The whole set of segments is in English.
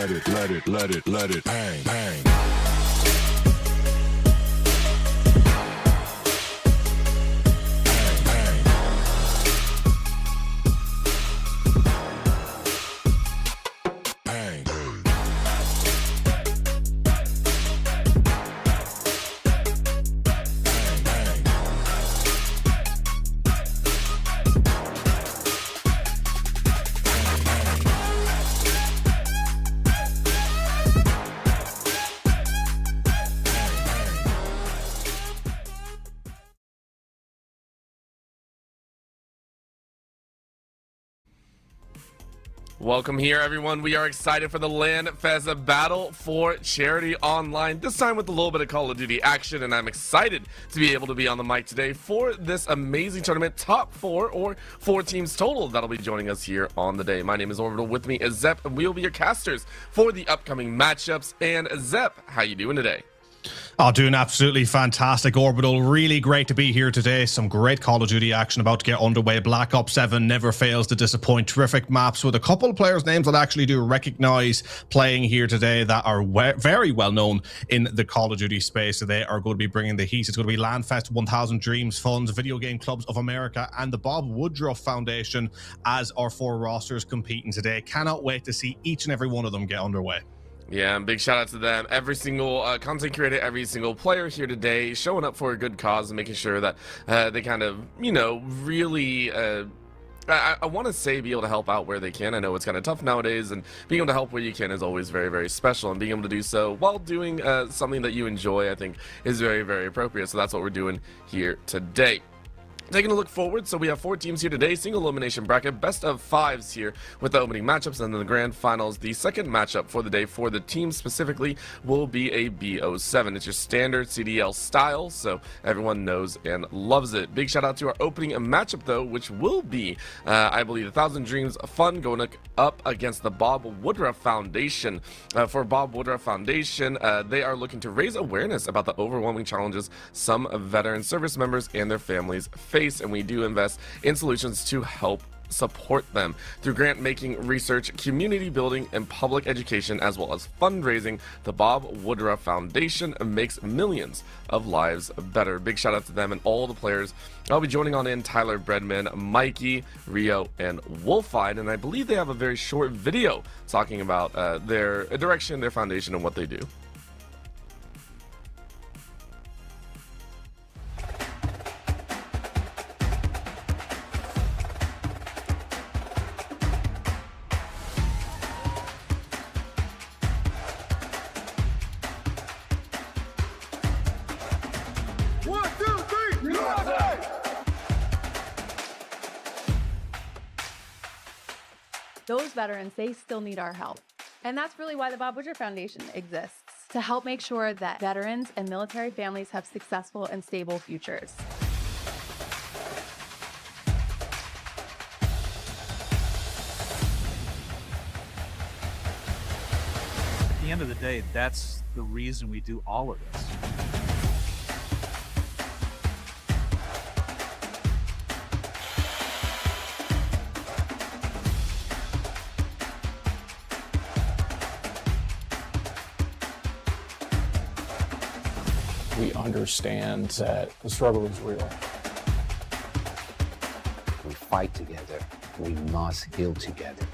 let it bang, bang. Welcome here, everyone. We are excited for the LANFest Battle for Charity Online, this time with a little bit of Call of Duty action, and I'm excited to be able to be on the mic today for this amazing tournament, top four or four teams total that'll be joining us here on the day. My name is Orbital, with me is Zep, and we'll be your casters for the upcoming matchups. And Zep, how you doing today? Oh, doing absolutely fantastic, Orbital. Really great to be here today. Some great Call of Duty action about to get underway. Black Ops 7 never fails to disappoint. Terrific maps with a couple of players' names that I actually do recognize playing here today that are very well known in the Call of Duty space. So they are going to be bringing the heat. It's going to be LANFest, 1000 Dreams Funds, Video Game Clubs of America, and the Bob Woodruff Foundation as our four rosters competing today. Cannot wait to see each and every one of them get underway. Yeah, and big shout out to them. Every single content creator, every single player here today showing up for a good cause and making sure that they kind of, you know, really, I want to say be able to help out where they can. I know it's kind of tough nowadays, and being able to help where you can is always very, very special. And being able to do so while doing something that you enjoy, I think, is very, very appropriate. So that's what we're doing here today. Taking a look forward, so we have four teams here today, single elimination bracket, best of fives here with the opening matchups, and then the grand finals. The second matchup for the day for the team specifically will be a BO7. It's your standard CDL style, so everyone knows and loves it. Big shout out to our opening matchup though, which will be, I believe, 1000 Dreams Fun going up against the Bob Woodruff Foundation. For Bob Woodruff Foundation, they are looking to raise awareness about the overwhelming challenges some veteran service members and their families face, and we do invest in solutions to help support them through grant making, research, community building, and public education, as well as fundraising. The Bob Woodruff Foundation makes millions of lives better. Big shout out to them and all the players. I'll be joining on in Tyler Breadman, Mikey, Rio, and Wolfide, and I believe they have a very short video talking about their direction, their foundation, and what they do. Those veterans, they still need our help. And that's really why the Bob Woodruff Foundation exists, to help make sure that veterans and military families have successful and stable futures. At the end of the day, that's the reason we do all of this. We understand that the struggle is real. We fight together. We must heal together.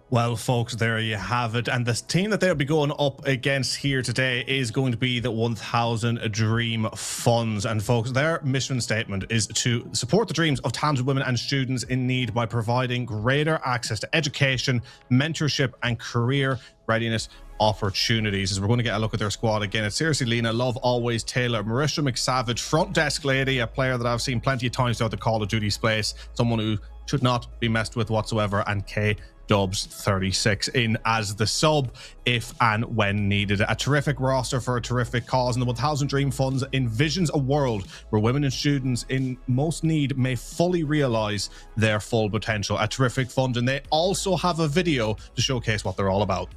Well, folks, there you have it. And the team that they'll be going up against here today is going to be the 1000 Dream Funds. And folks, their mission statement is to support the dreams of talented women and students in need by providing greater access to education, mentorship, and career readiness opportunities. As we're going to get a look at their squad again, it's seriously Lena, Love Always, Taylor, Marisha McSavage, front desk lady, a player that I've seen plenty of times throughout the Call of Duty space, someone who should not be messed with whatsoever, and K Dubs 36 in as the sub if and when needed. A terrific roster for a terrific cause, and the 1000 Dream Funds envisions a world where women and students in most need may fully realize their full potential. A terrific fund, and they also have a video to showcase what they're all about.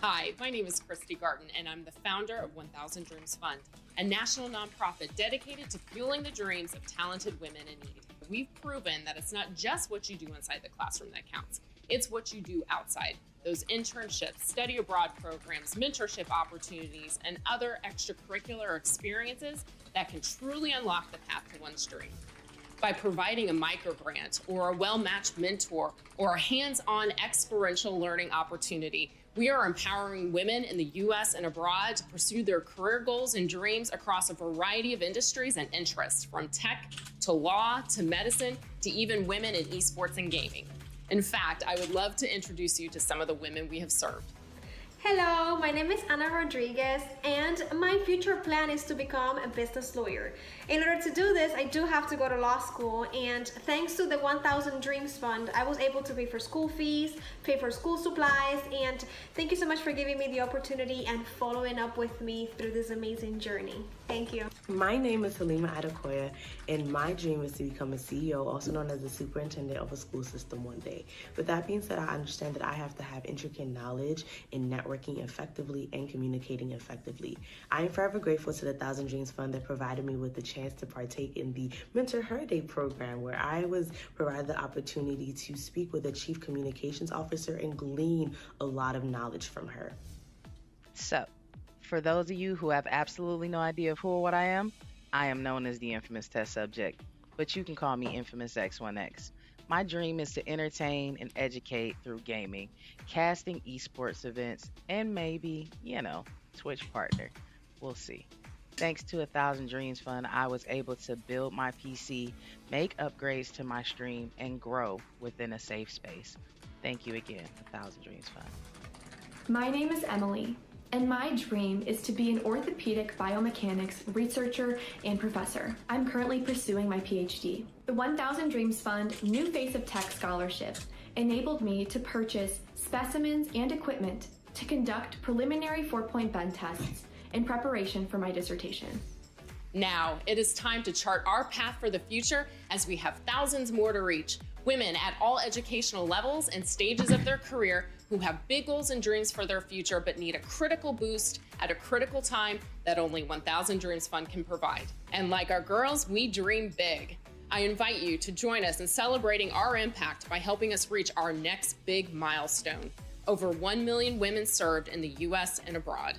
Hi, my name is Christy Garten, and I'm the founder of 1000 Dreams Fund, a national nonprofit dedicated to fueling the dreams of talented women in need. We've proven that it's not just what you do inside the classroom that counts, it's what you do outside. Those internships, study abroad programs, mentorship opportunities, and other extracurricular experiences that can truly unlock the path to one's dream. By providing a microgrant or a well-matched mentor or a hands-on experiential learning opportunity, we are empowering women in the U.S. and abroad to pursue their career goals and dreams across a variety of industries and interests, from tech to law to medicine to even women in esports and gaming. In fact, I would love to introduce you to some of the women we have served. Hello, my name is Ana Rodriguez, and my future plan is to become a business lawyer. In order to do this, I do have to go to law school, and thanks to the 1000 Dreams Fund, I was able to pay for school fees, pay for school supplies, and thank you so much for giving me the opportunity and following up with me through this amazing journey. Thank you. My name is Halima Adekoya, and my dream is to become a CEO, also known as the superintendent of a school system one day. With that being said, I understand that I have to have intricate knowledge in networking effectively and communicating effectively. I am forever grateful to the 1000 Dreams Fund that provided me with the chance to partake in the Mentor Her Day program, where I was provided the opportunity to speak with a chief communications officer and glean a lot of knowledge from her. So, for those of you who have absolutely no idea of who or what I am known as the infamous test subject, but you can call me Infamous X1X. My dream is to entertain and educate through gaming, casting esports events, and maybe, Twitch partner. We'll see. Thanks to 1000 Dreams Fund, I was able to build my PC, make upgrades to my stream, and grow within a safe space. Thank you again, 1000 Dreams Fund. My name is Emily, and my dream is to be an orthopedic biomechanics researcher and professor. I'm currently pursuing my PhD. The 1000 Dreams Fund New Face of Tech Scholarship enabled me to purchase specimens and equipment to conduct preliminary 4-point bend tests in preparation for my dissertation. Now, it is time to chart our path for the future as we have thousands more to reach. Women at all educational levels and stages of their career who have big goals and dreams for their future but need a critical boost at a critical time that only 1000 Dreams Fund can provide. And like our girls, we dream big. I invite you to join us in celebrating our impact by helping us reach our next big milestone. Over 1 million women served in the US and abroad.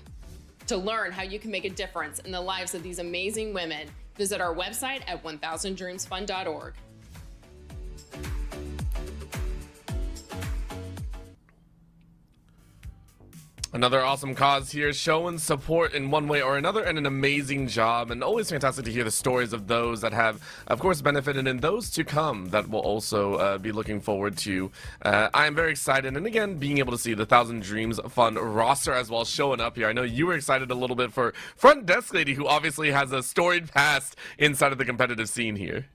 To learn how you can make a difference in the lives of these amazing women, visit our website at 1000dreamsfund.org. Another awesome cause here, showing support in one way or another, and an amazing job, and always fantastic to hear the stories of those that have, of course, benefited, and those to come that will also be looking forward to. I am very excited, and again, being able to see the 1000 Dreams Fund roster as well showing up here. I know you were excited a little bit for Front Desk Lady, who obviously has a storied past inside of the competitive scene here.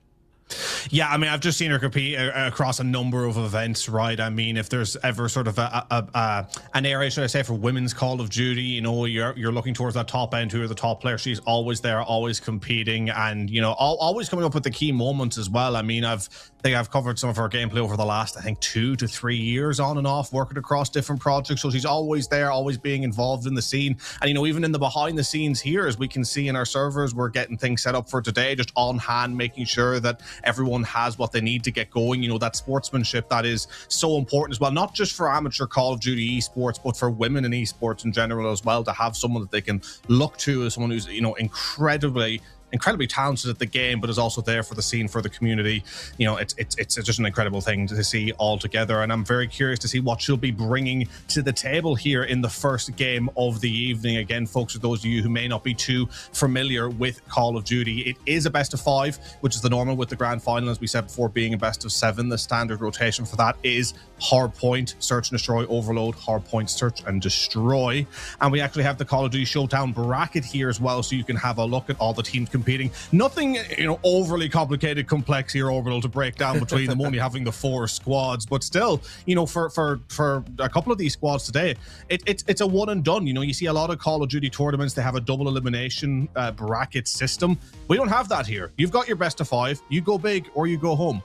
Yeah, I mean, I've just seen her compete across a number of events, right? I mean, if there's ever sort of an area, should I say, for women's Call of Duty, you're looking towards that top end, who are the top players. She's always there, always competing, and always coming up with the key moments as well. I mean, I think I've covered some of her gameplay over the last, 2 to 3 years on and off, working across different projects. So she's always there, always being involved in the scene. And even in the behind the scenes here, as we can see in our servers, we're getting things set up for today, just on hand, making sure that everyone has what they need to get going. That sportsmanship that is so important as well, not just for amateur Call of Duty esports, but for women in esports in general as well, to have someone that they can look to as someone who's incredibly talented at the game, but is also there for the scene, for the community. It's just an incredible thing to see all together, and I'm very curious to see what she'll be bringing to the table here in the first game of the evening. Again, folks, for those of you who may not be too familiar with Call of Duty, it is a best of 5, which is the normal, with the grand final, as we said before, being a best of 7. The standard rotation for that is Hardpoint, Search and Destroy, Overload, Hardpoint, Search and Destroy. And we actually have the Call of Duty Showdown bracket here as well, so you can have a look at all the teams competing. Nothing, overly complicated, complex here, Orbital, to break down between them, only having the 4 squads. But still, for a couple of these squads today, it's a one and done. You see a lot of Call of Duty tournaments, they have a double elimination bracket system. We don't have that here. You've got your best of 5. You go big or you go home.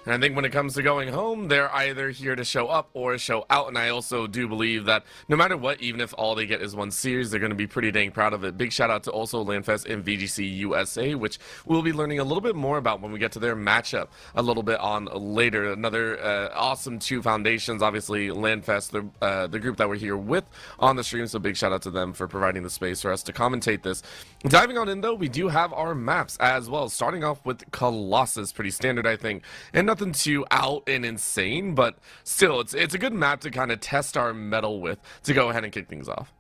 And I think when it comes to going home, they're either here to show up or show out. And I also do believe that no matter what, even if all they get is one series, they're going to be pretty dang proud of it. Big shout out to also LANFest and VGC USA, which we'll be learning a little bit more about when we get to their matchup a little bit on later. Another awesome two foundations, obviously LANFest, the group that we're here with on the stream. So big shout out to them for providing the space for us to commentate this. Diving on in though, we do have our maps as well, starting off with Colossus, pretty standard I think. And nothing too out and insane, but still, it's a good map to kind of test our mettle with to go ahead and kick things off.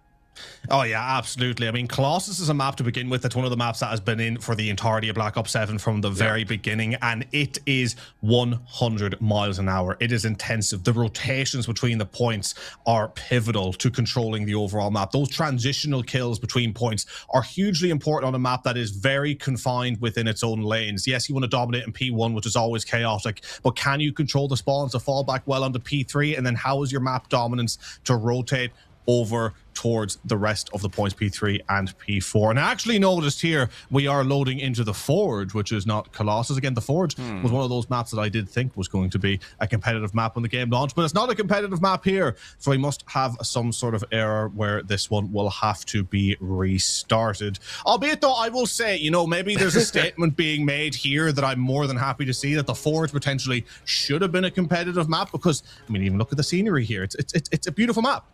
Oh yeah, absolutely. I mean, Colossus is a map to begin with. It's one of the maps that has been in for the entirety of Black Ops 7 from the very beginning, and it is 100 miles an hour. It is intensive. The rotations between the points are pivotal to controlling the overall map. Those transitional kills between points are hugely important on a map that is very confined within its own lanes. Yes, you want to dominate in P1, which is always chaotic, but can you control the spawns to fall back well onto P3? And then how is your map dominance to rotate over towards the rest of the points, P3 and P4. And I actually noticed here we are loading into the Forge, which is not Colossus. Again, the Forge was one of those maps that I did think was going to be a competitive map when the game launched, but it's not a competitive map here. So we must have some sort of error where this one will have to be restarted. Albeit though, I will say, you know, maybe there's a statement being made here that I'm more than happy to see, that the Forge potentially should have been a competitive map, because, I mean, even look at the scenery here. It's a beautiful map.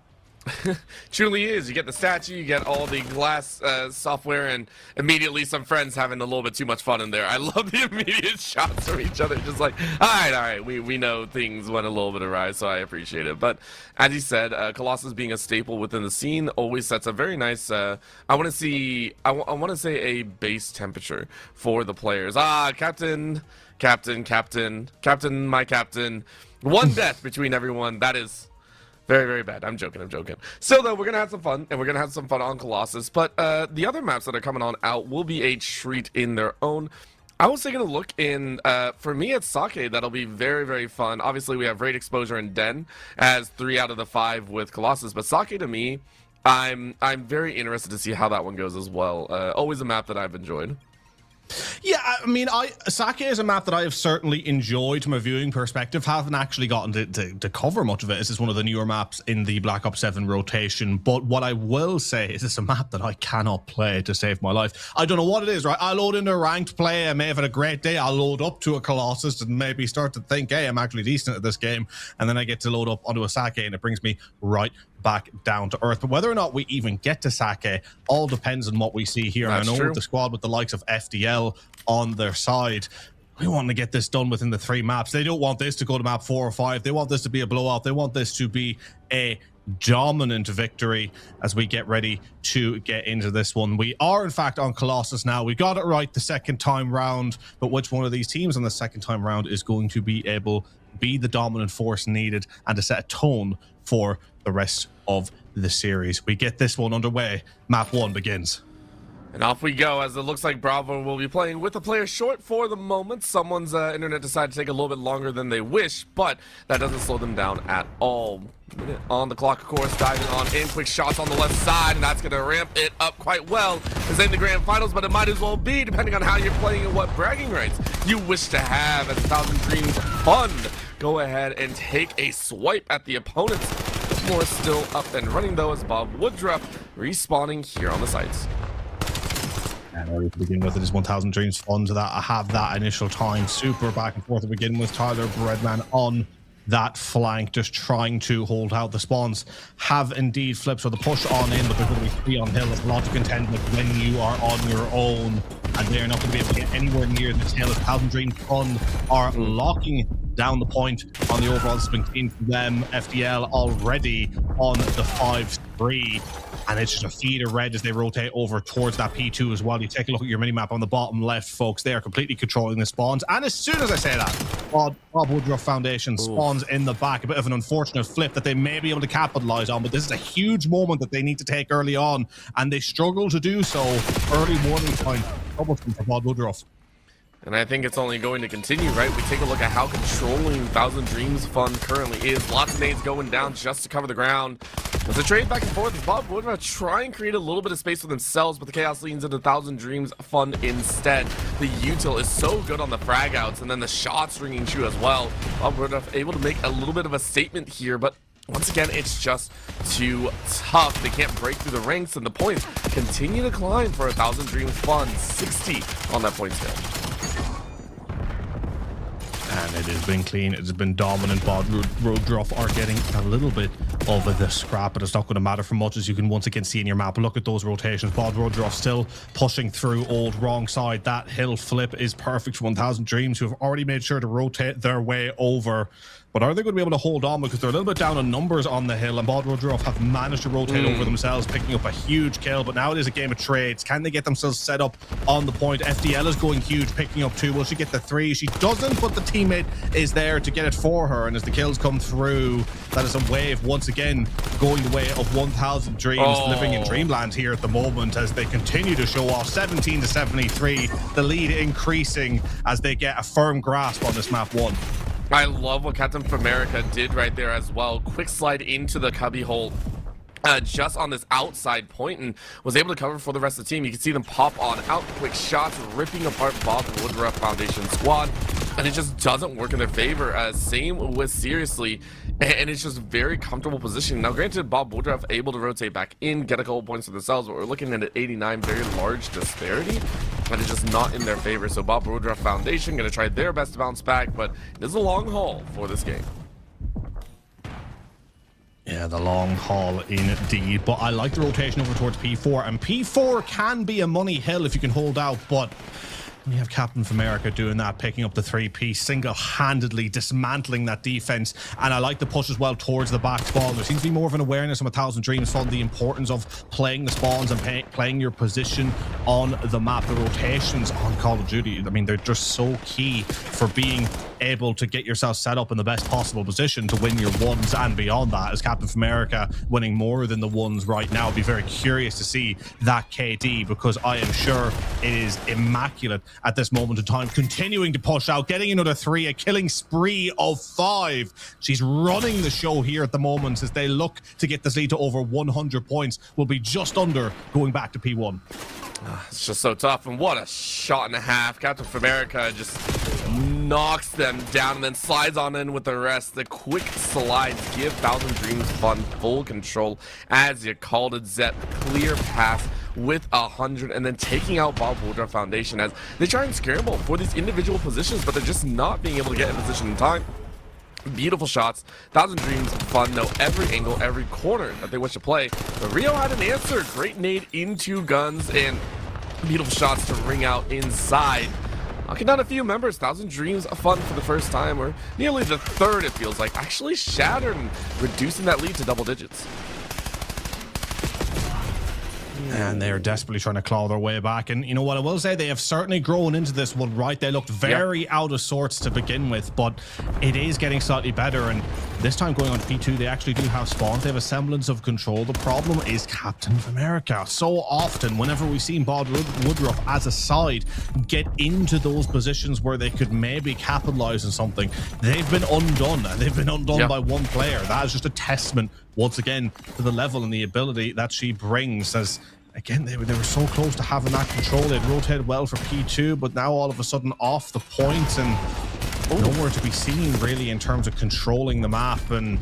Truly is. You get the statue, you get all the glass software, and immediately some friends having a little bit too much fun in there. I love the immediate shots from each other, just like, all right, we know things went a little bit awry, so I appreciate it. But as you said, Colossus being a staple within the scene always sets a very nice, I want to say a base temperature for the players. Captain, my captain. One death between everyone. That is very, very bad. I'm joking. So, though, we're going to have some fun, and we're going to have some fun on Colossus. But the other maps that are coming on out will be a treat in their own. I was taking a look in, for me, it's Sake. That'll be very, very fun. Obviously, we have Raid Exposure and Den as 3 out of the 5 with Colossus. But Sake, to me, I'm very interested to see how that one goes as well. Always a map that I've enjoyed. Yeah, I mean, Sake is a map that I have certainly enjoyed from a viewing perspective. Haven't actually gotten to cover much of it. This is one of the newer maps in the Black Ops 7 rotation. But what I will say is it's a map that I cannot play to save my life. I don't know what it is, right? I load into a ranked play. I may have had a great day. I'll load up to a Colossus and maybe start to think, hey, I'm actually decent at this game. And then I get to load up onto a Sake and it brings me right back down to earth. But whether or not we even get to Sake all depends on what we see here. That's and I know true. with the squad with the likes of FDL on their side, we want to get this done within the 3 maps. They don't want this to go to map 4 or 5. They want this to be a blowout. They want this to be a dominant victory as we get ready to get into this one. We are in fact on Colossus now. We got it right the second time round, but which one of these teams on the second time round is going to be able to be the dominant force needed and to set a tone for the rest of the series? We get this one underway. Map 1 begins. And off we go, as it looks like Bravo will be playing with a player short for the moment. Someone's internet decided to take a little bit longer than they wish, but that doesn't slow them down at all. Minute on the clock, of course, diving on in. Quick shots on the left side, and that's going to ramp it up quite well. This ain't the grand finals, but it might as well be, depending on how you're playing and what bragging rights you wish to have. As 1,000 Dreams Fund go ahead and take a swipe at the opponents. More still up and running, though, as Bob Woodruff respawning here on the sites. And to begin with, it is 1,000 Dreams Fund that I have that initial time. Super back and forth to begin with. Tyler Breadman on that flank, just trying to hold out. The spawns have indeed flipped, so the push on in, but there's going to be 3 on hill. There's a lot to contend with when you are on your own, and they're not going to be able to get anywhere near this hill. 1,000 Dreams Fund are locking down the point on the overall. This has been clean for them. FDL already on the 5-3. And it's just a feed of red as they rotate over towards that P2 as well. You take a look at your minimap on the bottom left, folks. They are completely controlling the spawns. And as soon as I say that, Bob Woodruff Foundation spawns in the back. A bit of an unfortunate flip that they may be able to capitalize on, but this is a huge moment that they need to take early on, and they struggle to do so. Early warning sign, troublesome for Bob Woodruff. And I think it's only going to continue, right? We take a look at how controlling 1000 Dreams Fun currently is. Lots of nades going down just to cover the ground. As a trade back and forth, as Bob would try and create a little bit of space for themselves, but the Chaos leans into 1000 Dreams Fun instead. The util is so good on the frag outs, and then the shots ringing true as well. Bob would able to make a little bit of a statement here, but once again, it's just too tough. They can't break through the ranks, and the points continue to climb for 1000 Dreams Fun. 60 on that point scale. And it has been clean. It has been dominant. Bod Roadruff are getting a little bit of the scrap, but it's not going to matter for much, as you can once again see in your map. Look at those rotations. Bod Roadruff still pushing through old wrong side. That hill flip is perfect for 1000 Dreams, who have already made sure to rotate their way over. But are they going to be able to hold on, because they're a little bit down on numbers on the hill, and Bod Roadruff have managed to rotate over themselves, picking up a huge kill. But now it is a game of trades. Can they get themselves set up on the point? FDL is going huge, picking up 2. Will she get the 3? She doesn't, but the teammate is there to get it for her. And as the kills come through, that is a wave once again going the way of 1000 Dreams, living in dreamland here at the moment, as they continue to show off. 17 to 73, the lead increasing as they get a firm grasp on this map 1. I love what Captain America did right there as well. Quick slide into the cubby hole just on this outside point, and was able to cover for the rest of the team. You can see them pop on out, quick shots, ripping apart Bob Woodruff Foundation squad, and it just doesn't work in their favor. Same with Seriously, and it's just very comfortable position. Now granted, Bob Woodruff able to rotate back in, get a couple points for themselves, but we're looking at an 89, very large disparity, and it's just not in their favor. So Bob Woodruff Foundation gonna try their best to bounce back, but it is a long haul for this game. Yeah, the long haul indeed. But I like the rotation over towards P4, and P4 can be a money hill if you can hold out, but we have Captain America doing that, picking up the 3-piece, single-handedly dismantling that defense. And I like the push as well towards the back spawn. There seems to be more of an awareness on 1000 Dreams Fund, the importance of playing the spawns and playing your position on the map. The rotations on Call of Duty, I mean, they're just so key for being able to get yourself set up in the best possible position to win your ones and beyond that. As Captain America winning more than the ones right now, I'd be very curious to see that KD, because I am sure it is immaculate at this moment in time. Continuing to push out, getting another 3, a killing spree of 5. She's running the show here at the moment as they look to get this lead to over 100 points. Will be just under going back to P1. It's just so tough, and what a shot and a half. Captain America just knocks them down and then slides on in with the rest. The quick slides give 1000 Dreams Fun full control, as you called it, Zep. Clear pass with 100, and then taking out Bob Woodruff Foundation as they try and scramble for these individual positions, but they're just not being able to get in position in time. Beautiful shots. 1000 Dreams Fun know every angle, every corner that they wish to play. But Rio had an answer. Great nade into guns, and beautiful shots to ring out inside. Knocking down a few members. 1000 Dreams Fun for the first time, or nearly the third, it feels like, actually shattered and reducing that lead to double digits. And they're desperately trying to claw their way back. And you know what I will say, they have certainly grown into this one, right? They looked very out of sorts to begin with, but it is getting slightly better. And this time going on P2, they actually do have spawns. They have a semblance of control. The problem is Captain America. So often, whenever we've seen Bod Woodruff as a side get into those positions where they could maybe capitalize on something, they've been undone. They've been undone by one player. That is just a testament, once again, to the level and the ability that she brings. As again, they were so close to having that control. They'd rotated well for P2, but now all of a sudden off the point and nowhere to be seen really in terms of controlling the map. And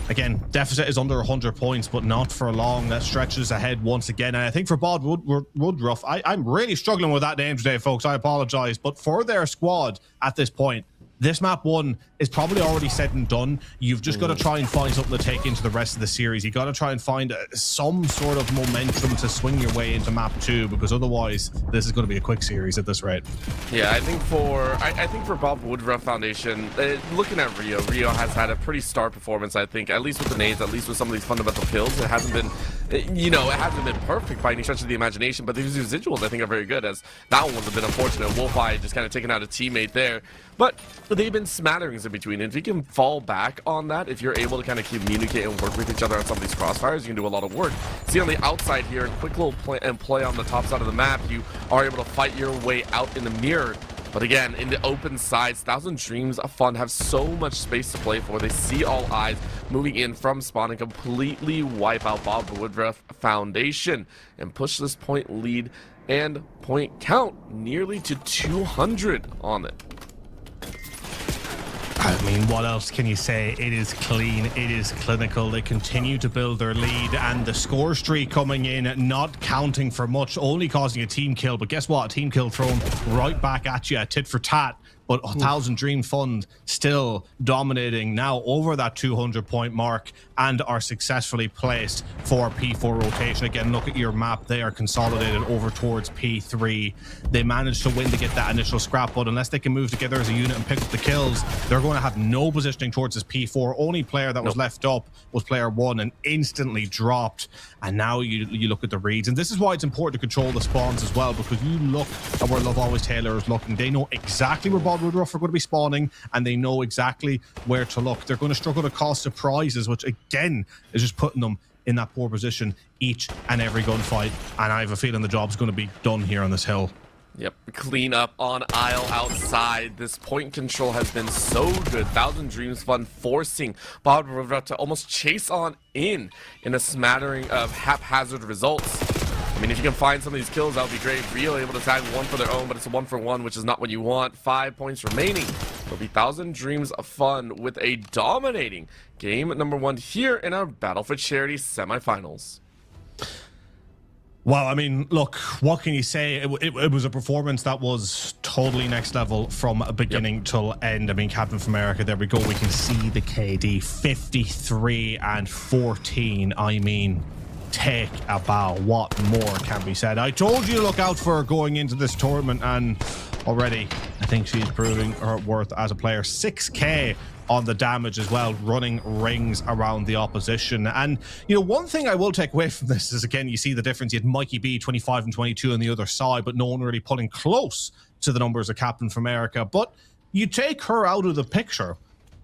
again, deficit is under 100 points, but not for long. That stretches ahead once again. And I think for Bod Woodruff, I'm really struggling with that name today, folks. I apologize. But for their squad at this point, this map 1 is probably already said and done. You've just got to try and find something to take into the rest of the series. You got to try and find some sort of momentum to swing your way into map 2, because otherwise this is going to be a quick series at this rate. Yeah, I think for Bob Woodruff Foundation, looking at Rio has had a pretty star performance. I think, at least with the nades, at least with some of these fundamental kills, it hasn't been, you know, it hasn't been perfect by any stretch of the imagination. But these residuals, I think, are very good. As that one was a bit unfortunate. Wolfeye just kind of taking out a teammate there, but they've been smatterings in between. And if you can fall back on that, if you're able to kind of communicate and work with each other on some of these crossfires, you can do a lot of work. See on the outside here, quick little play on the top side of the map, you are able to fight your way out in the mirror. But again, in the open sides, 1,000 Dreams Fund have so much space to play for. They see all eyes moving in from spawn and completely wipe out Bob Woodruff Foundation and push this point lead and point count nearly to 200 on it. I mean, what else can you say? It is clean, it is clinical. They continue to build their lead, and the score streak coming in, not counting for much, only causing a team kill. But guess what? A team kill thrown right back at you, tit for tat. But 1,000 Dream Fund still dominating now over that 200 point mark and are successfully placed for P4 rotation. Again, look at your map. They are consolidated over towards P3. They managed to win to get that initial scrap, but unless they can move together as a unit and pick up the kills, they're going to have no positioning towards this P4. Only player that was left up was player 1 and instantly dropped. And now you look at the reads, and this is why it's important to control the spawns as well, because you look at where Love Always Taylor is looking. They know exactly where Bob Woodruff are going to be spawning, and they know exactly where to look. They're going to struggle to cause surprises, which again is just putting them in that poor position each and every gunfight. And I have a feeling the job's going to be done here on this hill. Yep, clean up on aisle outside. This point control has been so good. 1,000 Dreams Fund forcing Bob Woodruff to almost chase on in a smattering of haphazard results. I mean, if you can find some of these kills, that would be great. Rio able to tag one for their own, but it's a 1-for-1, which is not what you want. 5 points remaining. It'll be 1,000 Dreams Fund with a dominating game number 1 here in our Battle for Charity semifinals. Well, I mean, look, what can you say? It was a performance that was totally next level from beginning till end. I mean, Captain America, there we go. We can see the KD 53 and 14. I mean, take a bow. What more can be said? I told you to look out for her going into this tournament, and already I think she's proving her worth as a player. 6k on the damage as well, running rings around the opposition. And you know, one thing I will take away from this is, again, you see the difference. You had Mikey B 25 and 22 on the other side, but no one really pulling close to the numbers of Captain America. But you take her out of the picture,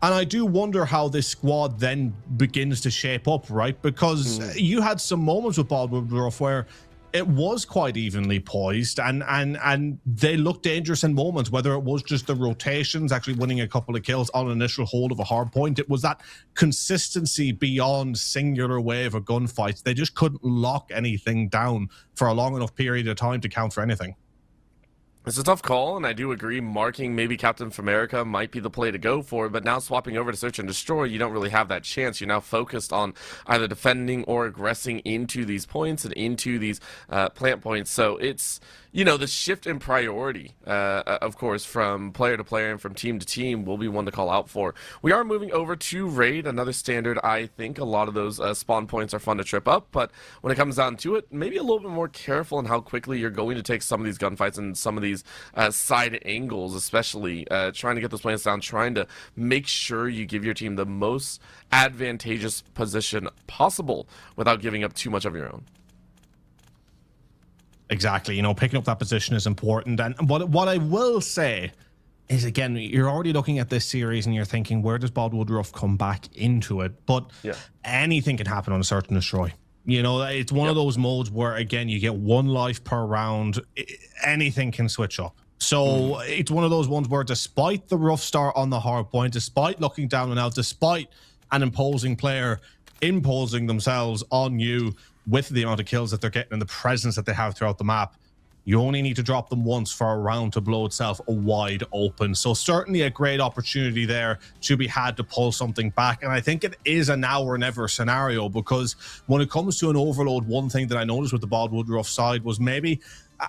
and I do wonder how this squad then begins to shape up, right? Because you had some moments with Bob Woodruff where it was quite evenly poised, and they looked dangerous in moments, whether it was just the rotations, actually winning a couple of kills on initial hold of a hard point. It was that consistency beyond singular wave of gunfights. They just couldn't lock anything down for a long enough period of time to count for anything. It's a tough call, and I do agree marking maybe Captain America might be the play to go for, but now swapping over to Search and Destroy, you don't really have that chance. You're now focused on either defending or aggressing into these points and into these plant points. So it's, you know, the shift in priority, of course, from player to player and from team to team will be one to call out for. We are moving over to Raid, another standard. I think a lot of those spawn points are fun to trip up, but when it comes down to it, maybe a little bit more careful in how quickly you're going to take some of these gunfights and some of these side angles, especially trying to get those plants down, trying to make sure you give your team the most advantageous position possible without giving up too much of your own. Exactly, you know, picking up that position is important. And what I will say is, again, you're already looking at this series and you're thinking, where does Bob Woodruff come back into it? But anything can happen on a Search and Destroy. You know, it's one of those modes where, again, you get 1 life per round. Anything can switch up. So it's one of those ones where, despite the rough start on the hard point, despite looking down and out, despite an imposing player imposing themselves on you with the amount of kills that they're getting and the presence that they have throughout the map, you only need to drop them once for a round to blow itself wide open. So certainly a great opportunity there to be had to pull something back. And I think it is a now or never scenario, because when it comes to an overload, one thing that I noticed with the Bob Woodruff side was maybe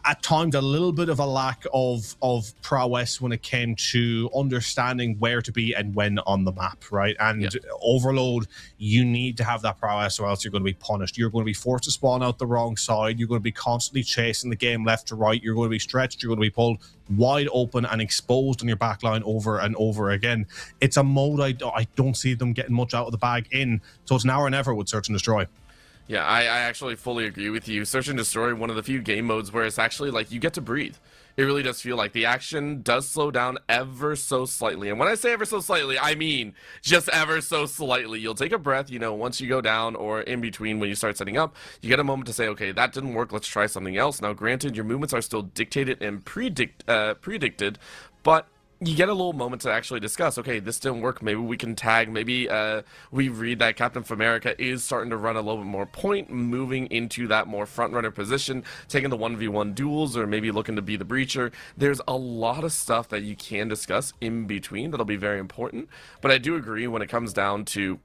at times a little bit of a lack of prowess when it came to understanding where to be and when on the map, right? And overload, you need to have that prowess or else you're going to be punished. You're going to be forced to spawn out the wrong side. You're going to be constantly chasing the game left to right. You're going to be stretched. You're going to be pulled wide open and exposed on your backline over and over again. It's a mode I don't see them getting much out of the bag in. So it's now or never with Search and Destroy. Yeah, I actually fully agree with you. Search and Destroy, one of the few game modes where it's actually like you get to breathe. It really does feel like the action does slow down ever so slightly. And when I say ever so slightly, I mean just ever so slightly. You'll take a breath, you know, once you go down or in between when you start setting up, you get a moment to say, okay, that didn't work, let's try something else. Now, granted, your movements are still dictated and predicted, but you get a little moment to actually discuss, okay, this didn't work, maybe we can tag, maybe we read that Captain America is starting to run a little bit more point, moving into that more front-runner position, taking the 1v1 duels, or maybe looking to be the breacher. There's a lot of stuff that you can discuss in between that'll be very important, but I do agree when it comes down to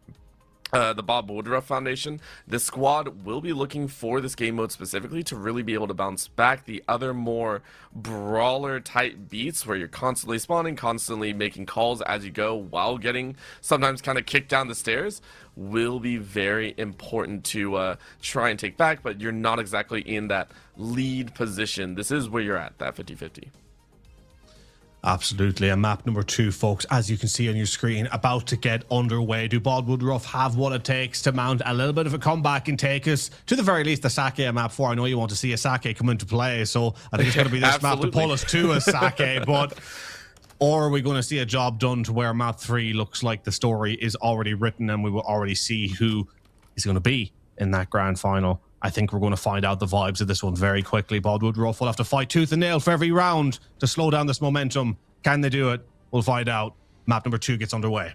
the Bob Woodruff Foundation, the squad will be looking for this game mode specifically to really be able to bounce back. The other more brawler type beats where you're constantly spawning, constantly making calls as you go while getting sometimes kind of kicked down the stairs will be very important to try and take back, but you're not exactly in that lead position. This is where you're at, that 50-50. Absolutely. And map number 2, folks, as you can see on your screen, about to get underway. Do Bob Woodruff have what it takes to mount a little bit of a comeback and take us, to the very least, the Sake map 4? I know you want to see a Sake come into play, so I think it's going to be this map to pull us to a Sake, but... Or are we going to see a job done to where map 3 looks like the story is already written and we will already see who is going to be in that grand final? I think we're going to find out the vibes of this one very quickly. Bob Woodruff will have to fight tooth and nail for every round to slow down this momentum. Can they do it? We'll find out. Map number 2 gets underway.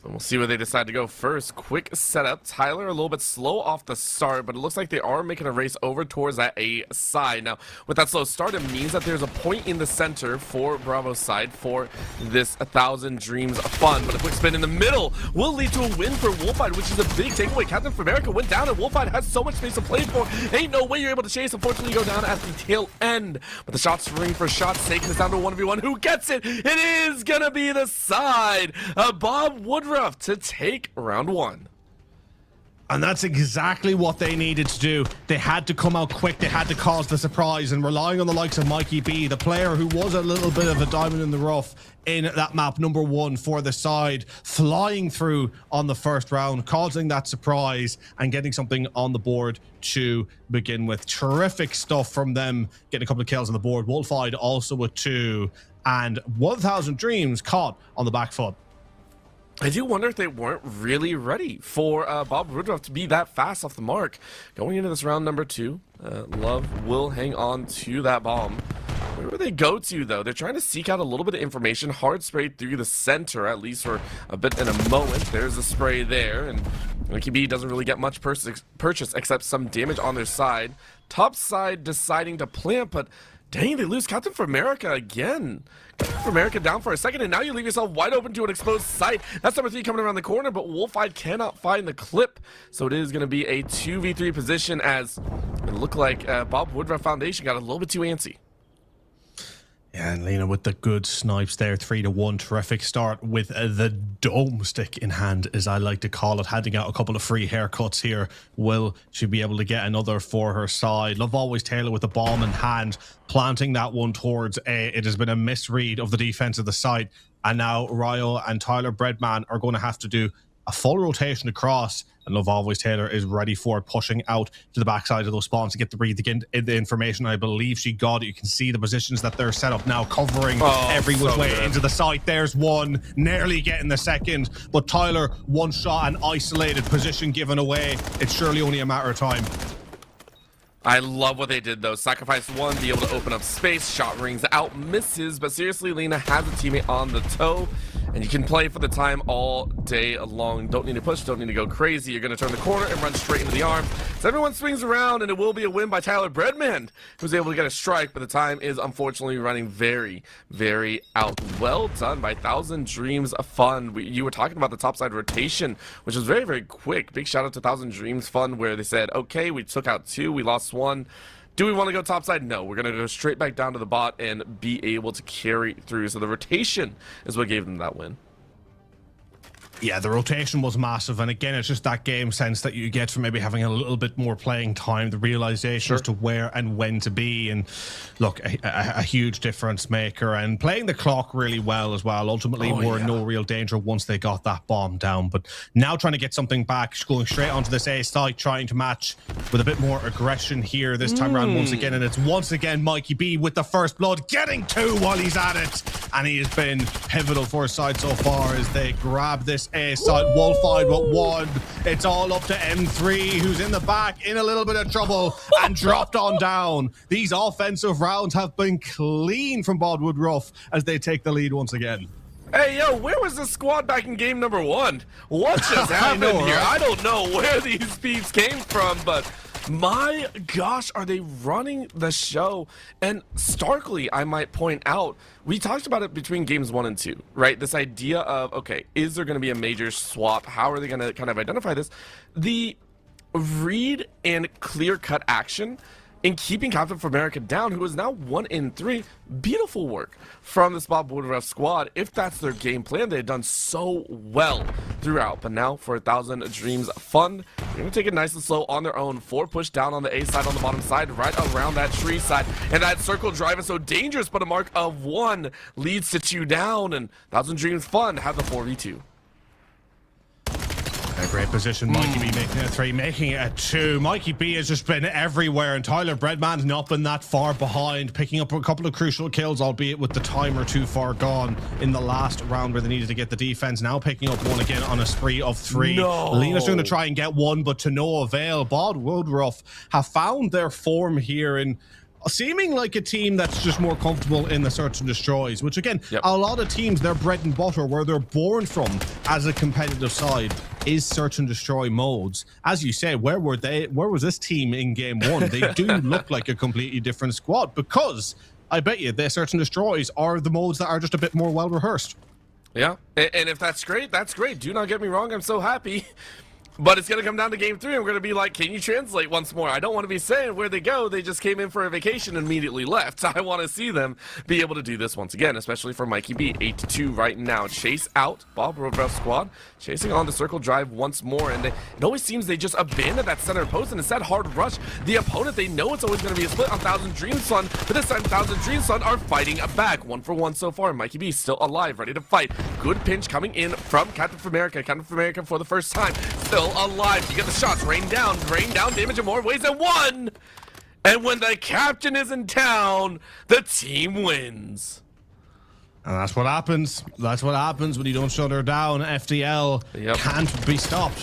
And we'll see where they decide to go first. Quick setup. Tyler a little bit slow off the start, but it looks like they are making a race over towards that A side. Now, with that slow start, it means that there's a point in the center for Bravo's side for this 1,000 Dreams of fun. But a quick spin in the middle will lead to a win for Wolfide, which is a big takeaway. Captain America went down, and Wolfide has so much space to play for. Ain't no way you're able to chase. Unfortunately, you go down at the tail end. But the shots ring for shots, taking this down to 1v1. Who gets it? It is going to be the side of Bob Woodruff to take round 1. And that's exactly what they needed to do. They had to come out quick. They had to cause the surprise, and relying on the likes of Mikey B, the player who was a little bit of a diamond in the rough in that map number 1 for the side, flying through on the first round, causing that surprise and getting something on the board to begin with. Terrific stuff from them, getting a couple of kills on the board. Wolfide also with 2, and 1,000 Dreams caught on the back foot. I do wonder if they weren't really ready for Bob Woodruff to be that fast off the mark. Going into this round number 2, Love will hang on to that bomb. Where do they go to, though? They're trying to seek out a little bit of information. Hard spray through the center, at least for a bit in a moment. There's a spray there, and Mikey B doesn't really get much purchase except some damage on their side. Top side deciding to plant, but dang, they lose Captain America again. Captain America down for a second, and now you leave yourself wide open to an exposed site. That's number 3 coming around the corner, but Wolfide cannot find the clip. So it is going to be a 2v3 position, as it looked like Bob Woodruff Foundation got a little bit too antsy. Yeah, and Lena with the good snipes there, 3-1. Terrific start with the dome stick in hand, as I like to call it, handing out a couple of free haircuts here. Will she be able to get another for her side? Love Always Taylor with the bomb in hand, planting that one towards A. It has been a misread of the defense of the site, and now Ryo and Tyler Breadman are going to have to do a full rotation across, and Love Always Taylor is ready for it, pushing out to the backside of those spawns to get the information. I believe she got it. You can see the positions that they're set up now, covering every which way into the site. There's one, nearly getting the second, but Tyler, one shot and isolated, position given away. It's surely only a matter of time. I love what they did, though. Sacrifice 1, be able to open up space. Shot rings out, misses, but seriously, Lena has a teammate on the toe, and you can play for the time all day long. Don't need to push, don't need to go crazy. You're going to turn the corner and run straight into the arm. So everyone swings around, and it will be a win by Tyler Breadman, who's able to get a strike, but the time is unfortunately running very, very out. Well done by 1,000 Dreams of Fun. You were talking about the topside rotation, which was very, very quick. Big shout out to 1,000 Dreams Fun, where they said, okay, we took out 2, we lost 1. Do we want to go topside? No, we're going to go straight back down to the bot and be able to carry through. So the rotation is what gave them that win. Yeah, the rotation was massive, and again, it's just that game sense that you get from maybe having a little bit more playing time, the realization as to where and when to be, and look, a huge difference maker, and playing the clock really well as well. Ultimately, were in no real danger once they got that bomb down, but now trying to get something back, going straight onto this A site, trying to match with a bit more aggression here this time around once again, and it's once again Mikey B with the first blood, getting 2 while he's at it. and he has been pivotal for his side so far as they grab this A side. Wolfied with one. It's all up to M3, who's in the back in a little bit of trouble and dropped on down. These offensive rounds have been clean from Bod Woodruff as they take the lead once again. Hey, yo, where was the squad back in game number 1? What just happened here? Right? I don't know where these peeps came from, but my gosh, are they running the show? And starkly, I might point out, we talked about it between games 1 and 2, right? This idea of, okay, is there going to be a major swap? How are they going to kind of identify this? The read and clear-cut action in keeping Captain for America down, who is now 1 in 3. Beautiful work from this Bob Woodruff squad. If that's their game plan, they've done so well throughout. But now for 1,000 Dreams Fund, they're going to take it nice and slow on their own. 4 push down on the A side, on the bottom side, right around that tree side. And that circle drive is so dangerous, but a mark of 1 leads to 2 down. And 1,000 Dreams Fund have the 4v2. A great position. Mikey B making it a 3, making it a 2. Mikey B has just been everywhere, and Tyler Breadman's not been that far behind, picking up a couple of crucial kills, albeit with the timer too far gone in the last round where they needed to get the defense. Now picking up 1 again on a spree of 3. No. Lena's going to try and get 1, but to no avail. Bod Woodruff have found their form here in seeming like a team that's just more comfortable in the search and destroys, which again, a lot of teams, their bread and butter, where they're born from as a competitive side, is search and destroy modes. As you say, where was this team in game 1? They do look like a completely different squad, because I bet you their search and destroys are the modes that are just a bit more well rehearsed. Yeah, and if that's great, that's great. Do not get me wrong, I'm so happy. But it's going to come down to game 3, and we're going to be like, can you translate once more? I don't want to be saying where they go. They just came in for a vacation and immediately left. I want to see them be able to do this once again, especially for Mikey B. 8-2 right now. Chase out Bob Woodruff squad, chasing on the circle drive once more. And it always seems they just abandon that center post, and instead hard rush the opponent. They know it's always going to be a split on 1,000 Dreams Fund, but this time 1,000 Dreams Fund are fighting back. 1 for 1 so far. Mikey B still alive, ready to fight. Good pinch coming in from Captain for America. Captain for America for the first time, still alive. You get the shots, rain down damage in more ways than one. And when the captain is in town, the team wins. And that's what happens. That's what happens when you don't shut her down. FDL can't be stopped.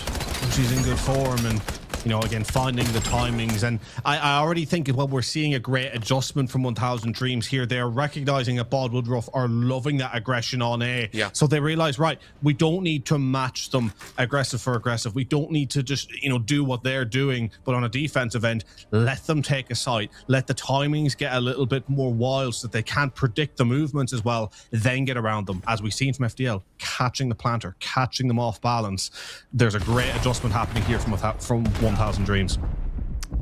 She's in good form, and you know, again, finding the timings. And I already think we're seeing a great adjustment from 1,000 Dreams here. They're recognizing that Bod Woodruff are loving that aggression on A. Yeah. So they realize, right, we don't need to match them aggressive for aggressive. We don't need to just, you know, do what they're doing, but on a defensive end, let them take a site. Let the timings get a little bit more wild so that they can't predict the movements as well, then get around them. As we've seen from FDL, catching the planter, catching them off balance. There's a great adjustment happening here from 1,000 Dreams.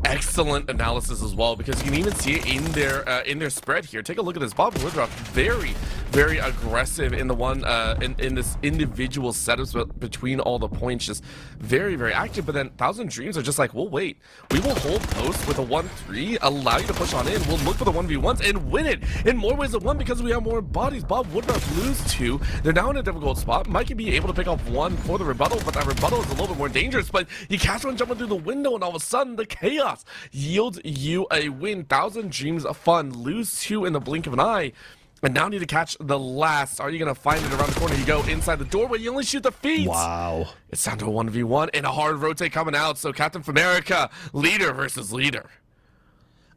Excellent analysis as well, because you can even see it in their spread here. Take a look at this. Bob Woodruff very, very aggressive in the one in this individual setups between all the points, just very, very active. But then 1,000 Dreams are just like, well, wait, we will hold post with a 1-3, allow you to push on in. We'll look for the 1v1s and win it in more ways than one because we have more bodies. Bob Woodruff lose 2. They're now in a difficult spot. Mikey be able to pick off 1 for the rebuttal, but that rebuttal is a little bit more dangerous. But you catch one jumping through the window, and all of a sudden the chaos yields you a win. 1,000 Dreams of Fun, lose 2 in the blink of an eye, and now need to catch the last. Are you going to find it around the corner? You go inside the doorway, you only shoot the feet. Wow. It's down to a 1v1 and a hard rotate coming out. So Captain for America, leader versus leader.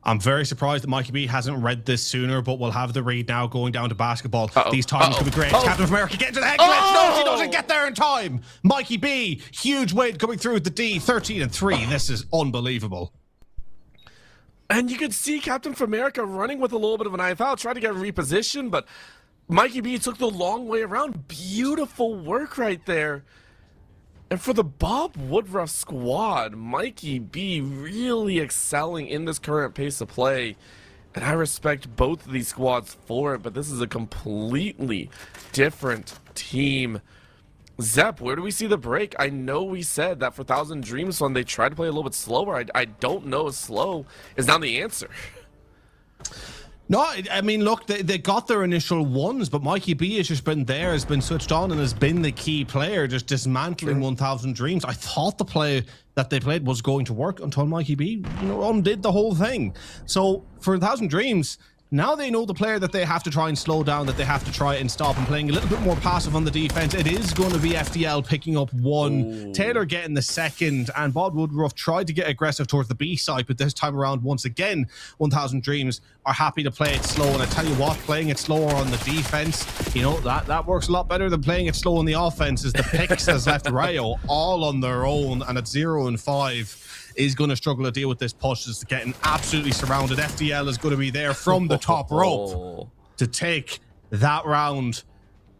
I'm very surprised that Mikey B hasn't read this sooner, but we'll have the read now going down to basketball. These times could be great. Captain of America getting to the head glitch. No, she doesn't get there in time. Mikey B, huge win coming through with the D, 13-3. This is unbelievable. And you could see Captain for America running with a little bit of a knife out, trying to get repositioned, but Mikey B took the long way around. Beautiful work right there. And for the Bob Woodruff squad, Mikey B really excelling in this current pace of play. And I respect both of these squads for it, but this is a completely different team. Zep, where do we see the break? I know we said that for 1,000 Dreams Fund, they tried to play a little bit slower. I don't know if slow is now the answer. No, I mean, look, they got their initial ones, but Mikey B has just been there, has been switched on, and has been the key player, just dismantling 1,000 Dreams. I thought the play that they played was going to work until Mikey B, you know, undid the whole thing. So for 1,000 Dreams, Now they know the player that they have to try and slow down, that they have to try and stop, and playing a little bit more passive on the defense. It is going to be FDL picking up one, Ooh. Taylor getting the second, and Bob Woodruff tried to get aggressive towards the B side, but this time around, once again, 1000 Dreams are happy to play it slow. And I tell you what, playing it slower on the defense, you know, that works a lot better than playing it slow on the offense. As the picks has left Rayo all on their own, and at 0 and 5 is going to struggle to deal with this push. Is getting absolutely surrounded. FDL is going to be there from the top rope to take that round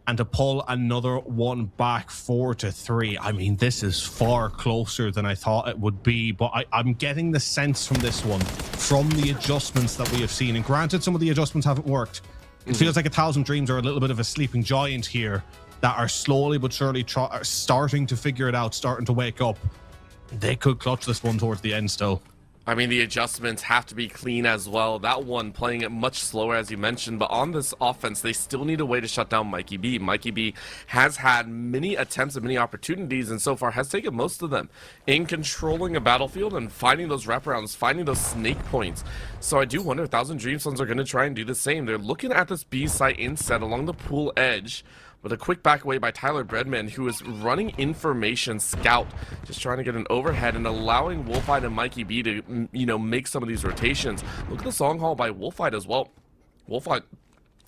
and to pull another one back 4-3. I mean, this is far closer than I thought it would be, but I'm getting the sense from this one, from the adjustments that we have seen, and granted some of the adjustments haven't worked, it feels like 1000 Dreams are a little bit of a sleeping giant here that are slowly but surely starting to figure it out, starting to wake up. They could clutch this one towards the end still. I mean, the adjustments have to be clean as well. That one playing it much slower, as you mentioned, but on this offense, they still need a way to shut down Mikey B. Mikey B has had many attempts and many opportunities, and so far has taken most of them in controlling a battlefield and finding those wraparounds, finding those snake points. So I do wonder if 1000 Dream Sons are going to try and do the same. They're looking at this B site instead along the pool edge, with a quick back away by Tyler Breadman, who is running information scout, just trying to get an overhead and allowing Wolfite and Mikey B to, you know, make some of these rotations. Look at the song haul by Wolfite as well. Wolfite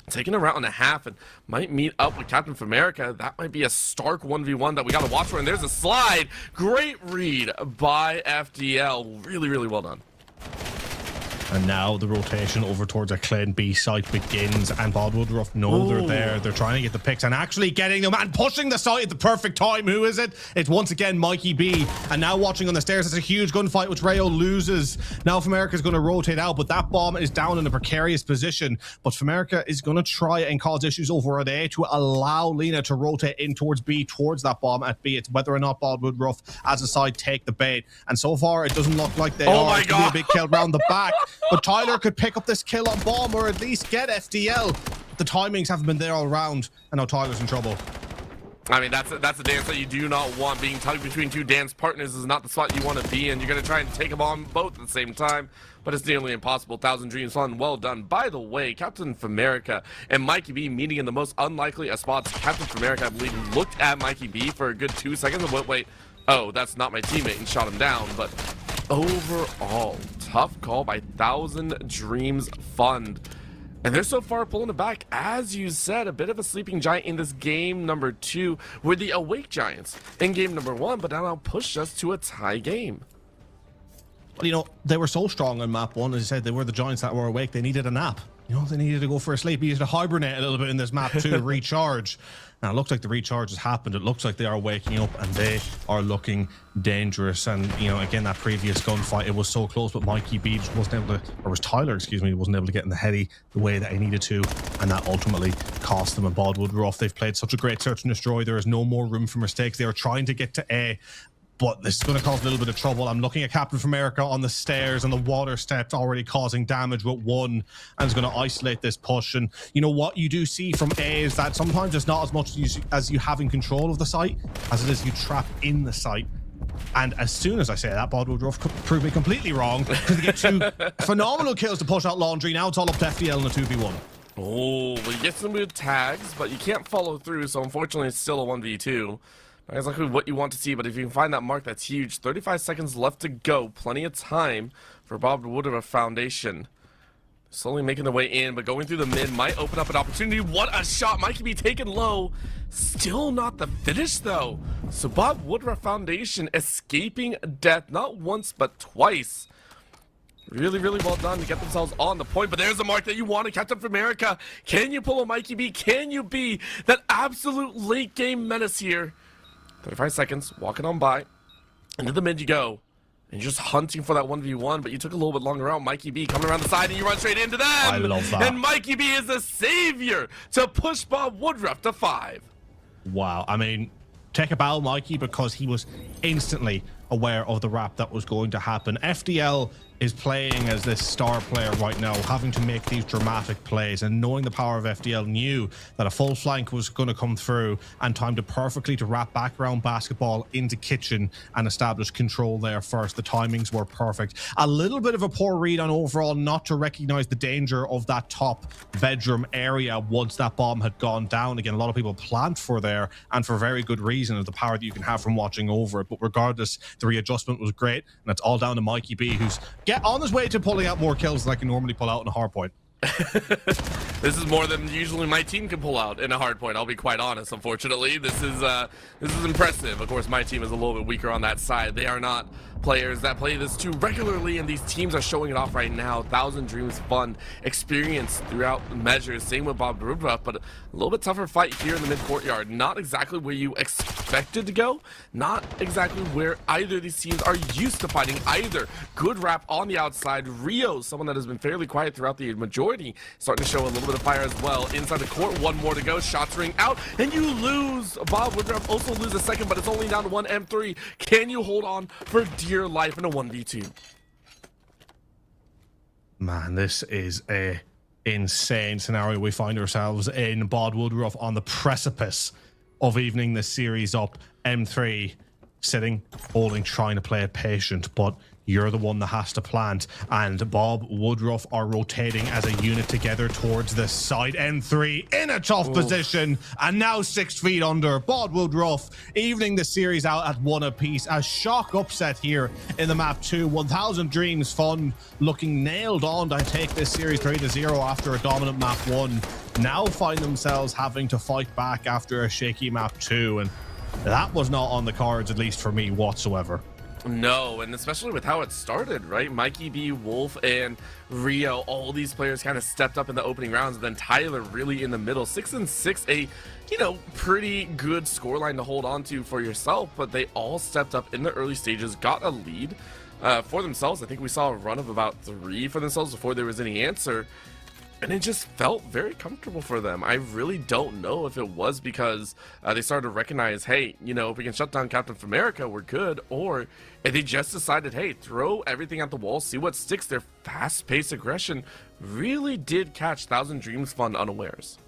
taking a round and a half and might meet up with Captain of America. That might be a stark 1v1 that we got to watch for. And there's a slide. Great read by FDL. Really, really well done. And now the rotation over towards a Clen B site begins, and Bob Woodruff know they're there. They're trying to get the picks and actually getting them and pushing the site at the perfect time. Who is it? It's once again Mikey B. And now watching on the stairs, it's a huge gunfight which Rayo loses. Now Famerica is going to rotate out, but that bomb is down in a precarious position. But Famerica is going to try and cause issues over at A to allow Lena to rotate in towards B, towards that bomb at B. It's whether or not Bob Woodruff as a side take the bait. And so far, it doesn't look like they are. My It's gonna God. be a big kill round the back. But Tyler could pick up this kill on bomb or at least get FDL. The timings haven't been there all round, and now Tyler's in trouble. I mean, that's a dance that you do not want. Being tugged between two dance partners is not the spot you want to be in. You're going to try and take them on both at the same time, but it's nearly impossible. 1000 Dreams Fun, well done. By the way, Captain of America and Mikey B meeting in the most unlikely of spots. Captain of America, I believe, looked at Mikey B for a good 2 seconds and wait, oh, that's not my teammate, and shot him down. But overall, tough call by 1000 Dreams Fund. And they're so far pulling it back. As you said, a bit of a sleeping giant in this game number 2. We're the awake giants in game number 1, but now pushed us to a tie game. Well, you know, they were so strong on map 1. As you said, they were the giants that were awake. They needed a nap. You know, they needed to go for a sleep. They needed to hibernate a little bit in this map 2, recharge. Now, it looks like the recharge has happened. It looks like they are waking up, and they are looking dangerous. And, you know, again, that previous gunfight, it was so close, but Mikey B just wasn't able to, or was Tyler, excuse me, wasn't able to get in the heady the way that he needed to, and that ultimately cost them. And Bob Woodruff, they've played such a great search and destroy. There is no more room for mistakes. They are trying to get to A, but this is going to cause a little bit of trouble. I'm looking at Captain of America on the stairs, and the water steps already causing damage with 1, and it's going to isolate this push. And you know what you do see from A is that sometimes it's not as much as you have in control of the site as it is you trap in the site. And as soon as I say that, Bob Woodruff could prove me completely wrong, because they get 2 phenomenal kills to push out Laundry. Now it's all up to FDL in a 2v1. Oh, well, you get some good tags, but you can't follow through, so unfortunately it's still a 1v2. Not exactly what you want to see, but if you can find that mark, that's huge. 35 seconds left to go. Plenty of time for Bob Woodruff Foundation. Slowly making their way in, but going through the mid might open up an opportunity. What a shot! Mikey B taken low. Still not the finish, though. So Bob Woodruff Foundation escaping death, not once, but twice. Really, really well done to get themselves on the point, but there's the mark that you wanted, Captain of America. Can you pull a Mikey B? Can you be that absolute late game menace here? 35 seconds, walking on by. Into the mid you go. And you're just hunting for that 1v1, but you took a little bit longer out. Mikey B coming around the side, and you run straight into them. I love that. And Mikey B is the savior to push Bob Woodruff to 5. Wow. I mean, take a bow, Mikey, because he was instantly aware of the wrap that was going to happen. FDL is playing as this star player right now, having to make these dramatic plays, and knowing the power of FDL, knew that a full flank was going to come through and timed it perfectly to wrap background basketball into kitchen and establish control there first. The timings were perfect. A little bit of a poor read on overall not to recognize the danger of that top bedroom area once that bomb had gone down. Again, a lot of people plant for there, and for very good reason, of the power that you can have from watching over it. But regardless, the readjustment was great, and it's all down to Mikey B, who's on his way to pulling out more kills than I can normally pull out in a hardpoint. This is more than usually my team can pull out in a hardpoint. I'll be quite honest. Unfortunately, this is impressive. Of course, my team is a little bit weaker on that side. They are not players that play this too regularly, and these teams are showing it off right now. Thousand Dreams Fund experience throughout measures. Same with Bob Rudruff, but a little bit tougher fight here in the mid courtyard. Not exactly where you expected to go. Not exactly where either of these teams are used to fighting either. Good wrap on the outside. Rio, someone that has been fairly quiet throughout the majority, starting to show a little bit of fire as well. Inside the court, one more to go. Shots ring out, and you lose. Bob Woodruff also loses a second, but it's only down to one M3. Can you hold on for dear life in a 1v2? Man, this is a insane scenario we find ourselves in. Bob Woodruff on the precipice of evening this series up. M3 sitting, holding, trying to play it patient, but you're the one that has to plant, and Bob Woodruff are rotating as a unit together towards the side. M3 in a tough position, and now 6 feet under. Bob Woodruff evening the series out at 1 apiece. A shock upset here in the map 2. 1000 Dreams Fund looking nailed on to take this series 3-0 after a dominant map 1. Now find themselves having to fight back after a shaky map 2, and that was not on the cards, at least for me, whatsoever. No, and especially with how it started, right? Mikey B, Wolf, and Rio, all these players kind of stepped up in the opening rounds, and then Tyler really in the middle. 6-6, a pretty good scoreline to hold on to for yourself, but they all stepped up in the early stages, got a lead for themselves. I think we saw a run of about 3 for themselves before there was any answer, and it just felt very comfortable for them. I really don't know if it was because they started to recognize, hey, if we can shut down Captain America, we're good, or if they just decided, hey, throw everything at the wall, see what sticks. Their fast-paced aggression really did catch Thousand Dreams Fund unawares.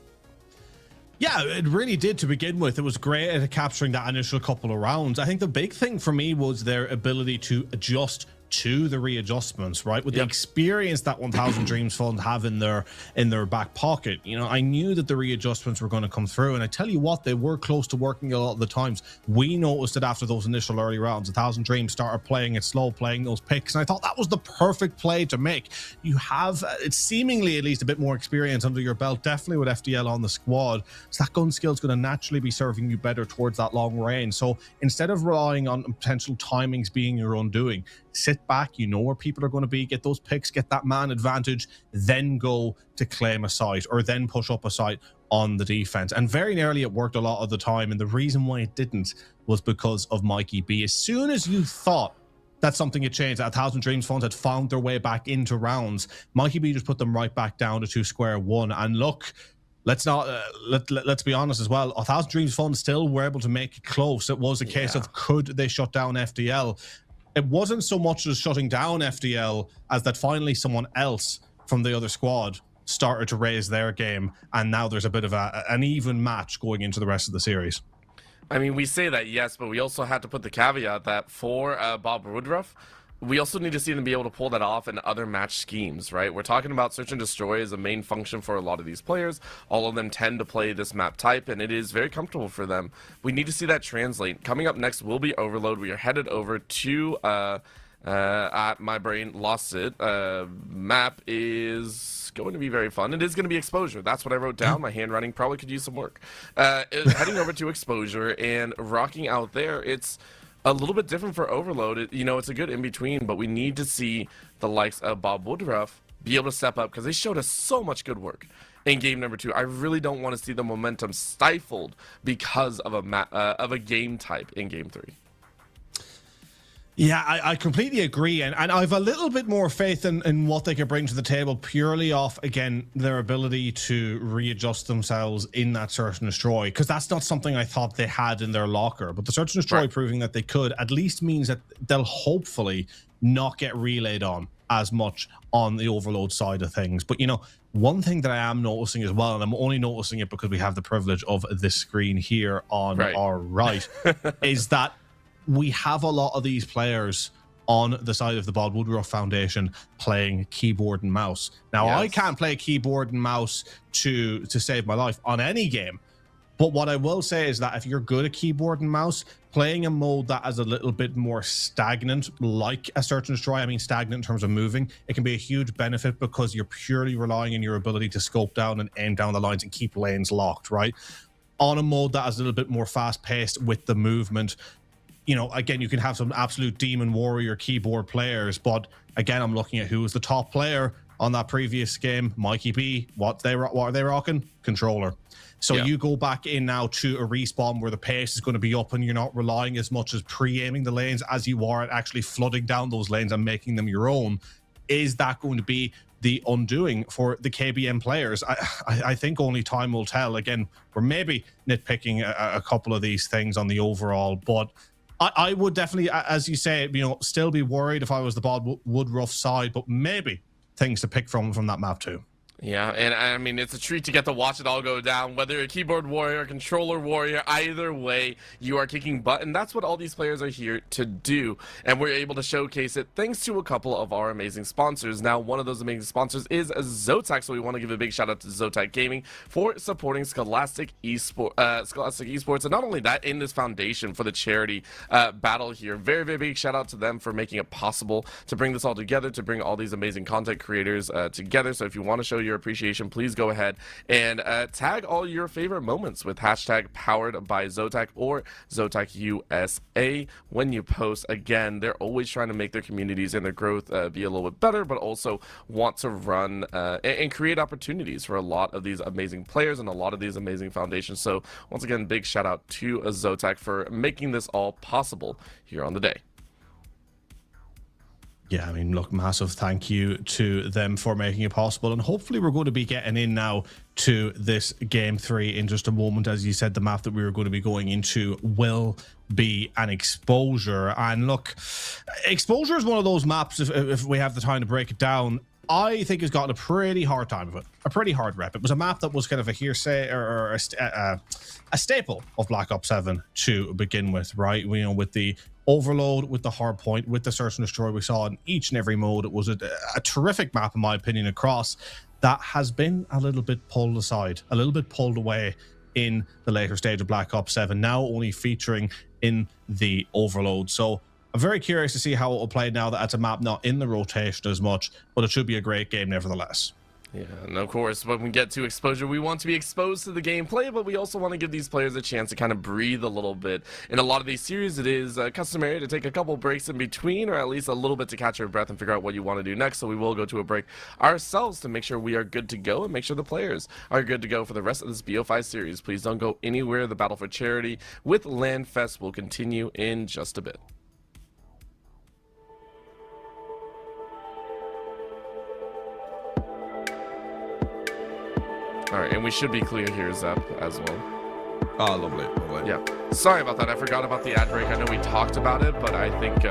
Yeah, it really did to begin with. It was great at capturing that initial couple of rounds. I think the big thing for me was their ability to adjust to the readjustments, right? With the experience that 1000 Dreams Fund have in their back pocket, I knew that the readjustments were going to come through, and I tell you what, they were close to working a lot of the times. We noticed it after those initial early rounds. 1000 Dreams started playing it slow, playing those picks, and I thought that was the perfect play to make. You have, it's seemingly at least a bit more experience under your belt, definitely with FDL on the squad, so that gun skill is going to naturally be serving you better towards that long range. So instead of relying on potential timings being your undoing, sit back, you know where people are going to be, get those picks, get that man advantage, then go to claim a site or then push up a site on the defense. And very nearly it worked a lot of the time, and the reason why it didn't was because of Mikey B. As soon as you thought that something had changed, that 1000 Dreams Funds had found their way back into rounds, Mikey B just put them right back down to 2 square 1. And look, let's be honest as well, 1000 Dreams Fund still were able to make it close. It was a case of, could they shut down FDL? It wasn't so much as shutting down FDL as that finally someone else from the other squad started to raise their game, and now there's a bit of an even match going into the rest of the series. I mean, we say that, yes, but we also had to put the caveat that for Bob Woodruff, we also need to see them be able to pull that off in other match schemes, right? We're talking about search and destroy as a main function for a lot of these players. All of them tend to play this map type, and it is very comfortable for them. We need to see that translate. Coming up next will be Overload. We are headed over to my brain lost it. Map is going to be very fun. It is going to be Exposure. That's what I wrote down. My handwriting probably could use some work. Heading over to Exposure and rocking out there. It's a little bit different for Overload. It's a good in-between, but we need to see the likes of Bob Woodruff be able to step up because they showed us so much good work in game number 2. I really don't want to see the momentum stifled because of a game type in game 3. Yeah, I completely agree, and I've a little bit more faith in what they can bring to the table purely off, again, their ability to readjust themselves in that search and destroy, because that's not something I thought they had in their locker, but the search and destroy proving that they could at least means that they'll hopefully not get relayed on as much on the overload side of things. But, you know, one thing that I am noticing as well, and I'm only noticing it because we have the privilege of this screen here on our right, is that we have a lot of these players on the side of the Bob Woodruff Foundation playing keyboard and mouse. Now, I can't play keyboard and mouse to save my life on any game. But what I will say is that if you're good at keyboard and mouse, playing a mode that is a little bit more stagnant, like a Search and Destroy, I mean stagnant in terms of moving, it can be a huge benefit because you're purely relying on your ability to scope down and aim down the lines and keep lanes locked, right? On a mode that is a little bit more fast-paced with the movement, you know, again, you can have some absolute demon warrior keyboard players, but again, I'm looking at who was the top player on that previous game, Mikey B. What are they rocking? Controller. So you go back in now to a respawn where the pace is going to be up and you're not relying as much as pre-aiming the lanes as you are at actually flooding down those lanes and making them your own. Is that going to be the undoing for the KBM players? I think only time will tell. Again, we're maybe nitpicking a couple of these things on the overall, but I would definitely, as you say, you know, still be worried if I was the Bob Woodruff side, but maybe things to pick from that map too. Yeah, and I mean, it's a treat to get to watch it all go down, whether you're a keyboard warrior, a controller warrior, either way, you are kicking butt, and that's what all these players are here to do, and we're able to showcase it thanks to a couple of our amazing sponsors. Now, one of those amazing sponsors is Zotac, so we want to give a big shout out to Zotac Gaming for supporting Scholastic Esports, and not only that, in this foundation for the charity battle here. Very, very big shout out to them for making it possible to bring this all together, to bring all these amazing content creators together. So if you want to show your appreciation, please go ahead and tag all your favorite moments with hashtag powered by Zotac or Zotac USA when you post. Again, they're always trying to make their communities and their growth be a little bit better, but also want to run and create opportunities for a lot of these amazing players and a lot of these amazing foundations. So once again, big shout out to Zotac for making this all possible here on the day. Yeah, I mean, look, massive thank you to them for making it possible. And hopefully we're going to be getting in now to this Game 3 in just a moment. As you said, the map that we were going to be going into will be an Exposure. And look, Exposure is one of those maps, if we have the time to break it down, I think has gotten a pretty hard time of it, a pretty hard rep. It was a map that was kind of a hearsay or a staple of Black Ops 7 to begin with, right? You know, with the overload, with the hard point, with the Search and Destroy we saw in each and every mode. It was a terrific map, in my opinion, across. That has been a little bit pulled aside, a little bit pulled away in the later stage of Black Ops 7, now only featuring in the overload. So I'm very curious to see how it will play now that it's a map not in the rotation as much, but it should be a great game nevertheless. Yeah, and of course, when we get to Exposure, we want to be exposed to the gameplay, but we also want to give these players a chance to kind of breathe a little bit. In a lot of these series, it is customary to take a couple breaks in between, or at least a little bit to catch your breath and figure out what you want to do next. So we will go to a break ourselves to make sure we are good to go and make sure the players are good to go for the rest of this BO5 series. Please don't go anywhere. The battle for charity with LANFest will continue in just a bit. All right, and we should be clear here, Zep, as well. Oh, lovely, lovely. Yeah. Sorry about that. I forgot about the ad break. I know we talked about it, but I think...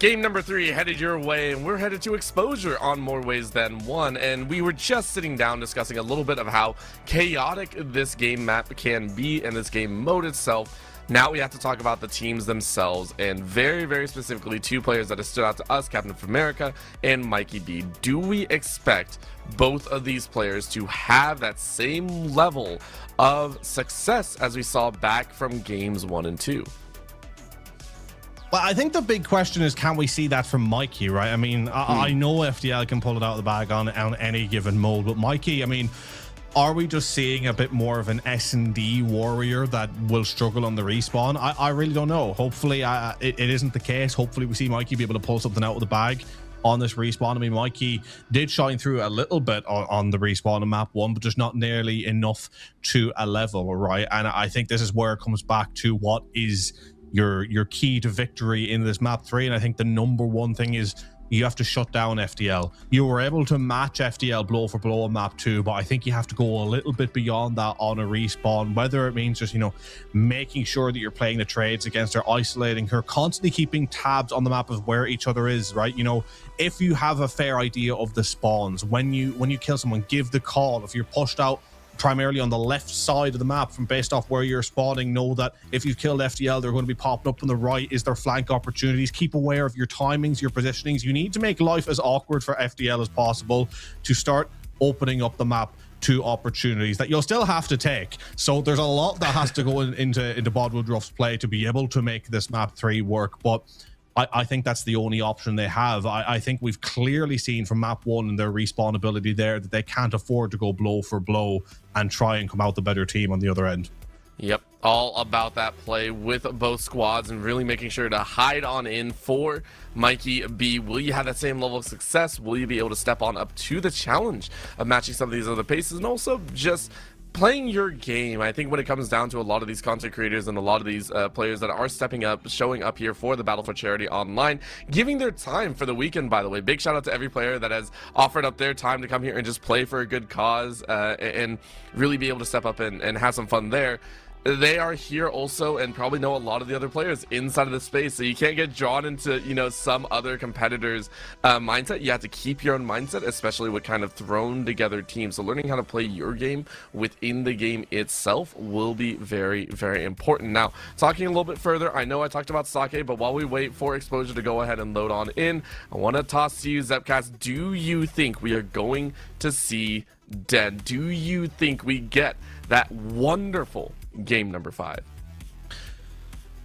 Game number 3 headed your way, and we're headed to Exposure on more ways than one. And we were just sitting down discussing a little bit of how chaotic this game map can be and this game mode itself. Now we have to talk about the teams themselves, and very, very specifically 2 players that have stood out to us, Captain of America and Mikey B. Do we expect both of these players to have that same level of success as we saw back from games 1 and 2? Well, I think the big question is, can we see that from Mikey, right? I mean, I know FDL can pull it out of the bag on any given mode, but Mikey, I mean, are we just seeing a bit more of an S&D warrior that will struggle on the respawn? I really don't know. Hopefully it isn't the case. Hopefully we see Mikey be able to pull something out of the bag on this respawn. I mean, Mikey did shine through a little bit on the respawn on map 1, but just not nearly enough to a level, right? And I think this is where it comes back to what is your key to victory in this map 3. And I think the number one thing is you have to shut down FDL. You were able to match FDL blow for blow on map 2, but I think you have to go a little bit beyond that on a respawn, whether it means just, you know, making sure that you're playing the trades against her, isolating her, constantly keeping tabs on the map of where each other is, right? You know, if you have a fair idea of the spawns, when you kill someone, give the call. If you're pushed out primarily on the left side of the map from based off where you're spawning, know that if you've killed FDL, they're going to be popping up on the right. Is there flank opportunities? Keep aware of your timings, your positionings. You need to make life as awkward for FDL as possible to start opening up the map to opportunities that you'll still have to take. So there's a lot that has to go into Bod Woodruff's play to be able to make this map 3 work, but I think that's the only option they have. I think we've clearly seen from map 1 and their respawn ability there that they can't afford to go blow for blow and try and come out the better team on the other end. Yep, all about that play with both squads and really making sure to hide on in for Mikey B. Will you have that same level of success? Will you be able to step on up to the challenge of matching some of these other paces and also just playing your game? I think when it comes down to a lot of these content creators and a lot of these players that are stepping up, showing up here for the Battle for Charity online, giving their time for the weekend, by the way. Big shout out to every player that has offered up their time to come here and just play for a good cause and really be able to step up and have some fun there. They are here also and probably know a lot of the other players inside of the space, so you can't get drawn into, you know, some other competitors' mindset. You have to keep your own mindset, especially with kind of thrown together teams. So learning how to play your game within the game itself will be very, very important. Now, talking a little bit further, I know I talked about Sake, but while we wait for Exposure to go ahead and load on in, I want to toss to you, Zepcast. Do you think we are going to see Dead? Do you think we get that wonderful game number 5?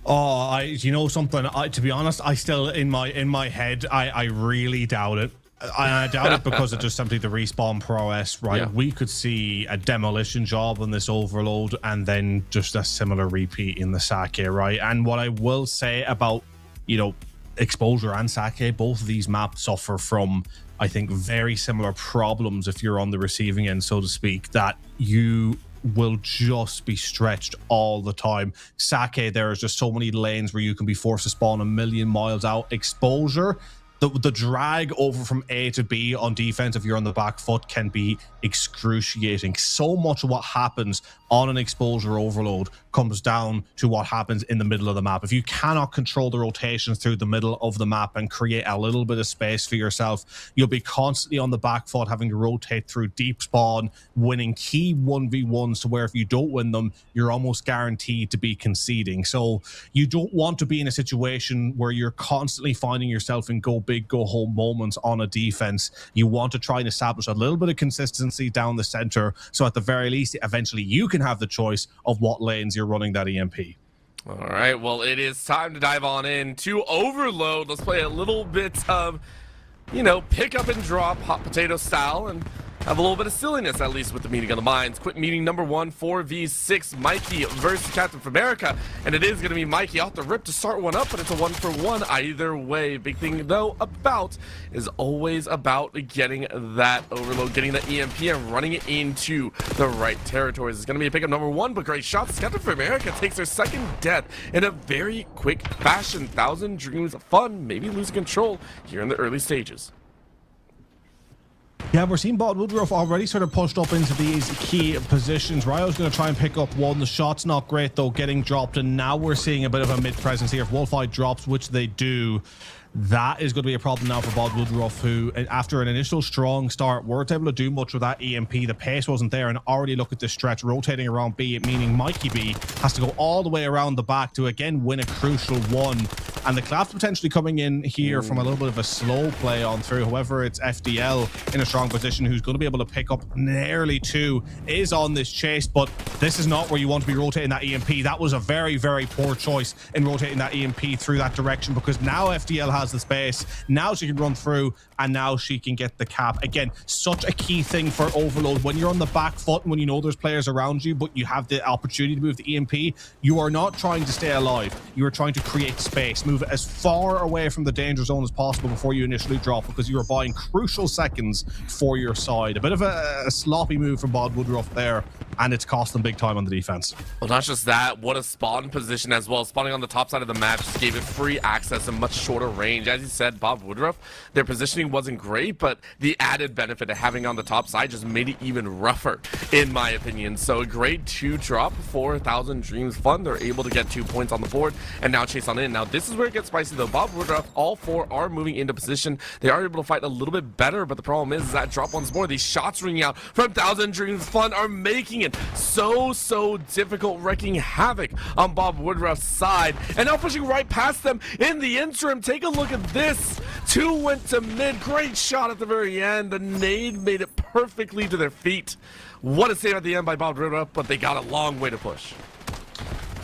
Oh, you know something? To be honest, I still in my head, I really doubt it. I doubt it because of just simply the respawn prowess, right? Yeah. We could see a demolition job on this overload and then just a similar repeat in the Sake, right? And what I will say about, you know, Exposure and Sake, both of these maps suffer from, I think, very similar problems if you're on the receiving end, so to speak, that you will just be stretched all the time. Sake, there is just so many lanes where you can be forced to spawn a million miles out. Exposure, the drag over from A to B on defense if you're on the back foot can be excruciating. So much of what happens on an Exposure overload comes down to what happens in the middle of the map. If you cannot control the rotations through the middle of the map and create a little bit of space for yourself, you'll be constantly on the back foot having to rotate through deep spawn, winning key 1v1s to where if you don't win them, you're almost guaranteed to be conceding. So you don't want to be in a situation where you're constantly finding yourself in go big, go home moments on a defense. You want to try and establish a little bit of consistency down the center, so at the very least, eventually you can have the choice of what lanes you're running that EMP. All right, well, it is time to dive on in to Overload. Let's play a little bit of, you know, pick up and drop hot potato style and have a little bit of silliness, at least with the meeting of the minds. Quick meeting number 1, 4v6, Mikey versus Captain of America. And it is going to be Mikey off the rip to start one up, but it's a 1-for-1 either way. Big thing, though, is always about getting that overload, getting the EMP and running it into the right territories. It's going to be a pickup number 1, but great shots. Captain of America takes her second death in a very quick fashion. 1,000 Dreams of fun, maybe losing control here in the early stages. Yeah, we're seeing Bod Woodruff already sort of pushed up into these key positions. Ryo's going to try and pick up one. The shot's not great, though, getting dropped. And now we're seeing a bit of a mid-presence here. If Wolfeye drops, which they do, That is going to be a problem now for Bob Woodruff, who, after an initial strong start, weren't able to do much with that EMP. The pace wasn't there, and already look at this stretch, rotating around B, meaning Mikey B has to go all the way around the back to, again, win a crucial one. And the collapse potentially coming in here from a little bit of a slow play on through. However, it's FDL in a strong position who's going to be able to pick up nearly 2, is on this chase, but this is not where you want to be rotating that EMP. That was a very, very poor choice in rotating that EMP through that direction, because now FDL has the space. Now she can run through, and now she can get the cap. Again, such a key thing for Overload. When you're on the back foot and when you know there's players around you, but you have the opportunity to move the EMP, you are not trying to stay alive. You are trying to create space. Move it as far away from the danger zone as possible before you initially drop, because you are buying crucial seconds for your side. A bit of a sloppy move from Bob Woodruff there, and it's cost them big time on the defense. Well, not just that, what a spawn position as well. Spawning on the top side of the map just gave it free access and much shorter range. As you said, Bob Woodruff, their positioning wasn't great, but the added benefit of having on the top side just made it even rougher, in my opinion. So a great 2 drop for 1,000 Dreams Fun. They're able to get 2 points on the board and now chase on in. Now, this is where it gets spicy, though. Bob Woodruff, all 4 are moving into position. They are able to fight a little bit better, but the problem is that drop once more. These shots ringing out from 1,000 Dreams Fun are making it so difficult, wreaking havoc on Bob Woodruff's side, and now pushing right past them in the interim. Take a look at this. 2 went to mid. Great shot at the very end. The nade made it perfectly to their feet. What a save at the end by Bob Woodruff, but they got a long way to push.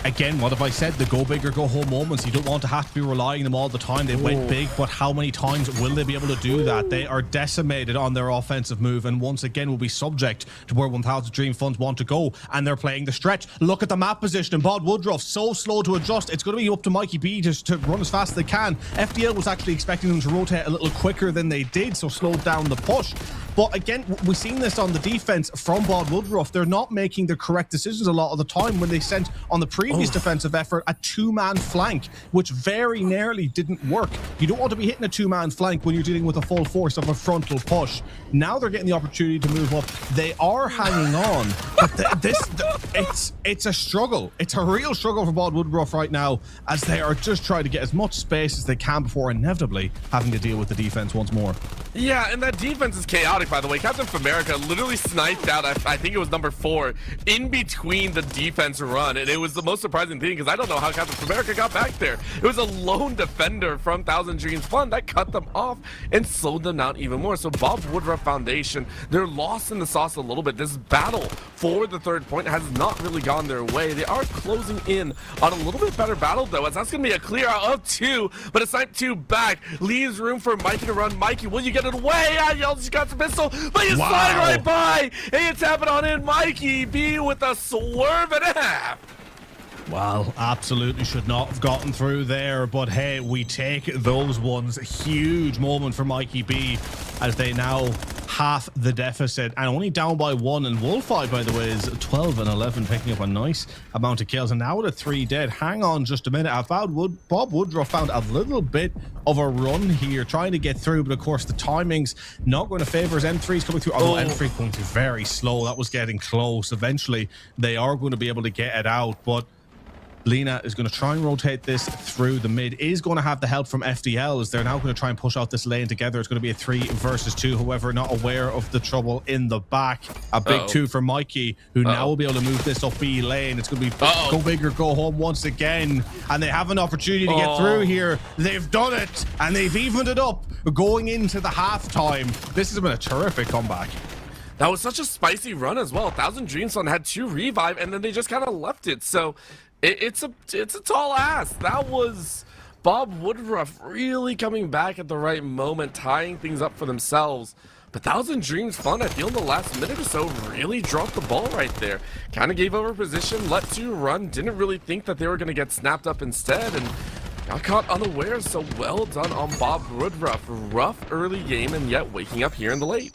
Again, what have I said? The go big or go home moments. You don't want to have to be relying on them all the time. They went big, but how many times will they be able to do that? They are decimated on their offensive move, and once again will be subject to where 1,000 Dream Funds want to go, and they're playing the stretch. Look at the map position, and Bob Woodruff so slow to adjust. It's going to be up to Mikey B to run as fast as they can. FDL was actually expecting them to rotate a little quicker than they did, so slowed down the push. But again, we've seen this on the defense from Bob Woodruff. They're not making the correct decisions a lot of the time when they sent on the previous defensive effort a 2-man flank, which very nearly didn't work. You don't want to be hitting a 2-man flank when you're dealing with a full force of a frontal push. Now they're getting the opportunity to move up. They are hanging on, but it's a struggle. It's a real struggle for Bob Woodruff right now, as they are just trying to get as much space as they can before inevitably having to deal with the defense once more. Yeah, and that defense is chaotic, by the way. Captain America literally sniped out, I think it was number 4, in between the defense run, and it was the most surprising thing, because I don't know how Captain America got back there. It was a lone defender from 1,000 Dreams Fun that cut them off and slowed them down even more. So Bob Woodruff Foundation, they're lost in the sauce a little bit. This battle for the 3rd point has not really gone their way. They are closing in on a little bit better battle, though, as that's going to be a clear out of 2, but a snipe 2 back leaves room for Mikey to run. Mikey, will you get it away? Yells, got the pistol, but you slide right by, and you tap it on in. Mikey B with a swerve and a half. Well, absolutely should not have gotten through there, but hey, we take those ones. Huge moment for Mikey B, as they now half the deficit and only down by 1. And Wolfeye, by the way, is 12 and 11, picking up a nice amount of kills. And now with a 3 dead. Hang on just a minute. Bob Woodruff found a little bit of a run here, trying to get through, but of course the timing's not going to favor his M3's coming through. Although M3 going through very slow. That was getting close. Eventually, they are going to be able to get it out, but Lena is going to try and rotate this through the mid. Is going to have the help from FDL, as they're now going to try and push out this lane together. It's going to be a 3 versus 2. However, not aware of the trouble in the back. A big 2 for Mikey, who now will be able to move this up B lane. It's going to be go big or go home once again. And they have an opportunity to get through here. They've done it, and they've evened it up going into the halftime. This has been a terrific comeback. That was such a spicy run as well. 1,000 Dreams Fund had 2 revive, and then they just kind of left it. So it's a tall ask. That was Bob Woodruff really coming back at the right moment, tying things up for themselves. But 1,000 Dreams Fun, I feel in the last minute or so, really dropped the ball right there. Kind of gave over position, let 2 run, didn't really think that they were going to get snapped up instead, and got caught unaware. So well done on Bob Woodruff. Rough early game, and yet waking up here in the late.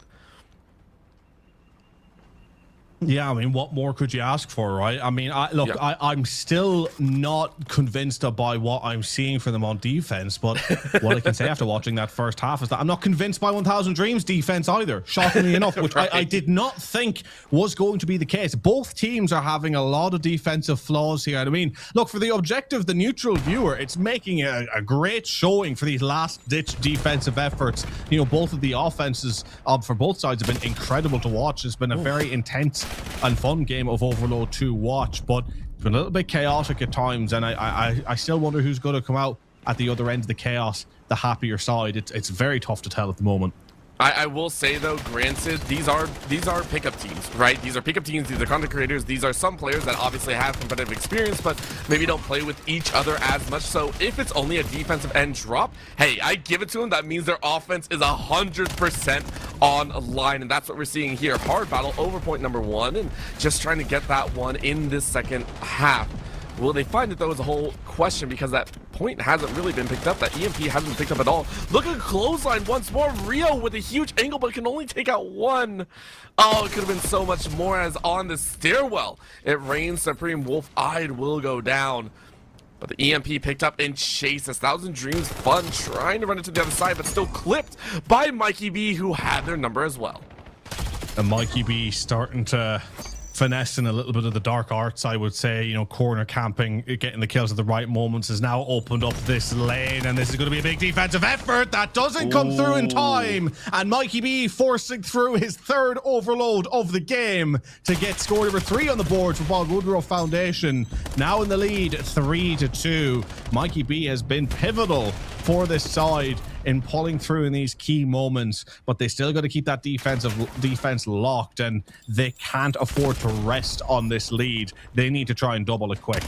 Yeah, I mean, what more could you ask for, right? I mean, I'm still not convinced by what I'm seeing from them on defense, but what I can say after watching that first half is that I'm not convinced by 1000 Dreams defense either, shockingly enough, which right. I did not think was going to be the case. Both teams are having a lot of defensive flaws here. I mean, look, for the objective, the neutral viewer, it's making a great showing for these last-ditch defensive efforts. You know, both of the offenses for both sides have been incredible to watch. It's been a very intense and fun game of Overload to watch, but it's been a little bit chaotic at times, and I still wonder who's going to come out at the other end of the chaos, the happier side. It's very tough to tell at the moment. I will say though, granted, these are pickup teams, right? These are pickup teams, these are content creators, these are some players that obviously have competitive experience, but maybe don't play with each other as much. So if it's only a defensive end drop, hey, I give it to them. That means their offense is 100% online, and that's what we're seeing here. Hard battle over point number 1, and just trying to get that one in this second half. Will they find it, though, is a whole question, because that point hasn't really been picked up. That EMP hasn't been picked up at all. Look at clothesline once more. Rio with a huge angle, but can only take out one. Oh, it could have been so much more, as on the stairwell, it rains supreme. Wolf-eyed will go down. But the EMP picked up and chases. 1000 Dreams Fun trying to run it to the other side, but still clipped by Mikey B, who had their number as well. And Mikey B starting to finesse in a little bit of the dark arts, I would say. You know, corner camping, getting the kills at the right moments, has now opened up this lane, and this is going to be a big defensive effort that doesn't come through in time, and Mikey B forcing through his third overload of the game to get score number 3 on the board for Bob Woodruff Foundation. Now in the lead, 3-2. Mikey B has been pivotal for this side in pulling through in these key moments, but they still got to keep that defense locked, and they can't afford to rest on this lead. They need to try and double it quick.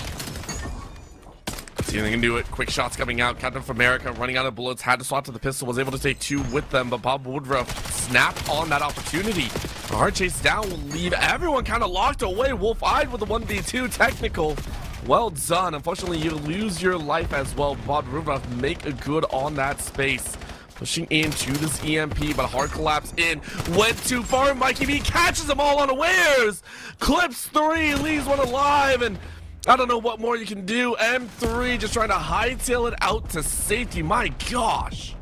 See if they can do it. Quick shots coming out. Captain of America running out of bullets, had to swap to the pistol, was able to take 2 with them, but Bob Woodruff snapped on that opportunity. A hard chase down will leave everyone kind of locked away. Wolf-eyed with the 1v2 technical. Well done. Unfortunately, you lose your life as well. Bob Woodruff make a good on that space. Pushing into this EMP, but a hard collapse in. Went too far. Mikey B catches them all unawares. Clips 3, leaves 1 alive, and I don't know what more you can do. M3 just trying to hightail it out to safety. My gosh.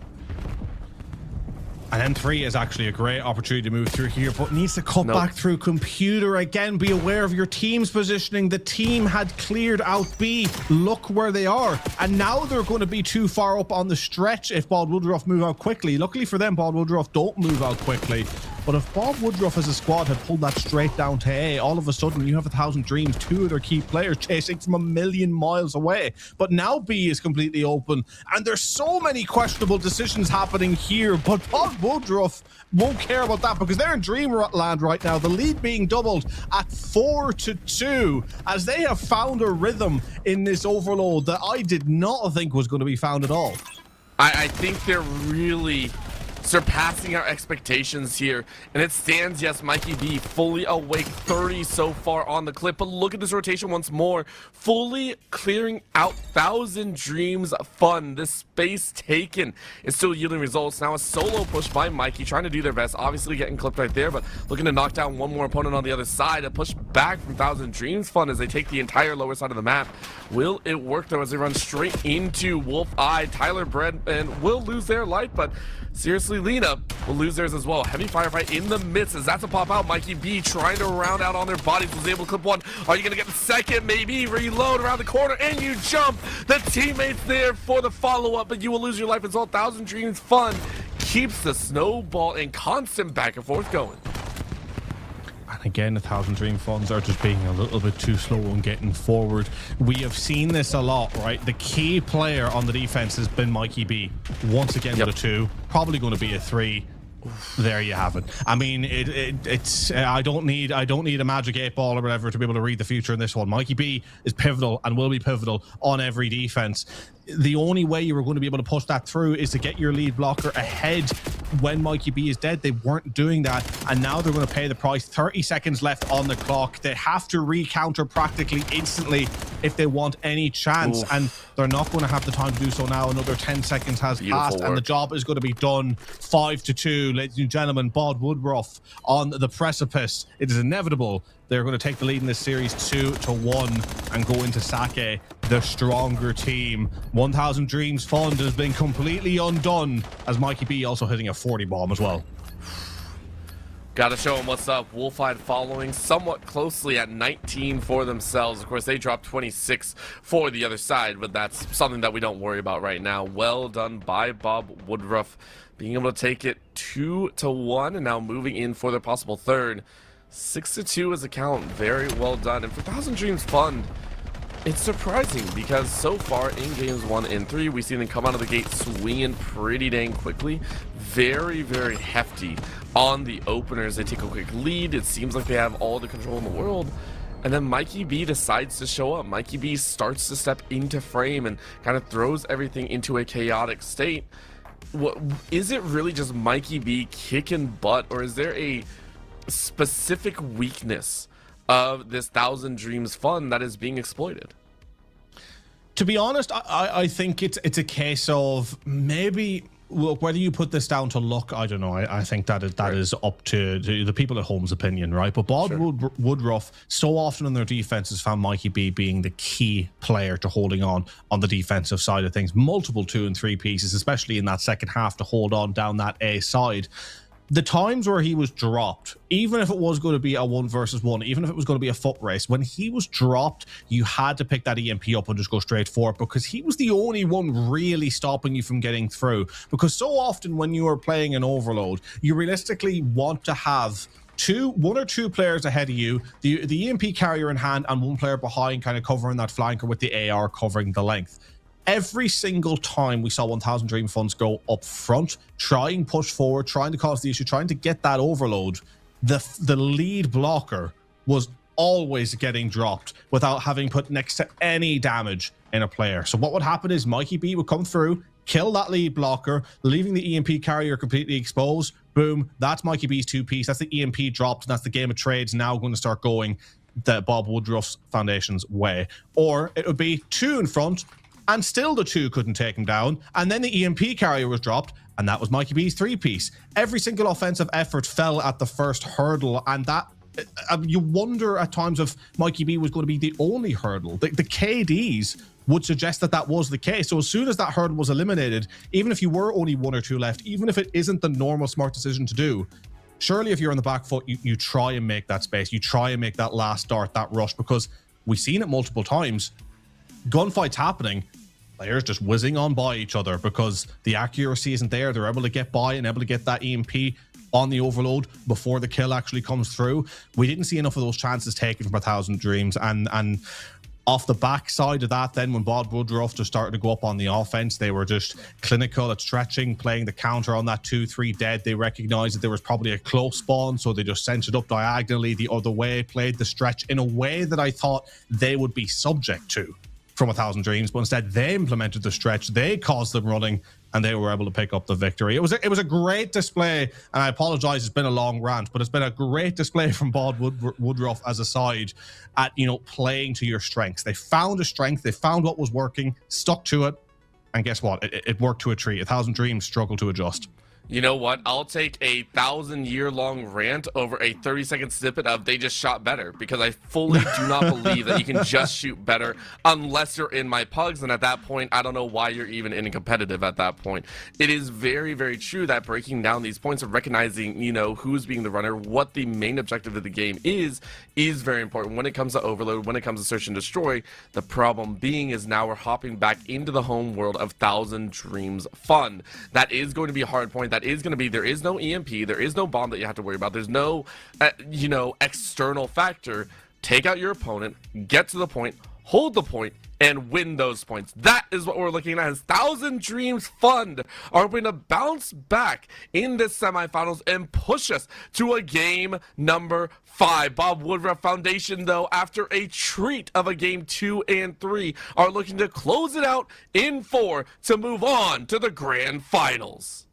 And M3 is actually a great opportunity to move through here, but needs to cut back through computer. Again, be aware of your team's positioning. The team had cleared out B. Look where they are. And now they're going to be too far up on the stretch if Bob Woodruff move out quickly. Luckily for them, Bob Woodruff don't move out quickly. But if Bob Woodruff as a squad had pulled that straight down to A, all of a sudden you have 1000 Dreams, 2 of their key players chasing from 1,000,000 miles away. But now B is completely open, and there's so many questionable decisions happening here, but Bob Woodruff won't care about that because they're in dreamland right now. The lead being doubled at 4-2, as they have found a rhythm in this overload that I did not think was going to be found at all. I think they're really surpassing our expectations here, and it stands, yes, Mikey B fully awake, 30 so far on the clip, but look at this rotation once more, fully clearing out 1000 Dreams Fun. This space taken is still yielding results. Now a solo push by Mikey, trying to do their best, obviously getting clipped right there, but looking to knock down one more opponent on the other side. A push back from 1000 Dreams Fun as they take the entire lower side of the map. Will it work though, as they run straight into Wolf-Eye? Tyler Bread and will lose their life, but seriously, Lena will lose theirs as well. Heavy firefight in the midst as that's a pop out. Mikey B trying to round out on their bodies, was able to clip 1. Are you going to get the second? Maybe. Reload around the corner and you jump. The teammates there for the follow-up, but you will lose your life as well. 1000 Dreams Fun keeps the snowball and constant back and forth going. And again, 1000 Dream Funds are just being a little bit too slow on getting forward. We have seen this a lot, right? The key player on the defense has been Mikey B. Once again with a 2, probably going to be a 3. There you have it. I mean, it's I don't need a magic 8-ball or whatever to be able to read the future in this one. Mikey B is pivotal and will be pivotal on every defense. the only way you were going to be able to push that through is to get your lead blocker ahead when Mikey B is dead. They weren't doing that, and now they're going to pay the price. 30 seconds left on the clock. They have to re-counter practically instantly if they want any chance. Oof. And they're not going to have the time to do so now. Another 10 seconds has passed, and the job is going to be done. 5-2, ladies and gentlemen. Bod Woodruff on the precipice. It is inevitable. They're going to take the lead in this series 2-1 and go into Sake, the stronger team. 1000 Dreams Fund has been completely undone, as Mikey B also hitting a 40 bomb as well. Gotta show them what's up. Wolfhide following somewhat closely at 19 for themselves. Of course, they dropped 26 for the other side, but that's something that we don't worry about right now. Well done by Bob Woodruff, being able to take it 2-1, and now moving in for their possible third. 6-2 is a count. Very well done. And for 1000 Dreams Fund, it's surprising because so far in games 1 and 3, we've seen them come out of the gate swinging pretty dang quickly. Very, very hefty on the openers. They take a quick lead. It seems like they have all the control in the world. And then Mikey B decides to show up. Mikey B starts to step into frame and kind of throws everything into a chaotic state. What is it really just Mikey B kicking butt, or is there a specific weakness of this 1000 Dreams Fund that is being exploited? To be honest, I think it's a case of maybe, look, whether you put this down to luck, I don't know. I think that is up to the people at home's opinion, right? But Bod Woodruff so often in their defenses found Mikey B being the key player to holding on the defensive side of things. Multiple 2 and 3 pieces, especially in that second half, to hold on down that A side. The times where he was dropped, even if it was going to be a 1 versus 1, even if it was going to be a foot race, when he was dropped, you had to pick that EMP up and just go straight for it, because he was the only one really stopping you from getting through. Because so often when you are playing an overload, you realistically want to have 1 or 2 players ahead of you, the EMP carrier in hand, and 1 player behind kind of covering that flanker with the AR covering the length. Every single time we saw 1000 Dream Funds go up front, trying push forward, trying to cause the issue, trying to get that overload, the lead blocker was always getting dropped without having put next to any damage in a player. So what would happen is Mikey B would come through, kill that lead blocker, leaving the EMP carrier completely exposed. Boom, that's Mikey B's 2-piece. That's the EMP dropped, and that's the game of trades now going to start going the Bob Woodruff's Foundation's way. Or it would be 2 in front, and still the 2 couldn't take him down, and then the EMP carrier was dropped, and that was Mikey B's 3-piece. Every single offensive effort fell at the first hurdle, and that you wonder at times if Mikey B was going to be the only hurdle. The KDs would suggest that was the case. So as soon as that hurdle was eliminated, even if you were only 1 or 2 left, even if it isn't the normal smart decision to do, surely if you're on the back foot, you try and make that space, you try and make that last dart, that rush, because we've seen it multiple times. Gunfights happening, players just whizzing on by each other because the accuracy isn't there. They're able to get by and able to get that EMP on the overload before the kill actually comes through. We didn't see enough of those chances taken from 1000 Dreams, and off the backside of that, then when Bod Woodruff just started to go up on the offense, they were just clinical at stretching, playing the counter on that 2-3 dead. They recognized that there was probably a close spawn, so they just sent it up diagonally the other way, played the stretch in a way that I thought they would be subject to from 1000 Dreams, but instead they implemented the stretch, they caused them running, and they were able to pick up the victory. It was a great display, and I apologize, it's been a long rant, but it's been a great display from Bod Woodruff as a side at, playing to your strengths. They found a strength, they found what was working, stuck to it, and guess what? It worked to a treat. 1000 Dreams struggled to adjust. You know what? I'll take a 1,000-year-long rant over a 30-second snippet of they just shot better, because I fully do not believe that you can just shoot better unless you're in my pugs, and at that point, I don't know why you're even in a competitive at that point. It is very, very true that breaking down these points of recognizing, who's being the runner, what the main objective of the game is very important when it comes to overload, when it comes to search and destroy. The problem being is now we're hopping back into the home world of 1000 Dreams Fun. That is going to be a hard point. That is going to be, there is no EMP, there is no bomb that you have to worry about, there's no external factor. Take out your opponent, get to the point, hold the point, and win those points. That is what we're looking at as Thousand Dreams Fund are going to bounce back in this semifinals and push us to a game number 5. Bob Woodruff Foundation, though, after a treat of a game 2 and 3, are looking to close it out in 4 to move on to the grand finals.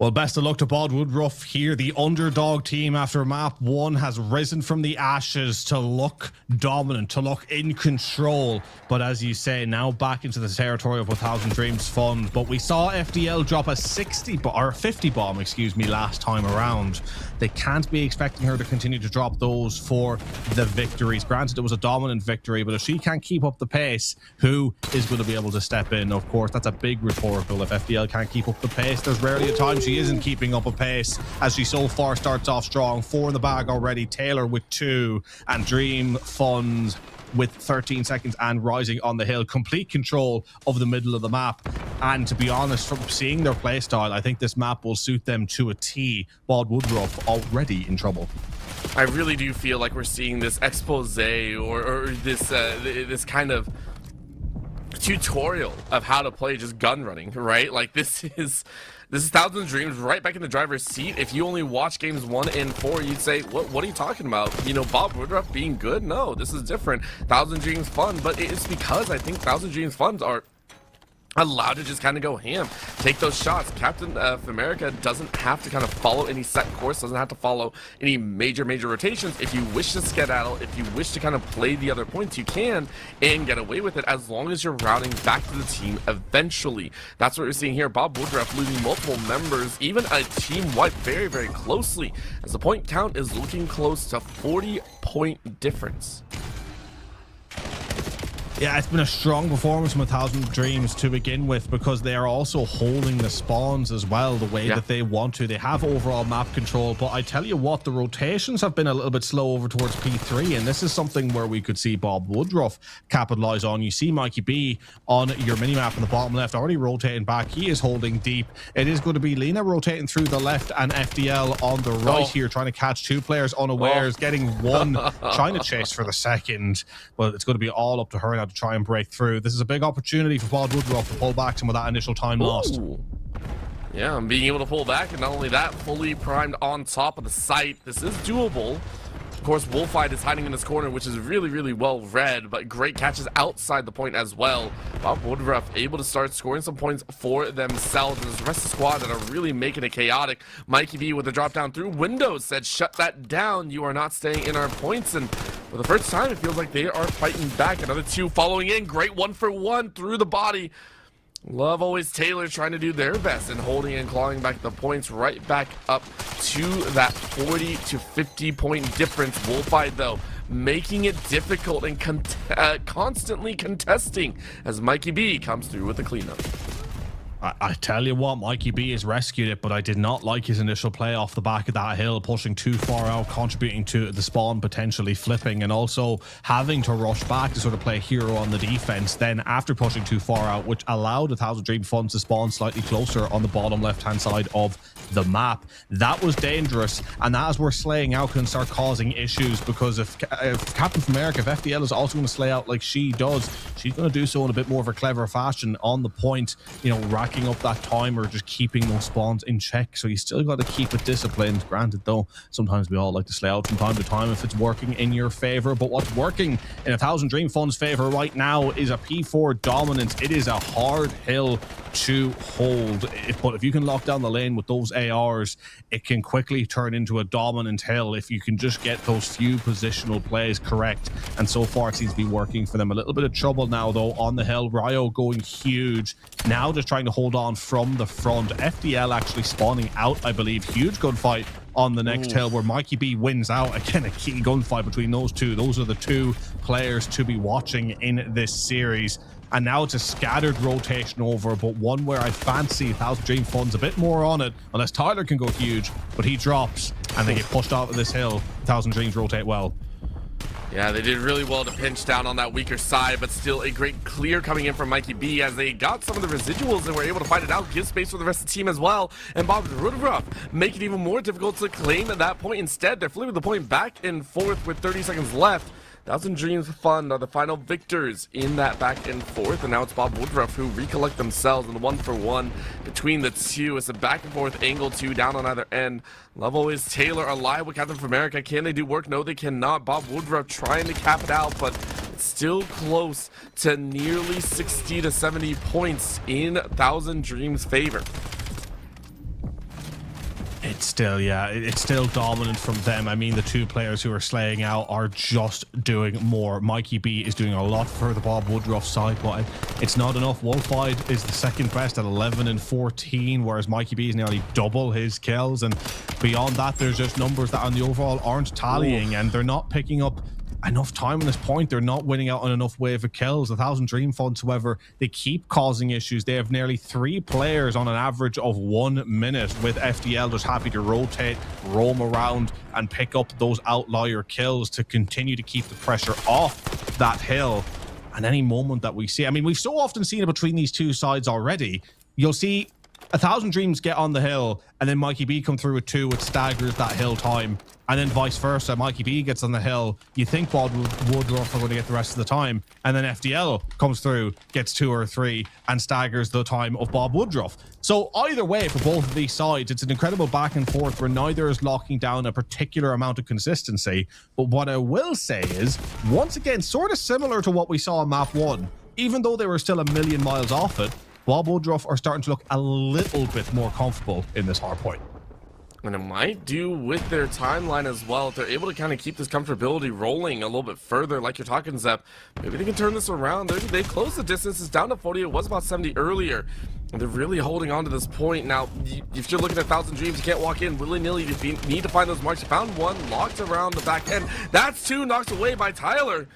Well, best of luck to Bob Woodruff here. The underdog team after map 1 has risen from the ashes to look dominant, to look in control. But as you say, now back into the territory of 1000 Dreams Fund. But we saw FDL drop a 50 bomb, last time around. They can't be expecting her to continue to drop those for the victories. Granted, it was a dominant victory, but if she can't keep up the pace, who is going to be able to step in? Of course, that's a big rhetorical. If FDL can't keep up the pace, there's rarely a time she isn't keeping up a pace, as she so far starts off strong. 4 in the bag already. Taylor with 2, and Dream Fund with 13 seconds and rising on the hill. Complete control of the middle of the map. And to be honest, from seeing their playstyle, I think this map will suit them to a T. Bob Woodruff already in trouble. I really do feel like we're seeing this expose or this kind of tutorial of how to play just gun running, right? Like this is Thousand Dreams right back in the driver's seat. If you only watch games 1 and 4, you'd say, what are you talking about? You know, Bob Woodruff being good? No, this is different. Thousand Dreams Fun, but it's because I think Thousand Dreams Funds are allowed to just kind of go ham, take those shots. Captain of America doesn't have to kind of follow any set course, doesn't have to follow any major rotations. If you wish to skedaddle, if you wish to kind of play the other points, you can and get away with it as long as you're routing back to the team eventually. That's what we're seeing here. Bob Woodruff losing multiple members, even a team wipe very closely, as the point count is looking close to 40-point difference. Yeah, it's been a strong performance from 1000 Dreams to begin with, because they are also holding the spawns as well the way that they want to. They have overall map control, but I tell you what, the rotations have been a little bit slow over towards P3, and this is something where we could see Bob Woodruff capitalize on. You see Mikey B on your minimap in the bottom left already rotating back. He is holding deep. It is going to be Lena rotating through the left and FDL on the right here, trying to catch 2 players unawares, getting 1, trying to chase for the second, but it's going to be all up to her now to try and break through. This is a big opportunity for Bob Woodruff to pull back some of that initial time lost. Yeah, and being able to pull back, and not only that, fully primed on top of the site. This is doable. Of course, Wolfide is hiding in this corner, which is really well read, but great catches outside the point as well. Bob Woodruff able to start scoring some points for themselves, and the rest of the squad that are really making it chaotic. Mikey B with the drop down through windows said, shut that down, you are not staying in our points, and for the first time, it feels like they are fighting back. Another 2 following in. Great 1-for-1 through the body. Love always Taylor trying to do their best and holding and clawing back the points right back up to that 40 to 50 point difference. Wolfide, though, making it difficult and constantly contesting as Mikey B comes through with the cleanup. I tell you what, Mikey B has rescued it, but I did not like his initial play off the back of that hill, pushing too far out, contributing to the spawn potentially flipping, and also having to rush back to sort of play hero on the defense then after pushing too far out, which allowed 1000 Dream Funds to spawn slightly closer on the bottom left-hand side of the map. That was dangerous, and that is where slaying out can start causing issues, because if Captain America, if FDL is also going to slay out like she does, she's going to do so in a bit more of a clever fashion on the point, you know, racking up that time or just keeping those spawns in check. So you still got to keep it disciplined. Granted, though, sometimes we all like to slay out from time to time if it's working in your favor, but what's working in 1000 Dream Fund's favor right now is a P4 dominance. It is a hard hill to hold, but if you can lock down the lane with those ARs, it can quickly turn into a dominant hill if you can just get those few positional plays correct, and so far it seems to be working for them. A little bit of trouble now, though, on the hill. Ryo going huge, now just trying to hold on from the front. FDL actually spawning out, I believe. Huge gunfight on the next hill where Mikey B wins out. Again, a key gunfight between those two. Those are the 2 players to be watching in this series. And now it's a scattered rotation over, but one where I fancy 1000 Dream Funds a bit more on it, unless Tyler can go huge, but he drops and they get pushed out of this hill. 1000 Dreams rotate well. Yeah, they did really well to pinch down on that weaker side, but still a great clear coming in from Mikey B as they got some of the residuals and were able to fight it out, give space for the rest of the team as well. And Bob Woodruff make it even more difficult to claim at that point. Instead, they're flipping the point back and forth with 30 seconds left. Thousand Dreams Fund are the final victors in that back and forth, and now it's Bob Woodruff who recollect themselves in the 1-for-1 between the two. It's a back and forth angle, two down on either end. Love always Taylor alive with Captain of America. Can they do work? No, they cannot. Bob Woodruff trying to cap it out, but it's still close to nearly 60 to 70 points in Thousand Dreams' favor. It's still, yeah, it's still dominant from them. I mean, the two players who are slaying out are just doing more. Mikey B is doing a lot for the Bob Woodruff side, but it's not enough. Wolfide is the second best at 11 and 14, whereas Mikey B is nearly double his kills. And beyond that, there's just numbers that on the overall aren't tallying, and they're not picking up enough time on this point. They're not winning out on enough wave of kills. The Thousand Dream Funds, however, they keep causing issues. They have nearly 3 players on an average of 1 minute, with FDL just happy to rotate, roam around, and pick up those outlier kills to continue to keep the pressure off that hill. And any moment that we see, I mean, we've so often seen it between these two sides already. You'll see a Thousand Dreams get on the hill, and then Mikey B come through with 2, which staggers that hill time. And then vice versa, Mikey B gets on the hill. You think Bob Woodruff are going to get the rest of the time, and then FDL comes through, gets 2 or 3, and staggers the time of Bob Woodruff. So either way, for both of these sides, it's an incredible back and forth where neither is locking down a particular amount of consistency. But what I will say is, once again, sort of similar to what we saw in map 1, even though they were still a million miles off it, Bob Woodruff are starting to look a little bit more comfortable in this hard point. And it might do with their timeline as well. If they're able to kind of keep this comfortability rolling a little bit further, like you're talking, Zep, maybe they can turn this around. They closed the distance. It's down to 40. It was about 70 earlier. And they're really holding on to this point. Now, if you're looking at Thousand Dreams, you can't walk in willy-nilly. You need to find those marks. You found one, locked around the back end. That's 2 knocked away by Tyler.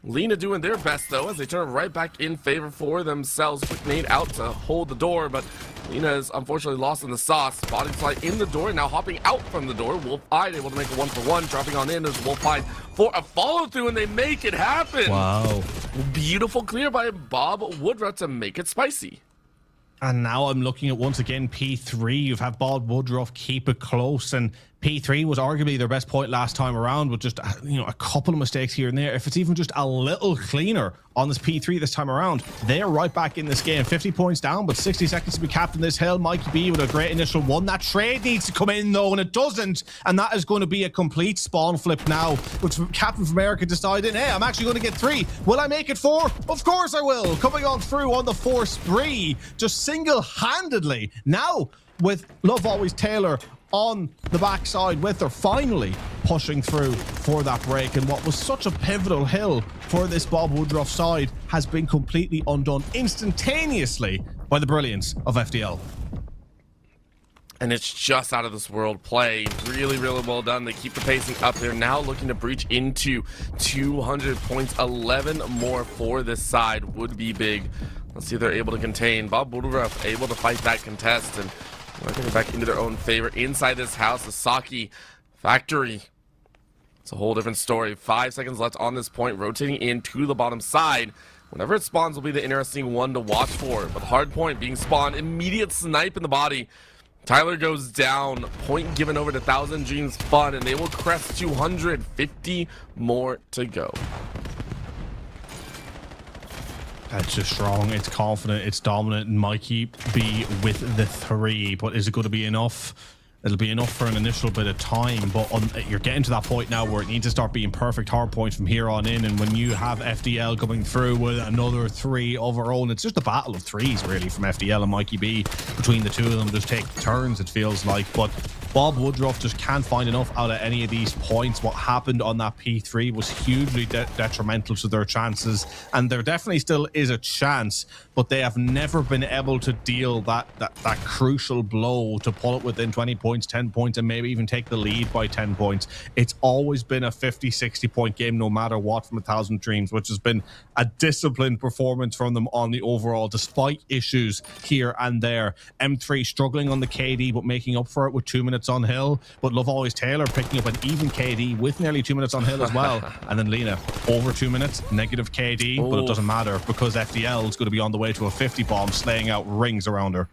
Lena doing their best, though, as they turn right back in favor for themselves. Quick nade out to hold the door, but Lena is unfortunately lost in the sauce. Body slide in the door, now hopping out from the door. Wolfide able to make a 1-for-1, dropping on in as Wolfide for a follow-through, and they make it happen. Wow. Beautiful clear by Bob Woodruff to make it spicy. And now I'm looking at, once again, P3. You've had Bob Woodruff keep it close, and P3 was arguably their best point last time around with just, a couple of mistakes here and there. If it's even just a little cleaner on this P3 this time around, they're right back in this game. 50 points down, but 60 seconds to be capped in this hill. Mikey B with a great initial one. That trade needs to come in, though, and it doesn't. And that is going to be a complete spawn flip now, which Captain of America decided, hey, I'm actually going to get 3. Will I make it 4? Of course I will. Coming on through on the 4 spree, just single-handedly. Now, with Love Always Taylor on the backside with her, finally pushing through for that break, and what was such a pivotal hill for this Bob Woodruff side has been completely undone instantaneously by the brilliance of FDL. And it's just out of this world play. Really, really well done. They keep the pacing up. They're now looking to breach into 200 points. 11 more for this side would be big. Let's see if they're able to contain. Bob Woodruff able to fight that contest, and working it back into their own favor. Inside this house, the Saki factory. It's a whole different story. 5 seconds left on this point, rotating in to the bottom side. Whenever it spawns will be the interesting one to watch for. But hard point being spawned, immediate snipe in the body. Tyler goes down, point given over to Thousand Dreams Fun, and they will crest 250 more to go. It's just strong, it's confident, it's dominant, and Mikey B with the 3. But is it going to be enough? It'll be enough for an initial bit of time, but you're getting to that point now where it needs to start being perfect hard points from here on in. And when you have FDL coming through with another 3 of her own, it's just a battle of 3s really from FDL and Mikey B. Between the two of them, just take turns, it feels like. But Bob Woodruff just can't find enough out of any of these points. What happened on that P3 was hugely detrimental to their chances, and there definitely still is a chance, but they have never been able to deal that crucial blow to pull it within 20 points, 10 points, and maybe even take the lead by 10 points. It's always been a 50-60 point game no matter what from 1,000 Dreams, which has been a disciplined performance from them on the overall, despite issues here and there. M3 struggling on the KD, but making up for it with 2 minutes on hill. But Love Always Taylor picking up an even KD with nearly 2 minutes on hill as well. And then Lena over 2 minutes, negative KD. But it doesn't matter because FDL is going to be on the way to a 50 bomb, slaying out rings around her.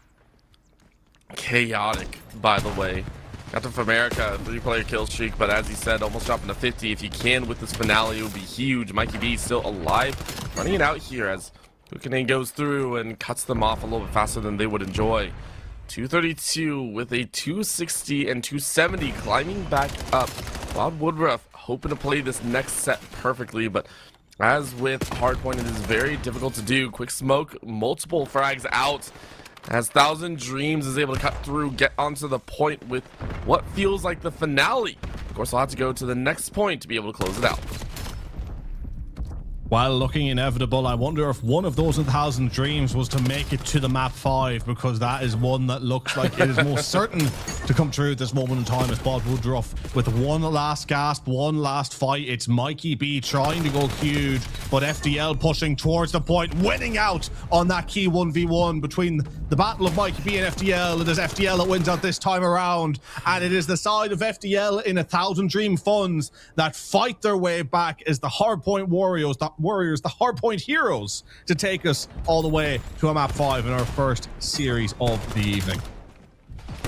Chaotic, by the way. Captain of America, 3-player kill streak, but as he said, almost dropping to 50. If you can with this finale, it would be huge. Mikey B still alive, running it out here as Buchanan goes through and cuts them off a little bit faster than they would enjoy. 232 with a 260 and 270 climbing back up. Wild Woodruff hoping to play this next set perfectly, but as with Hardpoint, it is very difficult to do. Quick smoke, multiple frags out, as Thousand Dreams is able to cut through, get onto the point with what feels like the finale. Of course, we'll have to go to the next point to be able to close it out. While looking inevitable, I wonder if one of those 1,000 Dreams was to make it to the map 5, because that is one that looks like it is most certain to come true at this moment in time. It's Bob Woodruff with one last gasp, one last fight. It's Mikey B trying to go huge, but FDL pushing towards the point, winning out on that key 1v1 between the battle of Mikey B and FDL. It is FDL that wins out this time around, and it is the side of FDL in 1,000 Dream funds that fight their way back as the Hardpoint Warriors, the Hardpoint Heroes, to take us all the way to a map 5 in our first series of the evening.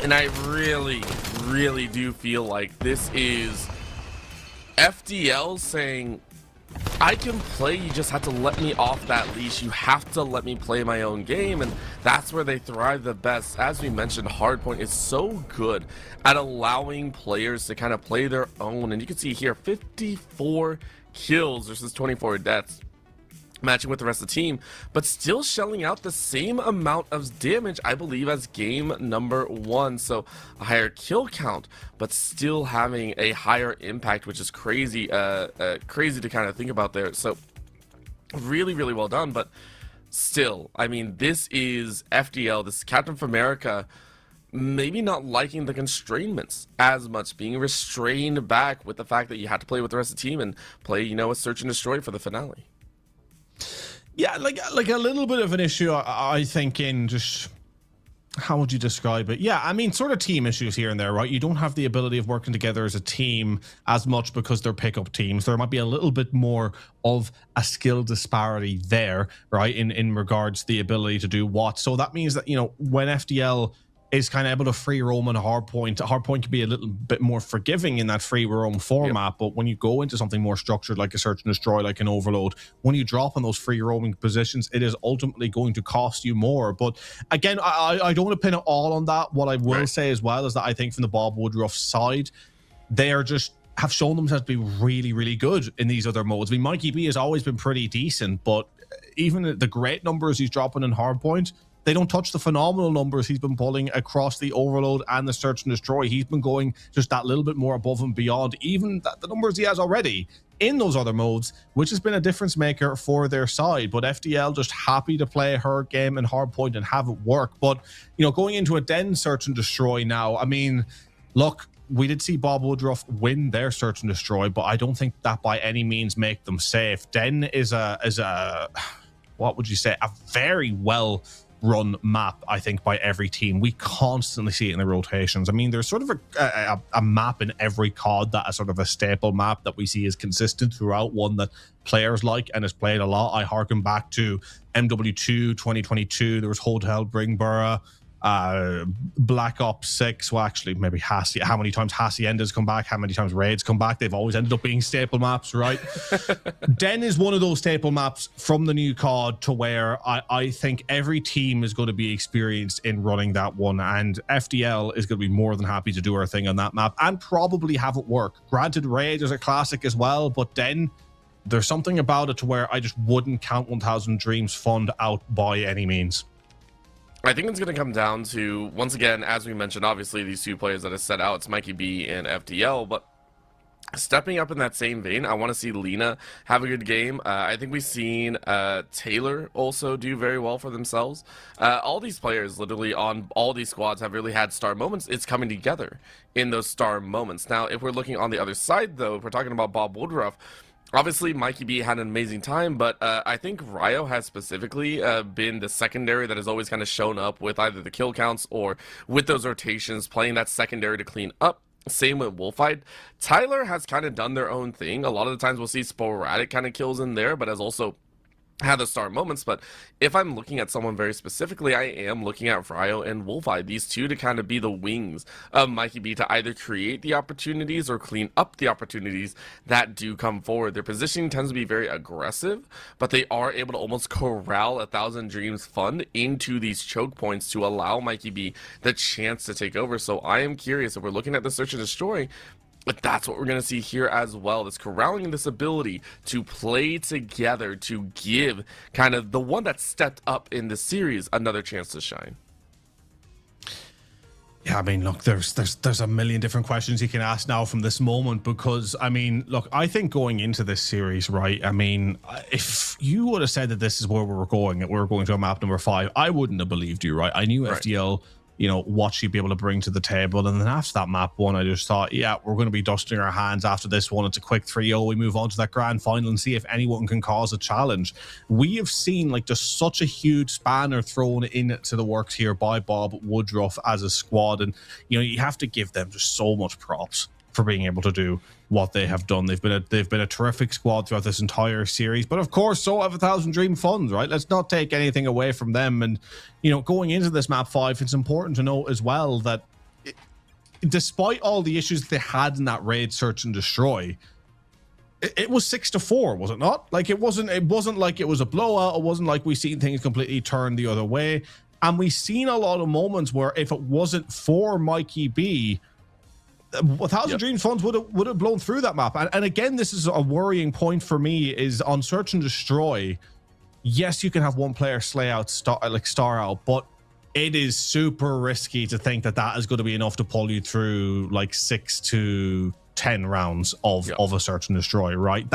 And I really do feel like this is FDL saying, I can play, you just have to let me off that leash. You have to let me play my own game, and that's where they thrive the best. As we mentioned, Hardpoint is so good at allowing players to kind of play their own, and you can see here 54 kills versus 24 deaths, matching with the rest of the team, but still shelling out the same amount of damage, I believe, as game number 1. So a higher kill count, but still having a higher impact, which is crazy, crazy to kind of think about there. So really well done. But still, I mean, this is FDL, this is Captain of America, maybe not liking the constrainments as much, being restrained back with the fact that you had to play with the rest of the team and play, you know, a search and destroy for the finale. Yeah, like a little bit of an issue, I think, in just, how would you describe it? Yeah, I mean, sort of team issues here and there, right? You don't have the ability of working together as a team as much because they're pickup teams. There might be a little bit more of a skill disparity there, right, in regards to the ability to do what. So that means that, you know, when FDL is kind of able to free roam on Hardpoint can be a little bit more forgiving in that free roam format. Yep. But when you go into something more structured, like a search and destroy, like an overload, when you drop on those free roaming positions, it is ultimately going to cost you more. But again, I don't want to pin it all on that. What I will say as well is that I think from the Bob Woodruff side, they are just have shown themselves to be really good in these other modes. I mean, Mikey B has always been pretty decent, but even the great numbers he's dropping in Hardpoint, they don't touch the phenomenal numbers he's been pulling across the overload and the search and destroy. He's been going just that little bit more above and beyond even the numbers he has already in those other modes, which has been a difference maker for their side. But FDL just happy to play her game in Hardpoint and have it work. But, you know, going into a Den search and destroy now, I mean, look, we did see Bob Woodruff win their search and destroy, but I don't think that by any means make them safe. Den is a what would you say, a very well run map, I think, by every team. We constantly see it in the rotations. I mean, there's sort of a map in every CoD that is sort of a staple map that we see is consistent throughout, one that players like and is played a lot. I harken back to MW2 2022. There was Hotel Bringborough, Black Ops 6. Well, actually, maybe how many times Hacienda's come back, how many times Raids come back. They've always ended up being staple maps, right? Den is one of those staple maps from the new CoD to where I think every team is going to be experienced in running that one, and FDL is going to be more than happy to do our thing on that map and probably have it work. Granted, Raid is a classic as well, but Den, there's something about it to where I just wouldn't count 1,000 Dreams Fund out by any means. I think it's going to come down to, once again, as we mentioned, obviously these two players that have set out, it's Mikey B and FDL, but stepping up in that same vein, I want to see Lena have a good game. I think we've seen Taylor also do very well for themselves. All these players literally on all these squads have really had star moments. It's coming together in those star moments. Now, if we're looking on the other side, though, if we're talking about Bob Woodruff, obviously, Mikey B had an amazing time, but I think Ryo has specifically been the secondary that has always kind of shown up with either the kill counts or with those rotations, playing that secondary to clean up. Same with Wolfide. Tyler has kind of done their own thing. A lot of the times we'll see sporadic kind of kills in there, but has also had the star moments, but if I'm looking at someone very specifically, I am looking at Vryo and Wolfeye, these two to kind of be the wings of Mikey B to either create the opportunities or clean up the opportunities that do come forward. Their positioning tends to be very aggressive, but they are able to almost corral 1,000 Dreams Fund into these choke points to allow Mikey B the chance to take over. So I am curious, if we're looking at the search and destroy, but that's what we're going to see here as well, this corralling and this ability to play together to give kind of the one that stepped up in the series another chance to shine. Yeah, I mean, look, there's a million different questions you can ask now from this moment, because, I mean, look, I think going into this series, right, I mean, if you would have said that this is where we were going, that we were going to a map number 5, I wouldn't have believed you, right? I knew FDL, you know, what she'd be able to bring to the table. And then after that map 1, I just thought, yeah, we're going to be dusting our hands after this one. It's a quick 3-0. We move on to that grand final and see if anyone can cause a challenge. We have seen like just such a huge spanner thrown into the works here by Bob Woodruff as a squad. And, you know, you have to give them just so much props for being able to do what they have done. They've been a terrific squad throughout this entire series, but of course so have 1,000 Dream Funds, right? Let's not take anything away from them. And, you know, going into this map 5, it's important to note as well that despite all the issues they had in that raid search and destroy, it was 6-4, was it not? Like, it wasn't like it was a blowout. It wasn't like we seen things completely turn the other way. And we've seen a lot of moments where if it wasn't for Mikey B, 1,000 Dreams Funds would have blown through that map. And again, this is a worrying point for me, is on search and destroy. Yes, you can have one player slay out star out, but it is super risky to think that that is going to be enough to pull you through like 6 to 10 rounds of a search and destroy, right?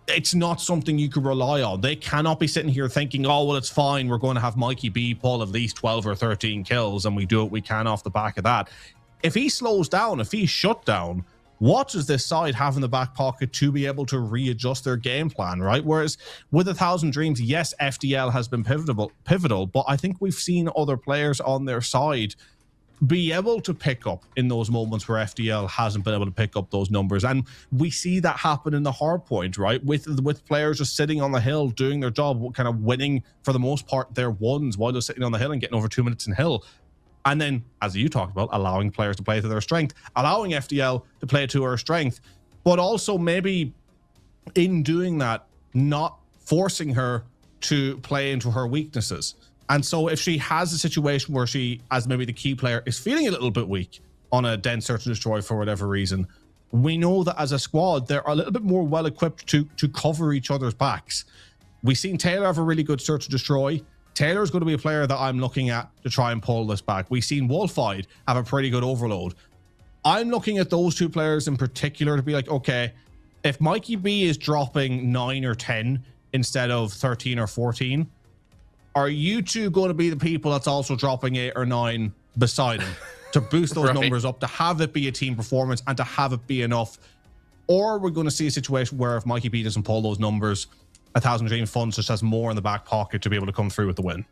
It's not something you can rely on. They cannot be sitting here thinking, oh, well, it's fine, we're going to have Mikey B pull at least 12 or 13 kills and we do what we can off the back of that. If he slows down, if he's shut down, what does this side have in the back pocket to be able to readjust their game plan, right? Whereas with 1,000 Dreams, yes, FDL has been pivotal, but I think we've seen other players on their side be able to pick up in those moments where FDL hasn't been able to pick up those numbers. And we see that happen in the hard point, right? With players just sitting on the hill, doing their job, kind of winning, for the most part, their ones while they're sitting on the hill and getting over 2 minutes in hill. And then, as you talked about, allowing players to play to their strength, allowing FDL to play to her strength, but also maybe in doing that, not forcing her to play into her weaknesses. And so if she has a situation where she, as maybe the key player, is feeling a little bit weak on a dense search and destroy for whatever reason, we know that as a squad, they're a little bit more well-equipped to cover each other's backs. We've seen Taylor have a really good search and destroy. Taylor's going to be a player that I'm looking at to try and pull this back. We've seen Wolfeye have a pretty good overload. I'm looking at those two players in particular to be like, okay, if Mikey B is dropping 9 or 10 instead of 13 or 14, are you two going to be the people that's also dropping 8 or 9 beside him to boost those numbers up, to have it be a team performance and to have it be enough? Or we're going to see a situation where if Mikey B doesn't pull those numbers, 1,000 Dream Funds just has more in the back pocket to be able to come through with the win.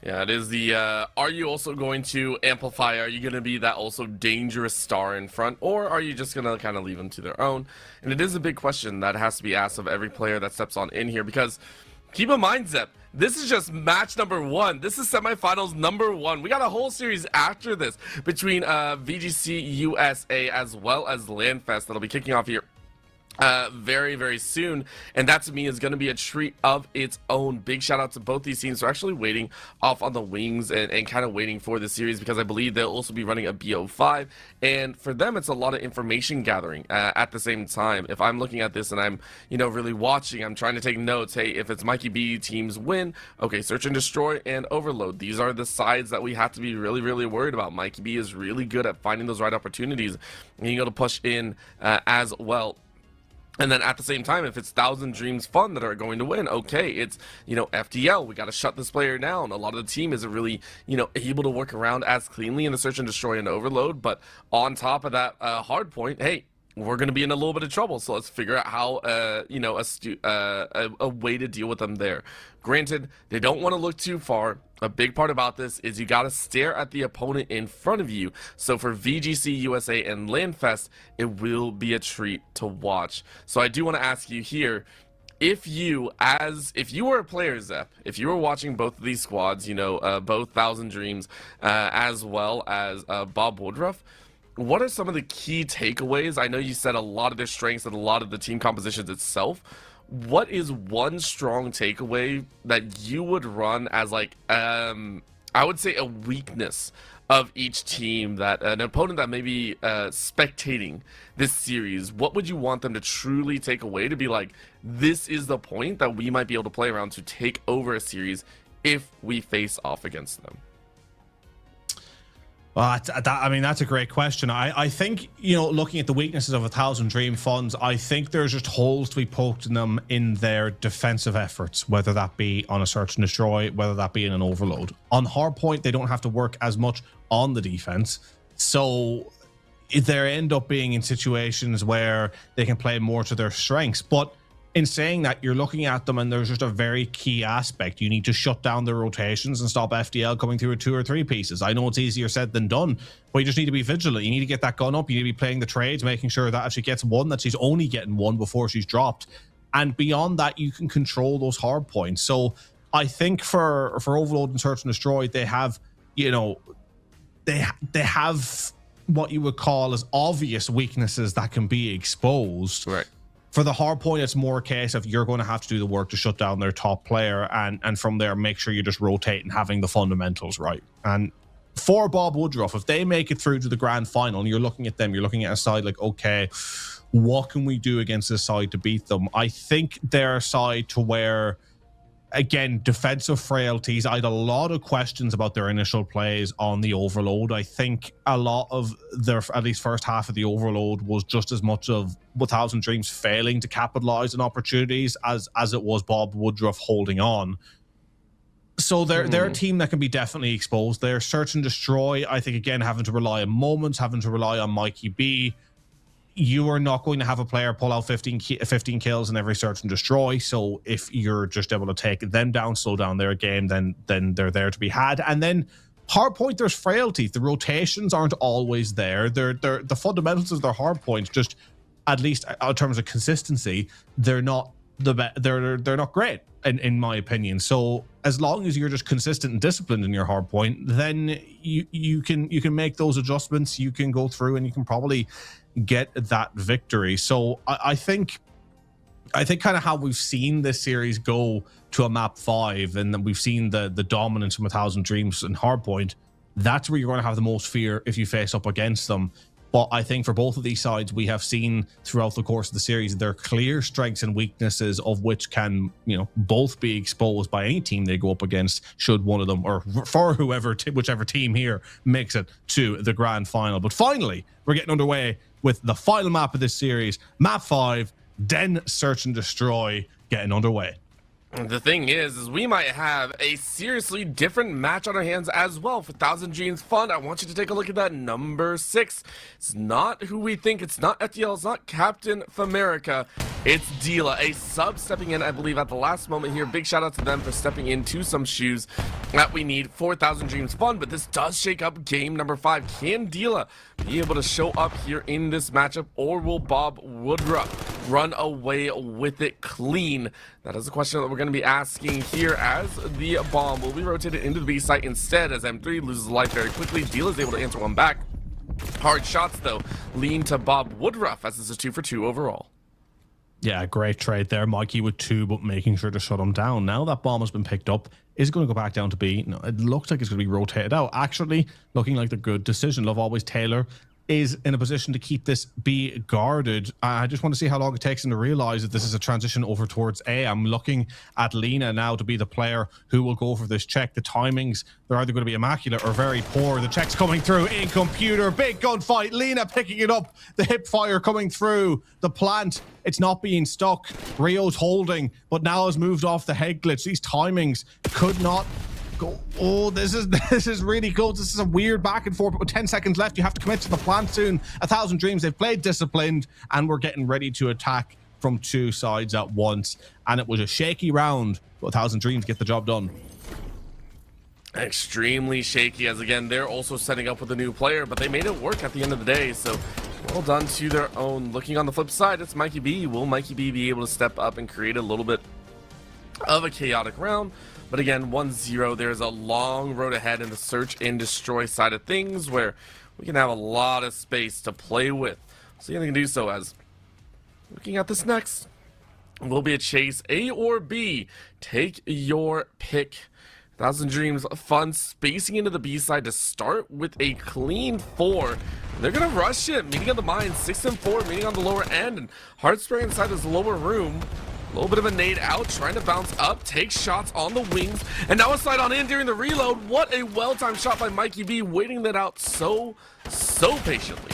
Yeah, it is the, are you also going to amplify? Are you going to be that also dangerous star in front? Or are you just going to kind of leave them to their own? And it is a big question that has to be asked of every player that steps on in here, because keep in mind, Zep, this is just match number 1. This is semifinals number 1. We got a whole series after this between VGC USA as well as LANFest that'll be kicking off here very, very soon, and that to me is going to be a treat of its own. Big shout out to both these teams for actually waiting off on the wings and kind of waiting for the series, because I believe they'll also be running a BO5, and for them it's a lot of information gathering at the same time. If I'm looking at this and I'm, you know, really watching, I'm trying to take notes. Hey, if it's Mikey B teams win, okay, search and destroy and overload, these are the sides that we have to be really, really worried about. Mikey B is really good at finding those right opportunities and being able to push in as well. And then at the same time, if it's 1,000 Dreams Fund that are going to win, okay, it's, you know, FDL, we got to shut this player down. A lot of the team isn't really, you know, able to work around as cleanly in the search and destroy and overload. But on top of that hard point, hey, we're going to be in a little bit of trouble. So let's figure out how, you know, a way to deal with them there. Granted, they don't want to look too far. A big part about this is you got to stare at the opponent in front of you. So for VGC USA and LANFest, it will be a treat to watch. So I do want to ask you here, if you were a player, Zep, if you were watching both of these squads, you know, both Thousand Dreams as well as Bob Woodruff, what are some of the key takeaways? I know you said a lot of their strengths and a lot of the team compositions itself. What is one strong takeaway that you would run as, like, I would say a weakness of each team, that an opponent that may be spectating this series, what would you want them to truly take away to be like, this is the point that we might be able to play around to take over a series if we face off against them? Well, I mean, that's a great question. I think, you know, looking at the weaknesses of a Thousand Dream Funds, I think there's just holes to be poked in them in their defensive efforts, whether that be on a search and destroy, whether that be in an overload. On hardpoint, they don't have to work as much on the defense, so they end up being in situations where they can play more to their strengths. But in saying that, you're looking at them and there's just a very key aspect. You need to shut down the rotations and stop FDL coming through with 2 or 3 pieces. I know it's easier said than done, but you just need to be vigilant. You need to get that gun up. You need to be playing the trades, making sure that she gets one, that she's only getting one before she's dropped. And beyond that, you can control those hard points. So I think for Overload and Search and Destroy, they have, you know, they have what you would call as obvious weaknesses that can be exposed. Right. For the hard point, it's more a case of you're going to have to do the work to shut down their top player, and from there, make sure you just rotate and having the fundamentals right. And for Bob Woodruff, if they make it through to the grand final, and you're looking at them, you're looking at a side like, okay, what can we do against this side to beat them? I think they're a side to where, again, defensive frailties. I had a lot of questions about their initial plays on the overload. I think a lot of their, at least first half of the overload, was just as much of 1,000 Dreams failing to capitalize on opportunities as it was Bob Woodruff holding on. So they're a team that can be definitely exposed. Their Search and Destroy, I think, again, having to rely on moments, having to rely on Mikey B. You are not going to have a player pull out 15 kills in every Search and Destroy. So if you're just able to take them down, slow down their game, then they're there to be had. And then hardpoint, there's frailties. The rotations aren't always there. They're the fundamentals of their hardpoint, just at least in terms of consistency, they're not they're not great in my opinion. So as long as you're just consistent and disciplined in your hardpoint, then you can make those adjustments. You can go through and you can probably get that victory. So I think kind of how we've seen this series go to a map 5, and then we've seen the dominance from 1,000 Dreams and hardpoint. That's where you're going to have the most fear if you face up against them. But I think for both of these sides, we have seen throughout the course of the series their clear strengths and weaknesses, of which can, you know, both be exposed by any team they go up against, should one of them, or for whichever team here makes it to the grand final. But finally, we're getting underway with the final map of this series, map 5, Den Search and Destroy, getting underway. The thing is we might have a seriously different match on our hands as well for 1,000 Dreams Fund. I want you to take a look at that number 6. It's not who we think. It's not FDL. It's not Captain Famerica. It's Dila, a sub stepping in, I believe, at the last moment here. Big shout out to them for stepping into some shoes that we need for 1,000 Dreams Fund. But this does shake up game number 5. Can Dila be able to show up here in this matchup, or will Bob Woodruff run away with it clean? That is a question that we're going to be asking here, as the bomb will be rotated into the B site instead, as M3 loses life very quickly. Dila is able to answer one back. Hard shots, though, lean to Bob Woodruff, as this is 2 for 2 overall. Yeah, great trade there. Mikey with 2, but making sure to shut him down. Now that bomb has been picked up, is it going to go back down to B? No, it looks like it's going to be rotated out. Actually, looking like the good decision. Love Always Taylor is in a position to keep this B guarded. I just want to see how long it takes him to realize that this is a transition over towards A. I'm looking at Lena now to be the player who will go for this check. The timings, they're either going to be immaculate or very poor. The check's coming through in computer. Big gunfight. Lena picking it up. The hip fire coming through. The plant, it's not being stuck. Rio's holding, but now has moved off the head glitch. These timings could not go. Oh, this is really close. This is a weird back and forth, but with 10 seconds left, you have to commit to the plant soon. 1,000 Dreams, they've played disciplined, and we're getting ready to attack from 2 sides at once. And it was a shaky round, but 1,000 Dreams get the job done. Extremely shaky, as again, they're also setting up with a new player, but they made it work at the end of the day. So Well done to their own. Looking on the flip side, it's Mikey B. Will Mikey B be able to step up and create a little bit of a chaotic round? But again, 1-0, there's a long road ahead in the search and destroy side of things where we can have a lot of space to play with. So you can do so as looking at this next will be a chase, A or B. Take your pick. 1,000 Dreams Fun spacing into the B side to start with a clean 4. They're gonna rush it, meeting on the mine, 6 and 4, meeting on the lower end, and Heart Spray inside this lower room. A little bit of a nade out, trying to bounce up, take shots on the wings, and now a slide on in during the reload. What a well-timed shot by Mikey B, waiting that out so patiently.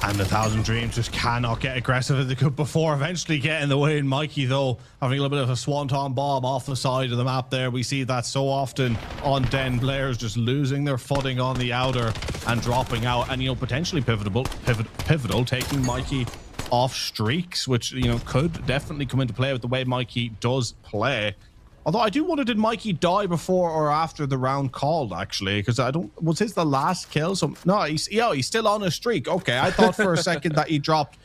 And the 1,000 Dreams just cannot get aggressive as they could before, eventually getting the win. Mikey, though, having a little bit of a swanton bomb off the side of the map there. We see that so often on Den. Players just losing their footing on the outer and dropping out. And, you know, potentially pivotal, taking Mikey off streaks, which, you know, could definitely come into play with the way Mikey does play. Although I do wonder, did Mikey die before or after the round called, actually? Because I don't... Was his the last kill? So, no, he's still on a streak. Okay, I thought for a second that he dropped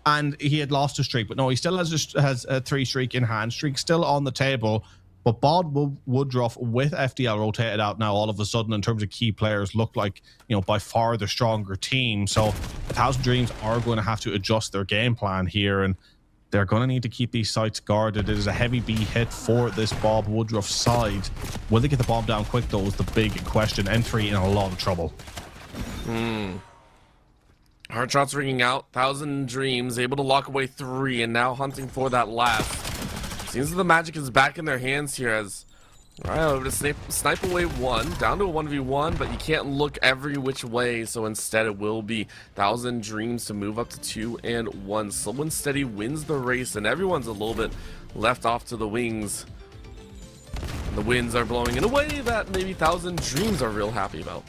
and he had lost a streak. But no, he still has a 3-streak in hand. Streak still on the table. But Bob Woodruff with FDL rotated out now all of a sudden in terms of key players look like, you know, by far the stronger team. So 1,000 Dreams are going to have to adjust their game plan here, and they're going to need to keep these sites guarded. It is a heavy B hit for this Bob Woodruff side. Will they get the bomb down quick, though, is the big question. N3 in a lot of trouble. Hard shots ringing out. 1,000 Dreams able to lock away 3, and now hunting for that last. Seems that the magic is back in their hands here as Right, able to snipe away 1, down to a 1v1, but you can't look every which way, so instead it will be 1,000 Dreams to move up to 2 and 1. Slow and steady wins the race, and everyone's a little bit left off to the wings. The winds are blowing in a way that maybe 1,000 Dreams are real happy about.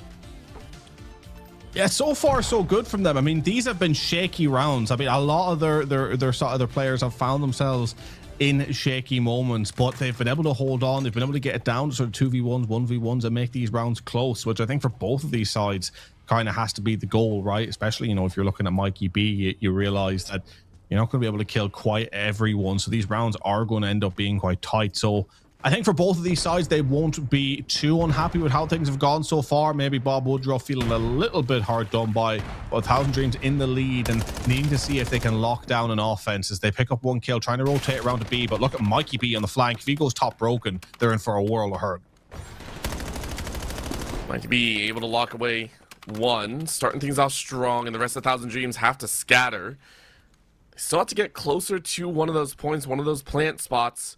Yeah, so far so good from them. I mean, these have been shaky rounds. I mean, a lot of their players have found themselves in shaky moments, but they've been able to hold on. They've been able to get it down to sort of 2v1s, 1v1s, and make these rounds close, which I think for both of these sides kind of has to be the goal, right? Especially, you know, if you're looking at Mikey B, you realize that you're not going to be able to kill quite everyone, so these rounds are going to end up being quite tight. So I think for both of these sides, they won't be too unhappy with how things have gone so far. Maybe Bob Woodruff feeling a little bit hard done by, but 1,000 Dreams in the lead and needing to see if they can lock down an offense as they pick up 1 kill, trying to rotate around to B. But look at Mikey B on the flank. If he goes top broken, they're in for a world of hurt. Mikey B able to lock away 1, starting things off strong, and the rest of 1,000 Dreams have to scatter. They still have to get closer to one of those points, one of those plant spots.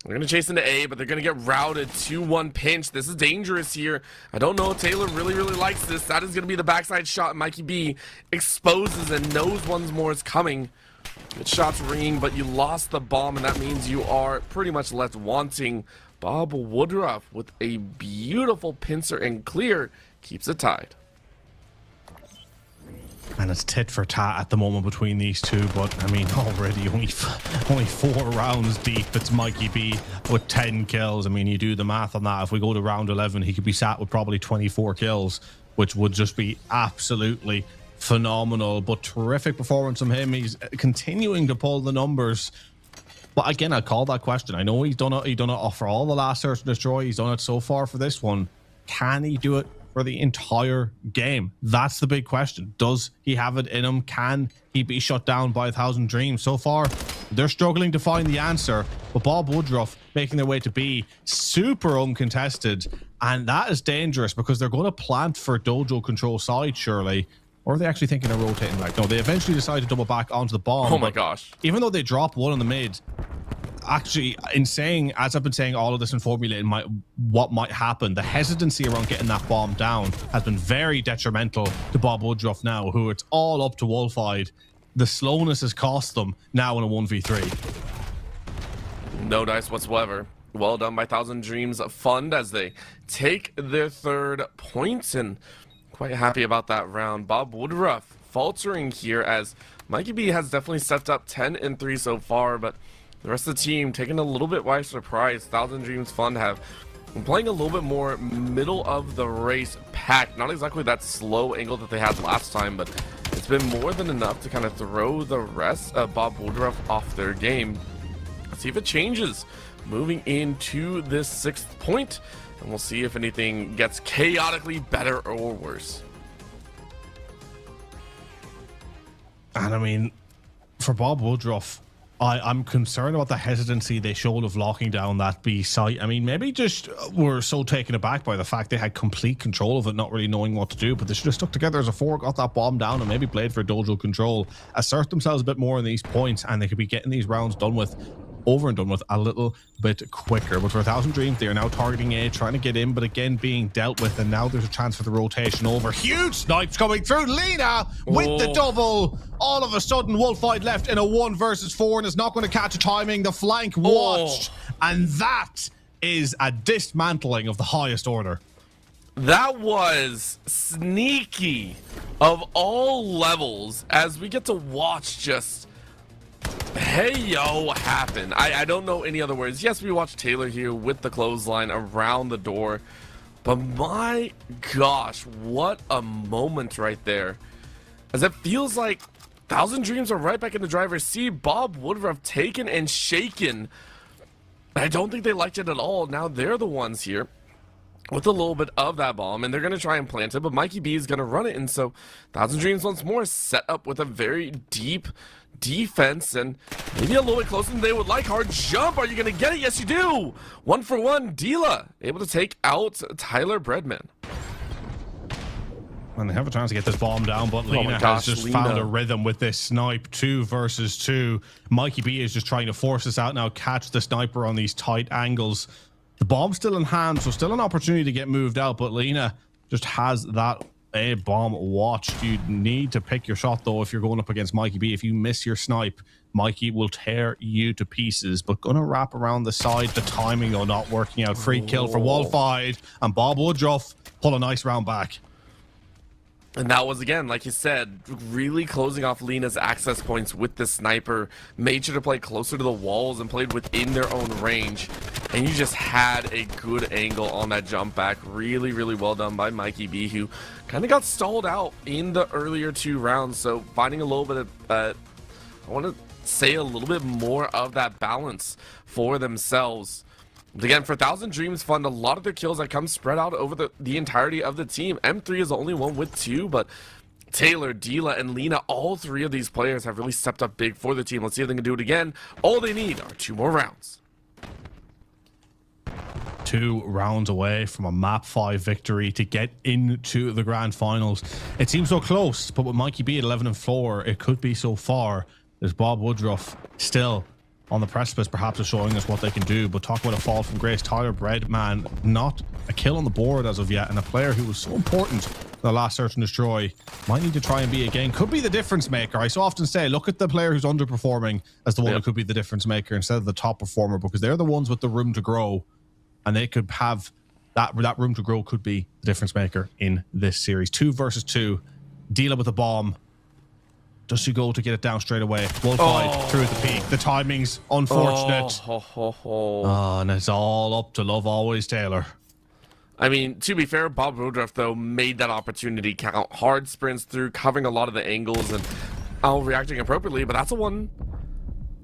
They're going to chase into A, but they're going to get routed 2-1 pinch. This is dangerous here. I don't know if Taylor really likes this. That is going to be the backside shot. Mikey B exposes and knows one's more is coming. Good shots ringing, but you lost the bomb, and that means you are pretty much left wanting. Bob Woodruff with a beautiful pincer and clear keeps it tied. And it's tit for tat at the moment between these two, but I mean, already only 4 rounds deep. It's Mikey B with 10 kills. I mean, you do the math on that. If we go to round 11, he could be sat with probably 24 kills, which would just be absolutely phenomenal. But terrific performance from him. He's continuing to pull the numbers. But again, I call that question. I know he's done it for all the last Search and Destroy. He's done it so far for this one. Can he do it for the entire game? That's the big question. Does he have it in him? Can he be shut down by 1,000 Dreams? So far, they're struggling to find the answer, but Bob Woodruff making their way to B, super uncontested, and that is dangerous because they're going to plant for Dojo control side, surely. Or are they actually thinking of rotating back? No, they eventually decide to double back onto the bomb. Oh my gosh. Even though they drop 1 in the mid, actually, in saying, as I've been saying all of this and formulating what might happen, the hesitancy around getting that bomb down has been very detrimental to Bob Woodruff now, who it's all up to Wolfide. The slowness has cost them now in a 1v3. No dice whatsoever. Well done by 1,000 Dreams Fund as they take their 3rd point, and quite happy about that round. Bob Woodruff faltering here as Mikey B has definitely stepped up 10 and 3 so far, but the rest of the team taking a little bit by surprise. 1,000 Dreams Fund have been playing a little bit more middle of the race attack. Not exactly that slow angle that they had last time, but it's been more than enough to kind of throw the rest of Bob Woodruff off their game. Let's see if it changes moving into this 6th point, and we'll see if anything gets chaotically better or worse. And I mean, for Bob Woodruff, I'm concerned about the hesitancy they showed of locking down that B site. I mean, maybe just were so taken aback by the fact they had complete control of it, not really knowing what to do, but they should have stuck together as a 4, got that bomb down, and maybe played for dojo control, assert themselves a bit more in these points, and they could be getting these rounds done with, over and done with, a little bit quicker. But for 1,000 Dreams, they are now targeting A, trying to get in, but again being dealt with, and now there's a chance for the rotation over. Huge snipes coming through. Lena with the double. All of a sudden, Wolfide left in a 1 versus 4 and is not going to catch a timing. The flank watched, and that is a dismantling of the highest order. That was sneaky of all levels, as we get to watch just hey yo happen. I don't know any other words. Yes, we watched Taylor here with the clothesline around the door, but my gosh, what a moment right there, as it feels like 1,000 Dreams are right back in the driver's seat. Bob Woodruff taken and shaken. I don't think they liked it at all. Now they're the ones here with a little bit of that bomb, and they're going to try and plant it, but Mikey B is going to run it, and so 1,000 Dreams once more set up with a very deep defense, and maybe a little bit closer than they would like. Hard jump. Are you going to get it? Yes, you do. 1 for 1. Dila able to take out Tyler Breadman. And they have a chance to get this bomb down, but Lena has just found a rhythm with this snipe. 2 versus 2. Mikey B is just trying to force this out now, catch the sniper on these tight angles. The bomb's still in hand, so still an opportunity to get moved out, but Lena just has that A bomb watched. You need to pick your shot, though, if you're going up against Mikey B. If you miss your snipe, Mikey will tear you to pieces, but gonna wrap around the side. The timing, though, not working out. Free kill for Wolfide, and Bob Woodruff pull a nice round back. And that was, again, like you said, really closing off Lena's access points with the sniper. Made sure to play closer to the walls and played within their own range. And you just had a good angle on that jump back. Really, really well done by Mikey B, who kind of got stalled out in the earlier 2 rounds. So finding a little bit of, I want to say a little bit more of that balance for themselves. Again, for 1,000 Dreams Fund, a lot of their kills that come spread out over the entirety of the team. M3 is the only one with 2, but Taylor, Dila, and Lena, all 3 of these players have really stepped up big for the team. Let's see if they can do it again. All they need are 2 more rounds. 2 rounds away from a map 5 victory to get into the grand finals. It seems so close, but with Mikey B at 11 and 4, it could be so far. There's Bob Woodruff still on the precipice, perhaps, of showing us what they can do. But talk about a fall from grace. Tyler Breadman, not a kill on the board as of yet, and a player who was so important in the last Search and Destroy, might need to try and be again. Could be the difference maker. I so often say, look at the player who's underperforming as the one who could be the difference maker instead of the top performer, because they're the ones with the room to grow, and they could have that room to grow could be the difference maker in this series. 2 versus 2. Dealing with the bomb. Does she go to get it down straight away? Wolfide through the peak. The timing's unfortunate. And it's all up to love always, Taylor. I mean, to be fair, Bob Woodruff, though, made that opportunity count. Hard sprints through, covering a lot of the angles, and reacting appropriately, but that's a 1.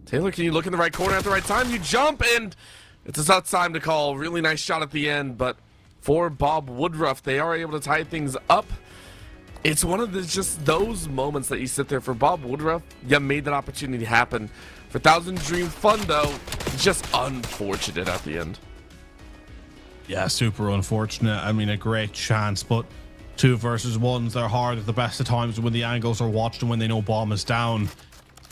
Taylor, can you look in the right corner at the right time? You jump, and it's a tough time to call. Really nice shot at the end, but for Bob Woodruff, they are able to tie things up. It's one of just those moments that you sit there. For Bob Woodruff, you made that opportunity happen. For 1,000 Dream Fund, though, just unfortunate at the end. Yeah, super unfortunate. I mean, a great chance, but 2 versus 1s, they're hard at the best of times when the angles are watched and when they know bomb is down.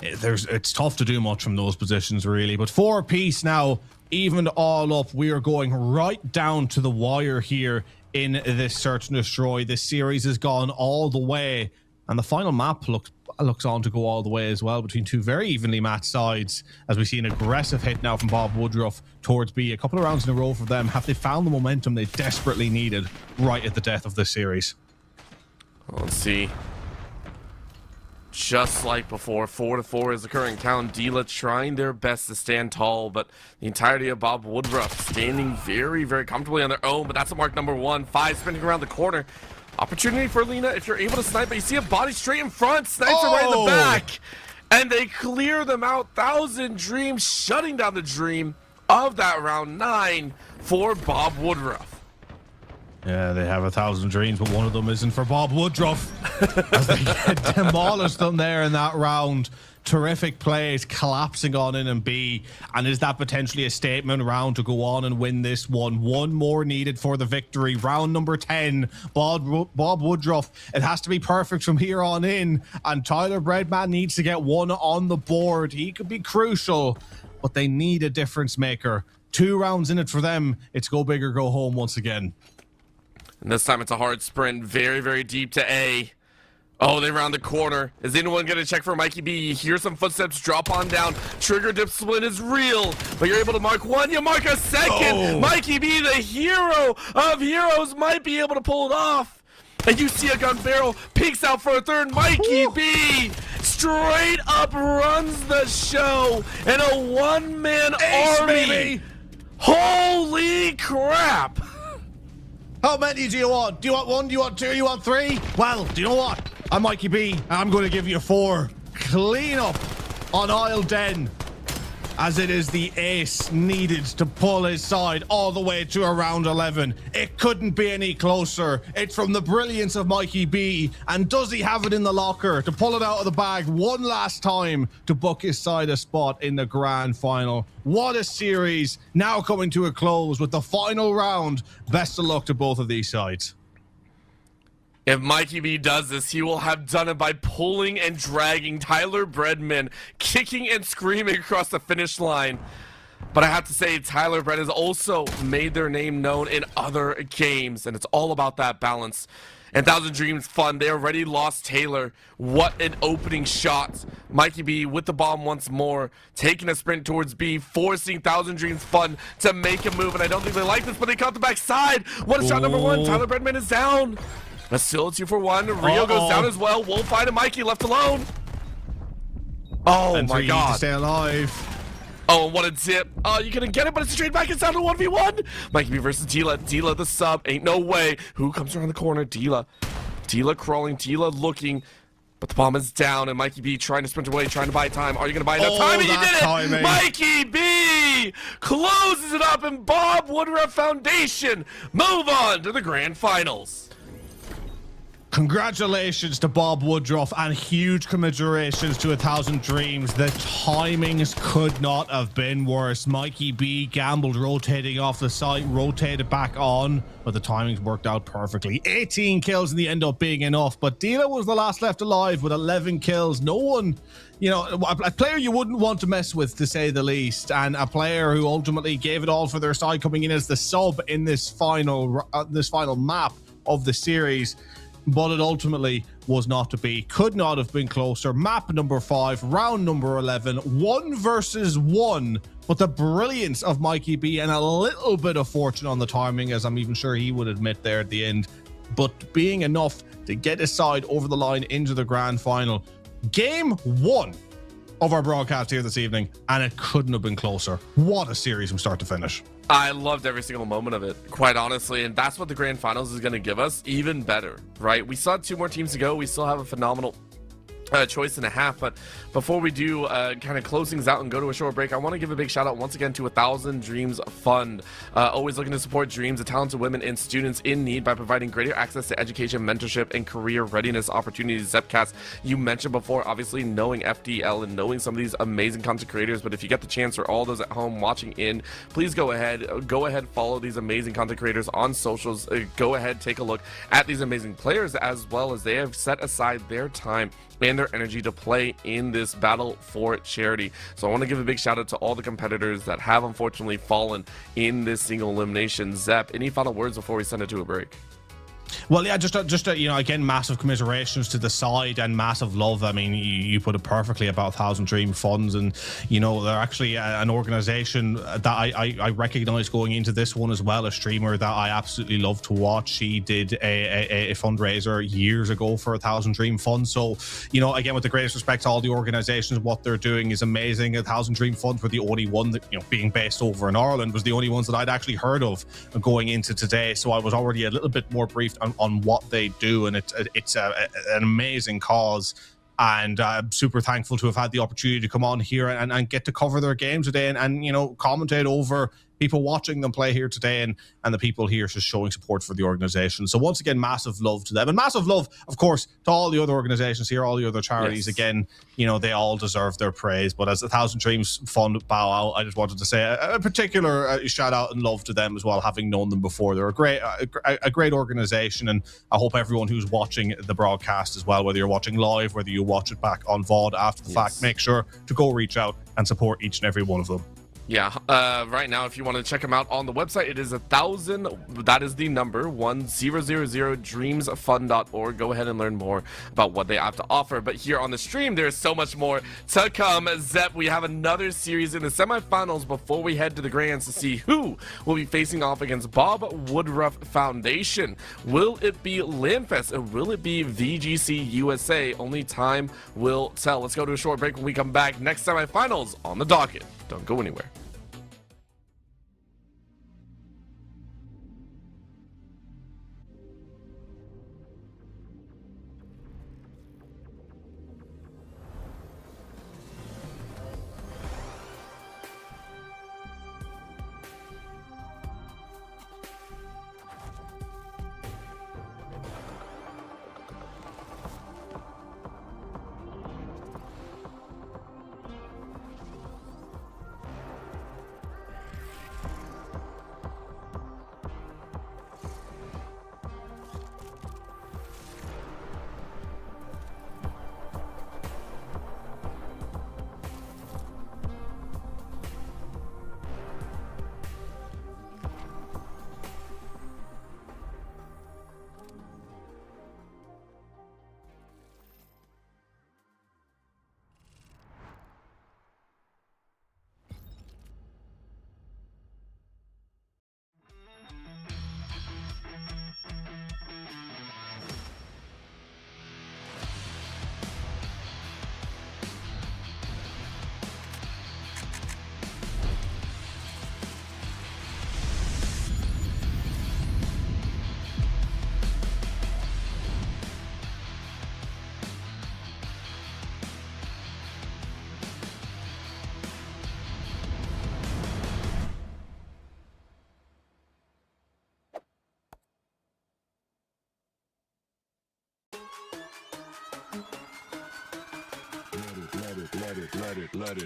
It's tough to do much from those positions, really. But 4 apiece now, evened all up. We are going right down to the wire here in this Search and Destroy. This series has gone all the way, and the final map looks on to go all the way as well, between 2 very evenly matched sides, as we see an aggressive hit now from Bob Woodruff towards B. A couple of rounds in a row for them. Have they found the momentum they desperately needed right at the death of this series? Let's see. Just like before, 4-4 is the current count. Dila trying their best to stand tall, but the entirety of Bob Woodruff standing very, very comfortably on their own. But that's a mark number 1. 5 spinning around the corner. Opportunity for Lena if you're able to snipe, but you see a body straight in front, snipes her right in the back. And they clear them out. 1,000 Dreams shutting down the dream of that round 9 for Bob Woodruff. Yeah, they have 1,000 dreams, but one of them isn't for Bob Woodruff. As they demolished them there in that round. Terrific plays, collapsing on in and B. And is that potentially a statement round to go on and win this one? One more needed for the victory. Round number 10, Bob Woodruff. It has to be perfect from here on in. And Tyler Breadman needs to get one on the board. He could be crucial, but they need a difference maker. 2 rounds in it for them. It's go big or go home once again. And this time it's a hard sprint, very, very deep to A. Oh, they round the corner. Is anyone going to check for Mikey B? You hear some footsteps drop on down. Trigger dip split is real, but you're able to mark one. You mark a second. Oh. Mikey B, the hero of heroes, might be able to pull it off. And you see a gun barrel, peeks out for a third. Mikey B straight up runs the show in a one-man army. Baby. Holy crap. How many do you want? Do you want 1? Do you want 2? Do you want 3? Well, do you know what? I'm Mikey B, and I'm going to give you 4. Clean up on Isle Den, as it is the ace needed to pull his side all the way to a round 11. It couldn't be any closer. It's from the brilliance of Mikey B, and does he have it in the locker to pull it out of the bag one last time to book his side a spot in the grand final? What a series, now coming to a close with the final round. Best of luck to both of these sides. If Mikey B does this, he will have done it by pulling and dragging Tyler Breadman, kicking and screaming across the finish line. But I have to say, Tyler Bread has also made their name known in other games, and it's all about that balance. And 1,000 Dreams Fun, they already lost Taylor. What an opening shot. Mikey B with the bomb once more, taking a sprint towards B, forcing 1,000 Dreams Fun to make a move. And I don't think they like this, but they caught the backside. What is shot number 1? Tyler Breadman is down. But still 2 for 1. Rio goes down as well. Wolfine and Mikey left alone. Oh and my god. To stay alive. Oh, what a dip. Oh, you couldn't get it, but it's straight back. It's down to 1v1. Mikey B versus Tila. Tila the sub. Ain't no way. Who comes around the corner? Tila. Tila crawling. Tila looking. But the bomb is down, and Mikey B trying to sprint away, trying to buy time. Are you going to buy enough time? And you did it! Timing. Mikey B closes it up, and Bob Woodruff Foundation move on to the grand finals. Congratulations to Bob Woodruff and huge commiserations to 1,000 Dreams. The timings could not have been worse. Mikey B gambled rotating off the site, rotated back on, but the timings worked out perfectly. 18 kills in the end up being enough, but Dila was the last left alive with 11 kills. No one, you know, a player you wouldn't want to mess with, to say the least, and a player who ultimately gave it all for their side, coming in as the sub in this final map of the series. But it ultimately was not to be. Could not have been closer. Map number 5, round number 11, 1 versus 1. But the brilliance of Mikey B and a little bit of fortune on the timing, as I'm even sure he would admit there at the end, but being enough to get his side over the line into the grand final. Game 1 of our broadcast here this evening, and it couldn't have been closer. What a series from start to finish. I loved every single moment of it, quite honestly, and that's what the grand finals is going to give us, even better, right? We still have 2 more teams to go. We still have a phenomenal choice and a half, but before we do kind of close things out and go to a short break, I want to give a big shout out once again to 1,000 Dreams Fund, always looking to support dreams of talented women and students in need by providing greater access to education, mentorship, and career readiness opportunities. Zepcast, you mentioned before, obviously knowing FDL and knowing some of these amazing content creators, but if you get the chance, or all those at home watching in, please go ahead follow these amazing content creators on socials. Go ahead, take a look at these amazing players, as well as they have set aside their time and their energy to play in this battle for charity. So I want to give a big shout out to all the competitors that have unfortunately fallen in this single elimination. Zep, any final words before we send it to a break? Well, yeah, just you know, again, massive commiserations to the side and massive love. I mean, you put it perfectly about 1,000 Dream Funds, and you know, they're actually an organization that I recognize going into this one as well. A streamer that I absolutely love to watch. She did a fundraiser years ago for 1,000 Dream Funds. So, you know, again, with the greatest respect to all the organizations, what they're doing is amazing. 1,000 Dream Funds were the only one that, you know, being based over in Ireland, was the only ones that I'd actually heard of going into today. So I was already a little bit more briefed on what they do, and it's an amazing cause. And I'm super thankful to have had the opportunity to come on here and get to cover their game today and you know, commentate over people watching them play here today and the people here just showing support for the organization. So once again, massive love to them, and massive love, of course, to all the other organizations here, all the other charities. Yes. Again, you know, they all deserve their praise. But as 1,000 Dreams Fund bow out, I just wanted to say a particular shout out and love to them as well, having known them before. They're a great organization, and I hope everyone who's watching the broadcast as well, whether you're watching live, whether you watch it back on VOD after the fact, make sure to go reach out and support each and every one of them. Yeah, right now, if you want to check them out on the website, it is 1,000, that is the number, 1000dreamsfund.org. Go ahead and learn more about what they have to offer. But here on the stream, there's so much more to come. Zep, we have another series in the semifinals before we head to the grands to see who will be facing off against Bob Woodruff Foundation. Will it be LANFest, or will it be VGC USA? Only time will tell. Let's go to a short break. When we come back, next semifinals on the docket. Don't go anywhere.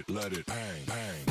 Let it bang, bang.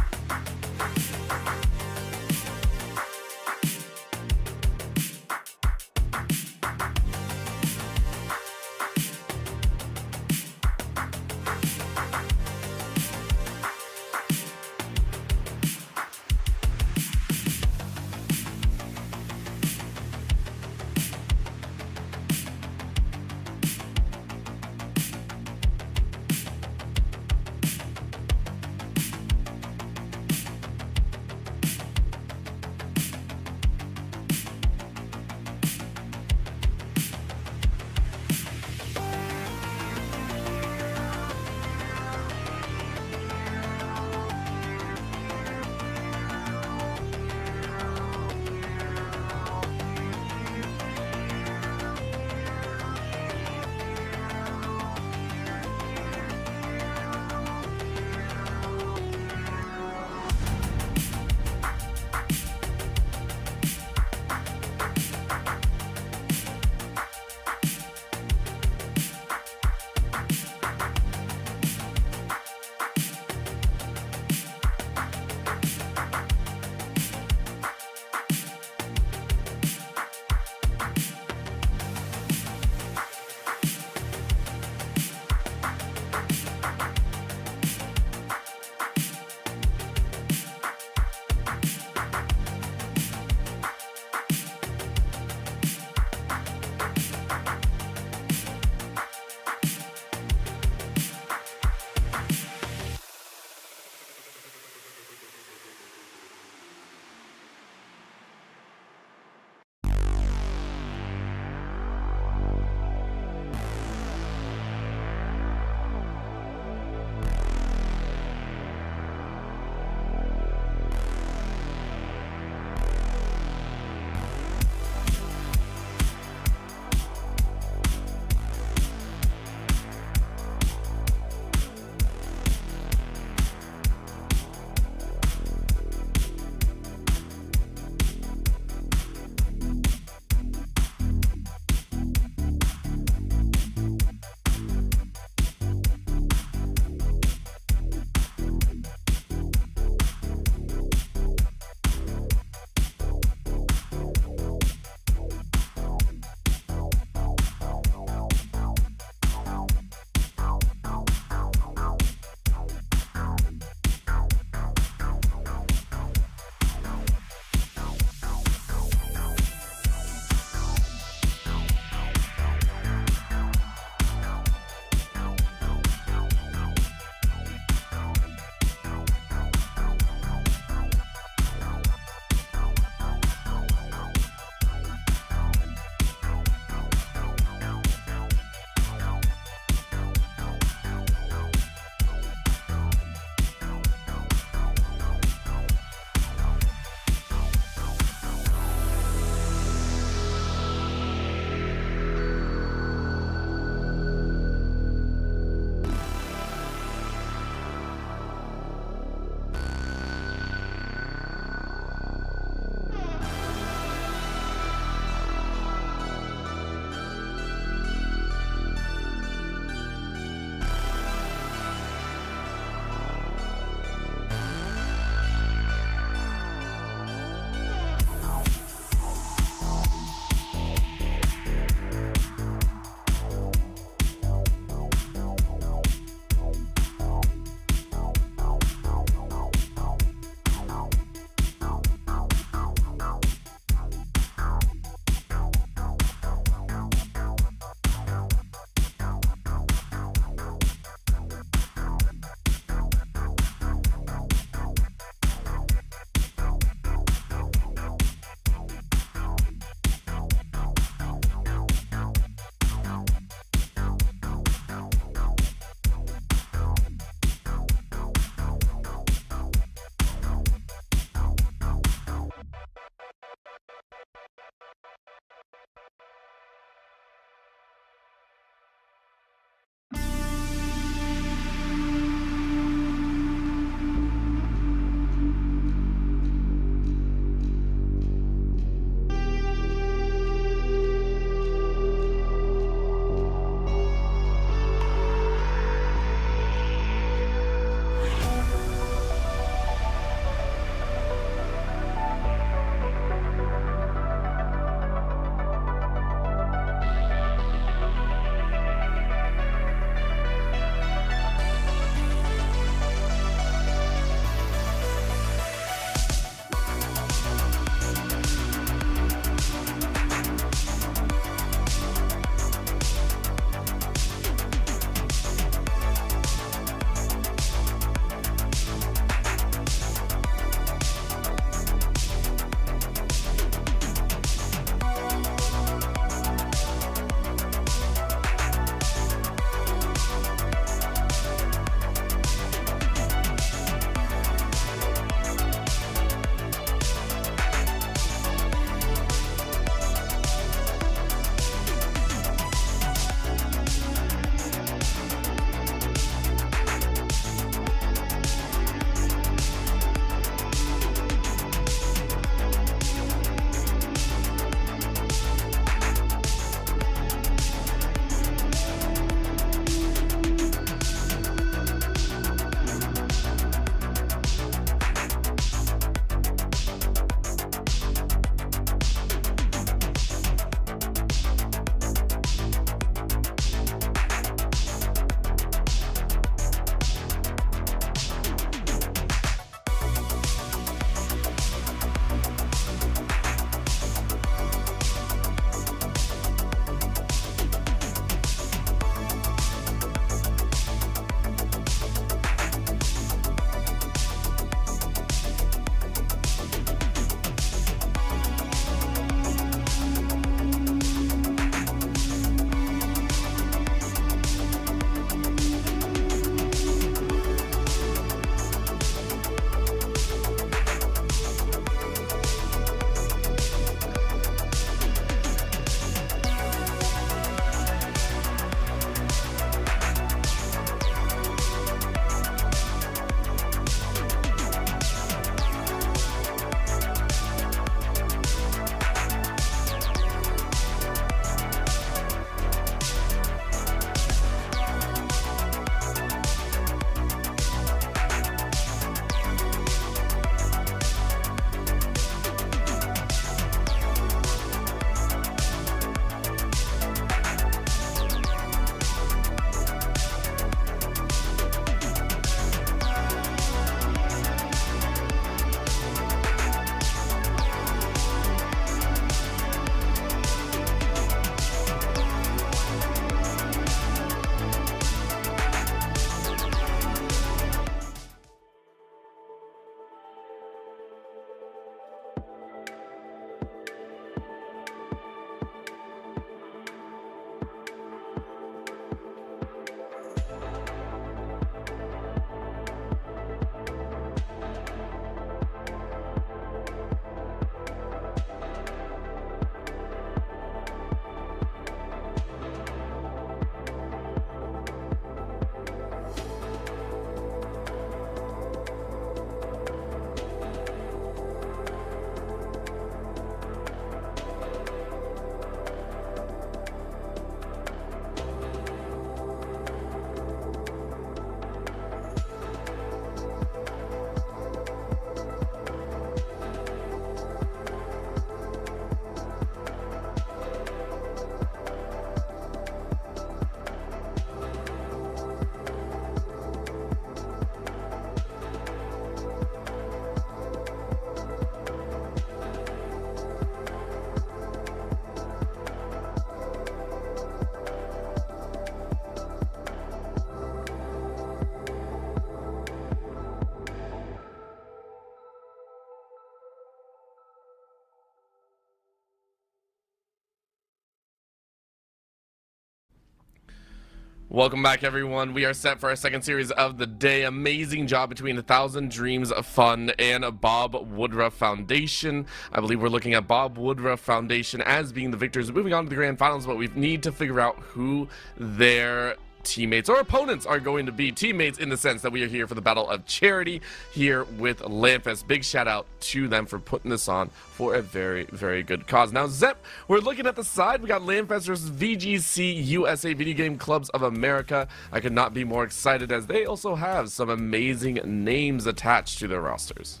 Welcome back, everyone. We are set for our second series of the day. Amazing job between 1,000 Dreams Fund and Bob Woodruff Foundation. I believe we're looking at Bob Woodruff Foundation as being the victors. Moving on to the grand finals, but we need to figure out who their teammates or opponents are going to be. Teammates in the sense that we are here for the Battle of Charity here with LANFest. Big shout out to them for putting this on for a very, very good cause. Now, Zep, we're looking at the side. We got LANFest versus VGC USA, Video Game Clubs of America. I could not be more excited as they also have some amazing names attached to their rosters.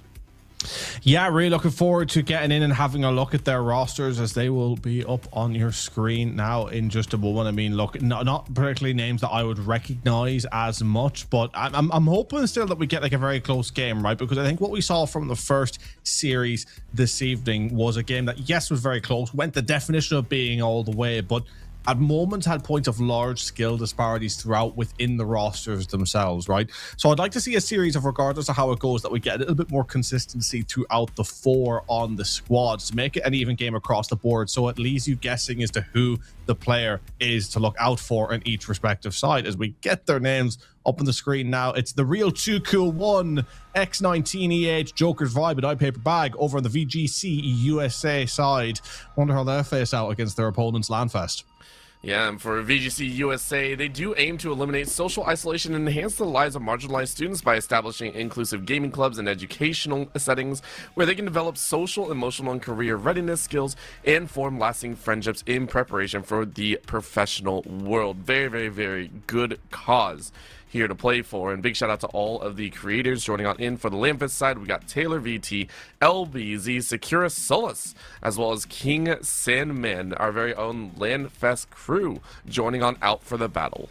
Yeah, really looking forward to getting in and having a look at their rosters as they will be up on your screen now in just a moment. I mean, look, not particularly names that I would recognize as much, but I'm hoping still that we get like a very close game, right? Because I think what we saw from the first series this evening was a game that, yes, was very close, went the definition of being all the way, but at moments had points of large skill disparities throughout within the rosters themselves, right? So I'd like to see a series of, regardless of how it goes, that we get a little bit more consistency throughout the four on the squads to make it an even game across the board, so it leaves you guessing as to who the player is to look out for in each respective side. As we get their names up on the screen now, it's the Real 2 Cool 1, X19EH, Joker's Vibe, and iPaper Bag over on the VGC USA side. Wonder how they'll face out against their opponents LANFest. Yeah, and for VGC USA, they do aim to eliminate social isolation and enhance the lives of marginalized students by establishing inclusive gaming clubs and educational settings where they can develop social, emotional, and career readiness skills and form lasting friendships in preparation for the professional world. Very, very, very good cause here to play for, and big shout out to all of the creators joining on in for the LANFest side. We got Taylor VT, LBZ, Secura Solus, as well as King Sandman, our very own LANFest crew, joining on out for the battle.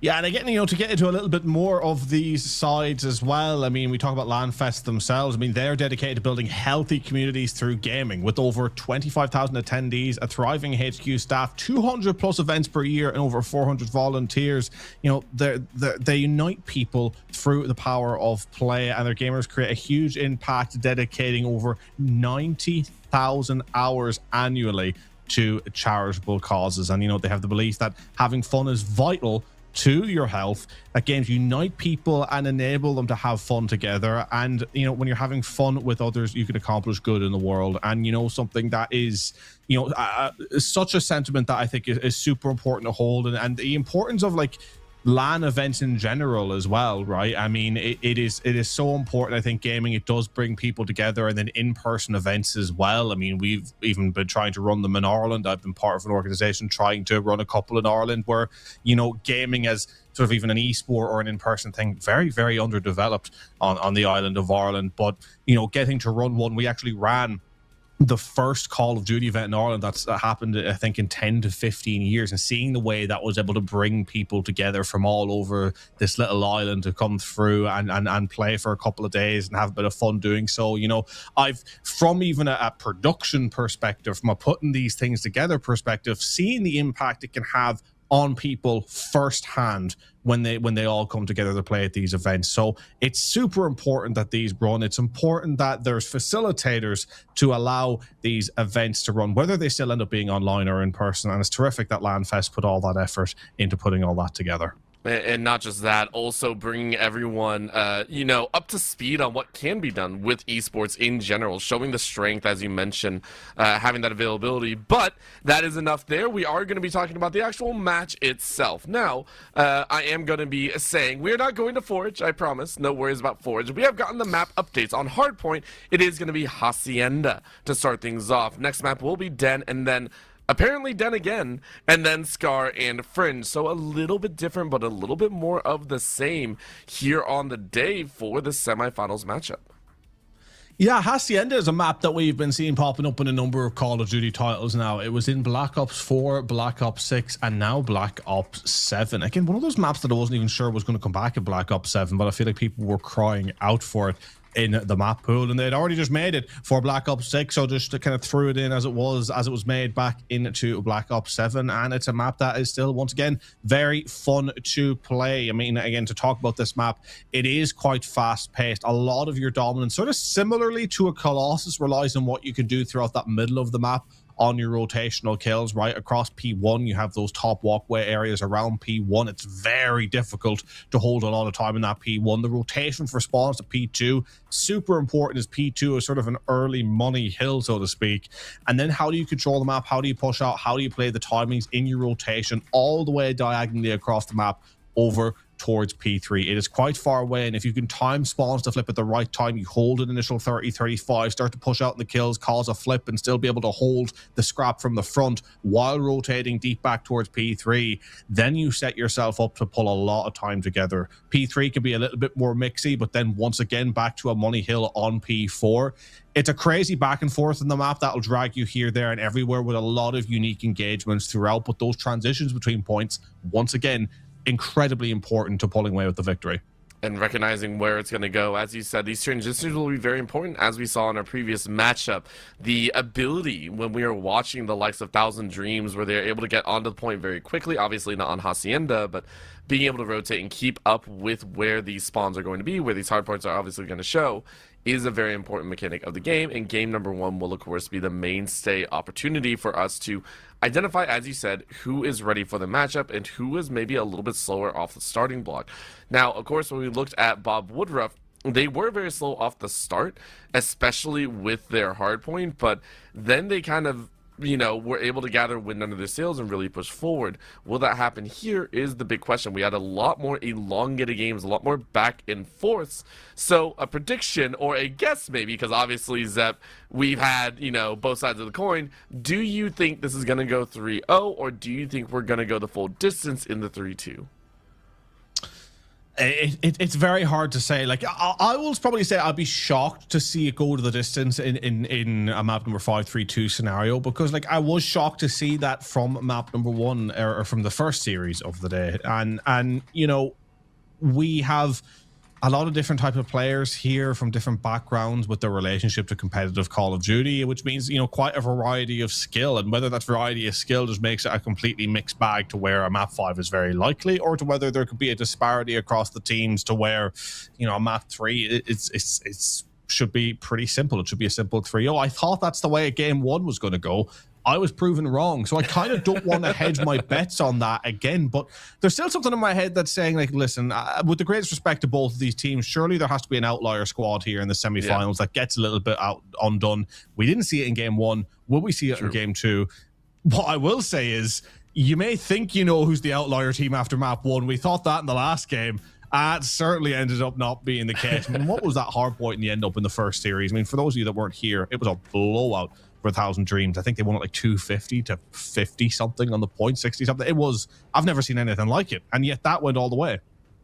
Yeah, and again, you know, to get into a little bit more of these sides as well, I mean, we talk about LANFest themselves. I mean, they're dedicated to building healthy communities through gaming with over 25,000 attendees, a thriving HQ staff, 200 plus events per year, and over 400 volunteers. You know, they unite people through the power of play, and their gamers create a huge impact, dedicating over 90,000 hours annually to charitable causes. And, you know, they have the belief that having fun is vital to your health, that games unite people and enable them to have fun together. And, you know, when you're having fun with others, you can accomplish good in the world. And, you know, something that is, you know, such a sentiment that I think is super important to hold, and the importance of like LAN events in general as well, right? I mean, it is so important. I think gaming, it does bring people together, and then in-person events as well. I mean, we've even been trying to run them in Ireland. I've been part of an organization trying to run a couple in Ireland where, you know, gaming as sort of even an esport or an in-person thing, very, very underdeveloped on the island of Ireland. But, you know, getting to run one, we actually ran the first Call of Duty event in Ireland that's happened, I think, in 10 to 15 years, and seeing the way that was able to bring people together from all over this little island to come through and play for a couple of days and have a bit of fun doing so. You know, I've, from even a production perspective, from a putting these things together perspective, seeing the impact it can have on people firsthand when they all come together to play at these events. So it's super important that these run. It's important that there's facilitators to allow these events to run, whether they still end up being online or in person. And it's terrific that LANFest put all that effort into putting all that together. And not just that, also bringing everyone, you know, up to speed on what can be done with esports in general, showing the strength, as you mentioned, having that availability. But that is enough there. We are going to be talking about the actual match itself. Now, I am going to be saying we're not going to Forge, I promise. No worries about Forge. We have gotten the map updates. On Hardpoint, it is going to be Hacienda to start things off. Next map will be Den, and then apparently Den again, and then Scar and Fringe. So a little bit different, but a little bit more of the same here on the day for the semifinals matchup. Yeah, Hacienda is a map that we've been seeing popping up in a number of Call of Duty titles now. It was in Black Ops 4, Black Ops 6, and now Black Ops 7. Again, one of those maps that I wasn't even sure was going to come back in Black Ops 7, but I feel like people were crying out for it in the map pool, and they'd already just made it for Black Ops 6, so just kind of threw it in as it was made back into Black Ops 7. And it's a map that is still, once again, very fun to play. I mean, again, to talk about this map, it is quite fast paced. A lot of your dominance, sort of similarly to a Colossus, relies on what you can do throughout that middle of the map. on your rotational kills right across P1. You have those top walkway areas around P1. It's very difficult to hold a lot of time in that P1. The rotation for spawns to P2, super important, as P2 is sort of an early money hill, so to speak. And then how do you control the map? How do you push out? How do you play the timings in your rotation all the way diagonally across the map over towards P3? It is quite far away, and if you can time spawns to flip at the right time, you hold an initial 30, 35, start to push out in the kills, cause a flip, and still be able to hold the scrap from the front while rotating deep back towards P3, then you set yourself up to pull a lot of time together. P3 can be a little bit more mixy, but then once again back to a money hill on P4. It's a crazy back and forth in the map that'll drag you here, there, and everywhere with a lot of unique engagements throughout, but those transitions between points, once again, incredibly important to pulling away with the victory. And recognizing where it's going to go. As you said, these transitions will be very important, as we saw in our previous matchup. The ability, when we are watching the likes of Thousand Dreams, where they're able to get onto the point very quickly, obviously not on Hacienda, but being able to rotate and keep up with where these spawns are going to be, where these hard points are obviously going to show, is a very important mechanic of the game. And game number 1 will, of course, be the mainstay opportunity for us to identify, as you said, who is ready for the matchup and who is maybe a little bit slower off the starting block. Now, of course, when we looked at Bob Woodruff, they were very slow off the start, especially with their hardpoint, but then they kind of, you know, were able to gather wind under their sails and really push forward. Will that happen here is the big question. We had a lot more elongated games, a lot more back and forths. So a prediction, or a guess maybe, because obviously, Zep, we've had, you know, both sides of the coin. Do you think this is going to go 3-0, or do you think we're going to go the full distance in the 3-2? It's very hard to say. Like, I will probably say I'd be shocked to see it go to the distance in a map number 5-3-2 scenario, because like I was shocked to see that from map number 1 or from the first series of the day. And you know, we have a lot of different types of players here from different backgrounds with their relationship to competitive Call of Duty, which means, you know, quite a variety of skill. And whether that variety of skill just makes it a completely mixed bag to where a map 5 is very likely, or to whether there could be a disparity across the teams to where, you know, a map 3 it's should be pretty simple. It should be a simple 3-0. I thought that's the way game 1 was going to go. I was proven wrong, so I kind of don't want to hedge my bets on that again, but there's still something in my head that's saying, like, listen, with the greatest respect to both of these teams, surely there has to be an outlier squad here in the semifinals that gets a little bit undone. We didn't see it in game 1. Will we see it in game 2? What I will say is, you may think you know who's the outlier team after map 1. We thought that in the last game. It certainly ended up not being the case. I mean, what was that hard point in the end up in the first series? I mean, for those of you that weren't here, it was a blowout for 1,000 Dreams. I think they won at like 250 to 50 something on the point, 60 something. It was, I've never seen anything like it, and yet that went all the way.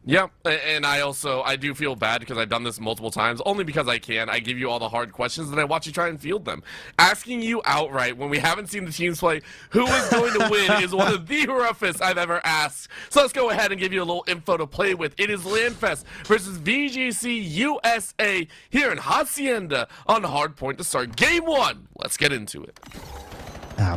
Yeah, and I do feel bad because I've done this multiple times, only because I can. I give you all the hard questions and I watch you try and field them. Asking you outright when we haven't seen the teams play who is going to win is one of the roughest I've ever asked. So let's go ahead and give you a little info to play with. It is LANFest versus VGC USA here in Hacienda on Hardpoint to start game 1. Let's get into it.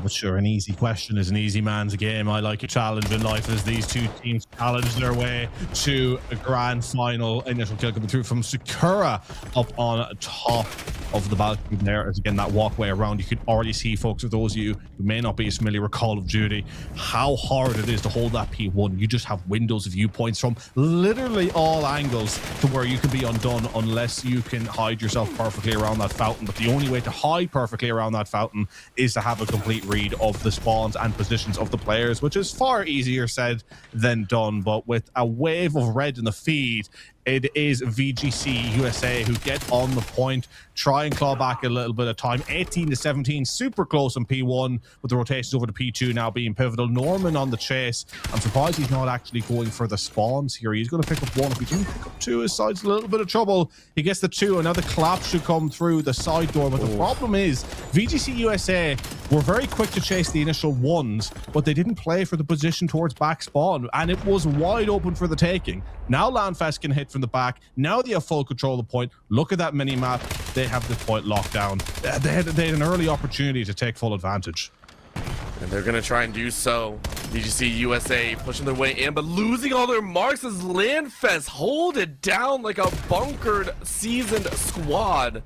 But sure, an easy question is an easy man's game. I like a challenge in life as these two teams challenge their way to a grand final. Initial kill coming through from Sakura up on top of the balcony there. As again, that walkway around, you can already see, folks, for those of you who may not be as familiar with Call of Duty, how hard it is to hold that P1. You just have windows of viewpoints from literally all angles to where you can be undone unless you can hide yourself perfectly around that fountain. But the only way to hide perfectly around that fountain is to have a complete read of the spawns and positions of the players, which is far easier said than done. But with a wave of red in the feed, it is VGC USA who get on the point, try and claw back a little bit of time. 18 to 17, super close on P1, with the rotations over to P2 now being pivotal. Norman on the chase. I'm surprised he's not actually going for the spawns here. He's going to pick up 1. If he doesn't pick up 2, his side's a little bit of trouble. He gets the 2, and now the collapse should come through the side door. But the problem is, VGC USA were very quick to chase the initial 1s, but they didn't play for the position towards back spawn, and it was wide open for the taking. Now LANFest can hit from the back. Now they have full control of the point. Look at that mini map. They have the point locked down. They had an early opportunity to take full advantage. And they're going to try and do so. VGC USA pushing their way in, but losing all their marks as LANFest hold it down like a bunkered, seasoned squad.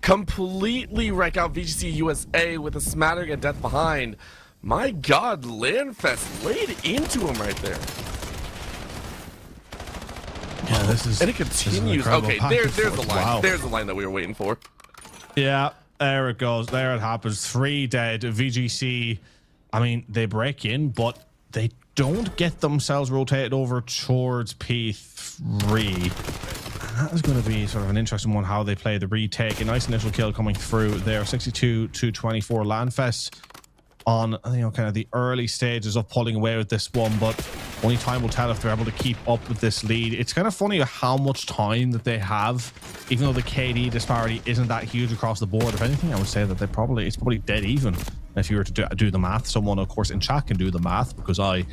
completely wreck out VGC USA with a smattering of death behind. My God, LANFest laid into him right there. Yeah, this is... And it continues. Okay, there's the line. Wow. There's the line that we were waiting for. Yeah, there it goes. There it happens. 3 dead. VGC, I mean, they break in, but they don't get themselves rotated over towards P3. That is going to be sort of an interesting one, how they play the retake. A nice initial kill coming through there. 62 to 24. LANFest on, you know, kind of the early stages of pulling away with this one, but only time will tell if they're able to keep up with this lead. It's kind of funny how much time that they have, even though the KD disparity isn't that huge across the board. If anything, I would say that it's probably dead even. If you were to do the math, someone of course in chat can do the math, because I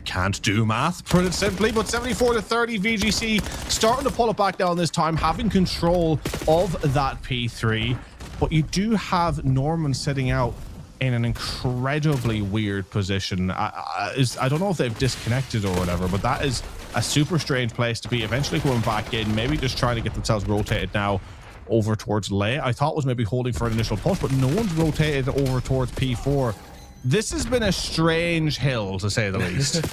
can't do math, put it simply. But 74 to 30, VGC starting to pull it back down this time, having control of that P3. But you do have Norman sitting out in an incredibly weird position. I don't know if they've disconnected or whatever, but that is a super strange place to be. Eventually going back in, maybe just trying to get themselves rotated now over towards Lay. I thought was maybe holding for an initial push, but no one's rotated over towards P4. This has been a strange hill, to say the least.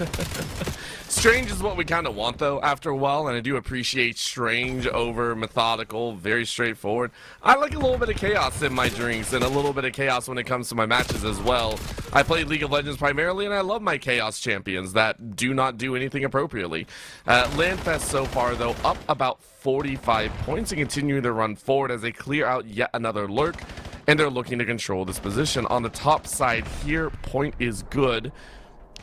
Strange is what we kind of want, though, after a while, and I do appreciate strange over methodical, very straightforward. I like a little bit of chaos in my drinks and a little bit of chaos when it comes to my matches as well. I play League of Legends primarily, and I love my chaos champions that do not do anything appropriately. LANFest so far, though, up about 45 points and continuing to run forward as they clear out yet another lurk. And they're looking to control this position. On the top side here, point is good.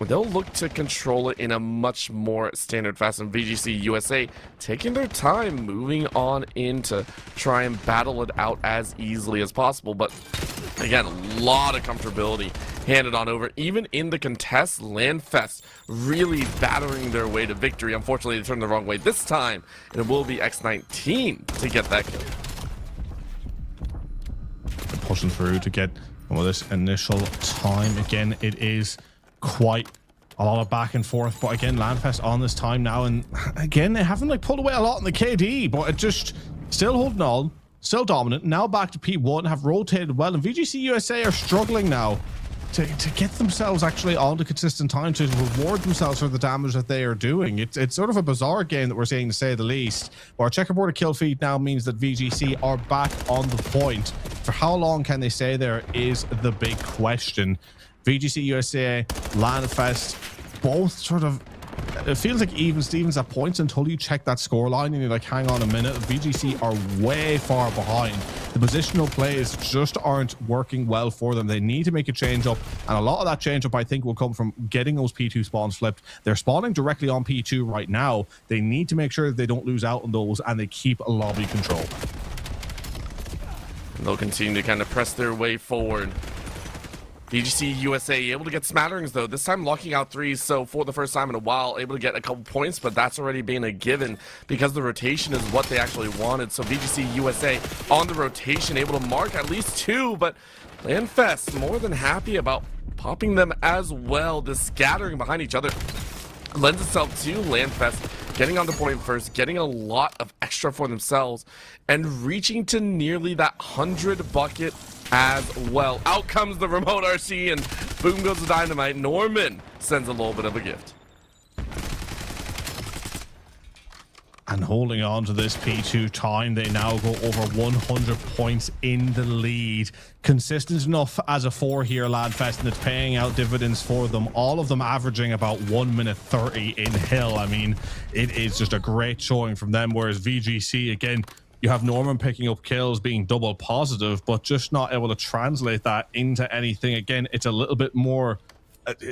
They'll look to control it in a much more standard fashion. VGC USA taking their time, moving on in to try and battle it out as easily as possible. But again, a lot of comfortability handed on over. Even in the contest, LANFest really battering their way to victory. Unfortunately, they turned the wrong way this time, and it will be X19 to get that kill. Pushing through to get this initial time. Again, it is quite a lot of back and forth, but again, LANFest on this time now, and again, they haven't like pulled away a lot in the KD, but it just still holding on, still dominant. Now back to P1, have rotated well, and VGC USA are struggling now to get themselves actually onto consistent time to reward themselves for the damage that they are doing. It's sort of a bizarre game that we're seeing, to say the least. Our checkerboard kill feed now means that VGC are back on the point. For how long can they stay there is the big question. VGC USA, LANFest, both sort of, it feels like even Stevens at points until you check that scoreline and you're like, hang on a minute. VGC are way far behind. The positional plays just aren't working well for them. They need to make a change up, and a lot of that change up I think will come from getting those P2 spawns flipped. They're spawning directly on P2 right now. They need to make sure that they don't lose out on those and they keep a lobby control. And they'll continue to kind of press their way forward. VGC USA able to get smatterings, though, this time locking out threes, so for the first time in a while able to get a couple points, but that's already been a given because the rotation is what they actually wanted. So VGC USA on the rotation, able to mark at least 2, but LANFest more than happy about popping them as well. The scattering behind each other lends itself to LANFest getting on the point first, getting a lot of extra for themselves, and reaching to nearly that 100 bucket as well. Out comes the remote RC, and boom goes the dynamite. Norman sends a little bit of a gift. And holding on to this P2 time, they now go over 100 points in the lead. Consistent enough as a 4 here, LANFest, and it's paying out dividends for them. All of them averaging about 1 minute 30 in hill. I mean, it is just a great showing from them, whereas VGC, again, you have Norman picking up kills, being double positive, but just not able to translate that into anything. Again, it's a little bit more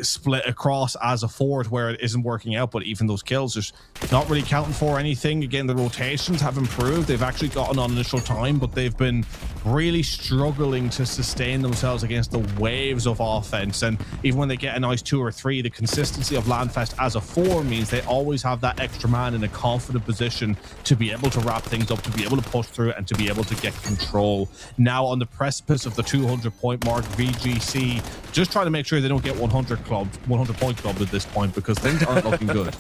split across as a forward where it isn't working out, but even those kills just not really counting for anything. Again, the rotations have improved. They've actually gotten on initial time, but they've been really struggling to sustain themselves against the waves of offense. And even when they get a nice 2 or 3, the consistency of LANFest as a 4 means they always have that extra man in a confident position to be able to wrap things up, to be able to push through, and to be able to get control. Now on the precipice of the 200 point mark, VGC just trying to make sure they don't get 100 point clubbed at this point, because things aren't looking good.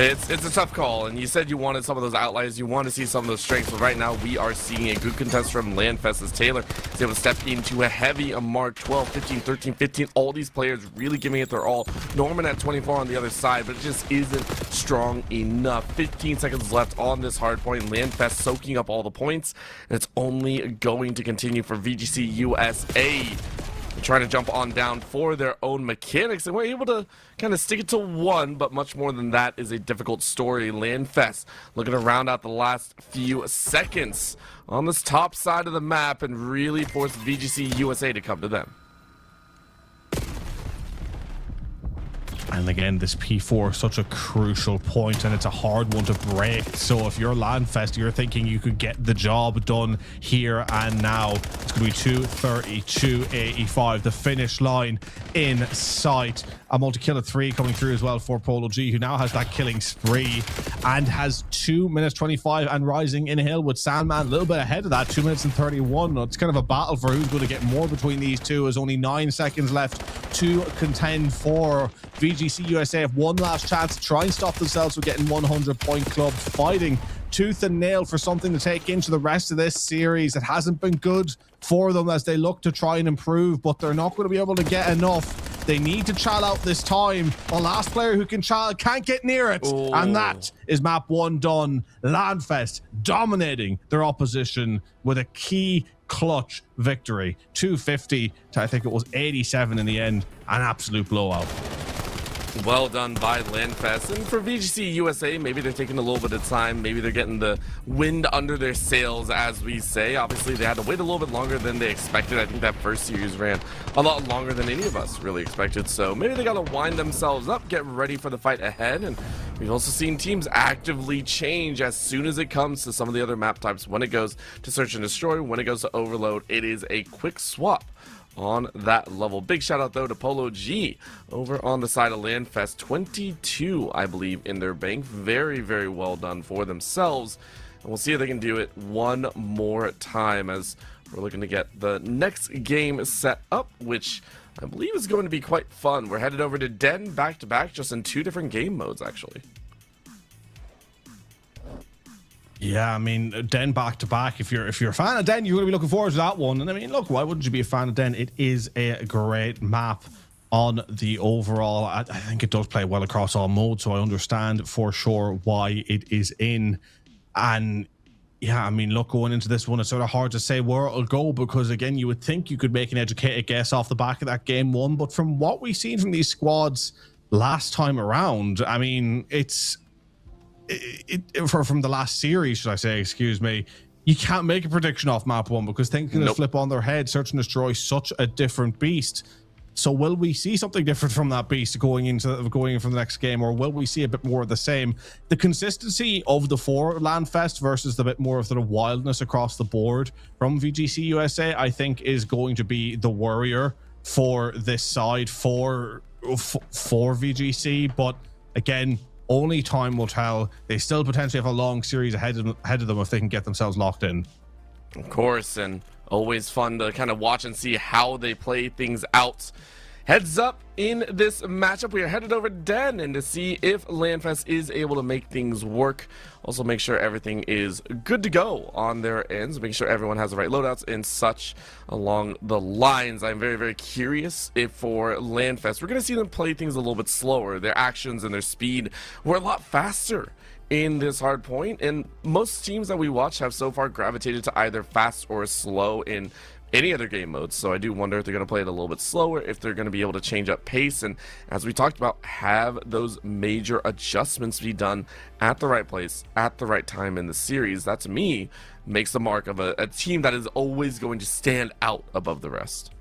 It's a tough call, and you said you wanted some of those outliers, you want to see some of those strengths, but right now we are seeing a good contest from LANFest as Taylor is able to step into a heavy mark. 12, 15, 13, 15, all these players really giving it their all. Norman at 24 on the other side, but it just isn't strong enough. 15 seconds left on this hard point. LANFest soaking up all the points, and it's only going to continue for VGC USA. Trying to jump on down for their own mechanics, and we're able to kind of stick it to one, but much more than that is a difficult story. LANFest looking to round out the last few seconds on this top side of the map and really force VGC USA to come to them. And again, this P4 is such a crucial point, and it's a hard one to break. So if you're LANFest, you're thinking you could get the job done here and now. It's going to be 2:32:85, the finish line in sight. A multi-kill of 3 coming through as well for Polo G, who now has that killing spree and has 2 minutes 25 and rising in hill with Sandman a little bit ahead of that, 2 minutes and 31. It's kind of a battle for who's going to get more between these two, as only 9 seconds left to contend for. VGC USA have one last chance to try and stop themselves from getting 100-point clubs, fighting tooth and nail for something to take into the rest of this series. It hasn't been good for them as they look to try and improve, but they're not going to be able to get enough. They need to chal out this time. The last player who can chal can't get near it. Ooh. And that is map 1 done. LANFest dominating their opposition with a key clutch victory. 250 to I think it was 87 in the end. An absolute blowout. Well done by LANFest. And for VGC USA, maybe they're taking a little bit of time. Maybe they're getting the wind under their sails, as we say. Obviously, they had to wait a little bit longer than they expected. I think that first series ran a lot longer than any of us really expected. So maybe they got to wind themselves up, get ready for the fight ahead. And we've also seen teams actively change as soon as it comes to some of the other map types. When it goes to Search and Destroy, when it goes to Overload, it is a quick swap on that level. Big shout out though to Polo G over on the side of LANFest. 22, I believe, in their bank. Very, very well done for themselves. And we'll see if they can do it one more time as we're looking to get the next game set up, which I believe is going to be quite fun. We're headed over to Den back to back, just in 2 different game modes actually. Yeah, I mean, Den back to back. If you're a fan of Den, you're going to be looking forward to that one. And I mean, look, why wouldn't you be a fan of Den? It is a great map on the overall. I think it does play well across all modes, so I understand for sure why it is in. And yeah, I mean, look, going into this one, it's sort of hard to say where it'll go because, again, you would think you could make an educated guess off the back of that game 1. But from what we've seen from these squads last time around, I mean, from the last series, should I say, excuse me, you can't make a prediction off map 1 because things can flip on their head. Search and Destroy, such a different beast. So will we see something different from that beast going in from the next game, or will we see a bit more of the same? The consistency of the 4 LANFest versus the bit more of sort of wildness across the board from VGC USA, I think, is going to be the worrier for this side for VGC. But again, only time will tell. They still potentially have a long series ahead of them if they can get themselves locked in. Of course, and always fun to kind of watch and see how they play things out. Heads up, in this matchup, we are headed over to Den and to see if LANFest is able to make things work. Also make sure everything is good to go on their ends, make sure everyone has the right loadouts and such along the lines. I'm very, very curious if for LANFest, we're going to see them play things a little bit slower. Their actions and their speed were a lot faster in this hard point, and most teams that we watch have so far gravitated to either fast or slow in any other game modes. So I do wonder if they're going to play it a little bit slower, if they're going to be able to change up pace, and as we talked about, have those major adjustments be done at the right place at the right time in the series. That to me makes the mark of a team that is always going to stand out above the rest.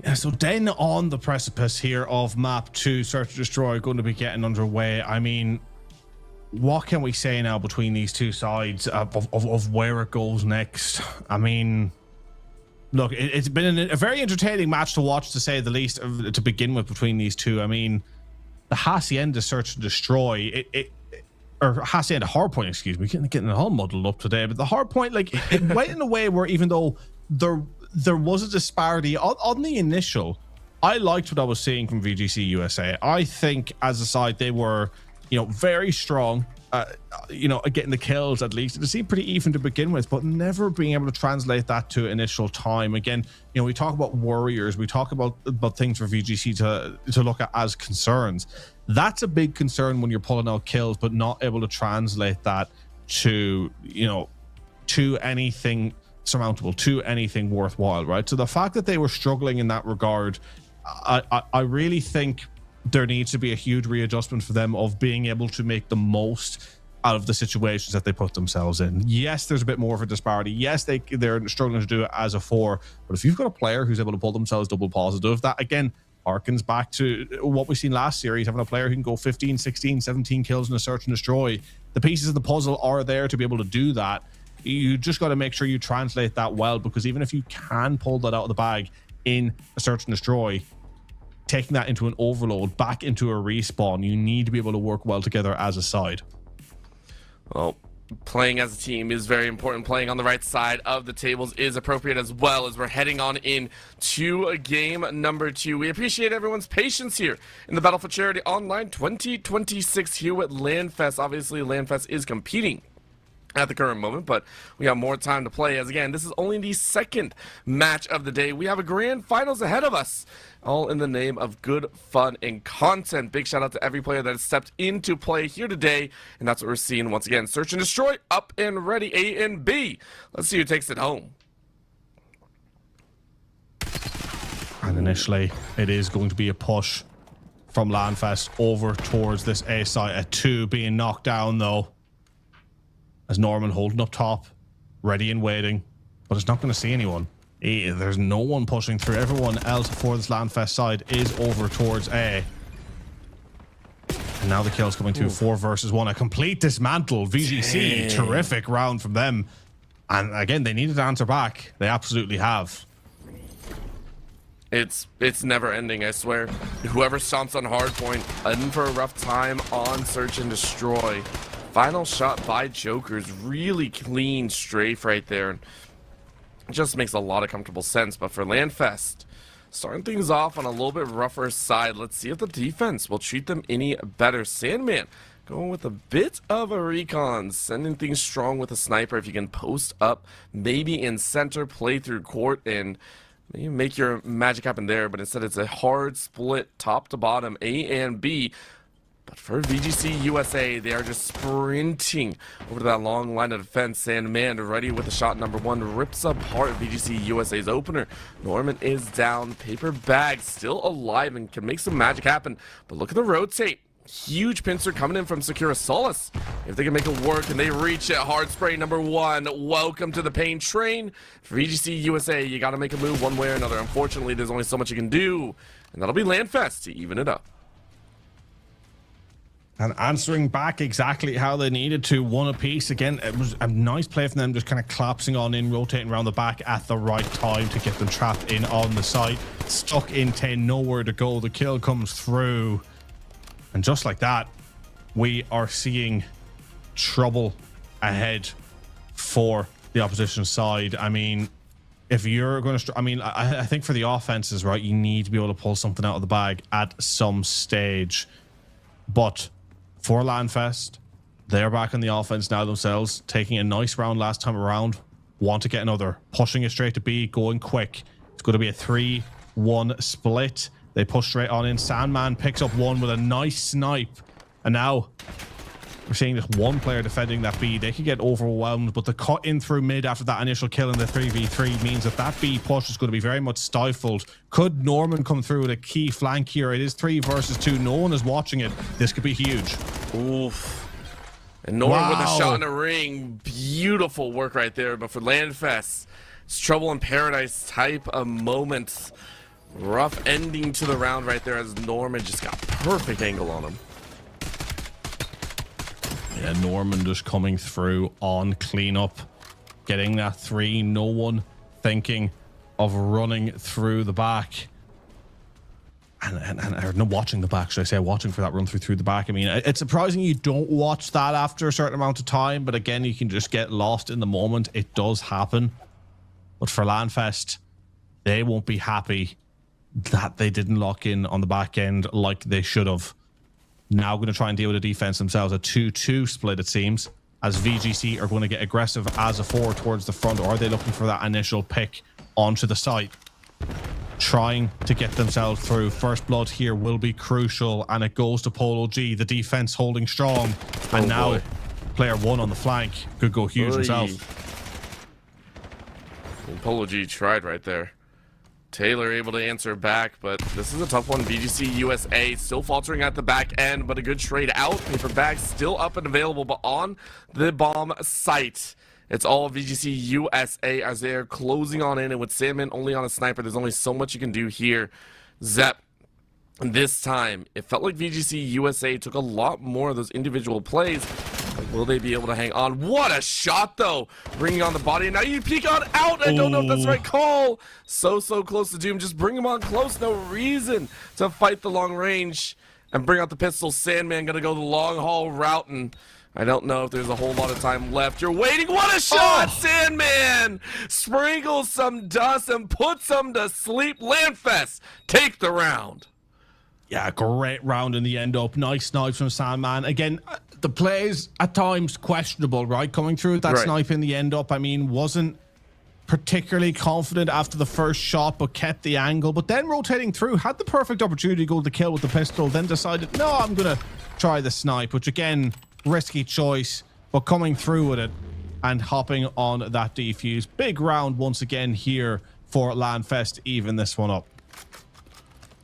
Yeah, so Den on the precipice here of map 2, Search and Destroy, going to be getting underway. I mean, what can we say now between these two sides of where it goes next? I mean, look, it's been a very entertaining match to watch, to say the least, to begin with, between these two. I mean, the Hacienda Search and Destroy, or Hacienda Hardpoint, excuse me, getting it all muddled up today, but the Hardpoint, like, it went in a way where even though there was a disparity on the initial, I liked what I was seeing from VGC USA. I think as a side, they were, very strong, getting the kills at least. It seemed pretty even to begin with, but never being able to translate that to initial time. Again, we talk about warriors, we talk about things for VGC to look at as concerns. That's a big concern when you're pulling out kills, but not able to translate that to, to anything surmountable, to anything worthwhile, right? So the fact that they were struggling in that regard, I really think there needs to be a huge readjustment for them of being able to make the most out of the situations that they put themselves in. Yes, there's a bit more of a disparity. Yes, they're struggling to do it as a 4, but if you've got a player who's able to pull themselves double positive, that again harkens back to what we've seen last series, having a player who can go 15, 16, 17 kills in a search and destroy. The pieces of the puzzle are there to be able to do that. You just got to make sure you translate that well, because even if you can pull that out of the bag in a search and destroy, taking that into an overload, back into a respawn, you need to be able to work well together as a side. Well, playing as a team is very important. Playing on the right side of the tables is appropriate as well, as we're heading on in to game number 2. We appreciate everyone's patience here in the Battle for Charity Online 2026 here at LANFest. Obviously, LANFest is competing at the current moment, but we have more time to play, as again, this is only the second match of the day. We have a grand finals ahead of us, all in the name of good fun and content. Big shout out to every player that has stepped into play here today, and that's what we're seeing once again. Search and destroy up and ready, A and B. Let's see who takes it home. And initially it is going to be a push from LANFest over towards this A site at 2, being knocked down though, as Norman holding up top, ready and waiting, but it's not going to see anyone. There's no one pushing through. Everyone else for this LANFest side is over towards A. And now the kill's coming through. 4 versus 1. A complete dismantle. VGC, terrific round from them. And again, they needed to answer back. They absolutely have. It's never ending, I swear. Whoever stomps on hardpoint, in for a rough time on search and destroy. Final shot by Joker's really clean strafe right there. It just makes a lot of comfortable sense. But for LANFest, starting things off on a little bit rougher side. Let's see if the defense will treat them any better. Sandman going with a bit of a recon, sending things strong with a sniper. If you can post up, maybe in center, play through court, and maybe make your magic happen there. But instead, it's a hard split, top to bottom, A and B. But for VGC USA, they are just sprinting over to that long line of defense. Sandman ready with the shot number 1, rips apart VGC USA's opener. Norman is down. Paper Bag still alive and can make some magic happen. But look at the rotate. Huge pincer coming in from Secura Solace. If they can make it work and they reach it, hard spray number 1. Welcome to the pain train. For VGC USA, you got to make a move one way or another. Unfortunately, there's only so much you can do. And that'll be LANFest to even it up. And answering back exactly how they needed to, 1 apiece. Again, it was a nice play from them, just kind of collapsing on in, rotating around the back at the right time to get them trapped in on the site. Stuck in 10, nowhere to go. The kill comes through. And just like that, we are seeing trouble ahead for the opposition side. I mean, if you're going to... I think for the offenses, right, you need to be able to pull something out of the bag at some stage. But for LANFest, they're back on the offense now themselves, taking a nice round last time around. Want to get another. Pushing it straight to B, going quick. It's going to be a 3-1 split. They push straight on in. Sandman picks up 1 with a nice snipe. And now we're seeing just 1 player defending that B. They could get overwhelmed, but the cut in through mid after that initial kill in the 3v3 means that that B push is going to be very much stifled. Could Norman come through with a key flank here? It is 3 versus 2. No one is watching it. This could be huge. Oof. And Norman with a shot in the ring. Beautiful work right there. But for LANFest, it's trouble in paradise type of moments. Rough ending to the round right there, as Norman just got perfect angle on him. Yeah, Norman just coming through on cleanup, getting that 3. No one thinking of running through the back. And watching the back, should I say, watching for that run through the back. I mean, it's surprising you don't watch that after a certain amount of time, but again, you can just get lost in the moment. It does happen. But for LANFest, they won't be happy that they didn't lock in on the back end like they should have. Now going to try and deal with the defense themselves. A 2-2 split, it seems, as VGC are going to get aggressive as a 4 towards the front. Or are they looking for that initial pick onto the site? Trying to get themselves through. First blood here will be crucial, and it goes to Polo G. The defense holding strong. And now player 1 on the flank could go huge himself. And Polo G tried right there. Taylor able to answer back, but this is a tough one. VGC USA still faltering at the back end, but a good trade out. Paper bag still up and available, but on the bomb site, it's all VGC USA as they're closing on in, and with Sandman only on a sniper, there's only so much you can do here. Zep, this time, it felt like VGC USA took a lot more of those individual plays. Like, will they be able to hang on? What a shot, though! Bringing on the body, and now you peek on out! I don't know if that's the right call! So close to Doom. Just bring him on close. No reason to fight the long range. And bring out the pistol. Sandman gonna go the long haul route, and I don't know if there's a whole lot of time left. You're waiting. What a shot, Sandman! Sprinkles some dust and puts them to sleep. LANFest, take the round. Yeah, great round in the end up. Nice snipes from Sandman. Again, the plays at times questionable, right? Coming through that snipe in the end up, I mean, wasn't particularly confident after the first shot, but kept the angle. But then rotating through, had the perfect opportunity to go to the kill with the pistol, then decided, no, I'm going to try the snipe, which again, risky choice, but coming through with it and hopping on that defuse. Big round once again here for LANFest to even this one up.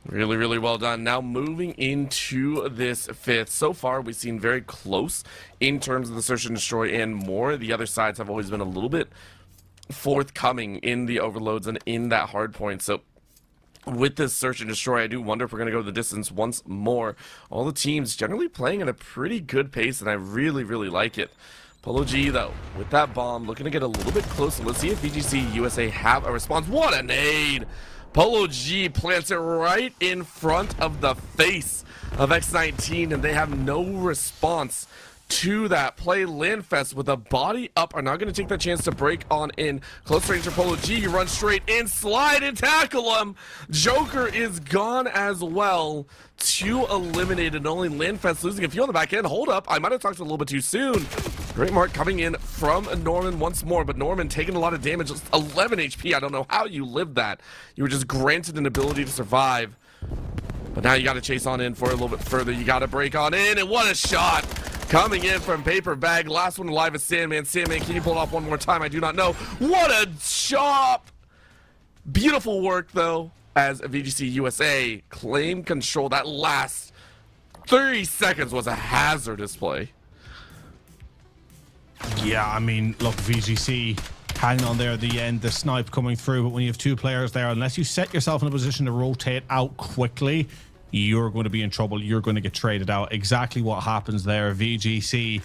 Really, really well done. Now moving into this fifth. So far, we've seen very close in terms of the search and destroy and more. The other sides have always been a little bit forthcoming in the overloads and in that hard point. So with this search and destroy, I do wonder if we're going to go the distance once more. All the teams generally playing at a pretty good pace, and I really, really like it. Polo G, though, with that bomb, looking to get a little bit closer. Let's see if VGC USA have a response. What a nade! Polo G plants it right in front of the face of X19, and they have no response to that play. LANFest with a body up are not going to take that chance to break on in. Close range for Polo G. You run straight in, slide and tackle him. Joker is gone as well. 2 eliminated, only LANFest losing a few on the back end. Hold up, I might have talked a little bit too soon. Great mark coming in from Norman once more, but Norman taking a lot of damage. 11 HP. I don't know how you lived that. You were just granted an ability to survive. But now you got to chase on in for a little bit further. You got to break on in, and what a shot coming in from Paper Bag. Last one alive is Sandman. Sandman, can you pull it off one more time? I do not know. What a chop! Beautiful work, though, as VGC USA claim control. That last 30 seconds was a hazardous play. Yeah, I mean, look, VGC hanging on there at the end, the snipe coming through, but when you have 2 players there, unless you set yourself in a position to rotate out quickly, you're going to be in trouble. You're going to get traded out. Exactly what happens there. VGC,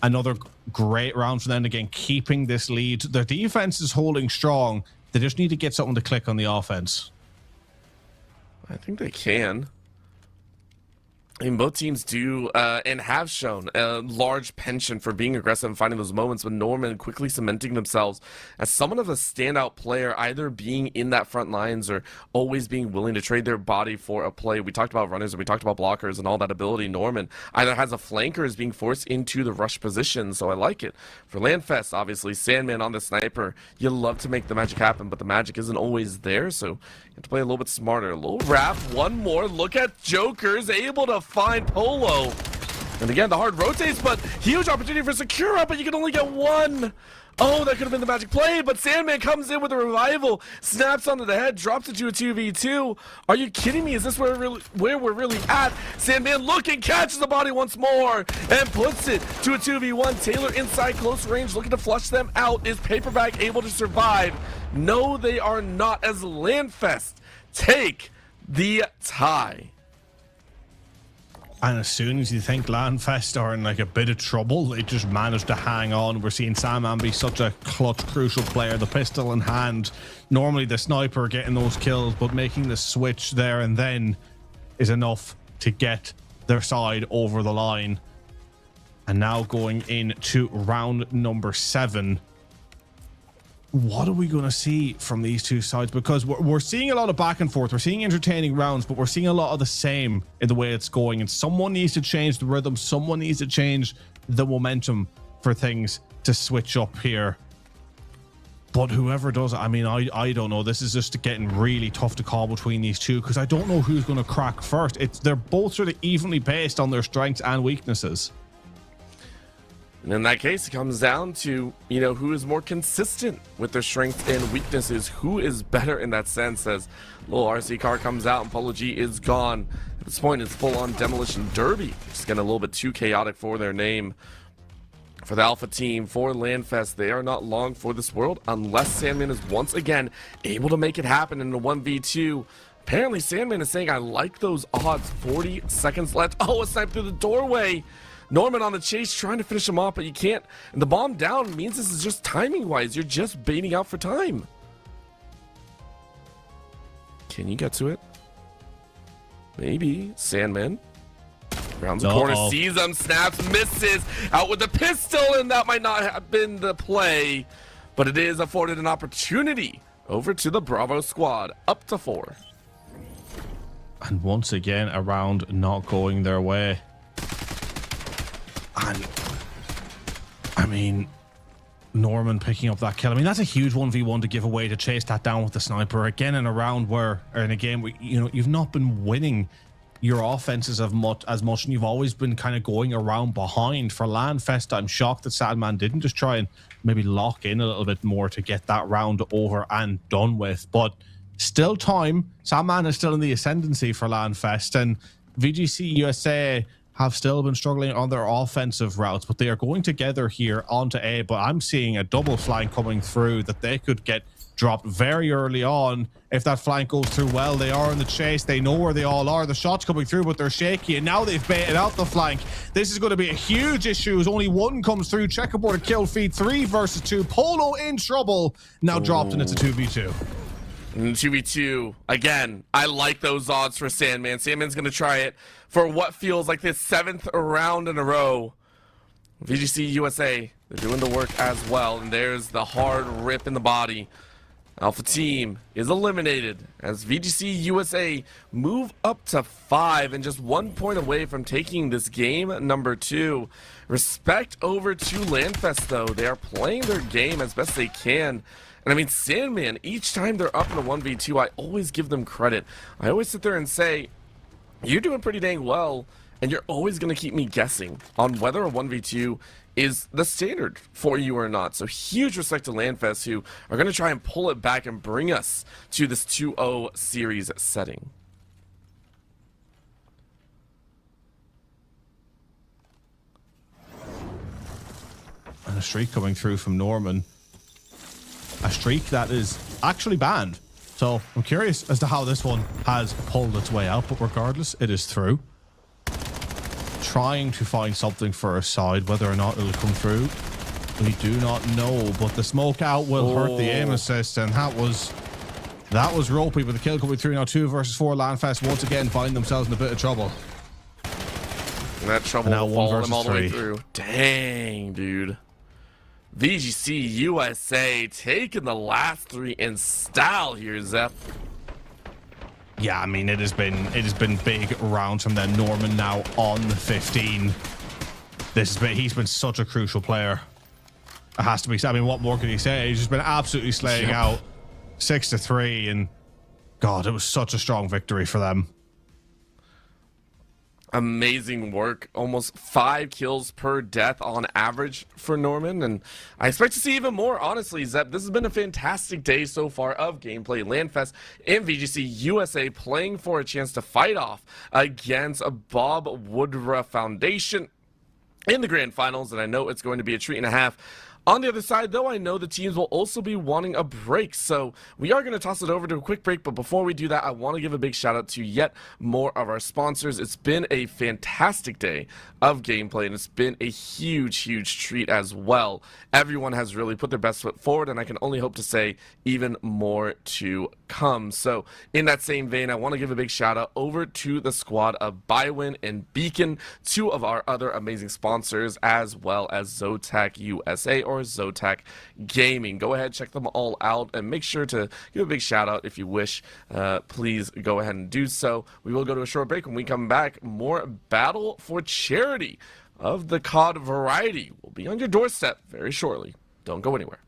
another great round for them again, keeping this lead. Their defense is holding strong. They just need to get something to click on the offense. I think they can. I mean, both teams do and have shown a large penchant for being aggressive and finding those moments, with Norman quickly cementing themselves as somewhat of a standout player, either being in that front lines or always being willing to trade their body for a play. We talked about runners and we talked about blockers and all that ability. Norman either has a flanker or is being forced into the rush position, so I like it. For LANFest, obviously, Sandman on the sniper, you love to make the magic happen, but the magic isn't always there, so you have to play a little bit smarter. A little wrap, one more. Look at Joker's able to find Polo. And again, the hard rotates, but huge opportunity for Sakura, but you can only get one. Oh, that could have been the magic play, but Sandman comes in with a revival, snaps onto the head, drops it to a 2v2. Are you kidding me? Is this where we're really at? Sandman looking, catches the body once more, and puts it to a 2v1. Taylor inside close range, looking to flush them out. Is Paper Bag able to survive? No, they are not, as LANFest take the tie. And as soon as you think LANFest are in like a bit of trouble, they just manage to hang on. We're seeing Sandman be such a clutch, crucial player. The pistol in hand, normally the sniper getting those kills, but making the switch there and then is enough to get their side over the line. And now going into round number 7. what are we going to see from these two sides? Because we're seeing a lot of back and forth. We're seeing entertaining rounds, but we're seeing a lot of the same in the way it's going. And someone needs to change the rhythm. Someone needs to change the momentum for things to switch up here. But whoever does it, I mean, I don't know. This is just getting really tough to call between these two because I don't know who's going to crack first. They're both sort of evenly based on their strengths and weaknesses. And in that case, it comes down to, you know, who is more consistent with their strengths and weaknesses. Who is better in that sense, as little RC car comes out and Polo G is gone. At this point, it's full-on Demolition Derby. Just getting a little bit too chaotic for their name. For the Alpha team, for LANFest, they are not long for this world unless Sandman is once again able to make it happen in a 1v2. Apparently, Sandman is saying, I like those odds. 40 seconds left. Oh, a snipe through the doorway. Norman on the chase, trying to finish him off, but you can't. And the bomb down means this is just timing-wise. You're just baiting out for time. Can you get to it? Maybe. Sandman. Rounds the corner, sees him, snaps, misses, out with the pistol, and that might not have been the play, but it is afforded an opportunity over to the Bravo squad, up to 4. And once again, a round not going their way. And, I mean, Norman picking up that kill. I mean, that's a huge 1v1 to give away, to chase that down with the sniper. Again, in a round where, or in a game where, you know, you've not been winning your offenses as much, and you've always been kind of going around behind. For LANFest, I'm shocked that Sandman didn't just try and maybe lock in a little bit more to get that round over and done with. But still time. Sandman is still in the ascendancy for LANFest, and VGC USA have still been struggling on their offensive routes, but they are going together here onto A. But I'm seeing a double flank coming through that they could get dropped very early on. If that flank goes through well, they are in the chase. They know where they all are. The shot's coming through, but they're shaky, and now they've baited out the flank. This is going to be a huge issue as only one comes through. Checkerboard kill feed, 3 versus 2. Polo in trouble. Now dropped, and it's a 2v2. 2v2. Again, I like those odds for Sandman. Sandman's going to try it for what feels like this 7th round in a row. VGC USA, they're doing the work as well, and there's the hard rip in the body. Alpha team is eliminated as VGC USA move up to 5 and just 1 point away from taking this game number 2. Respect over to LANFest, though. They are playing their game as best they can. And I mean, Sandman, each time they're up in a 1v2, I always give them credit. I always sit there and say, you're doing pretty dang well, and you're always going to keep me guessing on whether a 1v2 is the standard for you or not. So huge respect to LANFest, who are going to try and pull it back and bring us to this 2-0 series setting. And a streak coming through from Norman. A streak that is actually banned. So I'm curious as to how this one has pulled its way out, but regardless, it is through. Trying to find something for a side, whether or not it'll come through, we do not know, but the smoke out will hurt the aim assist, and that was ropey. But the kill coming through now. 2 versus 4. LANFest once again find themselves in a bit of trouble, and that trouble will follow them all the way through. Dang, dude. VGC USA taking the last 3 in style here, Zep. Yeah, I mean, it has been big rounds from them. Norman now on the 15. He's been such a crucial player. It has to be. I mean, what more can he say? He's just been absolutely slaying out. 6-3, and God, it was such a strong victory for them. Amazing work. Almost 5 kills per death on average for Norman, and I expect to see even more, honestly, Zep. This has been a fantastic day so far of gameplay. LANFest and VGC USA playing for a chance to fight off against Bob Woodruff Foundation in the grand finals, and I know it's going to be a treat and a half. On the other side, though, I know the teams will also be wanting a break, so we are going to toss it over to a quick break. But before we do that, I want to give a big shout out to yet more of our sponsors. It's been a fantastic day of gameplay, and it's been a huge treat as well. Everyone has really put their best foot forward, and I can only hope to say even more to come. So in that same vein, I want to give a big shout out over to the squad of Bywin and Beacon, 2 of our other amazing sponsors, as well as Zotac USA, or or Zotac Gaming. Go ahead, check them all out, and make sure to give a big shout out if you wish. Please go ahead and do so. We will go to a short break. When we come back, more Battle for Charity of the CoD variety will be on your doorstep very shortly. Don't go anywhere.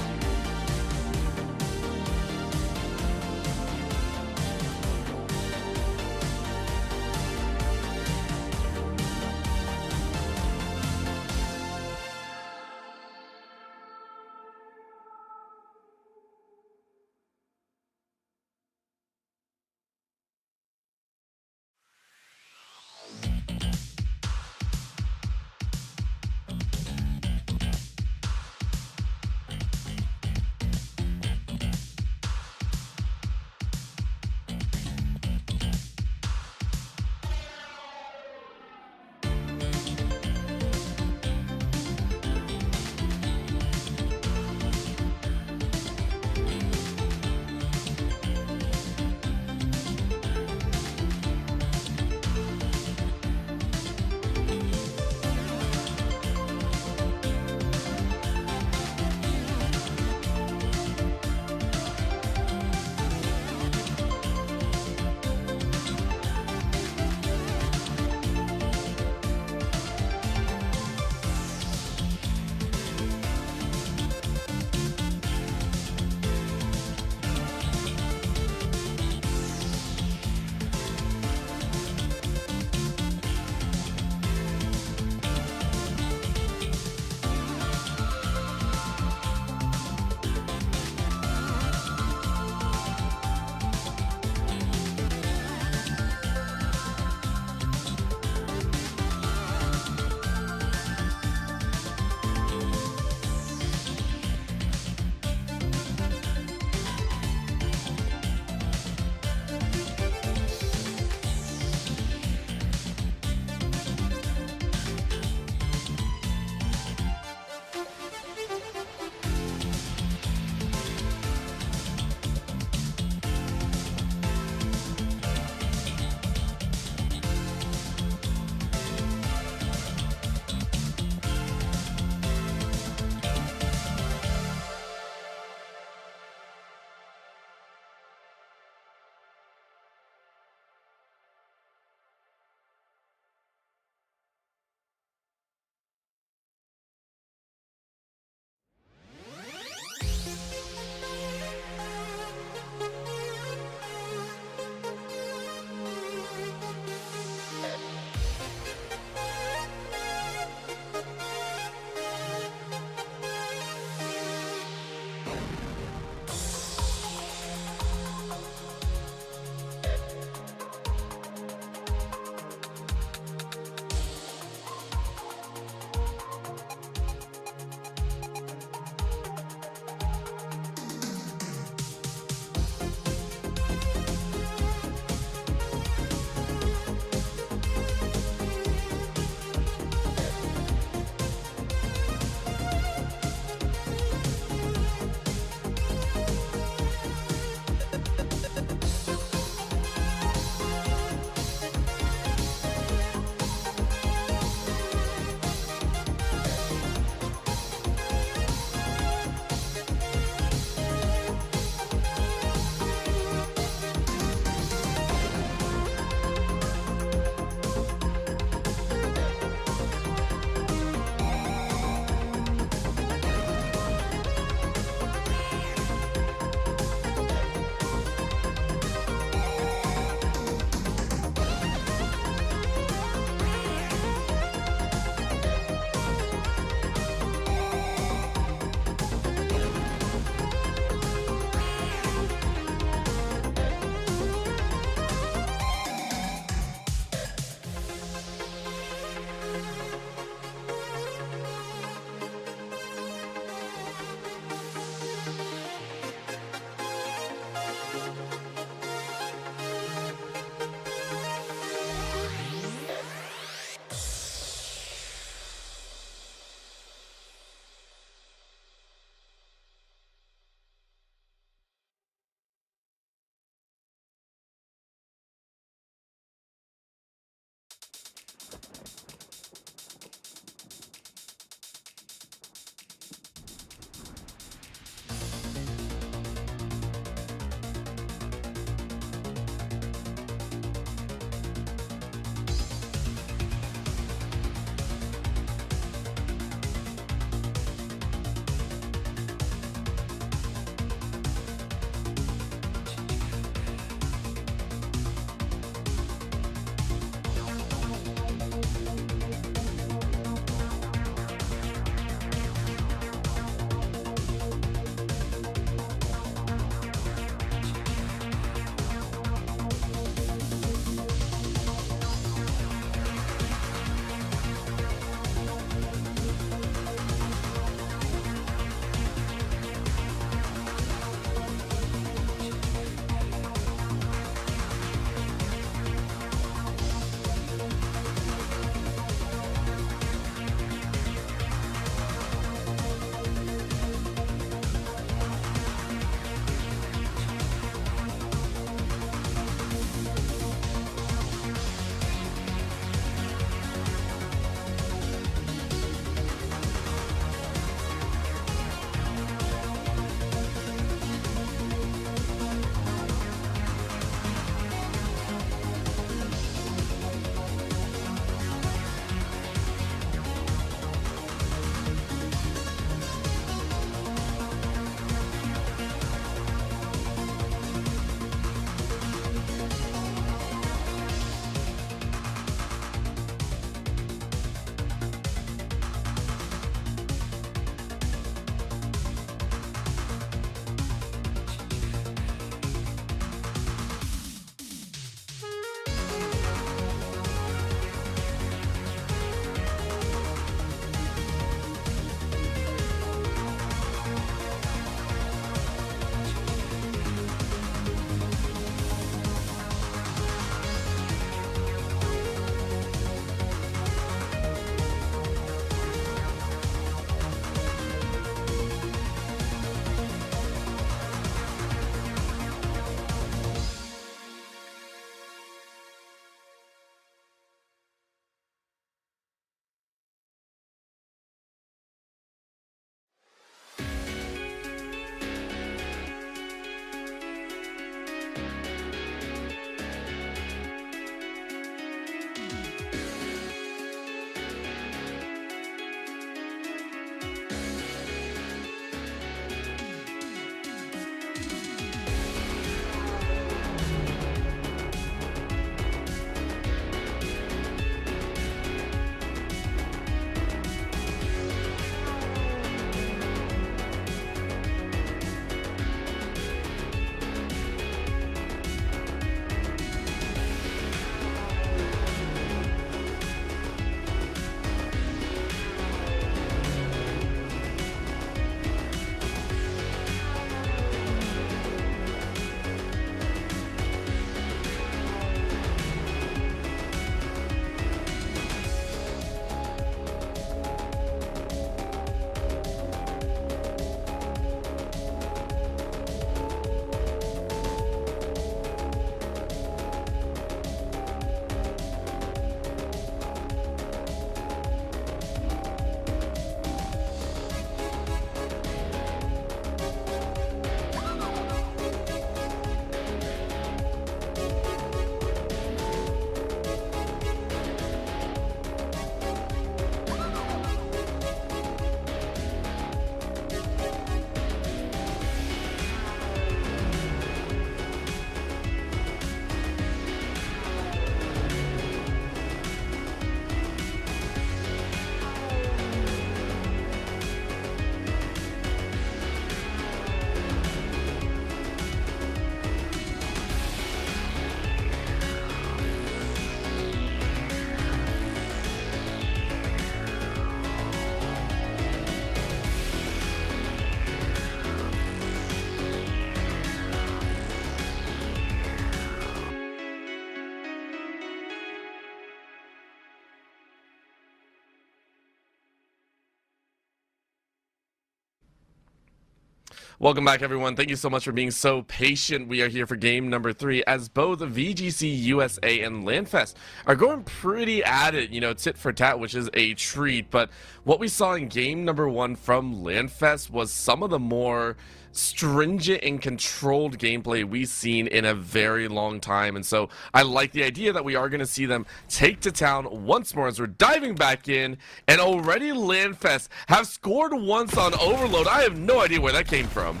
Welcome back, everyone. Thank you so much for being so patient. We are here for game number 3 as both VGC USA and LANFest are going pretty at it, you know, tit for tat, which is a treat. But what we saw in game number 1 from LANFest was some of the more stringent and controlled gameplay we've seen in a very long time. And so I like the idea that we are going to see them take to town once more as we're diving back in. And already LANFest have scored once on Overload. I have no idea where that came from.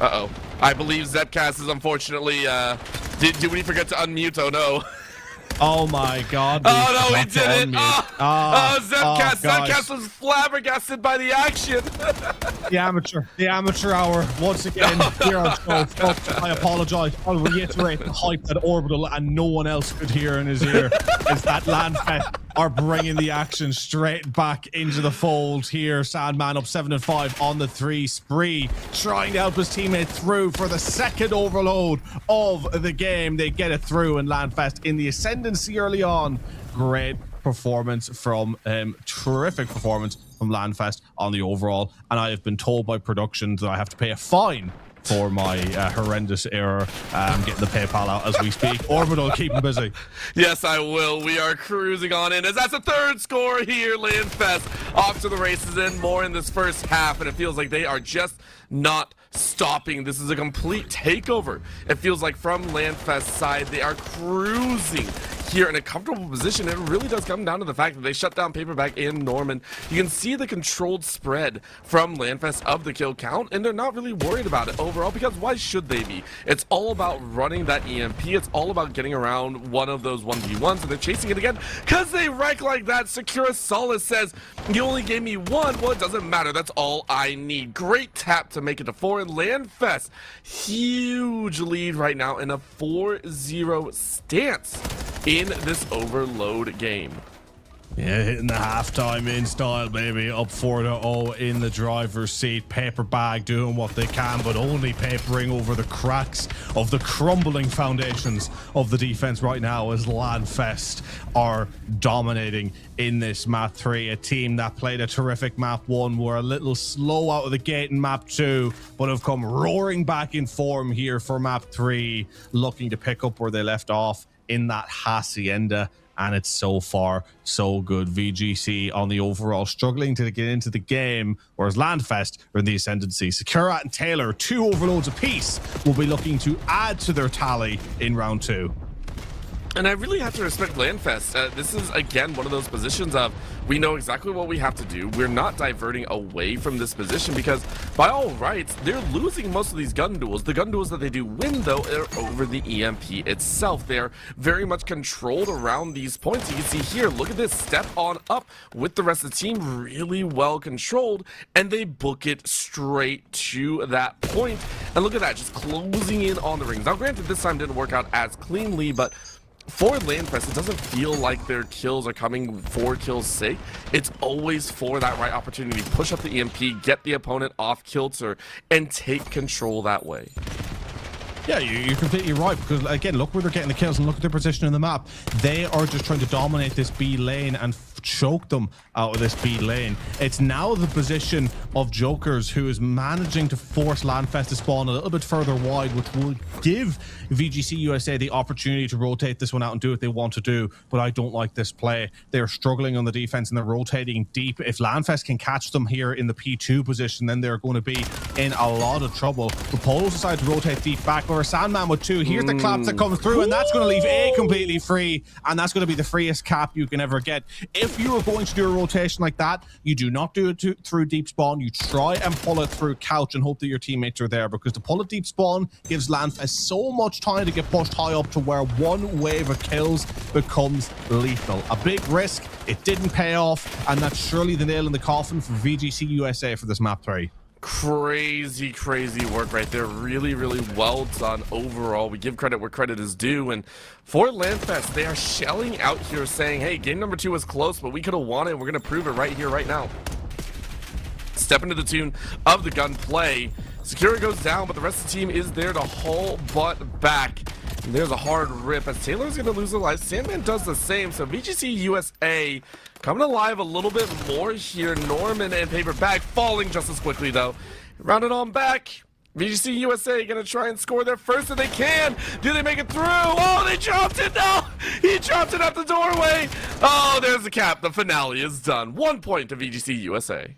Uh-oh. I believe Zepcast is unfortunately, did we forget to unmute? Oh, no. Oh, my God. Oh, no, we didn't. Zepcast was flabbergasted by the action. The amateur hour, once again, here on show. Folks, I apologize. I'll reiterate the hype that Orbital and no one else could hear in his ear is that LANFest are bringing the action straight back into the fold here. Sandman up 7-5 on the 3 spree, trying to help his teammate through for the second overload of the game. They get it through, and LANFest in the ascendancy early on. Great performance from terrific performance from LANFest on the overall, and I have been told by production that I have to pay a fine for my horrendous error. Getting the PayPal out as we speak. Orbital, keep him busy. Yes, I will. We are cruising on in as that's the third score here. LANFest off to the races and more in this first half, and it feels like they are just not stopping. This is a complete takeover. It feels like from LANFest's side, they are cruising here in a comfortable position. It really does come down to the fact that they shut down Paperback and Norman. You can see the controlled spread from LANFest of the kill count, and they're not really worried about it overall, because why should they be? It's all about running that EMP. It's all about getting around one of those 1v1s, and they're chasing it again because they wreck like that. Secura Solace says, you only gave me 1. Well, it doesn't matter. That's all I need. Great tap to make it to 4, and LANFest, huge lead right now in a 4-0 stance in this overload game. Yeah, hitting the halftime in style, baby. Up 4-0 in the driver's seat. Paperbag doing what they can, but only papering over the cracks of the crumbling foundations of the defense right now as LANFest are dominating in this map 3. A team that played a terrific map 1, were a little slow out of the gate in map 2, but have come roaring back in form here for map 3, looking to pick up where they left off in that hacienda. And it's so far so good. VGC on the overall struggling to get into the game, whereas LANFest are in the ascendancy. Sakura and Taylor, 2 overloads apiece, will be looking to add to their tally in round 2. And I really have to respect LANFest. This is, again, one of those positions of we know exactly what we have to do. We're not diverting away from this position because, by all rights, they're losing most of these gun duels. The gun duels that they do win, though, are over the EMP itself. They're very much controlled around these points. You can see here, look at this step on up with the rest of the team, really well controlled, and they book it straight to that point. And look at that, just closing in on the rings. Now, granted, this time didn't work out as cleanly, but for LANFest, it doesn't feel like their kills are coming for kills' sake. It's always for that right opportunity. Push up the EMP, get the opponent off kilter, and take control that way. Yeah, you're completely right, because again, look where they're getting the kills and look at their position in the map. They are just trying to dominate this B lane and choke them out of this B lane. It's now the position of Jokers, who is managing to force LANFest to spawn a little bit further wide, which will give VGC USA the opportunity to rotate this one out and do what they want to do. But I don't like this play. They're struggling on the defense and they're rotating deep. If LANFest can catch them here in the P2 position, then they're going to be in a lot of trouble. The Polos decide to rotate deep back, or Sandman with 2. Here's the clap that comes through, and that's going to leave A completely free, and that's going to be the freest cap you can ever get. If you are going to do a rotation like that, you do not do it through deep spawn. You try and pull it through couch and hope that your teammates are there, because to pull it deep spawn gives LANFest so much time to get pushed high up to where one wave of kills becomes lethal. A big risk. It didn't pay off, and that's surely the nail in the coffin for VGC USA for this map 3. Crazy work right there. Really well done overall. We give credit where credit is due, and for LANFest, they are shelling out here saying, hey, game number 2 was close, but we could have won it. We're going to prove it right here, right now. step into the tune of the gunplay. Sakura goes down, but the rest of the team is there to haul butt back. And there's a hard rip as Taylor's going to lose a life. Sandman does the same, so VGC USA coming alive a little bit more here. Norman and Paper Bag falling just as quickly, though. Rounded on back. VGC USA going to try and score their first if they can. Do they make it through? Oh, they dropped it. No, he dropped it at the doorway. Oh, there's the cap. The finale is done. 1 point to VGC USA.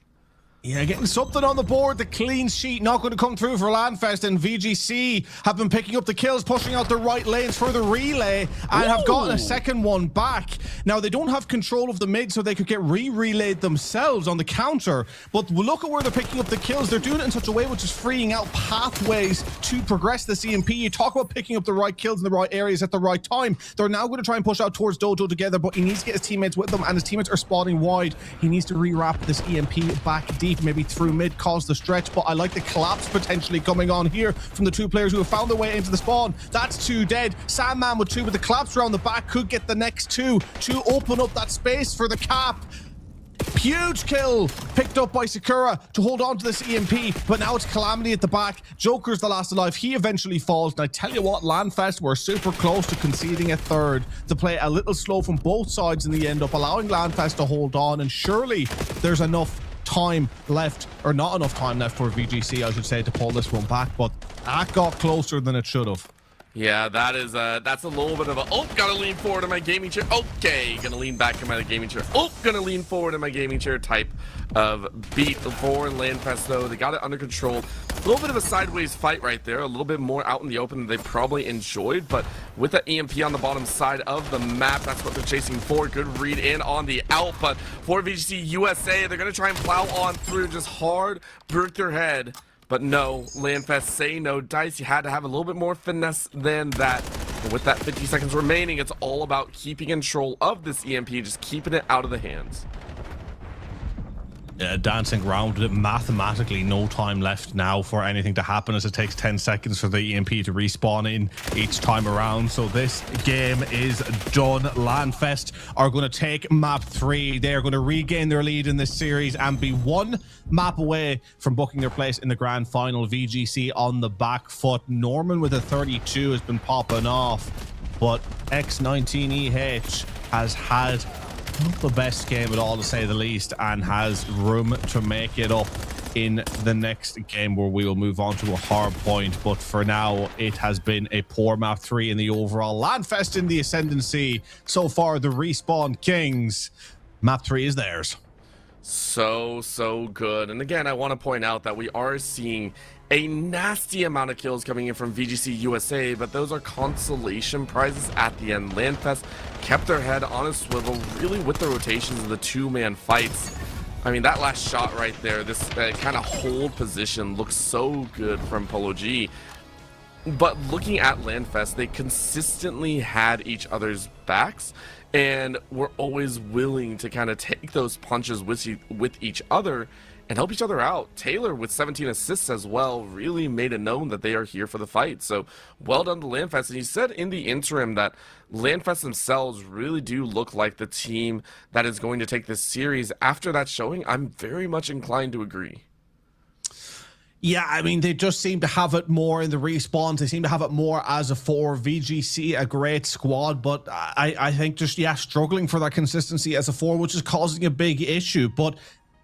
Yeah, getting something on the board. The clean sheet not going to come through for LANFest, and VGC have been picking up the kills, pushing out the right lanes for the relay, and have gotten a second one back. Now, they don't have control of the mid, so they could get relayed themselves on the counter, but look at where they're picking up the kills. They're doing it in such a way which is freeing out pathways to progress the CMP. You talk about picking up the right kills in the right areas at the right time. They're now going to try and push out towards Dojo together, but he needs to get his teammates with them, and his teammates are spawning wide. He needs to rewrap this EMP back deep, maybe through mid, cause the stretch, but I like the collapse potentially coming on here from the two players who have found their way into the spawn. That's two dead. Sandman with two, with the collapse around the back could get the next two to open up that space for the cap. Huge kill picked up by Sakura to hold on to this EMP, but now it's Calamity at the back. Joker's the last alive. He eventually falls, and I tell you what, LANFest were super close to conceding a third. To play a little slow from both sides in the end up, allowing LANFest to hold on, and surely there's enough time left, or not enough time left for VGC, I should say, to pull this one back, but that got closer than it should have. Yeah, that's a little bit of a, oh, gotta lean forward in my gaming chair. Okay, gonna lean back in my gaming chair. Oh, gonna lean forward in my gaming chair type of beat for LANFest, though. They got it under control. A little bit of a sideways fight right there, a little bit more out in the open than they probably enjoyed, but with that EMP on the bottom side of the map, that's what they're chasing for. Good read in on the out, but for VGC USA, they're gonna try and plow on through, just hard, break their head. But no, LANFest say no. Dice, you had to have a little bit more finesse than that. And with that 50 seconds remaining, it's all about keeping control of this EMP, just keeping it out of the hands. Dancing around with it, mathematically no time left now for anything to happen, as it takes 10 seconds for the EMP to respawn in each time around. So this game is done. LANFest are going to take map 3. They are going to regain their lead in this series and be one map away from booking their place in the grand final. VGC on the back foot. Norman with a 32 has been popping off, but X19EH has had not the best game at all, to say the least, and has room to make it up in the next game, where we will move on to a hard point. But for now, it has been a poor map 3 in the overall. LANFest in the ascendancy. So far, the Respawn Kings. Map 3 is theirs. So good. And again, I want to point out that we are seeing a nasty amount of kills coming in from VGC USA, but those are consolation prizes at the end. LANFest kept their head on a swivel, really, with the rotations of the two-man fights. I mean, that last shot right there, this kind of hold position looks so good from Polo G. But looking at LANFest, they consistently had each other's backs, and were always willing to kind of take those punches with each other and help each other out. Taylor, with 17 assists as well, really made it known that they are here for the fight. So well done to LANFest. And he said in the interim that LANFest themselves really do look like the team that is going to take this series. After that showing, I'm very much inclined to agree. Yeah, I mean, they just seem to have it more in the respawns. They seem to have it more as a 4. VGC, a great squad, but I think just, yeah, struggling for that consistency as a 4, which is causing a big issue. But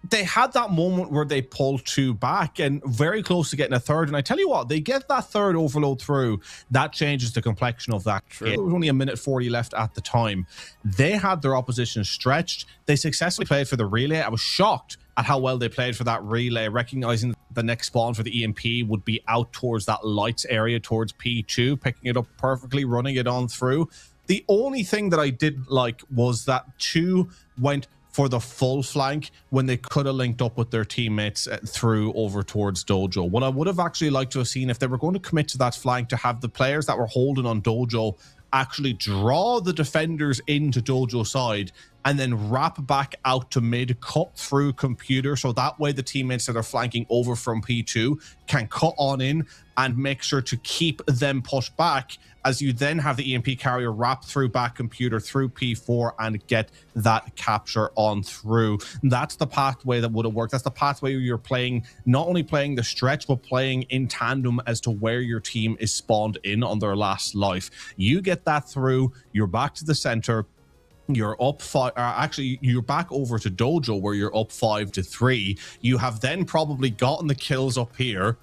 they had that moment where they pulled 2 back and very close to getting a third. And I tell you what, they get that third overload through, that changes the complexion of that game. It was only a minute 40 left at the time. They had their opposition stretched. They successfully played for the relay. I was shocked at how well they played for that relay, recognizing the next spawn for the EMP would be out towards that lights area, towards P2, picking it up perfectly, running it on through. The only thing that I did like was that 2 went for the full flank when they could have linked up with their teammates through over towards Dojo. What I would have actually liked to have seen, if they were going to commit to that flank, to have the players that were holding on Dojo actually draw the defenders into Dojo side, and then wrap back out to mid, cut through computer, so that way the teammates that are flanking over from P2 can cut on in and make sure to keep them pushed back, as you then have the EMP carrier wrap through back computer through P4 and get that capture on through. That's the pathway that would have worked. That's the pathway where you're playing, not only playing the stretch, but playing in tandem as to where your team is spawned in on their last life. You get that through, you're back to the center, you're up actually you're back over to Dojo where you're up 5-3. You have then probably gotten the kills up here,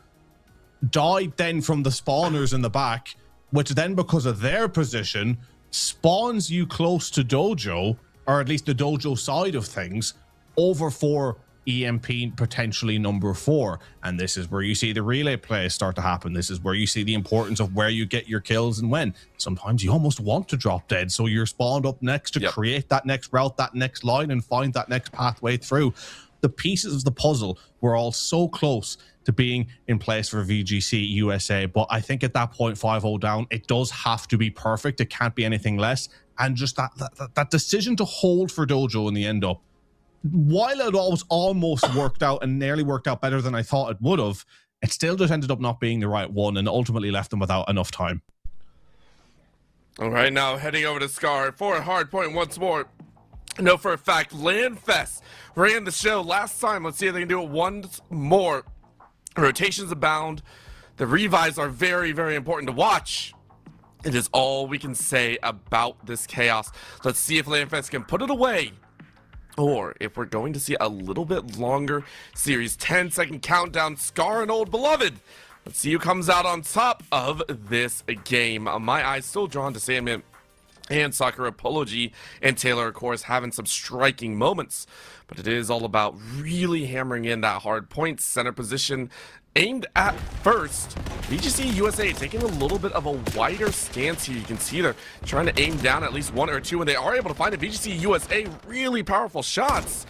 died then from the spawners in the back, which then, because of their position, spawns you close to Dojo, or at least the Dojo side of things, over for EMP potentially number 4. And this is where you see the relay plays start to happen. This is where you see the importance of where you get your kills and when. Sometimes you almost want to drop dead, so you're spawned up next to create that next route, that next line, and find that next pathway through. The pieces of the puzzle were all so close to being in place for VGC USA, but I think at that point, 5-0 down, it does have to be perfect. It can't be anything less. And just that decision to hold for Dojo in the end up, while it almost worked out and nearly worked out better than I thought it would have, it still just ended up not being the right one and ultimately left them without enough time. All right, now heading over to Scar for a hard point once more. Know for a fact, LANFest ran the show last time. Let's see if they can do it once more. Rotations abound. The revives are very, very important to watch. It is all we can say about this chaos. Let's see if LANFest can put it away, or if we're going to see a little bit longer series. 10-second countdown. Scar and Old Beloved. Let's see who comes out on top of this game. My eyes still drawn to Sandman and Sakura, Polo G, and Taylor, of course, having some striking moments. But it is all about really hammering in that hard point center position aimed at first. VGC USA taking a little bit of a wider stance here. You can see they're trying to aim down at least 1 or 2, and they are able to find it. VGC USA, really powerful shots.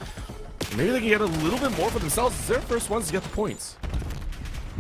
Maybe they can get a little bit more for themselves. It's their first ones to get the points.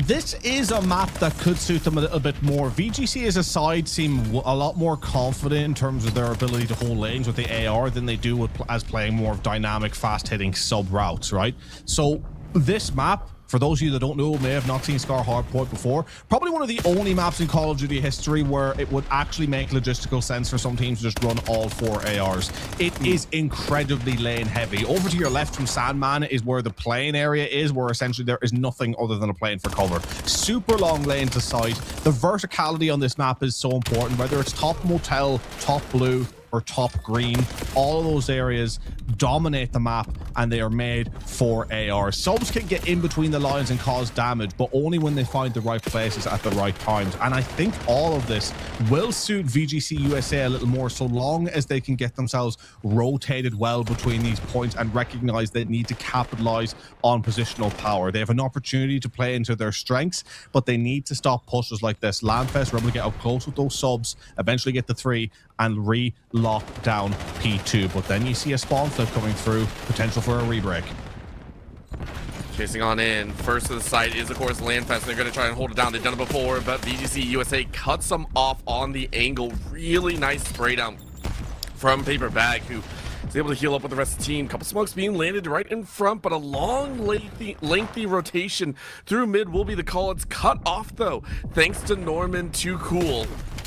This is a map that could suit them a little bit more. VGC as a side seem a lot more confident in terms of their ability to hold lanes with the AR than they do with, as playing more of dynamic, fast-hitting sub-routes, right? So this map, for those of you that don't know, may have not seen Scar Hardpoint before, probably one of the only maps in Call of Duty history where it would actually make logistical sense for some teams to just run all 4 ARs. It is incredibly lane heavy. Over to your left from Sandman is where the plane area is, where essentially there is nothing other than a plane for cover. Super long lanes aside, the verticality on this map is so important, whether it's top motel, top blue, or top green. All of those areas dominate the map, and they are made for AR. Subs can get in between the lines and cause damage, but only when they find the right places at the right times. And I think all of this will suit VGC USA a little more, so long as they can get themselves rotated well between these points and recognize they need to capitalize on positional power. They have an opportunity to play into their strengths, but they need to stop pushes like this. LANFest were able to get up close with those subs, eventually get the 3, and re-lock down P2. But then you see a spawn flip coming through, potential for a re-break. Chasing on in. First to the site is, of course, LANFest. They're going to try and hold it down. They've done it before, but VGC USA cuts them off on the angle. Really nice spray down from Paper Bag, who is able to heal up with the rest of the team. Couple smokes being landed right in front, but a long, lengthy rotation through mid will be the call. It's cut off, though, thanks to Norman Too Cool.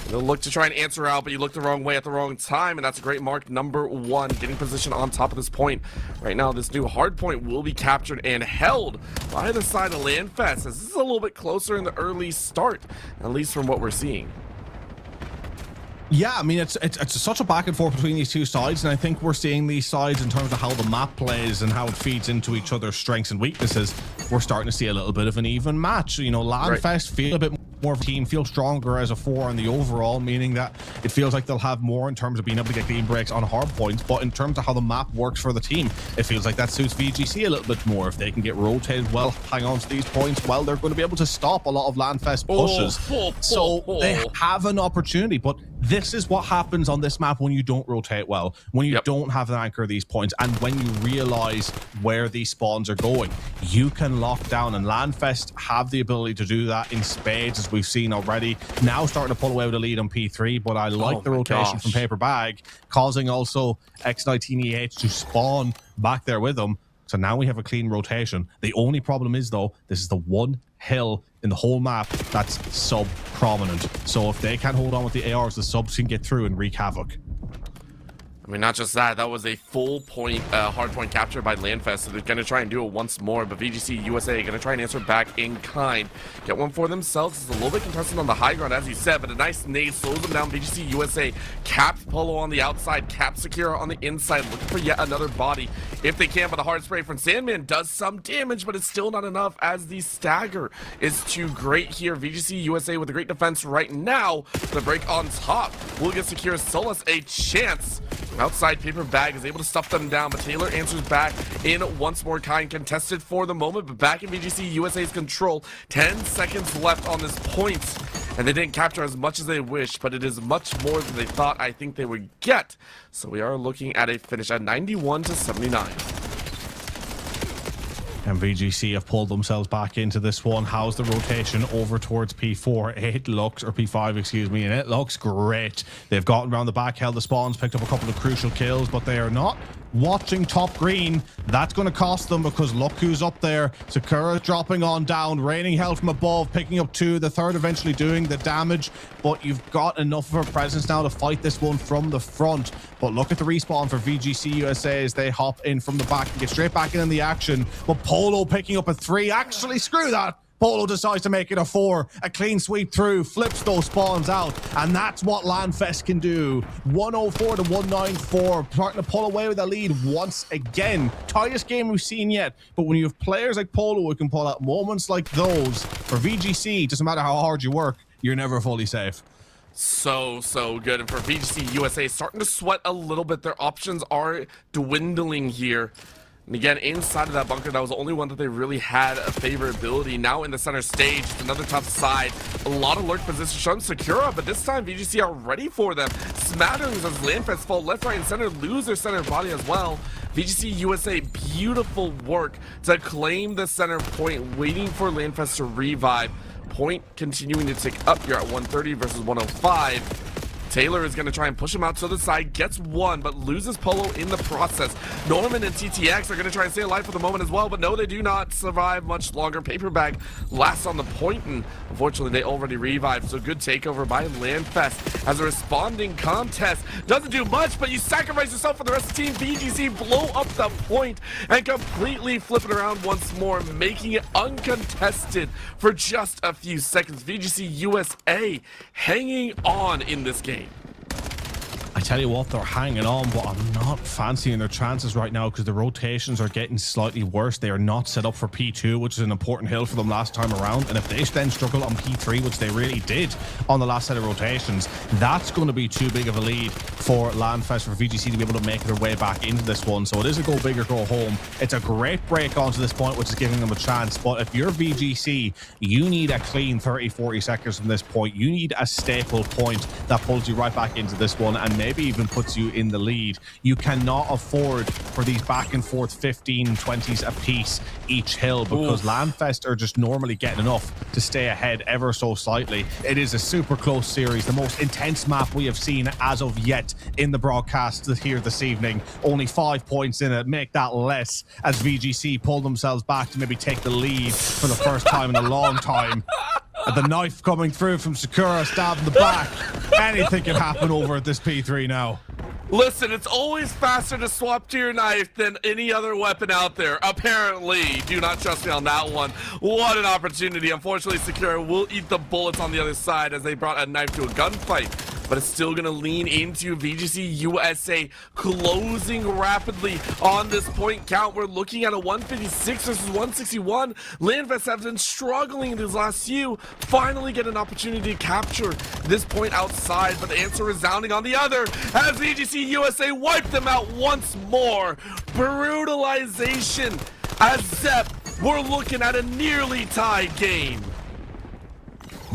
They'll look to try and answer out, but you look the wrong way at the wrong time, and that's a great mark. Number 1, getting position on top of this point. Right now, this new hard point will be captured and held by the side of LANFest, as this is a little bit closer in the early start, at least from what we're seeing. Yeah, I mean, it's such a back and forth between these two sides, and I think we're seeing these sides in terms of how the map plays and how it feeds into each other's strengths and weaknesses. We're starting to see a little bit of an even match. You know, LANFest feel a bit more of a team, feel stronger as a 4 on the overall, meaning that it feels like they'll have more in terms of being able to get clean breaks on hard points, but in terms of how the map works for the team, it feels like that suits VGC a little bit more. If they can get rotated well, hang on to these points, well, they're going to be able to stop a lot of LANFest pushes. So they have an opportunity, but This is what happens on this map when you don't rotate well, when you don't have an anchor of these points, and when you realize where these spawns are going. You can lock down, and LANFest have the ability to do that in spades, as we've seen already. Now starting to pull away with a lead on P3, but I like the rotation from Paper Bag, causing also X19EH to spawn back there with them. So now we have a clean rotation. The only problem is, though, this is the one hill in the whole map that's sub-prominent. So if they can't hold on with the ARs, the subs can get through and wreak havoc. I mean, not just that, that was a full point, hard point capture by LANFest, so they're going to try and do it once more, but VGC USA going to try and answer back in kind. Get one for themselves. It's a little bit contested on the high ground, as you said, but a nice nade slows them down. VGC USA caps Polo on the outside, caps Sakura on the inside, looking for yet another body if they can, but the hard spray from Sandman does some damage, but it's still not enough as the stagger is too great here. VGC USA with a great defense right now. The break on top will give Sakura Solis a chance. Outside, Paper Bag is able to stuff them down, but Taylor answers back in once more kind. Contested for the moment, but back in VGC USA's control. 10 seconds left on this point, and they didn't capture as much as they wished, but it is much more than they thought I think they would get. So we are looking at a finish at 91-79. And VGC have pulled themselves back into this one. How's the rotation over towards P4? It looks, or P5, excuse me, and it looks great. They've gotten around the back, held the spawns, picked up a couple of crucial kills, but they are not watching top green. That's going to cost them, because look who's up there. Sakura dropping on down, raining hell from above, picking up 2, the third eventually doing the damage, but you've got enough of a presence now to fight this one from the front. But look at the respawn for VGC USA as they hop in from the back and get straight back in the action. But Polo picking up a 3. Actually, screw that. Polo decides to make it a 4. A clean sweep through, flips those spawns out, and that's what LANFest can do. 104 to 194, starting to pull away with a lead once again. Tightest game we've seen yet, but when you have players like Polo who can pull out moments like those, for VGC, doesn't matter how hard you work, you're never fully safe. So good. And for VGC USA, starting to sweat a little bit. Their options are dwindling here. And again, inside of that bunker, that was the only one that they really had a favorability. Now in the center stage, it's another tough side. A lot of lurk positions shown Sakura, but this time VGC are ready for them. Smatterings as LANFest fall left, right, and center, lose their center body as well. VGC USA, beautiful work to claim the center point, waiting for LANFest to revive. Point continuing to tick up. You're at 130 versus 105. Taylor is going to try and push him out to the side, gets 1, but loses Polo in the process. Norman and TTX are going to try and stay alive for the moment as well, but no, they do not survive much longer. Paper Bag lasts on the point, and unfortunately, they already revived, so good takeover by LANFest as a responding contest. Doesn't do much, but you sacrifice yourself for the rest of the team. VGC blow up the point and completely flip it around once more, making it uncontested for just a few seconds. VGC USA hanging on in this game. I tell you what, they're hanging on, but I'm not fancying their chances right now because the rotations are getting slightly worse. They are not set up for P2, which is an important hill for them last time around. And if they then struggle on P3, which they really did on the last set of rotations, that's going to be too big of a lead for LANFest, for VGC to be able to make their way back into this one. So it is a go big or go home. It's a great break onto this point, which is giving them a chance. But if you're VGC, you need a clean 30-40 seconds from this point. You need a staple point that pulls you right back into this one and maybe even puts you in the lead. You cannot afford for these back and forth 15, 20s a piece each hill, because LANFest are just normally getting enough to stay ahead ever so slightly. It is a super close series, the most intense map we have seen as of yet in the broadcast here this evening. Only 5 points in it, make that less, as VGC pull themselves back to maybe take the lead for the first time in a long time. And the knife coming through from Sakura, stabbing the back. Anything can happen over at this P3 now. Listen, it's always faster to swap to your knife than any other weapon out there. Apparently. Do not trust me on that one. What an opportunity. Unfortunately, Sakura will eat the bullets on the other side as they brought a knife to a gunfight. But it's still going to lean into VGC USA closing rapidly on this point count. We're looking at a 156 versus 161. LANFest have been struggling these last few. Finally get an opportunity to capture this point outside, but the answer resounding on the other as VGC USA wipe them out once more. Brutalization as Zep, we're looking at a nearly tied game.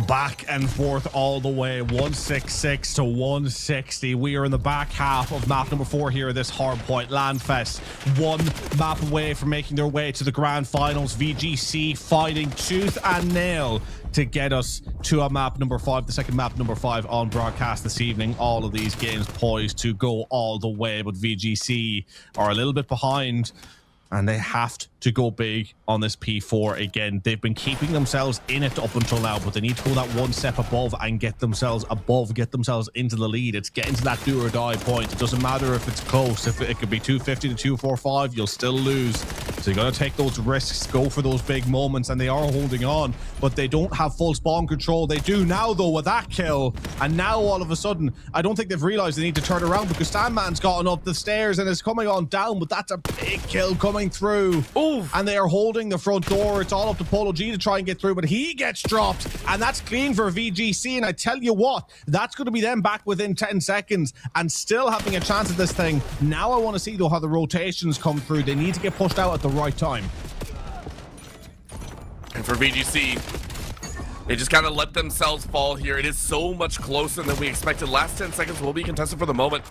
Back and forth all the way, 166 to 160. We are in the back half of map number 4 here at this hardpoint LANFest. One map away from making their way to the grand finals. VGC fighting tooth and nail to get us to a map number 5, the second map number 5 on broadcast this evening. All of these games poised to go all the way, but VGC are a little bit behind, and they have to go big on this P4 again. They've been keeping themselves in it up until now, but they need to go that one step above and get themselves into the lead. It's getting to that do or die point. It doesn't matter if it's close. If it could be 250 to 245, you'll still lose. So you got to take those risks, go for those big moments, and they are holding on, but they don't have full spawn control. They do now, though, with that kill. And now, all of a sudden, I don't think they've realized they need to turn around, because Sandman's gotten up the stairs and is coming on down, but that's a big kill coming through. Ooh. And they are holding the front door. It's all up to Polo G to try and get through, but he gets dropped, and that's clean for VGC. And I tell you what, that's going to be them back within 10 seconds and still having a chance at this thing. Now I want to see, though, how the rotations come through. They need to get pushed out at the right time. And for VGC, they just kind of let themselves fall here. It is so much closer than we expected. Last 10 seconds will be contested for the moment.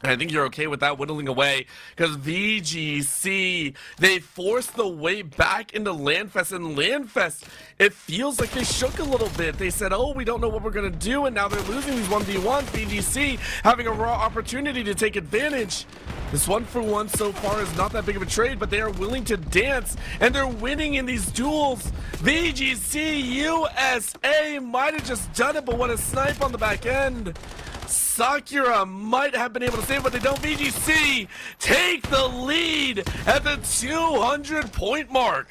And I think you're okay with that whittling away, because VGC, they forced the way back into LANFest, and LANFest, it feels like they shook a little bit. They said, oh, we don't know what we're going to do, and now they're losing these 1v1s. VGC having a raw opportunity to take advantage. This 1-for-1 so far is not that big of a trade, but they are willing to dance, and they're winning in these duels. VGC USA might have just done it, but what a snipe on the back end. Sakura might have been able to save, but they don't. VGC take the lead at the 200-point mark.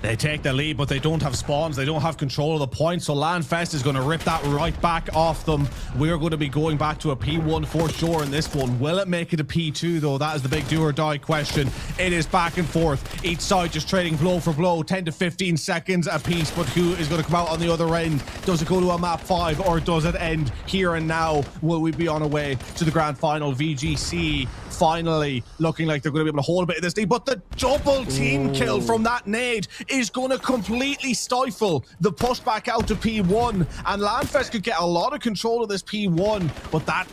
They take the lead, but they don't have spawns. They don't have control of the point, so LANFest is going to rip that right back off them. We're going to be going back to a P1 for sure in this one. Will it make it a P2, though? That is the big do-or-die question. It is back and forth. Each side just trading blow for blow, 10 to 15 seconds apiece, but who is going to come out on the other end? Does it go to a map 5, or does it end here and now? Will we be on our way to the grand final? VGC finally looking like they're going to be able to hold a bit of this lead, but the double team kill from that nade is going to completely stifle the push back out to P1, and LANFest could get a lot of control of this P1, but that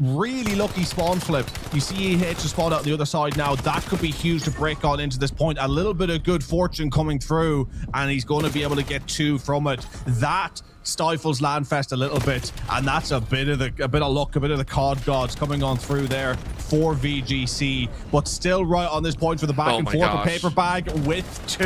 really lucky spawn flip. You see EH to spawn out the other side now. That could be huge to break on into this point. A little bit of good fortune coming through, and he's going to be able to get 2 from it. That stifles LANFest a little bit, and that's a bit of luck, a bit of the CoD gods coming on through there for VGC, but still right on this point for the back and forth. A paper bag with 2.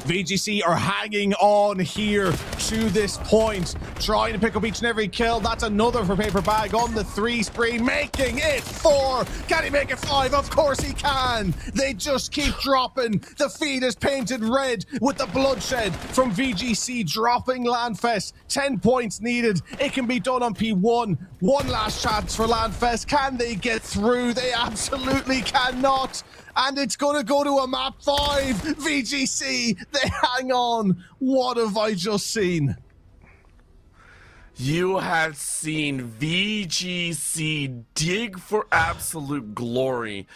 VGC are hanging on here to this point, trying to pick up each and every kill. That's another for paper bag on the 3 spree, making it 4. Can he make it 5? Of course he can. They just keep dropping. The feed is painted red with the bloodshed from VGC, dropping LANFest. 10 points needed. It can be done on P1. One last chance for LANFest. Can they get through? They absolutely cannot. And it's going to go to a map 5. VGC, they hang on. What have I just seen? You have seen VGC dig for absolute glory.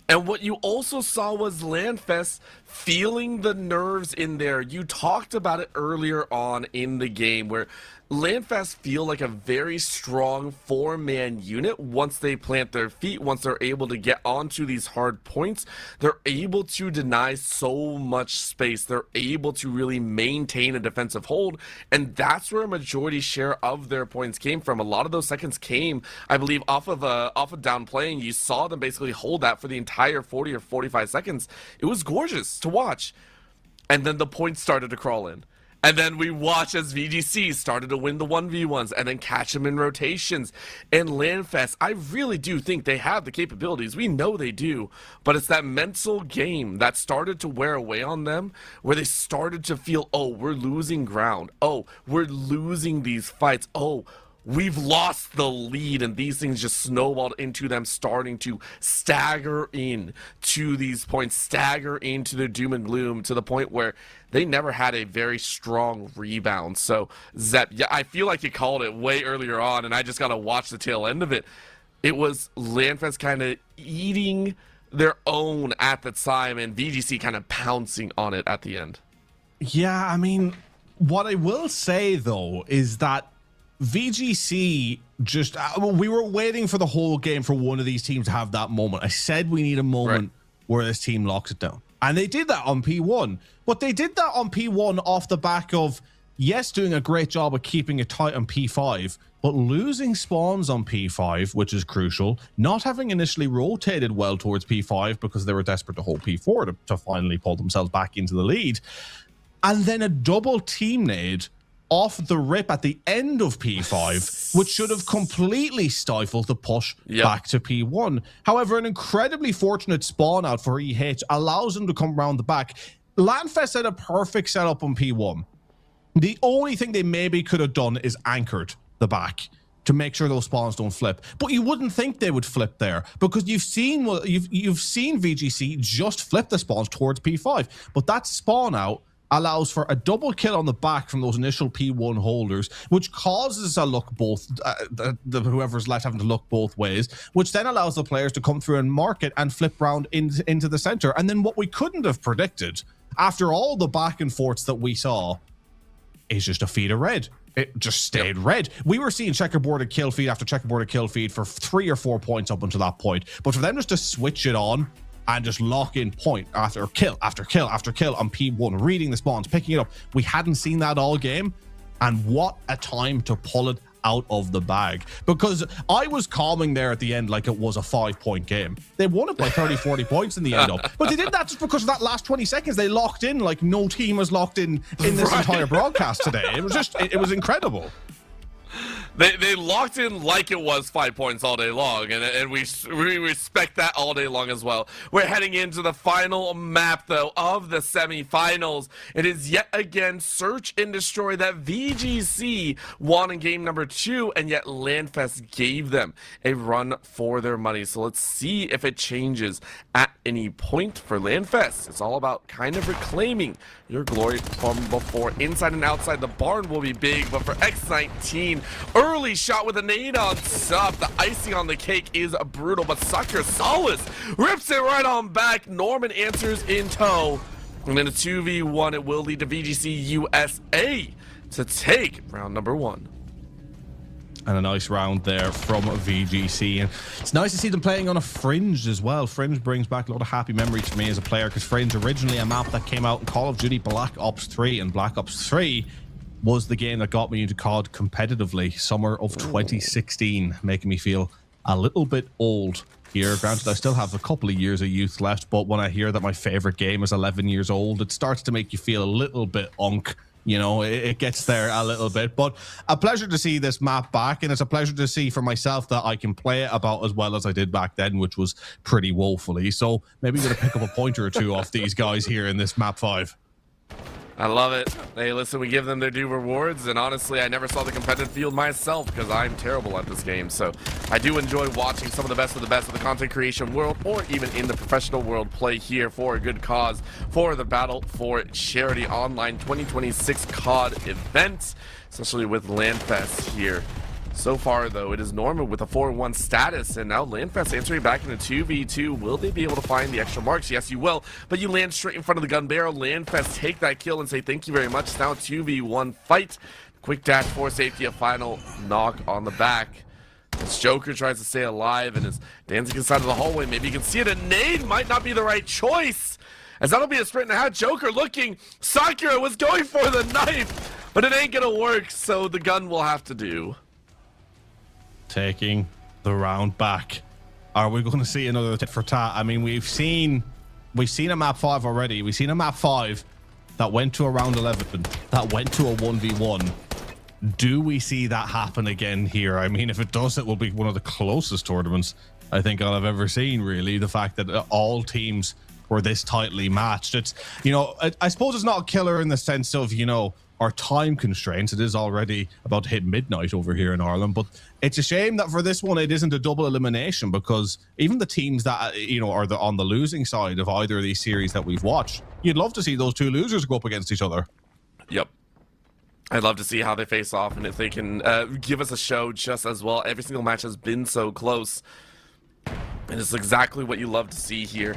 And what you also saw was LANFest feeling the nerves in there. You talked about it earlier on in the game, where LANFest feel like a very strong 4-man unit. Once they plant their feet, once they're able to get onto these hard points, they're able to deny so much space. They're able to really maintain a defensive hold, and that's where a majority share of their points came from. A lot of those seconds came, I believe, off of downplaying. You saw them basically hold that for the entire 40 or 45 seconds. It was gorgeous to watch. And then the points started to crawl in. And then we watch as VGC started to win the 1v1s and then catch them in rotations. And LANFest, I really do think they have the capabilities. We know they do. But it's that mental game that started to wear away on them, where they started to feel, oh, we're losing ground. Oh, we're losing these fights. Oh, we've lost the lead, and these things just snowballed into them starting to stagger in to these points, stagger into the doom and gloom, to the point where they never had a very strong rebound. So, Zep, yeah, I feel like you called it way earlier on, and I just got to watch the tail end of it. It was LANFest kind of eating their own at the time, and VGC kind of pouncing on it at the end. Yeah, I mean, What I will say, though, is that VGC just... we were waiting for the whole game for one of these teams to have that moment. I said we need a moment where this team locks it down. And they did that on P1. But they did that on P1 off the back of, yes, doing a great job of keeping it tight on P5, but losing spawns on P5, which is crucial, not having initially rotated well towards P5 because they were desperate to hold P4 to finally pull themselves back into the lead. And then a double team nade off the rip at the end of P5, which should have completely stifled the push back to P1. However, an incredibly fortunate spawn out for EH allows them to come around the back. LANFest had a perfect setup on P1. The only thing they maybe could have done is anchored the back to make sure those spawns don't flip. But you wouldn't think they would flip there because you've seen VGC just flip the spawns towards P5. But that spawn out allows for a double kill on the back from those initial P1 holders, which causes a look both, whoever's left having to look both ways, which then allows the players to come through and mark it and flip round into the center. And then what we couldn't have predicted, after all the back and forths that we saw, is just a feed of red. It just stayed red. We were seeing checkerboarded kill feed after checkerboarded kill feed for 3 or 4 points up until that point. But for them just to switch it on and just lock in point after kill after kill after kill on P1, reading the spawns, picking it up, we hadn't seen that all game. And what a time to pull it out of the bag. Because I was calming there at the end like it was a 5-point game. They won it by 30, 40 points in the end up. But they did that just because of that last 20 seconds. They locked in like no team has locked in this entire broadcast today. It was just, it was incredible. They locked in like it was 5 points all day long, and we respect that all day long as well. We're heading into the final map, though, of the semifinals. It is yet again Search and Destroy that VGC won in game number 2, and yet LANFest gave them a run for their money. So let's see if it changes at any point for LANFest. It's all about kind of reclaiming your glory from before. Inside and outside the barn will be big, but for X19, early shot with a nade on Sup. The icing on the cake is brutal, but Sucker Solace rips it right on back. Norman answers in tow. And then a 2v1, it will lead to VGC USA to take round number 1. And a nice round there from VGC. And it's nice to see them playing on a Fringe as well. Fringe brings back a lot of happy memories for me as a player, because Fringe originally a map that came out in Call of Duty Black Ops 3, and Black Ops 3 was the game that got me into CoD competitively, summer of 2016, making me feel a little bit old here. Granted, I still have a couple of years of youth left, but when I hear that my favorite game is 11 years old, it starts to make you feel a little bit unk. You know, it gets there a little bit. But a pleasure to see this map back, and it's a pleasure to see for myself that I can play it about as well as I did back then, which was pretty woefully. So maybe I'm going to pick up a pointer or two off these guys here in this map 5. I love it. Hey, listen, we give them their due rewards, and honestly, I never saw the competitive field myself because I'm terrible at this game. So I do enjoy watching some of the best of the content creation world, or even in the professional world, play here for a good cause, for the Battle for Charity Online 2026 CoD event, especially with LANFest here. So far, though, it is Norman with a 4-1 status, and now LANFest answering back in a 2v2. Will they be able to find the extra marks? Yes, you will, but you land straight in front of the gun barrel. LANFest take that kill and say thank you very much. It's now a 2v1 fight. Quick dash for safety, a final knock on the back. As Joker tries to stay alive and is dancing inside of the hallway. Maybe you can see it. A nade might not be the right choice, as that'll be a sprint and a half. Joker looking. Sakura was going for the knife, but it ain't gonna work, so the gun will have to do. Taking the round back. Are we going to see another tit for tat? I mean, we've seen a map 5 already. We've seen a map 5 that went to a round 11, that went to a 1v1. Do we see that happen again here? I mean, if it does, it will be one of the closest tournaments I think I'll have ever seen, really. The fact that all teams were this tightly matched. It's, you know, I suppose it's not a killer in the sense of, you know, our time constraints. It is already about to hit midnight over here in Ireland, but it's a shame that for this one it isn't a double elimination, because even the teams that, you know, are on the losing side of either of these series that we've watched, you'd love to see those two losers go up against each other. Yep. I'd love to see how they face off, and if they can give us a show just as well. Every single match has been so close, and it's exactly what you love to see here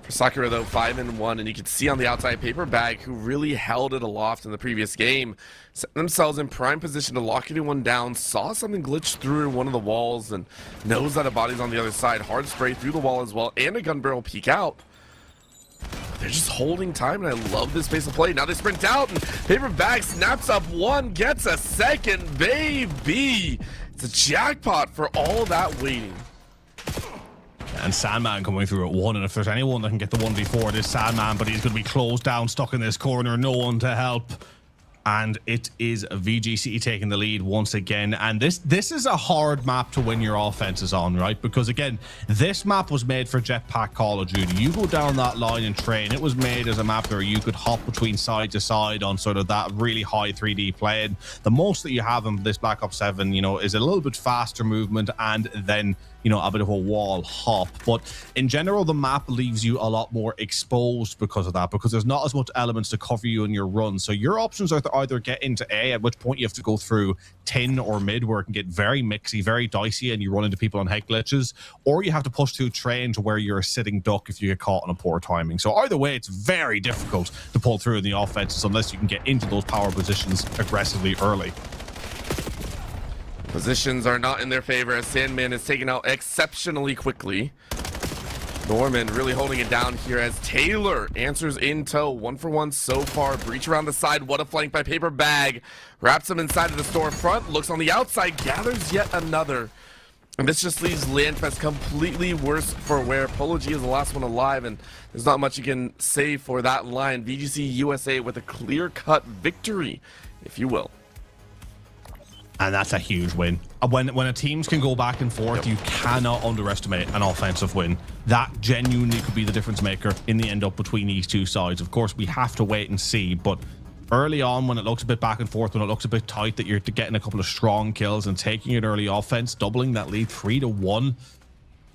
For Sakura, though, 5-1, and you can see on the outside Paper Bag, who really held it aloft in the previous game, set themselves in prime position to lock anyone down, saw something glitch through one of the walls, and knows that a body's on the other side. Hard spray through the wall as well, and a gun barrel peek out. But they're just holding time, and I love this pace of play. Now they sprint out, and Paper Bag snaps up one, gets a second, baby! It's a jackpot for all that waiting. And Sandman coming through at 1, and if there's anyone that can get the 1v4, it is Sandman, but he's going to be closed down, stuck in this corner, no one to help. And it is VGC taking the lead once again. And this is a hard map to win your offenses on, right? Because again, this map was made for Jetpack Call of Duty. You go down that line and train. It was made as a map where you could hop between side to side on sort of that really high 3D plane. The most that you have in this Black Ops 7, you know, is a little bit faster movement and then, you know, a bit of a wall hop. But in general, the map leaves you a lot more exposed because of that, because there's not as much elements to cover you in your run. So your options are to either get into A, at which point you have to go through tin or mid, where it can get very mixy, very dicey, and you run into people on head glitches, or you have to push through train to where you're a sitting duck if you get caught on a poor timing. So either way, it's very difficult to pull through in the offenses unless you can get into those power positions aggressively early. Positions are not in their favor as Sandman is taken out exceptionally quickly. Norman really holding it down here as Taylor answers in tow. 1-for-1 so far. Breach around the side. What a flank by Paper Bag. Wraps him inside of the storefront. Looks on the outside. Gathers yet another. And this just leaves LANFest completely worse for wear. Polo G is the last one alive, and there's not much you can say for that line. VGC USA with a clear-cut victory, if you will. And that's a huge win. When a teams can go back and forth, you cannot underestimate an offensive win. That genuinely could be the difference maker in the end up between these two sides. Of course, we have to wait and see, but early on, when it looks a bit back and forth, when it looks a bit tight, that you're getting a couple of strong kills and taking an early offense, doubling that lead 3-1.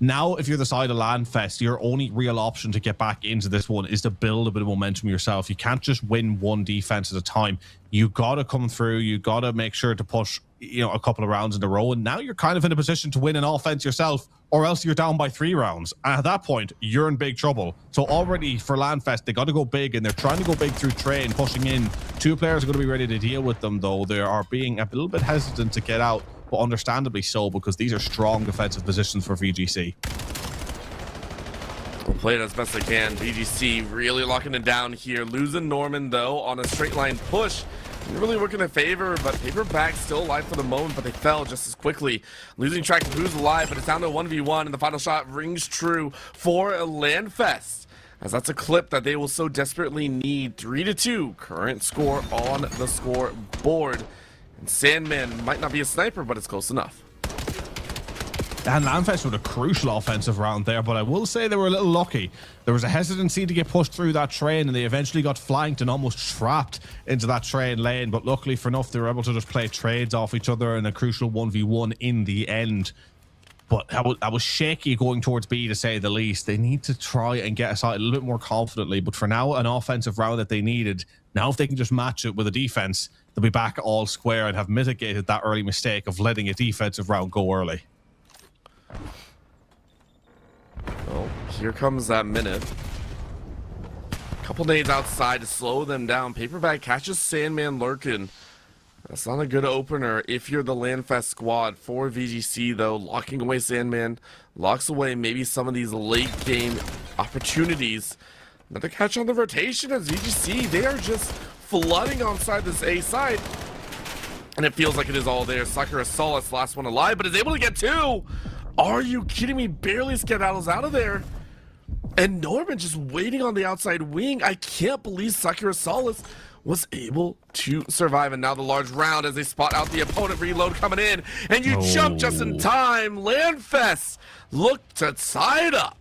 Now, if you're the side of LANFest, your only real option to get back into this one is to build a bit of momentum yourself. You can't just win one defense at a time. You got to come through. You got to make sure to push, you know, a couple of rounds in a row. And now you're kind of in a position to win an offense yourself, or else you're down by 3 rounds. And at that point, you're in big trouble. So already for LANFest, they got to go big, and they're trying to go big through train, pushing in. 2 players are going to be ready to deal with them, though. They are being a little bit hesitant to get out, but understandably so, because these are strong defensive positions for VGC. We'll play it as best they can. VGC really locking it down here. Losing Norman, though, on a straight line push. Really working in favor, but Paper Bag still alive for the moment, but they fell just as quickly. Losing track of who's alive, but it's down to 1v1, and the final shot rings true for LANFest, as that's a clip that they will so desperately need. 3-2, current score on the scoreboard. And Sandman might not be a sniper, but it's close enough. And LANFest with a crucial offensive round there, but I will say they were a little lucky. There was a hesitancy to get pushed through that train, and they eventually got flanked and almost trapped into that train lane. But luckily for enough, they were able to just play trades off each other in a crucial 1v1 in the end. But I was shaky going towards B, to say the least. They need to try and get aside a little bit more confidently. But for now, an offensive round that they needed. Now, if they can just match it with a defense, they'll be back all square and have mitigated that early mistake of letting a defensive round go early. Well, here comes that minute. Couple nades outside to slow them down. Paper Bag catches Sandman lurking. That's not a good opener if you're the LANFest squad. For VGC, though, locking away Sandman, locks away maybe some of these late game opportunities. Another catch on the rotation as VGC, they are just flooding onside this A side. And it feels like it is all there. Sakura Solace, last one alive, but is able to get 2. Are you kidding me? Barely skedaddles out of there. And Norman just waiting on the outside wing. I can't believe Sakura Solace was able to survive. And now the large round as they spot out the opponent. Reload coming in. And you jump just in time. LANFest look to tie it up.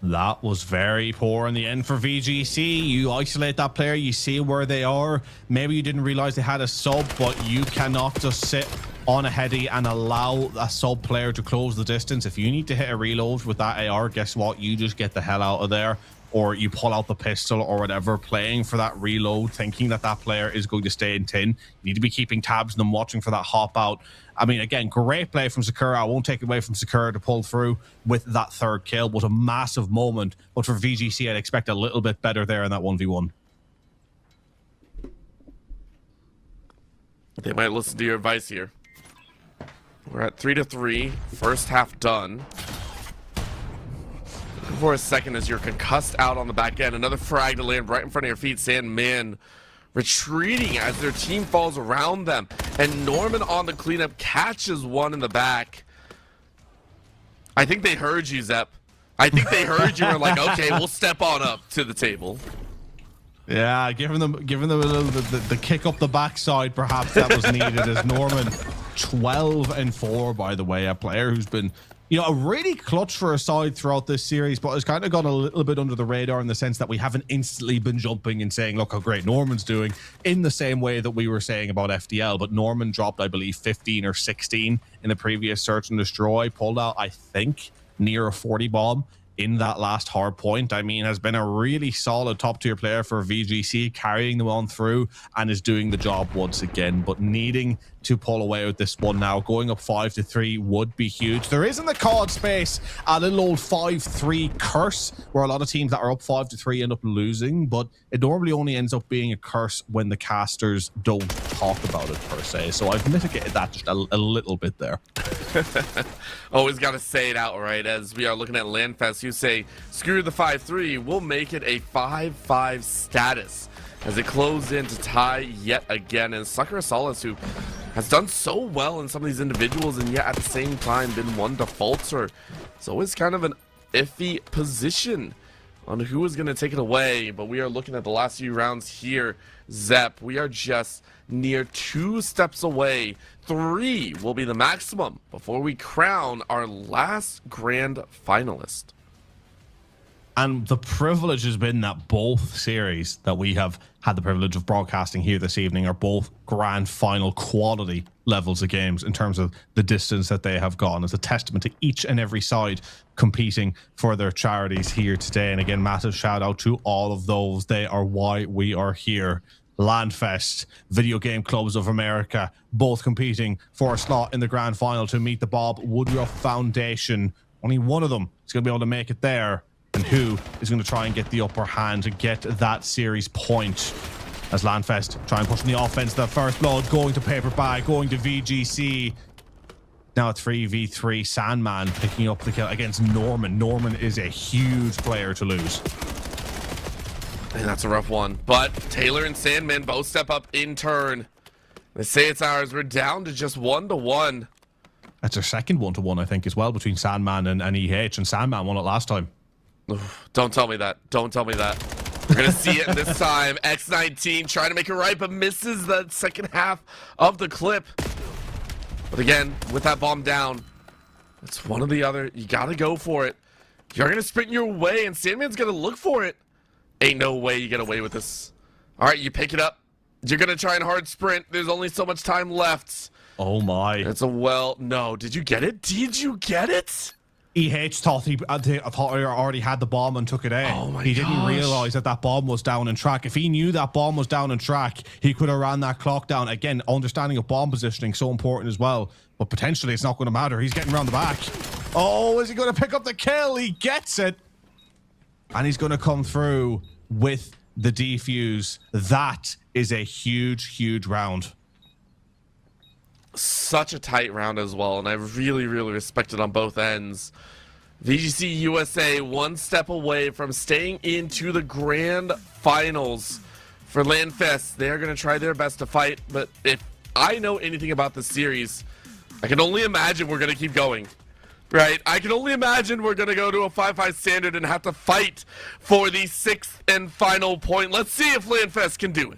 That was very poor in the end for VGC. You isolate that player, you see where they are. Maybe you didn't realize they had a sub, but you cannot just sit on a heady and allow a sub player to close the distance. If you need to hit a reload with that AR, guess what? You just get the hell out of there. or you pull out the pistol or whatever, playing for that reload, thinking that that player is going to stay in tin. You need to be keeping tabs on them, watching for that hop out. I mean, again, great play from Sakura. I won't take it away from Sakura to pull through with that third kill. What a massive moment. But for VGC, I'd expect a little bit better there in that 1v1. They might listen to your advice here. We're at 3-3. First half done. Looking for a second as you're concussed out on the back end. Another frag to land right in front of your feet. Sandman retreating as their team falls around them. And Norman on the cleanup catches one in the back. I think they heard you, Zep. I think they heard you and were like, okay, we'll step on up to the table. Yeah, giving them a little the kick up the backside, perhaps that was needed. As Norman, 12-4, by the way, a player who's been, you know, a really clutch for a side throughout this series, but has kind of gone a little bit under the radar in the sense that we haven't instantly been jumping and saying, look how great Norman's doing, in the same way that we were saying about FDL. But Norman dropped, I believe, 15 or 16 in the previous Search and Destroy, pulled out, I think, near a 40 bomb in that last hard point. I mean, has been a really solid top tier player for VGC, carrying them on through and is doing the job once again, but needing to pull away with this one now. Going up 5-3 would be huge. There is in the CoD space a little old 5-3 curse where a lot of teams that are up 5-3 end up losing, but it normally only ends up being a curse when the casters don't talk about it per se. So I've mitigated that just a little bit there. Always got to say it outright. As we are looking at LANFest, you say, screw the 5-3, we'll make it a 5-5 status as it closed in to tie yet again. And Sakura Solace, who has done so well in some of these individuals and yet at the same time been one to falter. It's always kind of an iffy position on who is going to take it away. But we are looking at the last few rounds here. Zep, we are just near 2 steps away. 3 will be the maximum before we crown our last grand finalist. And the privilege has been that both series that we have had the privilege of broadcasting here this evening are both grand final quality levels of games in terms of the distance that they have gone. It's a testament to each and every side competing for their charities here today. And again, massive shout out to all of those. They are why we are here. LANFest, Video Game Clubs of America, both competing for a slot in the grand final to meet the Bob Woodruff Foundation. Only one of them is going to be able to make it there. And who is going to try and get the upper hand to get that series point? As LANFest try and push in the offense. The first blood going to Paper Bag, going to VGC. Now 3v3, Sandman picking up the kill against Norman. Norman is a huge player to lose. And that's a rough one. But Taylor and Sandman both step up in turn. They say it's ours. We're down to just 1-1. That's our second 1-1, I think, as well, between Sandman and EH. And Sandman won it last time. Don't tell me that. Don't tell me that. We're going to see it this time. X19 trying to make it right, but misses the second half of the clip. But again, with that bomb down, it's one or the other. You got to go for it. You're going to sprint your way, and Sandman's going to look for it. Ain't no way you get away with this. All right, you pick it up. You're going to try and hard sprint. There's only so much time left. Oh, my. It's a no. Did you get it? Did you get it? EH thought he already had the bomb and took it out. Oh my He didn't realize that that bomb was down in track. If he knew that bomb was down in track, he could have ran that clock down. Again, understanding of bomb positioning so important as well. But potentially it's not going to matter. He's getting around the back. Oh, is he going to pick up the kill? He gets it. And he's going to come through with the defuse. That is a huge, huge round. Such a tight round as well, and I really, really respect it on both ends. VGC USA one step away from staying into the grand finals for LANFest. They're going to try their best to fight, but if I know anything about the series, I can only imagine we're going to keep going. Right? I can only imagine we're going to go to a 5-5 standard and have to fight for the 6th and final point. Let's see if LANFest can do it.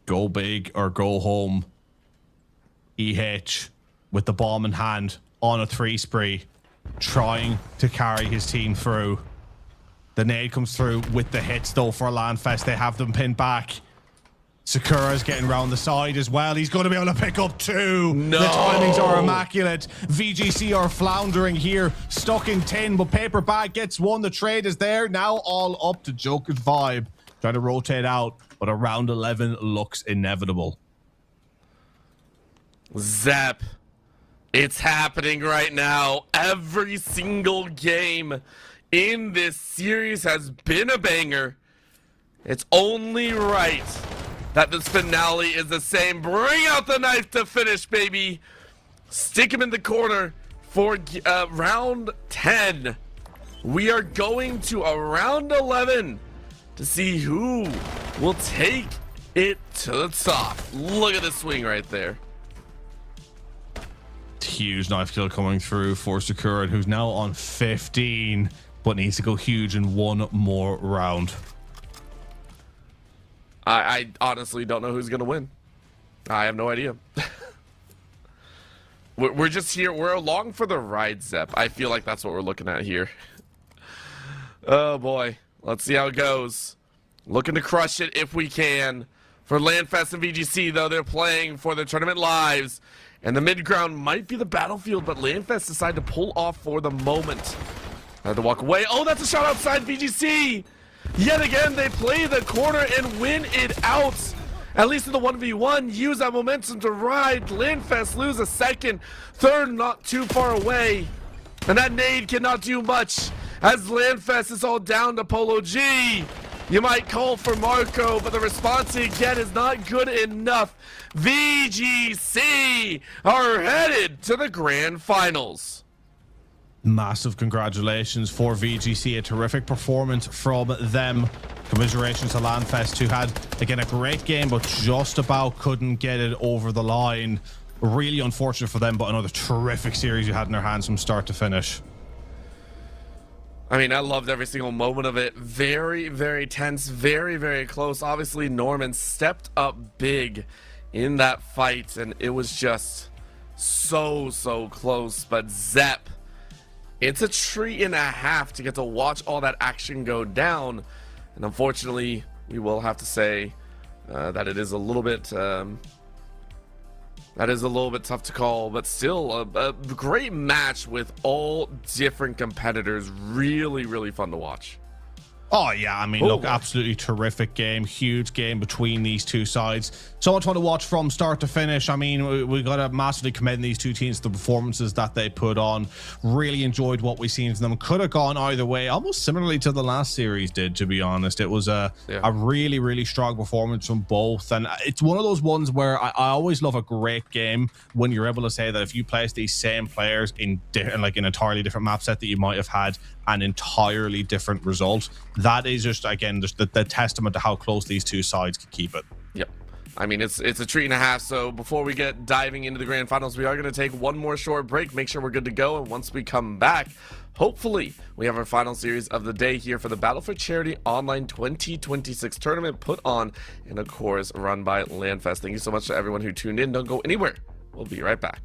Go big or go home. EH with the bomb in hand on a 3 spree, trying to carry his team through. The nade comes through with the hits though for LANFest. They have them pinned back. Sakura's getting round the side as well. He's going to be able to pick up 2. No. The timings are immaculate. VGC are floundering here, stuck in 10, but Paper Bag gets 1. The trade is there. Now all up to Joker's Vibe. Trying to rotate out, but a round 11 looks inevitable. Zep, it's happening right now. Every single game in this series has been a banger. It's only right that this finale is the same. Bring out the knife to finish, baby. Stick him in the corner for round 10. We are going to a round 11 to see who will take it to the top. Look at the swing right there. Huge knife kill coming through for Sakura, who's now on 15, but needs to go huge in one more round. I honestly don't know who's going to win. I have no idea. We're just here. We're along for the ride, Zep. I feel like that's what we're looking at here. Oh, boy. Let's see how it goes. Looking to crush it if we can. For LANFest and VGC, though, they're playing for their tournament lives. And the mid-ground might be the battlefield, but LANFest decided to pull off for the moment. I had to walk away. Oh, that's a shot outside VGC. Yet again, they play the corner and win it out. At least in the 1v1, use that momentum to ride. LANFest lose a second. Third, not too far away. And that nade cannot do much, as LANFest is all down to Polo G. You might call for Marco, but the response he get is not good enough. VGC are headed to the grand finals. Massive congratulations for VGC. A terrific performance from them. Commiserations to LANFest, who had, again, a great game, but just about couldn't get it over the line. Really unfortunate for them, but another terrific series you had in their hands from start to finish. I mean, I loved every single moment of it. Very, very tense, very, very close. Obviously, Norman stepped up big in that fight, and it was just so close. But Zep, it's a treat and a half to get to watch all that action go down. And unfortunately, we will have to say that it is a little bit tough to call, but still a great match with all different competitors. Really fun to watch. Oh, yeah. I mean, look, absolutely terrific game. Huge game between these two sides. So much fun to watch from start to finish. I mean, we got to massively commend these two teams, the performances that they put on. Really enjoyed what we've seen from them. Could have gone either way, almost similarly to the last series did, to be honest. It was a really strong performance from both. And it's one of those ones where I always love a great game when you're able to say that if you place these same players in like an entirely different map set that you might have had an entirely different result. That is just, again, just the testament to how close these two sides can keep it. Yep. I mean, it's a treat and a half. So before we get diving into the grand finals, we are going to take one more short break, make sure we're good to go. And once we come back, hopefully we have our final series of the day here for the Battle for Charity Online 2026 tournament put on and, of course, run by LANFest. Thank you so much to everyone who tuned in. Don't go anywhere. We'll be right back.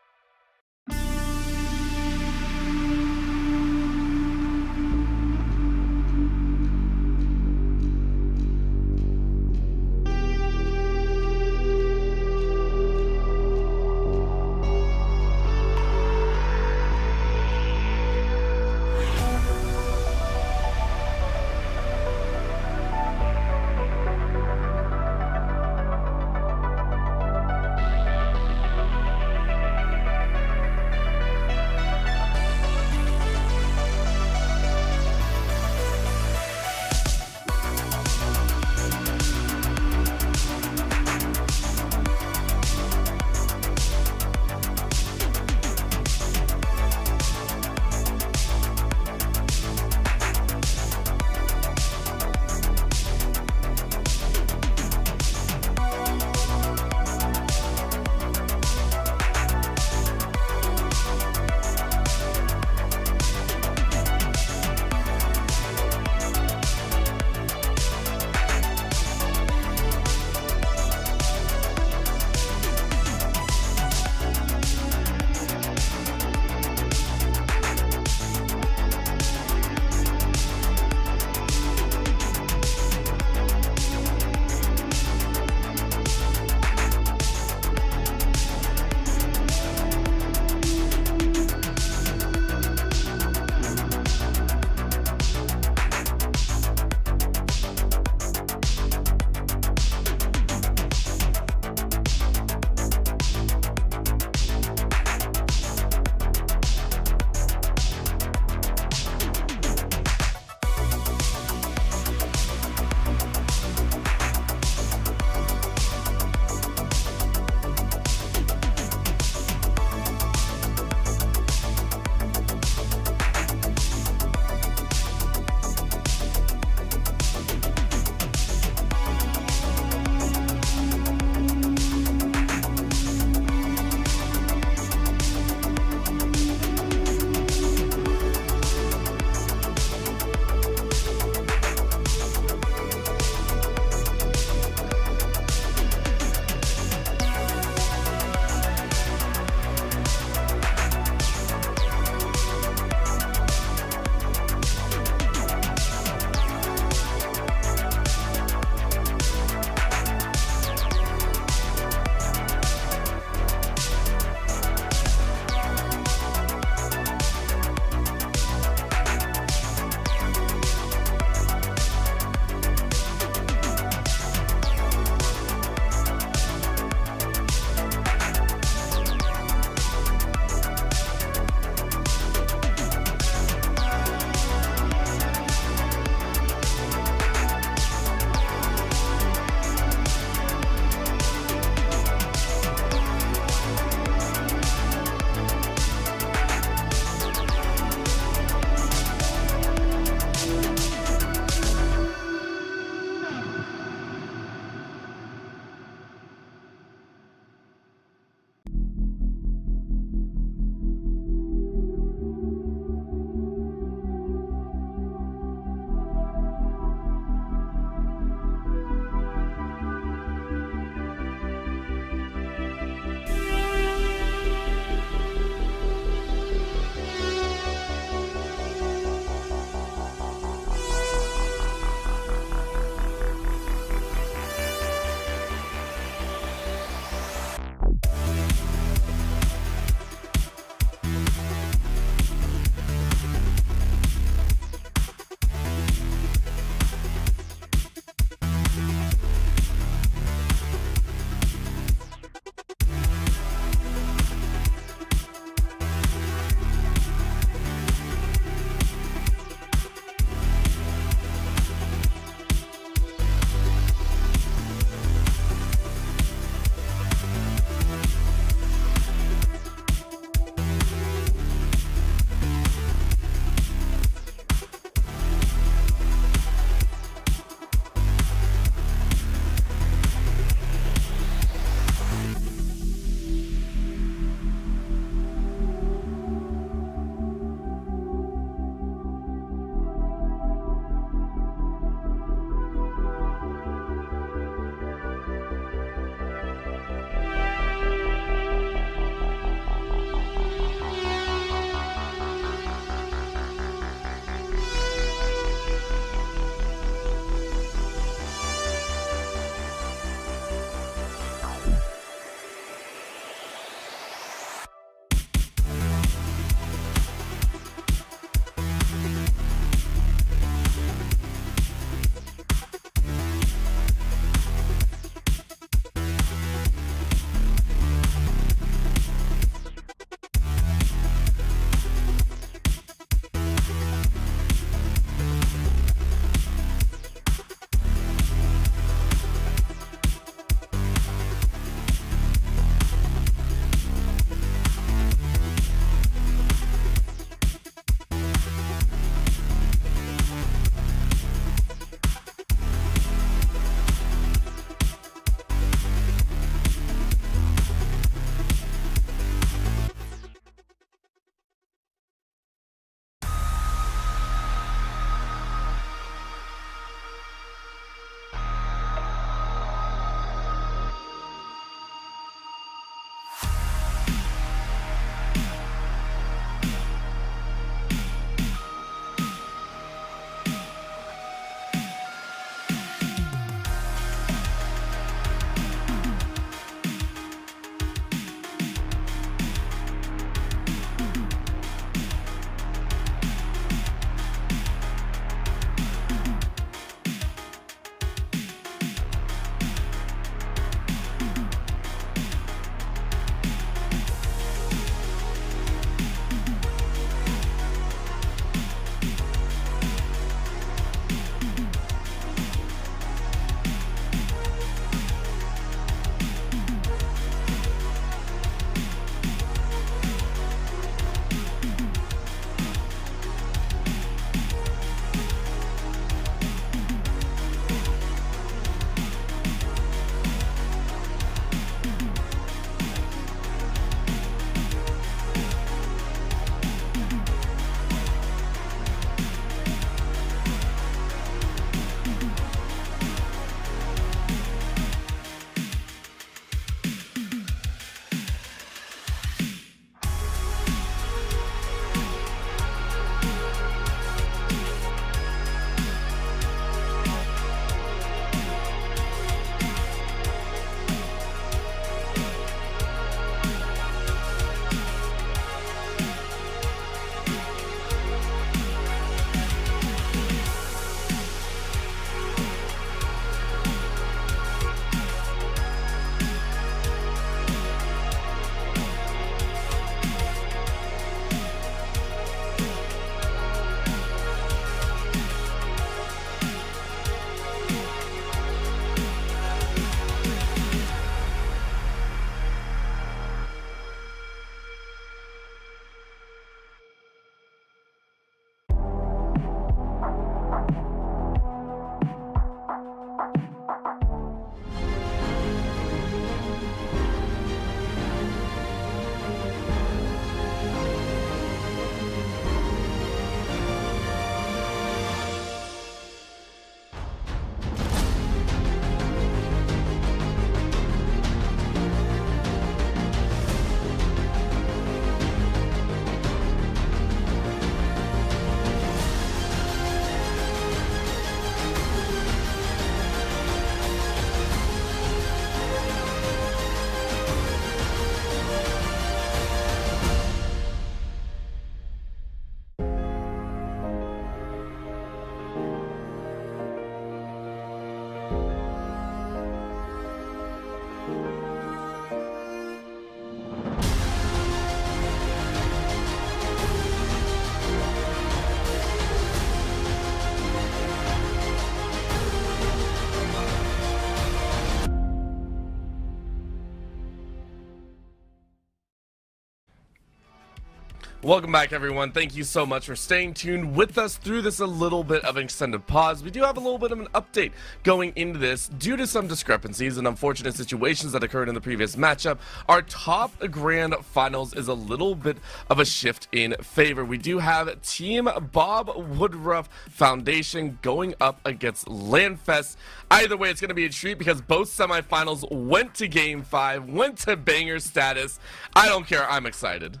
Welcome back, everyone. Thank you so much for staying tuned with us through this a little bit of an extended pause. We do have a little bit of an update going into this due to some discrepancies and unfortunate situations that occurred in the previous matchup. Our top grand finals is a little bit of a shift in favor. We do have Team Bob Woodruff Foundation going up against LANFest. Either way, it's going to be a treat because both semifinals went to Game 5, went to banger status. I don't care. I'm excited.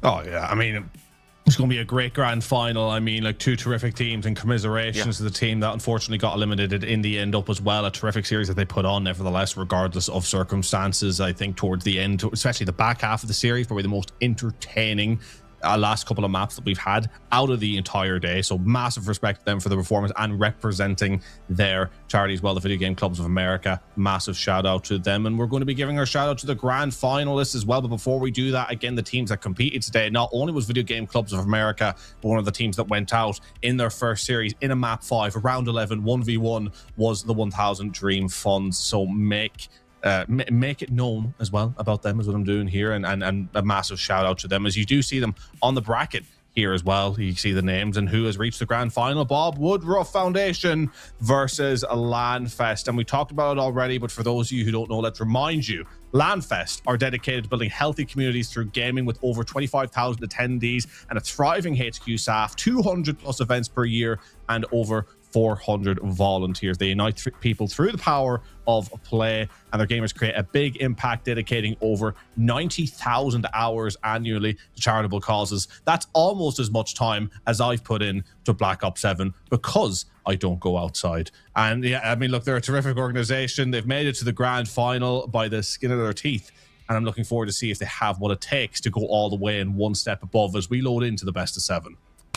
Oh, yeah. I mean, it's going to be a great grand final. I mean, like, two terrific teams, and commiserations to the team that unfortunately got eliminated in the end up as well. A terrific series that they put on, nevertheless, regardless of circumstances. I think towards the end, especially the back half of the series, probably the most entertaining last couple of maps that we've had out of the entire day. So massive respect to them for the performance and representing their charities well, the Video Game Clubs of America. Massive shout out to them, and we're going to be giving our shout out to the grand finalists as well. But before we do that, again, the teams that competed today, not only was Video Game Clubs of America, but one of the teams that went out in their first series in a map 5, round 11, 1v1, was the 1000 Dream Funds. So make it known as well about them is what I'm doing here, and a massive shout out to them, as you do see them on the bracket here as well. You see the names and who has reached the grand final. Bob Woodruff Foundation versus LANFest, and we talked about it already, but for those of you who don't know, let's remind you, LANFest are dedicated to building healthy communities through gaming, with over 25,000 attendees and a thriving HQ staff, 200 plus events per year, and over 400 volunteers. They unite people through the power of play, and their gamers create a big impact, dedicating over 90,000 hours annually to charitable causes. That's almost as much time as I've put in to Black Ops 7 because I don't go outside. And yeah, I mean, look, they're a terrific organization. They've made it to the grand final by the skin of their teeth, and I'm looking forward to see if they have what it takes to go all the way and one step above as we load into the best of 7.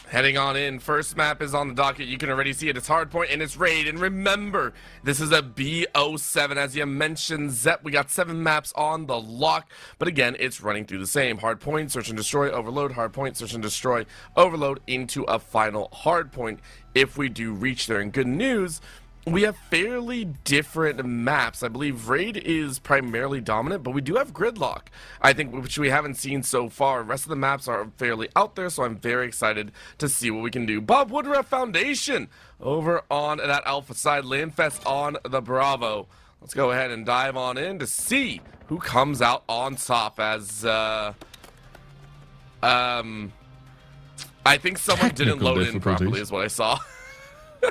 Heading on in, first map is on the docket. You can already see it. It's Hardpoint and it's Raid. And remember, this is a BO7. As you mentioned, Zep, we got 7 maps on the lock. But again, it's running through the same. Hardpoint, Search and Destroy, Overload, Hardpoint, Search and Destroy, Overload into a final Hardpoint if we do reach there. And good news, we have fairly different maps. I believe Raid is primarily dominant, but we do have Gridlock, I think, which we haven't seen so far. The rest of the maps are fairly out there, so I'm very excited to see what we can do. Bob Woodruff Foundation over on that Alpha side, LANFest on the Bravo. Let's go ahead and dive on in to see who comes out on top, as I think someone didn't load in properly is what I saw.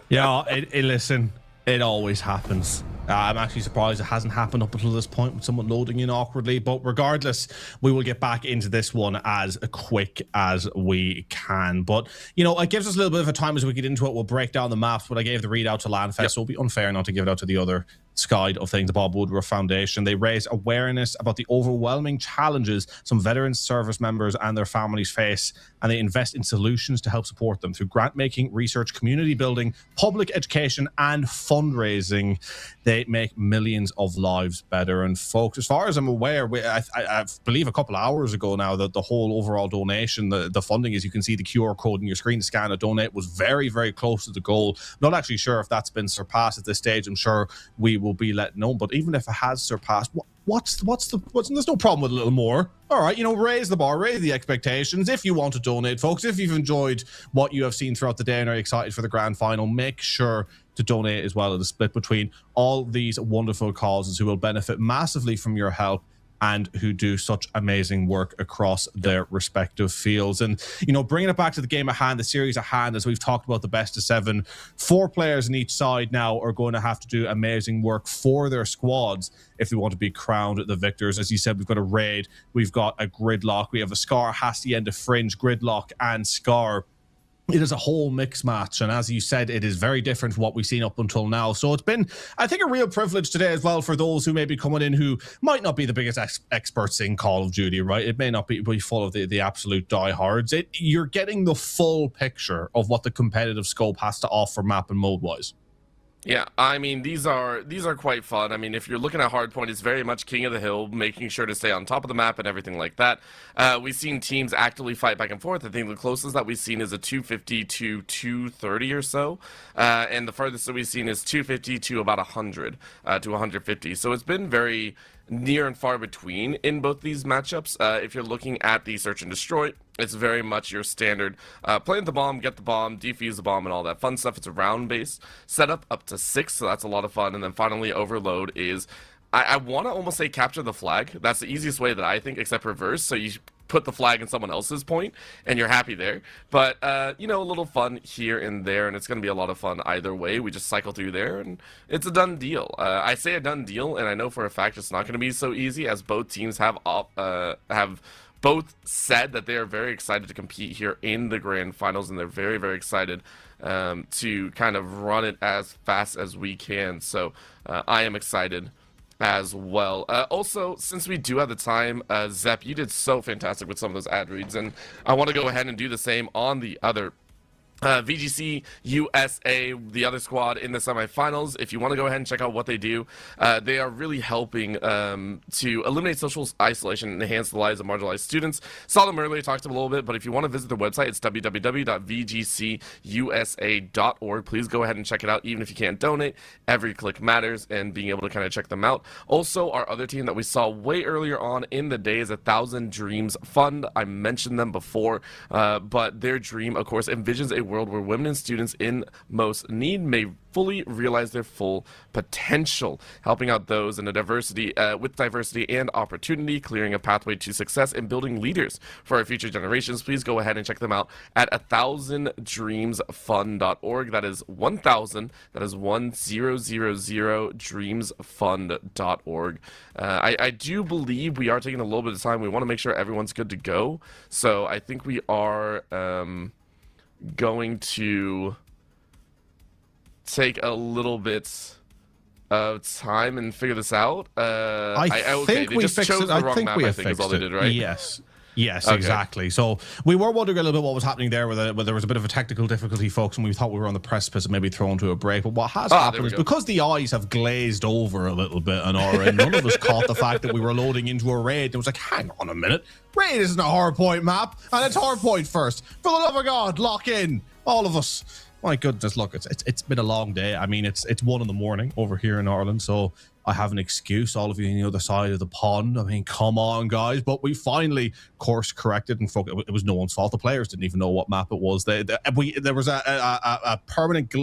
Yeah, listen, it always happens. I'm actually surprised it hasn't happened up until this point with someone loading in awkwardly. But regardless, we will get back into this one as quick as we can. But, you know, it gives us a little bit of a time as we get into it. We'll break down the maps, but I gave the readout to LANFest, so it'll be unfair not to give it out to the other side of things, the Bob Woodruff Foundation. They raise awareness about the overwhelming challenges some veterans, service members, and their families face, and they invest in solutions to help support them through grant making, research, community building, public education, and fundraising. They make millions of lives better. And folks, as far as I'm aware, I believe a couple of hours ago now, that the whole overall donation, the funding, is, you can see the QR code in your screen to scan to donate, was very, very close to the goal. Not actually sure if that's been surpassed at this stage. I'm sure we will be let know, but even if it has surpassed, there's no problem with a little more. All right, you know, raise the bar, raise the expectations. If you want to donate, folks, if you've enjoyed what you have seen throughout the day and are excited for the grand final, make sure to donate as well at a split between all these wonderful causes who will benefit massively from your help and who do such amazing work across their respective fields. And, you know, bringing it back to the game at hand, the series at hand, as we've talked about the best of 7, 4 players on each side now are going to have to do amazing work for their squads if they want to be crowned the victors. As you said, we've got a Raid, we've got a Gridlock, we have a Scar, Hacienda, Fringe, Gridlock, and Scar. It is a whole mix match, and as you said, it is very different from what we've seen up until now. So it's been, I think, a real privilege today as well for those who may be coming in who might not be the biggest experts in Call of Duty, right? It may not be full of the absolute diehards. You're getting the full picture of what the competitive scope has to offer map and mode-wise. Yeah, I mean, these are quite fun. I mean, if you're looking at Hardpoint, it's very much king of the hill, making sure to stay on top of the map and everything like that. We've seen teams actively fight back and forth. I think the closest that we've seen is a 250 to 230 or so, and the farthest that we've seen is 250 to about 100 to 150. So it's been very near and far between in both these matchups. If you're looking at the Search and Destroy, It's very much your standard plant the bomb, get the bomb, defuse the bomb, and all that fun stuff. It's a round-based setup up to 6, so that's a lot of fun. And then finally, overload is, I want to almost say capture the flag. That's the easiest way that I think, except reverse. So you put the flag in someone else's point, and you're happy there. But, you know, a little fun here and there, and it's going to be a lot of fun either way. We just cycle through there, and it's a done deal. I say a done deal, and I know for a fact it's not going to be so easy, as both teams have both said that they are very excited to compete here in the grand finals, and they're very, very excited to kind of run it as fast as we can. So I am excited as well. Also, since we do have the time, Zep, you did so fantastic with some of those ad reads, and I want to go ahead and do the same on the other VGC USA, the other squad in the semifinals. If you want to go ahead and check out what they do, they are really helping to eliminate social isolation and enhance the lives of marginalized students. Saw them earlier, talked to them a little bit, but if you want to visit their website, it's www.vgcusa.org. Please go ahead and check it out, even if you can't donate. Every click matters, and being able to kind of check them out. Also, our other team that we saw way earlier on in the day is 1,000 Dreams Fund. I mentioned them before, but their dream, of course, envisions a world where women and students in most need may fully realize their full potential, helping out those in a diversity with diversity and opportunity, clearing a pathway to success, and building leaders for our future generations. Please go ahead and check them out at 1000dreamsfund.org. That is 1000. That is 1000dreamsfund.org. I do believe we are taking a little bit of time. We want to make sure everyone's good to go. So I think we are going to take a little bit of time and figure this out. I think we fixed it. I think we fixed it. Right? Yes. Yes, Okay. exactly. So we were wondering a little bit what was happening there, where there was a bit of a technical difficulty, folks, and we thought we were on the precipice of maybe thrown to a break. But what has happened is, because the eyes have glazed over a little bit on our end, none of us caught the fact that we were loading into a raid. And it was like, hang on a minute, raid isn't a hardpoint map, and it's hardpoint first. For the love of God, lock in, all of us. My goodness, look, it's been a long day. I mean, it's 1 a.m. over here in Ireland, so I have an excuse. All of you on the other side of the pond. I mean, come on, guys. But we finally course corrected, and it was no one's fault. The players didn't even know what map it was. There was a permanent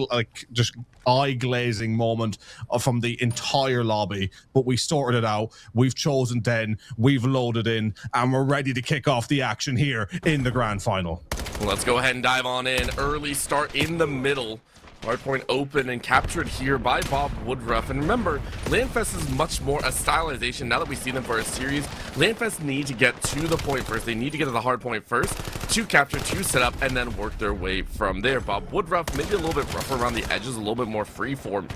just eye glazing moment from the entire lobby, but we sorted it out. We've chosen Den, we've loaded in, and we're ready to kick off the action here in the grand final. Let's go ahead and dive on in. Early start in the middle. Hardpoint open and captured here by Bob Woodruff. And remember, LANFest is much more a stylization. Now that we see them for a series, LANFest need to get to the point first. They need to get to the hardpoint first to capture, to set up, and then work their way from there. Bob Woodruff maybe a little bit rougher around the edges, a little bit more free form.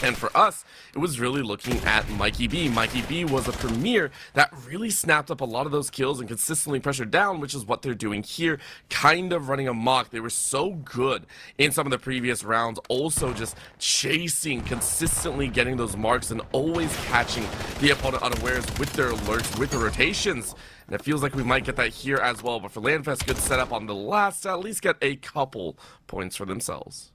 And for us, it was really looking at Mikey B. Mikey B was a premier that really snapped up a lot of those kills and consistently pressured down, which is what they're doing here, kind of running amok. They were so good in some of the previous rounds, also just chasing, consistently getting those marks and always catching the opponent unawares with their alerts, with the rotations. And it feels like we might get that here as well. But for LANFest, good setup on the last to at least get a couple points for themselves.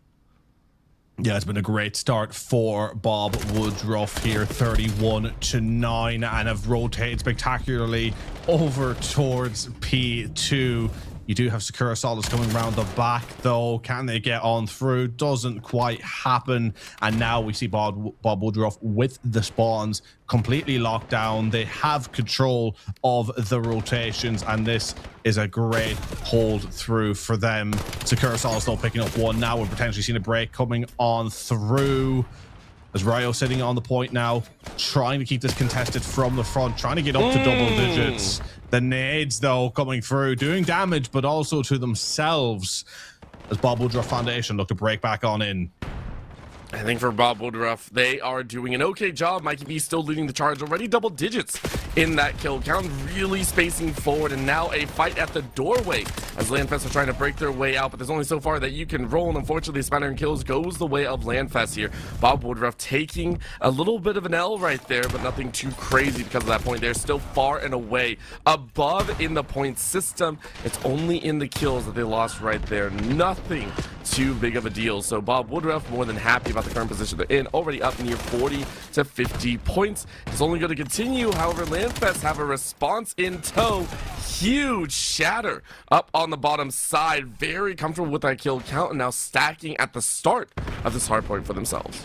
Yeah, it's been a great start for Bob Woodruff here, 31-9, and have rotated spectacularly over towards P2. You do have Sakura Solace coming around the back, though. Can they get on through? Doesn't quite happen. And now we see Bob Woodruff with the spawns completely locked down. They have control of the rotations, and this is a great hold through for them. Sakura Solace, though, picking up one now. We're potentially seeing a break coming on through. As Ryo sitting on the point now, trying to keep this contested from the front, trying to get up to double digits. The nades, though, coming through, doing damage, but also to themselves, as Bob Woodruff Foundation look to break back on in. I think for Bob Woodruff, they are doing an okay job. Mikey B still leading the charge, already double digits in that kill count, really spacing forward, and now a fight at the doorway as LANFest are trying to break their way out, but there's only so far that you can roll, and unfortunately Spanner and kills goes the way of LANFest here. Bob Woodruff taking a little bit of an L right there, but nothing too crazy because of that point. They're still far and away above in the point system. It's only in the kills that they lost right there. Nothing too big of a deal. So Bob Woodruff more than happy about about the current position they're in. Already up near 40 to 50 points. It's only going to continue. However, LANFest have a response in tow. Huge shatter up on the bottom side. Very comfortable with that kill count and now stacking at the start of this hard point for themselves.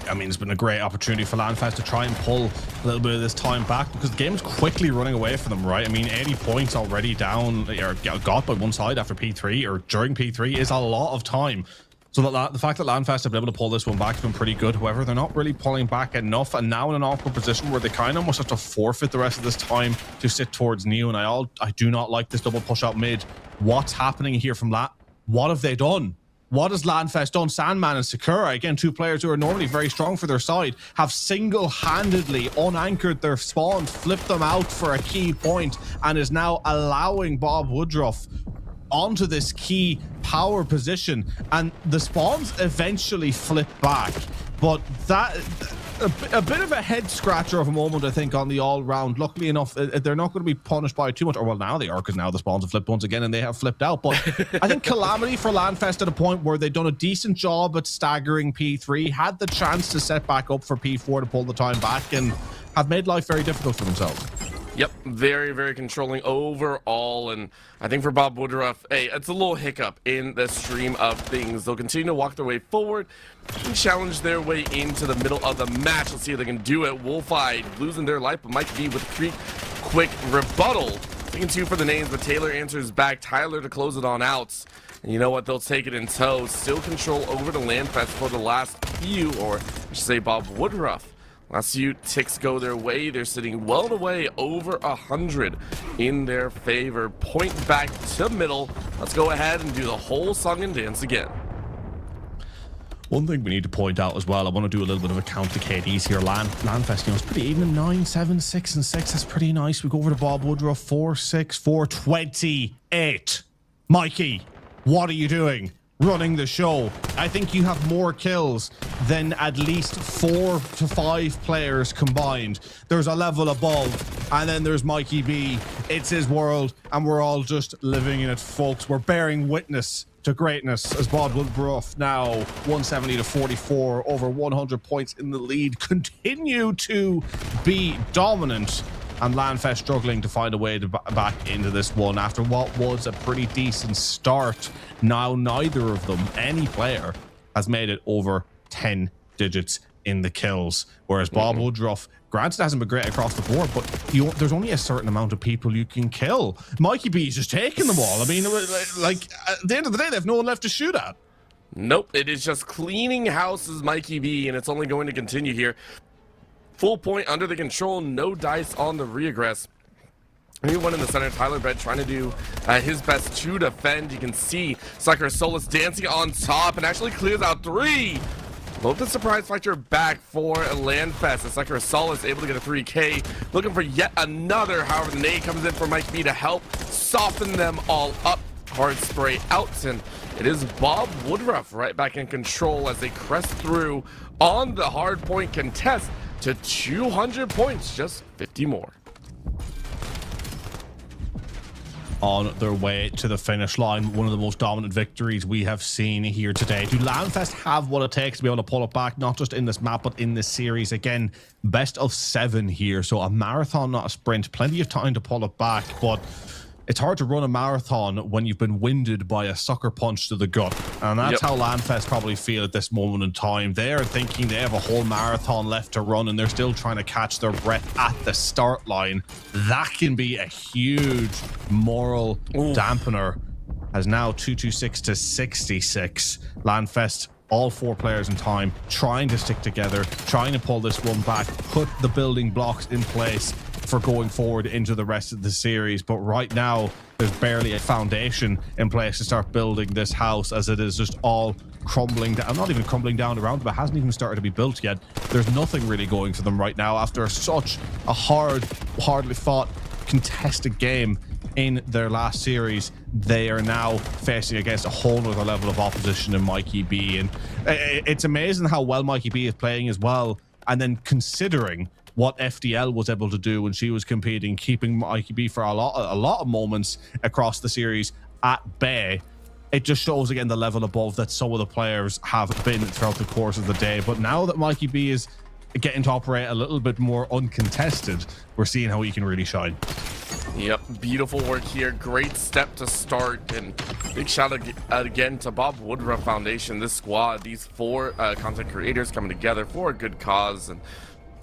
I mean, it's been a great opportunity for LANFest to try and pull a little bit of this time back because the game is quickly running away from them, right? I mean, 80 points already down or got by one side after P3 or during P3 is a lot of time. So the fact that LANFest have been able to pull this one back has been pretty good. However, they're not really pulling back enough, and now in an awkward position where they kind of almost have to forfeit the rest of this time to sit towards Neo. And I do not like this double push out mid. What's happening here from LAN? What have they done? What has LANFest done? Sandman and Sakura, again, two players who are normally very strong for their side, have single-handedly unanchored their spawns, flipped them out for a key point, and is now allowing Bob Woodruff onto this key power position. And the spawns eventually flip back, but that a bit of a head scratcher of a moment, I think, on the all-round. Luckily enough, they're not going to be punished by too much. Or well, now they are, because now the spawns have flipped once again and they have flipped out. But I think calamity for LANFest at a point where they've done a decent job at staggering P3, had the chance to set back up for P4 to pull the time back, and have made life very difficult for themselves. Yep, very, very controlling overall, and I think for Bob Woodruff, hey, it's a little hiccup in the stream of things. They'll continue to walk their way forward and challenge their way into the middle of the match. Let's see if they can do it. Wolfeye losing their life, but Mike B with a quick rebuttal. Taking two for the names, but Taylor answers back. Tyler to close it on out. And you know what? They'll take it in tow. Still control over the LANFest for the last few, or I should say Bob Woodruff. Last few ticks go their way. They're sitting well away, over 100 in their favor. Point back to middle. Let's go ahead and do the whole song and dance again. One thing we need to point out as well, I want to do a little bit of a count to KDs here. LANFest, you know, it's pretty even. 9, 7, 6, and 6. That's pretty nice. We go over to Bob Woodruff. 4, 6, 4, 28. Mikey, what are you doing? Running the show. I think you have more kills than at least 4 to 5 players combined. There's a level above, and then there's Mikey B. It's his world, and we're all just living in it, folks. We're bearing witness to greatness as Bob Woodruff, now 170 to 44, over 100 points in the lead, continue to be dominant. And LANFest struggling to find a way to back into this one after what was a pretty decent start. Now neither of them, any player, has made it over 10 digits in the kills. Whereas Bob Woodruff, granted, hasn't been great across the board, but there's only a certain amount of people you can kill. Mikey B is just taking them all. I mean, like, at the end of the day, they have no one left to shoot at. Nope, it is just cleaning houses, Mikey B, and it's only going to continue here. Full point under the control, no dice on the reaggress. Anyone in the center, Tyler Brett trying to do his best to defend. You can see Sucker Solus dancing on top and actually clears out 3. Both the surprise factor back for LANFest. As Sucker Solus able to get a 3K. Looking for yet another. However, the nade comes in for Mike B to help soften them all up. Hard spray out, and it is Bob Woodruff right back in control as they crest through on the hard point contest to 200 points, just 50 more. On their way to the finish line, one of the most dominant victories we have seen here today. Do LANFest have what it takes to be able to pull it back, not just in this map, but in this series? Again, best of 7 here, so a marathon, not a sprint. Plenty of time to pull it back, but it's hard to run a marathon when you've been winded by a sucker punch to the gut. And that's how LANFest probably feel at this moment in time. They are thinking they have a whole marathon left to run, and they're still trying to catch their breath at the start line. That can be a huge moral dampener. As now 226 to 66. LANFest, all 4 players in time, trying to stick together, trying to pull this one back, put the building blocks in place for going forward into the rest of the series. But right now, there's barely a foundation in place to start building this house, as it is just all crumbling down. Not even crumbling down around them, it hasn't even started to be built yet. There's nothing really going for them right now after such a hardly fought, contested game in their last series. They are now facing against a whole nother level of opposition in Mikey B, and it's amazing how well Mikey B is playing as well. And then considering what FDL was able to do when she was competing, keeping Mikey B for a lot of moments across the series at bay. it just shows again the level above that some of the players have been throughout the course of the day. But now that Mikey B is getting to operate a little bit more uncontested, we're seeing how he can really shine. Yep, beautiful work here. Great step to start, and big shout out again to Bob Woodruff Foundation, this squad, these 4 content creators coming together for a good cause, and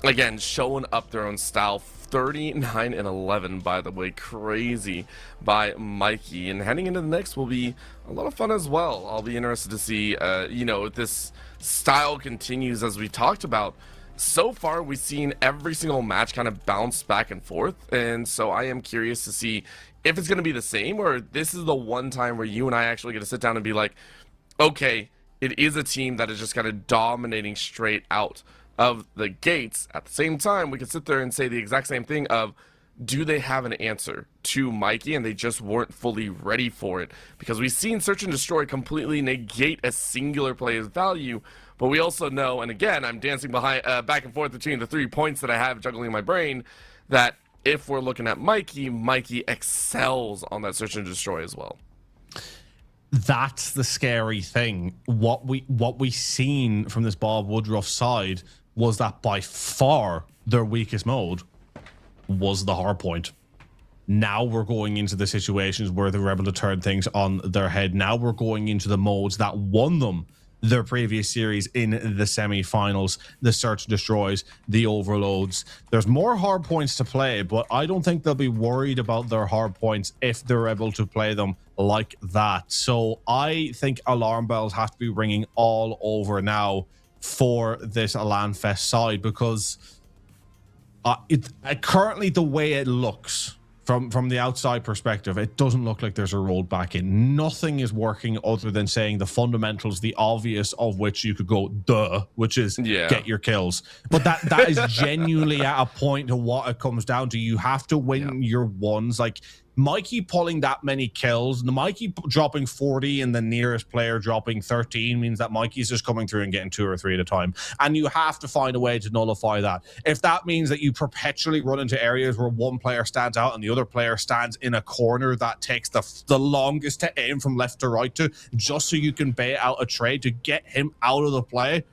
again showing up their own style. 39 and 11, by the way, crazy by Mikey. And heading into the next will be a lot of fun as well. I'll be interested to see, you know, if this style continues as we talked about. So far, we've seen every single match kind of bounce back and forth, and so I am curious to see if it's going to be the same, or this is the one time where you and I actually get to sit down and be like, okay, it is a team that is just kind of dominating straight out of the gates. At the same time, we could sit there and say the exact same thing of, do they have an answer to Mikey and they just weren't fully ready for it? Because we've seen Search and Destroy completely negate a singular player's value, but we also know, and again, I'm dancing behind back and forth between the 3 points that I have juggling in my brain, that if we're looking at Mikey, Mikey excels on that Search and Destroy as well. That's the scary thing. What we seen from this Bob Woodruff side was that by far their weakest mode was the hard point. Now we're going into the situations where they're able to turn things on their head. Now we're going into the modes that won them their previous series in the semi-finals, the Search and Destroys, the Overloads. There's more hard points to play, but I don't think they'll be worried about their hard points if they're able to play them like that. So I think alarm bells have to be ringing all over now for this LANFest side, because currently the way it looks from the outside perspective, it doesn't look like there's a road back in. Nothing is working other than saying the fundamentals, the obvious of which you could go duh, which is get your kills. But that is genuinely at a point to what it comes down to. You have to win your ones. Like Mikey pulling that many kills, the Mikey dropping 40 and the nearest player dropping 13 means that Mikey's just coming through and getting 2 or 3 at a time. And you have to find a way to nullify that. If that means that you perpetually run into areas where one player stands out and the other player stands in a corner that takes the longest to aim from left to right to, just so you can bait out a trade to get him out of the play,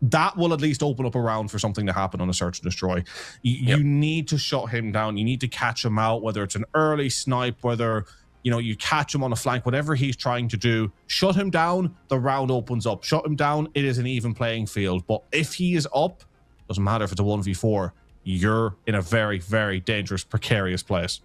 that will at least open up a round for something to happen on a Search and Destroy. You need to shut him down. You need to catch him out, whether it's an early snipe, whether you catch him on a flank, whatever he's trying to do. Shut him down, the round opens up. Shut him down, it is an even playing field. But if he is up, doesn't matter if it's a 1v4, you're in a very, very dangerous, precarious place.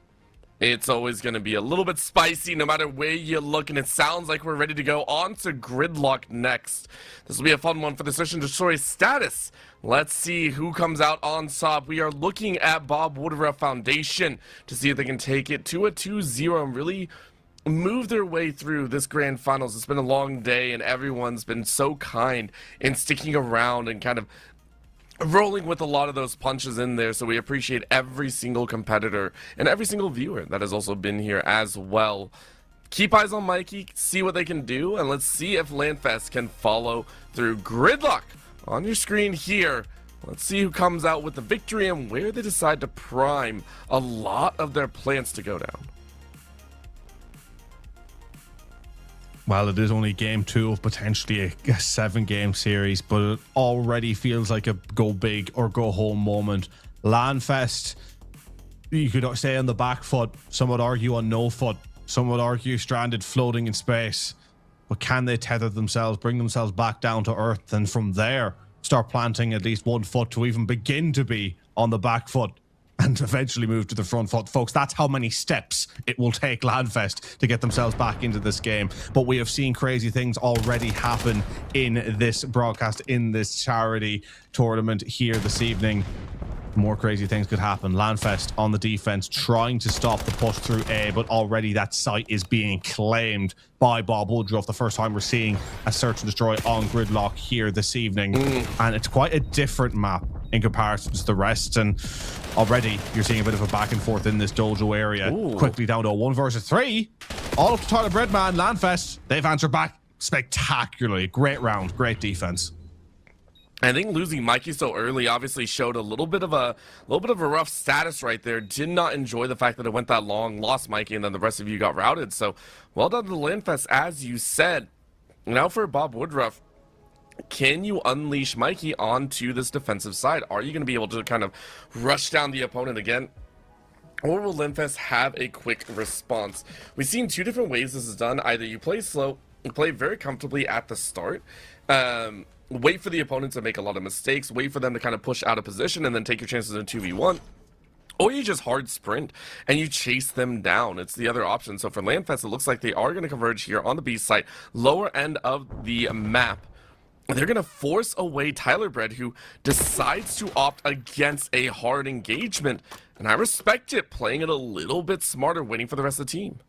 It's always going to be a little bit spicy no matter where you look, and it sounds like we're ready to go on to Gridlock next. This will be a fun one for the Search and Destroy status. Let's see who comes out on top. We are looking at Bob Woodruff Foundation to see if they can take it to a 2-0 and really move their way through this grand finals. It's been a long day, and everyone's been so kind in sticking around and kind of rolling with a lot of those punches in there, so we appreciate every single competitor and every single viewer that has also been here as well. Keep eyes on Mikey, see what they can do, and let's see if LANFest can follow through. Gridlock on your screen here. Let's see who comes out with the victory and where they decide to prime a lot of their plans to go down. Well, it is only game 2 of potentially a 7-game series, but it already feels like a go big or go home moment. LANFest, you could say on the back foot, some would argue on no foot, some would argue stranded floating in space. But can they tether themselves, bring themselves back down to earth, and from there start planting at least 1 foot to even begin to be on the back foot and eventually move to the front foot? Folks, that's how many steps it will take LANFest to get themselves back into this game. But we have seen crazy things already happen in this broadcast, in this charity tournament here this evening. More crazy things could happen. LANFest on the defense, trying to stop the push through A, but already that site is being claimed by Bob Woodruff. The first time we're seeing a Search and Destroy on Gridlock here this evening. And it's quite a different map in comparison to the rest. And already you're seeing a bit of a back and forth in this dojo area. Quickly down to a 1 versus 3. All up to Tyler Breadman. LANFest, they've answered back spectacularly. Great round, great defense. I think losing Mikey so early obviously showed a little bit of a rough status right there. Did not enjoy the fact that it went that long, lost Mikey, and then the rest of you got routed. So well done to the LANFest, as you said. Now for Bob Woodruff, can you unleash Mikey onto this defensive side? Are you going to be able to kind of rush down the opponent again? Or will LANFest have a quick response? We've seen two different ways this is done. Either you play slow, you play very comfortably at the start, wait for the opponent to make a lot of mistakes, wait for them to kind of push out of position, and then take your chances in 2v1. Or you just hard sprint and you chase them down. It's the other option. So for LANFest, it looks like they are going to converge here on the B site, lower end of the map. They're going to force away Tyler Bread, who decides to opt against a hard engagement. And I respect it, playing it a little bit smarter, waiting for the rest of the team.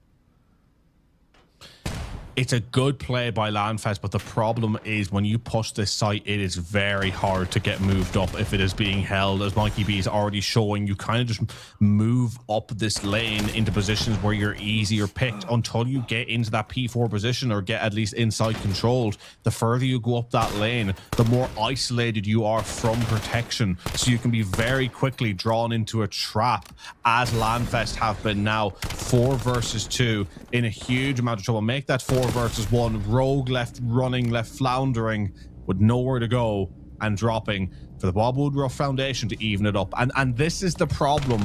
It's a good play by LANFest, but the problem is when you push this site, it is very hard to get moved up if it is being held. As Mikey B is already showing, you kind of just move up this lane into positions where you're easier picked until you get into that P4 position or get at least inside controlled. The further you go up that lane, the more isolated you are from protection. So you can be very quickly drawn into a trap, as LANFest have been now. 4 versus 2 in a huge amount of trouble. Make that 4 versus 1. Rogue left running, left floundering with nowhere to go and dropping for the Bob Woodruff Foundation to even it up. And this is the problem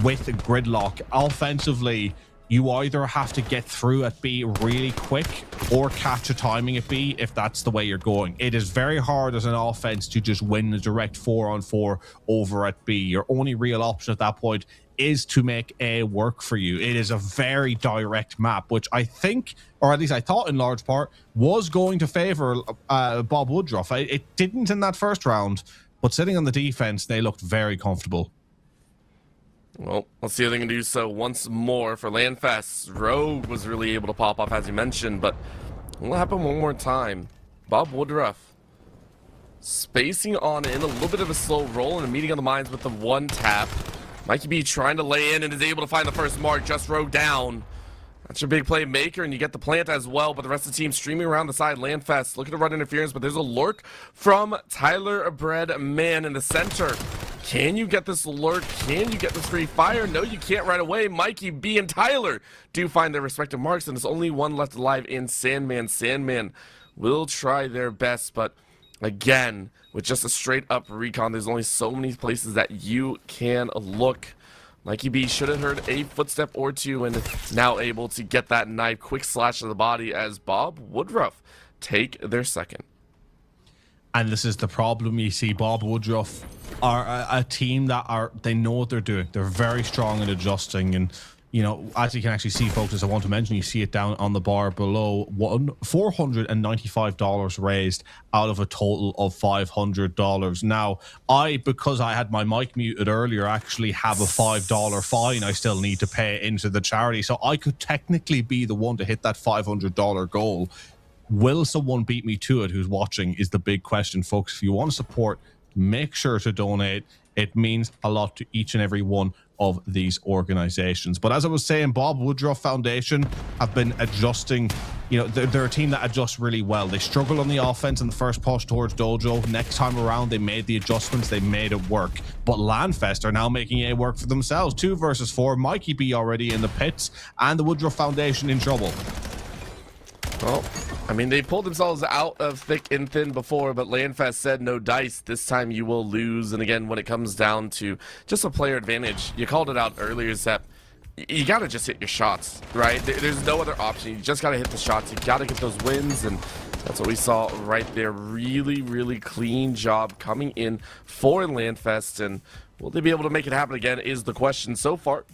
with Gridlock. Offensively, you either have to get through at B really quick or catch a timing at B if that's the way you're going. It is very hard as an offense to just win a direct 4-on-4 over at B. Your only real option at that point is to make A work for you. It is a very direct map, which I think, or at least I thought in large part, was going to favor Bob Woodruff. It didn't in that first round, but sitting on the defense, they looked very comfortable. Well, let's see if they can do so once more for LANFest. Rogue was really able to pop off, as you mentioned, but it will happen one more time. Bob Woodruff spacing on in, a little bit of a slow roll and a meeting on the mines with the one tap. Mikey B trying to lay in and is able to find the first mark. Just Rogue down. That's your big playmaker, and you get the plant as well, but the rest of the team streaming around the side. LANFest looking to run interference, but there's a lurk from Tyler Bread Man in the center. Can you get this lurk? Can you get this free fire? No, you can't right away. Mikey B and Tyler do find their respective marks, and there's only one left alive in Sandman. Sandman will try their best, but again, with just a straight up recon, there's only so many places that you can look. Mikey B should have heard a footstep or two and now able to get that knife. Quick slash to the body as Bob Woodruff take their second. And this is the problem. You see, Bob Woodruff are a team that they know what they're doing. They're very strong in adjusting. And, you know, as you can actually see, folks, as I want to mention, you see it down on the bar below, $495 raised out of a total of $500. Now, because I had my mic muted earlier, actually have a $5 fine I still need to pay into the charity. So I could technically be the one to hit that $500 goal. Will someone beat me to it who's watching is the big question, folks. If you want to support, make sure to donate. It means a lot to each and every one of these organizations. But as I was saying, Bob Woodruff Foundation have been adjusting. You know, they're a team that adjusts really well. They struggled on the offense in the first push towards Dojo. Next time around, they made the adjustments. They made it work. But LANFest are now making it work for themselves. 2 versus 4. Mikey B already in the pits, and the Woodruff Foundation in trouble. Well, I mean, they pulled themselves out of thick and thin before, but LANFest said no dice. This time you will lose. And again, when it comes down to just a player advantage, you called it out earlier, Zep. You got to just hit your shots, right? There's no other option. You just got to hit the shots. You got to get those wins, and that's what we saw right there. Really, really clean job coming in for LANFest, and will they be able to make it happen again is the question so far.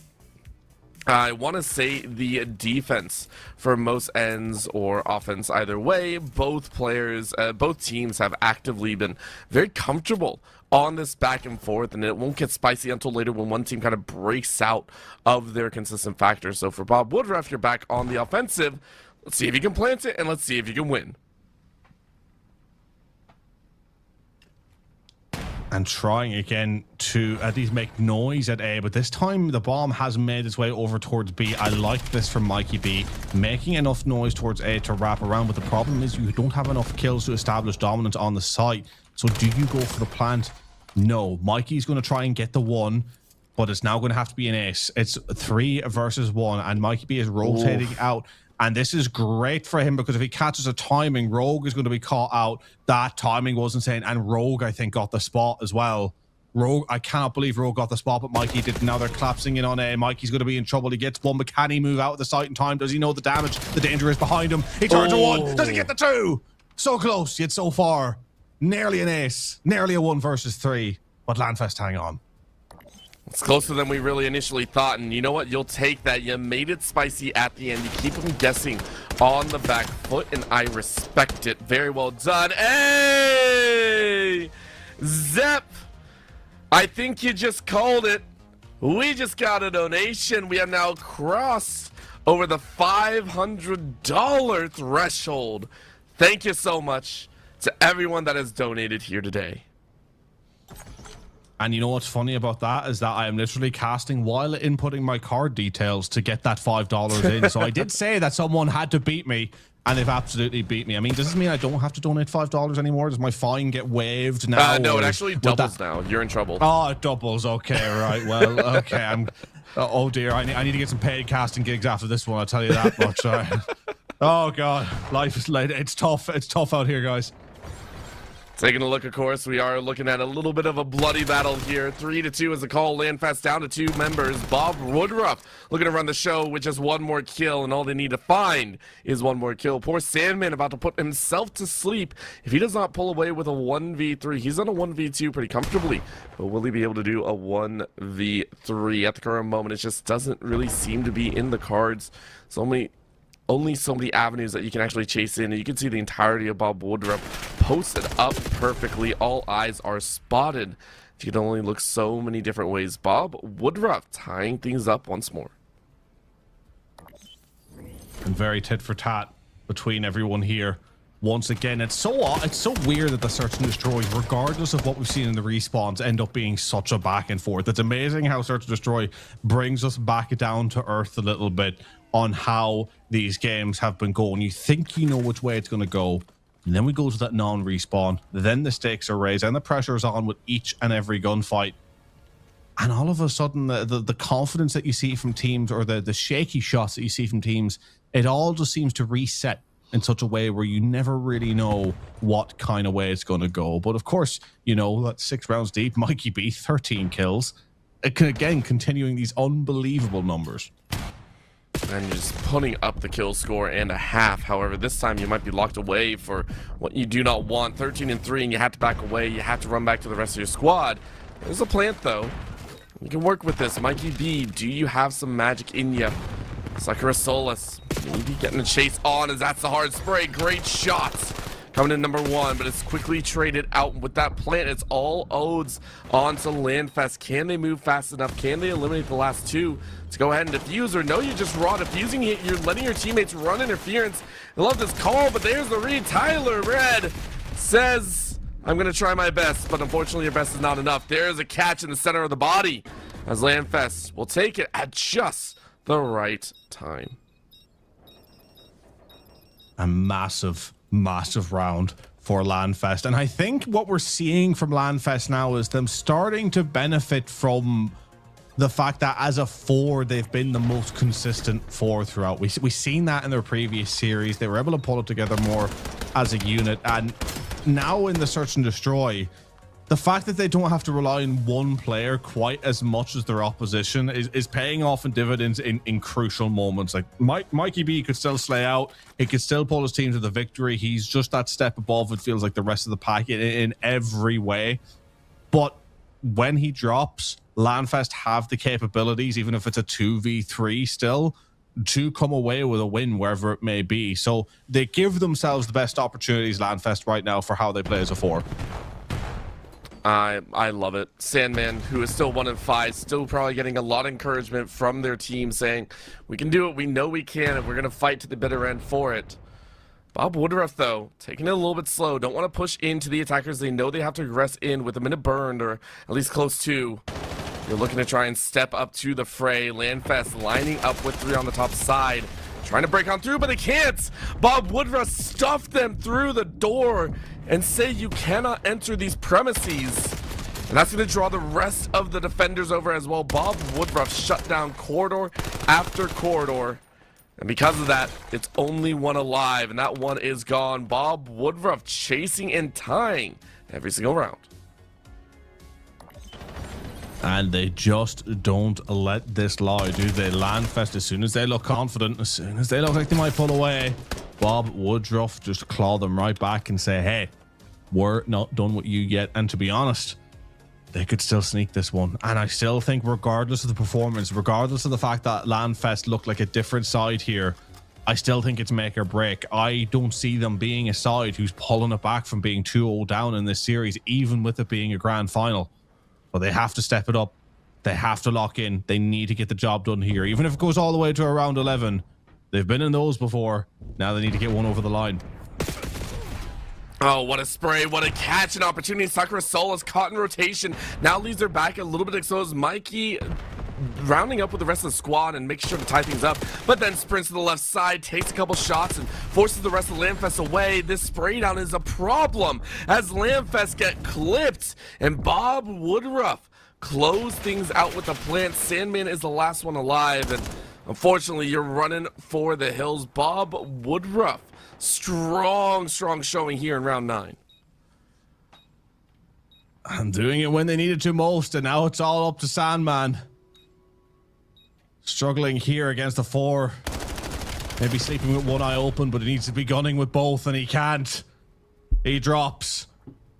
I want to say the defense for most ends or offense, either way, both players, both teams have actively been very comfortable on this back and forth, and it won't get spicy until later when one team kind of breaks out of their consistent factors. So for Bob Woodruff, you're back on the offensive. Let's see if you can plant it, and let's see if you can win. And trying again to at least make noise at A, but this time the bomb has made its way over towards B. I like this from Mikey B, making enough noise towards A to wrap around, but the problem is you don't have enough kills to establish dominance on the site. So do you go for the plant? No. Mikey's going to try and get the one, but it's now going to have to be an ace. It's 3 versus 1, and Mikey B is rotating out. And this is great for him because if he catches a timing, Rogue is going to be caught out. That timing was insane. And Rogue, I think, got the spot as well. Rogue, I cannot believe Rogue got the spot, but Mikey didn't. Now they're collapsing in on A. Mikey's going to be in trouble. He gets one, but can he move out of the site in time? Does he know the damage? The danger is behind him. He turns to 1. Does he get the 2? So close, yet so far. Nearly an ace. Nearly a 1 versus 3. But LANFest hang on. It's closer than we really initially thought, and you know what? You'll take that. You made it spicy at the end. You keep them guessing on the back foot, and I respect it. Very well done. Hey! Zep! I think you just called it. We just got a donation. We have now crossed over the $500 threshold. Thank you so much to everyone that has donated here today. And you know what's funny about that is that I am literally casting while inputting my card details to get that $5 in. So I did say that someone had to beat me, and they've absolutely beat me. I mean, does this mean I don't have to donate $5 anymore? Does my fine get waived now? No, it actually doubles now. You're in trouble. Oh, it doubles. Okay, right. Well, okay. Oh dear, I need to get some paid casting gigs after this one. I'll tell you that much. Oh god, life is late. It's tough. It's tough out here, guys. Taking a look, of course, we are looking at a little bit of a bloody battle here. 3-2 is the call. LANFest down to 2 members. Bob Woodruff looking to run the show with just 1 more kill, and all they need to find is 1 more kill. Poor Sandman about to put himself to sleep. If he does not pull away with a 1v3, he's on a 1v2 pretty comfortably. But will he be able to do a 1v3 at the current moment? It just doesn't really seem to be in the cards. It's only so many avenues that you can actually chase in, and you can see the entirety of Bob Woodruff posted up perfectly. All eyes are spotted. You can only look so many different ways. Bob Woodruff tying things up once more. And very tit for tat between everyone here. Once again, it's so weird that the search and destroys, regardless of what we've seen in the respawns, end up being such a back and forth. It's amazing how search and destroy brings us back down to earth a little bit on how these games have been going. You think you know which way it's going to go, and then we go to that non-respawn. Then the stakes are raised, and the pressure is on with each and every gunfight. And all of a sudden, the confidence that you see from teams, or the shaky shots that you see from teams, it all just seems to reset in such a way where you never really know what kind of way it's going to go. But of course, you know, that's 6 rounds deep. Mikey B, 13 kills. Again, continuing these unbelievable numbers. And you're just putting up the kill score and a half. However, this time you might be locked away for what you do not want. 13-3, and you have to back away. You have to run back to the rest of your squad. There's a plant, though. You can work with this. Mikey B, do you have some magic in you? Sakura Solus, maybe getting a chase on as that's the hard spray. Great shots coming in number 1, but it's quickly traded out with that plant. It's all odes onto LANFest. Can they move fast enough? Can they eliminate the last 2 to go ahead and defuse? Or no, you're just raw defusing it. You're letting your teammates run interference. I love this call, but there's the read. Tyler Red says, I'm going to try my best, but unfortunately your best is not enough. There's a catch in the center of the body as LANFest will take it at just the right time. A massive round for LANFest, and I think what we're seeing from LANFest now is them starting to benefit from the fact that as a 4 they've been the most consistent 4 throughout. We've seen that in their previous series. They were able to pull it together more as a unit, and now in the search and destroy, the fact that they don't have to rely on one player quite as much as their opposition is paying off in dividends in crucial moments. Like Mikey B could still slay out. He could still pull his team to the victory. He's just that step above, it feels like, the rest of the pack in every way. But when he drops, LANFest have the capabilities, even if it's a 2v3 still, to come away with a win wherever it may be. So they give themselves the best opportunities, LANFest, right now for how they play as a 4. I love it. Sandman, who is still 1-5, still probably getting a lot of encouragement from their team saying, we can do it, we know we can, and we're going to fight to the bitter end for it. Bob Woodruff, though, taking it a little bit slow. Don't want to push into the attackers. They know they have to aggress in with a minute burned, or at least close to. You're looking to try and step up to the fray. LANFest lining up with 3 on the top side. trying to break on through, but they can't. Bob Woodruff stuffed them through the door and say you cannot enter these premises. And that's going to draw the rest of the defenders over as well. Bob Woodruff shut down corridor after corridor. And because of that, it's only one alive, and that one is gone. Bob Woodruff chasing and tying every single round. And they just don't let this lie, do they? LANFest, as soon as they look confident, as soon as they look like they might pull away, Bob Woodruff just claw them right back and say, hey, we're not done with you yet. And to be honest, they could still sneak this one. And I still think, regardless of the performance, regardless of the fact that LANFest looked like a different side here, I still think it's make or break. I don't see them being a side who's pulling it back from being 2-0 down in this series, even with it being a grand final. But they have to step it up. They have to lock in. They need to get the job done here. Even if it goes all the way to around 11, they've been in those before. Now they need to get one over the line. Oh, what a spray, what a catch, an opportunity. Sakura Soul is caught in rotation. Now leaves her back a little bit exposed. Mikey rounding up with the rest of the squad and making sure to tie things up, but then sprints to the left side, takes a couple shots and forces the rest of LANFest away. This spray down is a problem as LANFest get clipped, and Bob Woodruff close things out with the plant. Sandman is the last one alive, and unfortunately you're running for the hills. Bob Woodruff, strong showing here in round 9. I'm doing it when they needed to most, and now it's all up to Sandman. Struggling here against the 4. Maybe sleeping with one eye open, but he needs to be gunning with both, and he can't. He drops.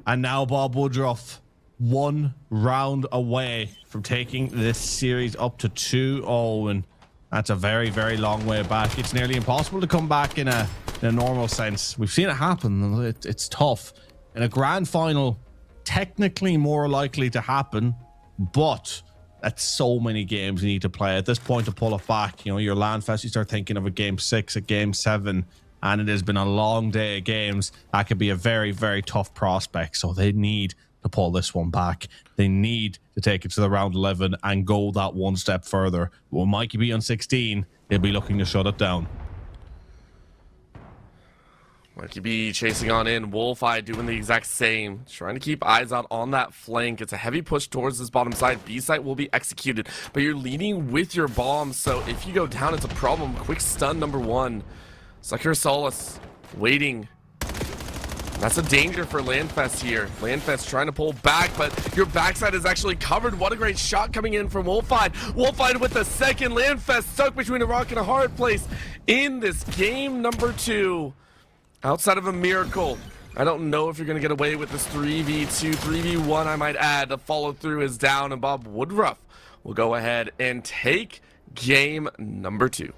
And now Bob Woodruff, 1 round away from taking this series up to 2-0, and that's a very, very long way back. It's nearly impossible to come back in a normal sense. We've seen it happen. It's tough. In a grand final, technically more likely to happen, but that's so many games you need to play at this point to pull it back. You know, your LANFest, you start thinking of a game 6, a game 7, and it has been a long day of games. That could be a very, very tough prospect. So they need to pull this one back. They need to take it to the round 11 and go that one step further. Will Mikey be on 16? They'll be looking to shut it down. Mikey B chasing on in. Wolfeye doing the exact same. Trying to keep eyes out on that flank. It's a heavy push towards this bottom side. B site will be executed, but you're leading with your bombs, so if you go down, it's a problem. Quick stun number 1. Sakura Solace waiting. That's a danger for LANFest here. LANFest trying to pull back, but your backside is actually covered. What a great shot coming in from Wolfeye. Wolfeye with the second. LANFest stuck between a rock and a hard place in this game number 2. Outside of a miracle, I don't know if you're going to get away with this 3v2, 3v1, I might add. The follow through is down, and Bob Woodruff will go ahead and take game number 2.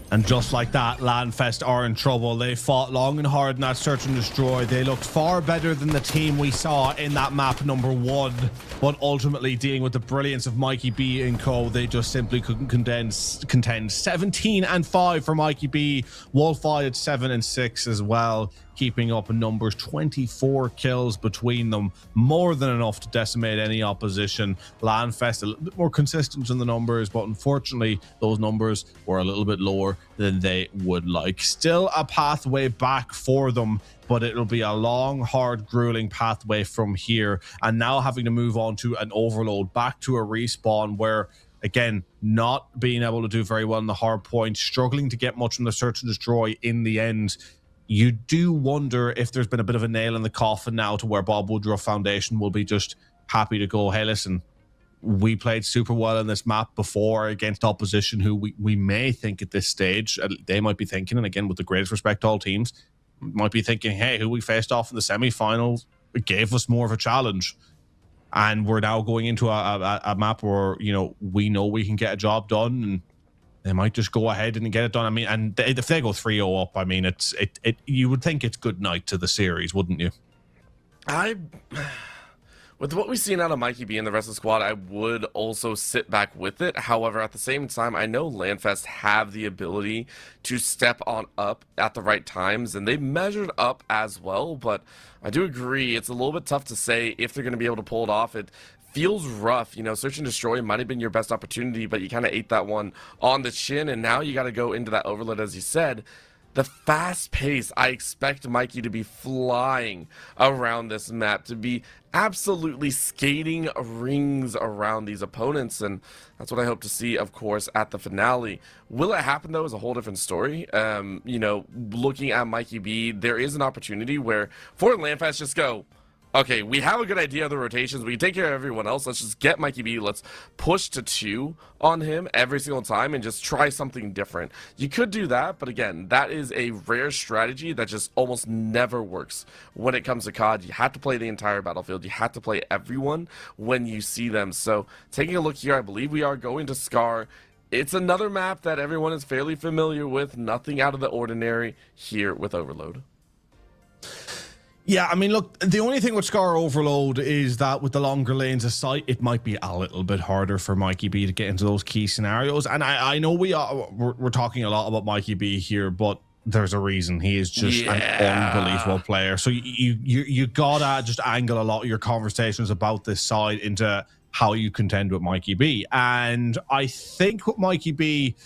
And just like that, LANFest are in trouble. They fought long and hard in that search and destroy. They looked far better than the team we saw in that map number 1. But ultimately, dealing with the brilliance of Mikey B and co, they just simply couldn't contend. 17-5 for Mikey B. Wolfeye at 7-6 as well. Keeping up in numbers, 24 kills between them, more than enough to decimate any opposition. LANFest a little bit more consistent in the numbers, but unfortunately those numbers were a little bit lower than they would like. Still a pathway back for them, but it'll be a long, hard, grueling pathway from here, and now having to move on to an overload, back to a respawn where, again, not being able to do very well in the hard point, struggling to get much from the search and destroy in the end. You do wonder if there's been a bit of a nail in the coffin now to where Bob Woodruff Foundation will be just happy to go, hey, listen, we played super well in this map before against opposition who we may think at this stage, they might be thinking, and again, with the greatest respect to all teams, might be thinking, hey, who we faced off in the semi-finals, it gave us more of a challenge. And we're now going into a map where, you know we can get a job done, and they might just go ahead and get it done. I mean, and if they go 3-0 up, I mean, you would think it's good night to the series, wouldn't you? With what we've seen out of Mikey B and the rest of the squad, I would also sit back with it. However, at the same time, I know LANFest have the ability to step on up at the right times, and they measured up as well, but I do agree it's a little bit tough to say if they're going to be able to pull it off. It feels rough. You know, search and destroy might have been your best opportunity, but you kind of ate that one on the chin, and now you got to go into that overload, as you said. The fast pace, I expect Mikey to be flying around this map, to be absolutely skating rings around these opponents, and that's what I hope to see, of course, at the finale. Will it happen, though, is a whole different story. You know, looking at Mikey B, there is an opportunity where, for LANFest, just go, okay, we have a good idea of the rotations. We can take care of everyone else. Let's just get Mikey B. Let's push to 2 on him every single time and just try something different. You could do that, but again, that is a rare strategy that just almost never works when it comes to CoD. You have to play the entire battlefield. You have to play everyone when you see them. So taking a look here, I believe we are going to Scar. It's another map that everyone is fairly familiar with. Nothing out of the ordinary here with Overload. Yeah, I mean, look, the only thing with Scar Overload is that with the longer lanes of sight, it might be a little bit harder for Mikey B to get into those key scenarios. And I know we're talking a lot about Mikey B here, but there's a reason. He is just an unbelievable player. So you gotta just angle a lot of your conversations about this side into how you contend with Mikey B. And I think with Mikey B,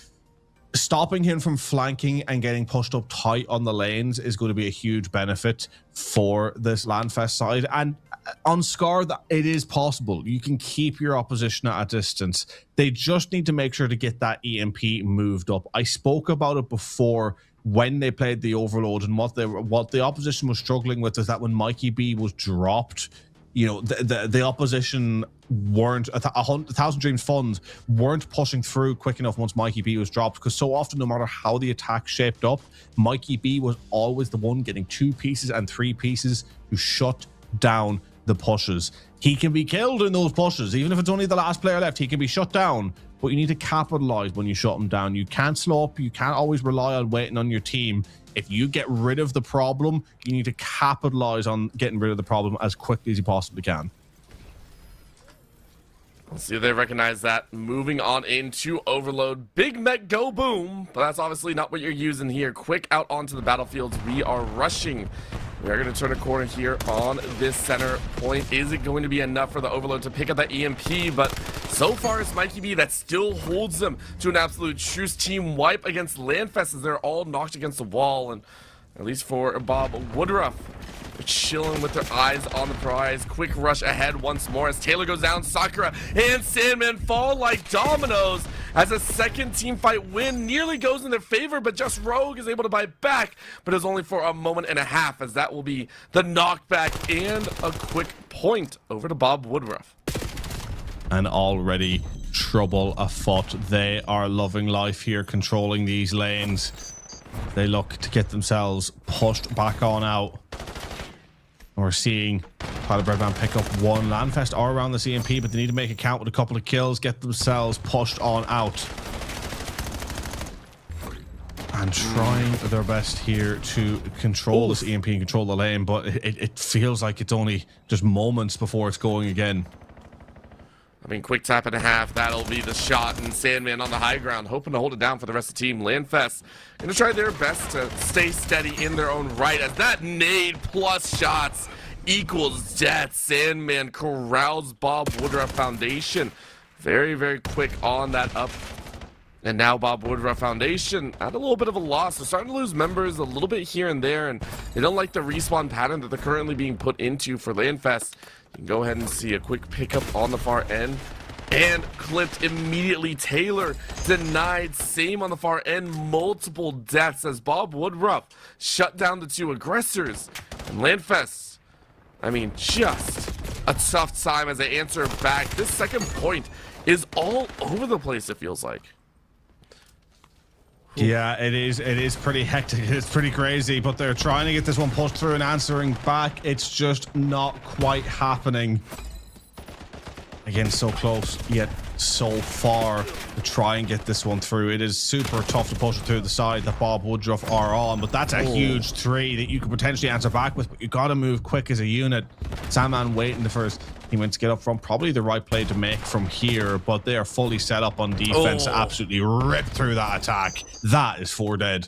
stopping him from flanking and getting pushed up tight on the lanes is going to be a huge benefit for this LANFest side. And on Scar, it is possible. You can keep your opposition at a distance. They just need to make sure to get that EMP moved up. I spoke about it before when they played the Overload, and what the opposition was struggling with is that when Mikey B was dropped, you know, the opposition weren't, 1,000 Dreams funds weren't pushing through quick enough once Mikey B was dropped, because so often, no matter how the attack shaped up, Mikey B was always the one getting 2 pieces and 3 pieces to shut down the pushes. He can be killed in those pushes, even if it's only the last player left. He can be shut down, but you need to capitalize when you shut him down. You can't slow up. You can't always rely on waiting on your team. If you get rid of the problem, you need to capitalize on getting rid of the problem as quickly as you possibly can. Let's see if they recognize that. Moving on into Overload. Big Mech go boom, but that's obviously not what you're using here. Quick out onto the battlefields. We are rushing. We are going to turn a corner here on this center point. Is it going to be enough for the Overload to pick up that EMP? But so far, it's Mikey B that still holds them to an absolute truce team wipe against LANFest, as they're all knocked against the wall. And at least for Bob Woodruff, they're chilling with their eyes on the prize. Quick rush ahead once more as Taylor goes down. Sakura and Sandman fall like dominoes as a second team fight win nearly goes in their favor, but just Rogue is able to bite back, but it's only for a moment and a half, as that will be the knockback and a quick point over to Bob Woodruff. And already trouble afoot. They are loving life here, controlling these lanes. They look to get themselves pushed back on out. And we're seeing Tyler Breadman pick up 1 LANFest or around the CMP, but they need to make it count with a couple of kills, get themselves pushed on out. And trying their best here to control this EMP and control the lane, but it feels like it's only just moments before it's going again. I mean, quick tap and a half. That'll be the shot. And Sandman on the high ground, hoping to hold it down for the rest of the team. LANFest going to try their best to stay steady in their own right, as that nade plus shots equals death. Sandman corrals Bob Woodruff Foundation. Very, very quick on that up. And now Bob Woodruff Foundation had a little bit of a loss. They're starting to lose members a little bit here and there, and they don't like the respawn pattern that they're currently being put into for LANFest. You can go ahead and see a quick pickup on the far end. And clipped immediately. Taylor denied. Same on the far end. Multiple deaths as Bob Woodruff shut down the 2 aggressors. And LANFest, I mean, just a tough time as they answer back. This second point is all over the place, it feels like. Yeah, it is pretty hectic. It's pretty crazy, but they're trying to get this one pushed through and answering back. It's just not quite happening. Again, so close, yet so far to try and get this one through. It is super tough to push it through the side that Bob Woodruff are on, but that's a huge 3 that you could potentially answer back with, but you got to move quick as a unit. Sandman waiting first. He went to get up front, probably the right play to make from here, but they are fully set up on defense to absolutely rip through that attack. That is 4 dead.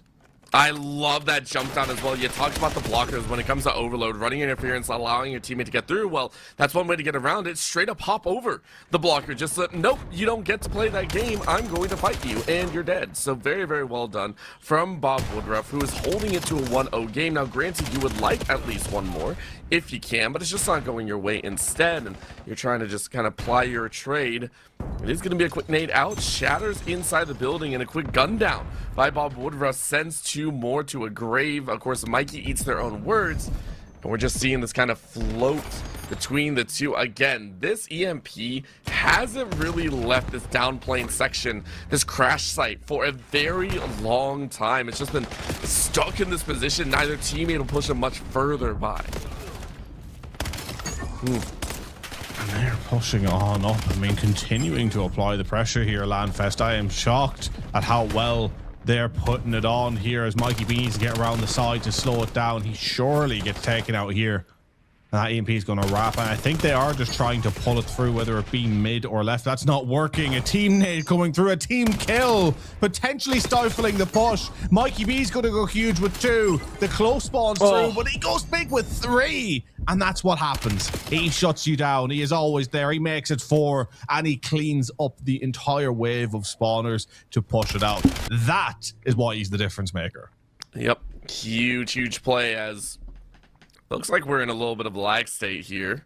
I love that jump down as well. You talked about the blockers when it comes to overload, running interference, allowing your teammate to get through. Well, that's one way to get around it. Straight up hop over the blocker. Just nope, you don't get to play that game. I'm going to fight you, and you're dead. So very, very well done from Bob Woodruff, who is holding it to a 1-0 game. Now, granted, you would like at least one more if you can, but it's just not going your way instead, and you're trying to just kind of ply your trade. It is going to be a quick nade out, shatters inside the building, and a quick gun down by Bob Woodruff sends two more to a grave. Of course, Mikey eats their own words, and we're just seeing this kind of float between the two. Again, this EMP hasn't really left this downplane section, this crash site, for a very long time. It's just been stuck in this position. Neither teammate will push it much further by. And they're pushing on up. I mean, continuing to apply the pressure here, LANFest. I am shocked at how well they're putting it on here as Mikey B needs to get around the side to slow it down. He surely gets taken out here. And that EMP is going to wrap. And I think they are just trying to pull it through, whether it be mid or left. That's not working. A team nade coming through. A team kill. Potentially stifling the push. Mikey B's going to go huge with 2. The close spawns through, but he goes big with 3. And that's what happens. He shuts you down. He is always there. He makes it 4. And he cleans up the entire wave of spawners to push it out. That is why he's the difference maker. Yep. Huge, huge play as... looks like we're in a little bit of lag state here.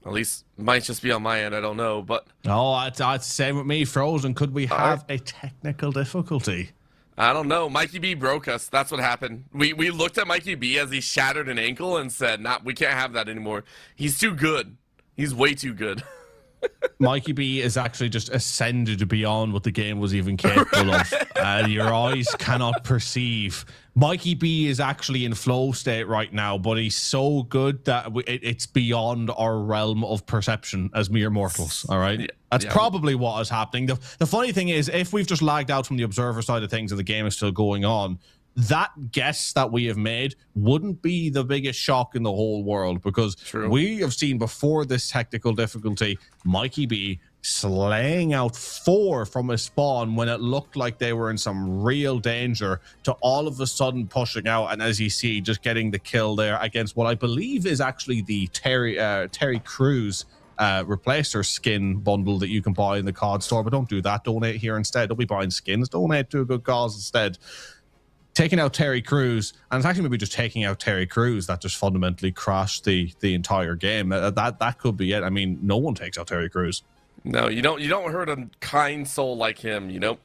At least might just be on my end. I don't know, but oh, that's same with me. Frozen. Could we have a technical difficulty? I don't know. Mikey B broke us. That's what happened. We looked at Mikey B as he shattered an ankle and said, "Nah, we can't have that anymore. He's too good. He's way too good." Mikey B is actually just ascended beyond what the game was even capable of. Your eyes cannot perceive. Mikey B is actually in flow state right now, but he's so good that it's beyond our realm of perception as mere mortals. All right, that's probably what is happening. The funny thing is, if we've just lagged out from the observer side of things and the game is still going on, that guess that we have made wouldn't be the biggest shock in the whole world, because we have seen before this technical difficulty Mikey B slaying out 4 from a spawn when it looked like they were in some real danger, to all of a sudden pushing out, and as you see, just getting the kill there against what I believe is actually the Terry Crews replacer skin bundle that you can buy in the COD store. But don't do that. Donate here instead. Don't be buying skins. Donate to a good cause instead. Taking out Terry Crews, and it's actually maybe just taking out Terry Crews that just fundamentally crashed the entire game. That could be it. I mean, no one takes out Terry Crews. No, you don't hurt a kind soul like him, you know.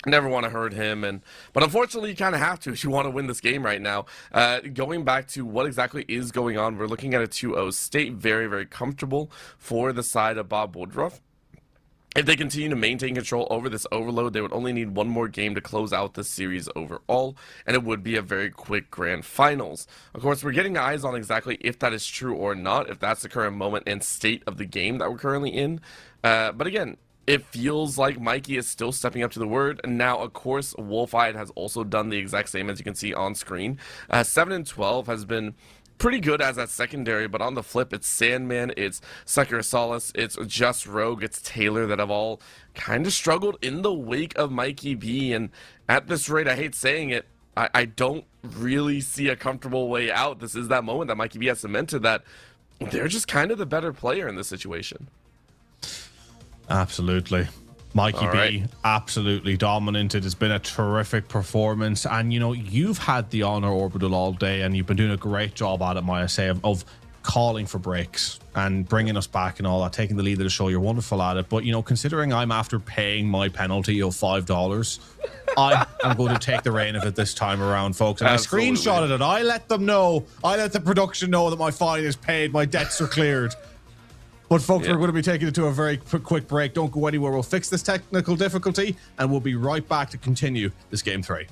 Never want to hurt him, but unfortunately you kind of have to if you want to win this game right now. Going back to what exactly is going on, we're looking at a 2-0 state, very, very comfortable for the side of Bob Woodruff. If they continue to maintain control over this overload, they would only need one more game to close out this series overall, and it would be a very quick grand finals. Of course, we're getting eyes on exactly if that is true or not, if that's the current moment and state of the game that we're currently in. But again, it feels like Mikey is still stepping up to the word. And now, of course, Wolfeyed has also done the exact same, as you can see on screen. 7 and 12 has been pretty good as that secondary, but on the flip, it's Sandman, it's Sucker Solace, it's Just Rogue, it's Taylor that have all kind of struggled in the wake of Mikey B. And at this rate, I hate saying it, I don't really see a comfortable way out. This is that moment that Mikey B has cemented that they're just kind of the better player in this situation. Absolutely. Mikey B, absolutely dominant. It has been a terrific performance. And, you know, you've had the honor orbital all day, and you've been doing a great job at it, Maya, say, of calling for breaks and bringing us back and all that, taking the lead of the show. You're wonderful at it. But, you know, considering I'm after paying my penalty of $5, I am going to take the reign of it this time around, folks. And I screenshotted it. I let them know. I let the production know that my fine is paid. My debts are cleared. But folks, we're going to be taking it to a very quick break. Don't go anywhere. We'll fix this technical difficulty, and we'll be right back to continue this Game 3.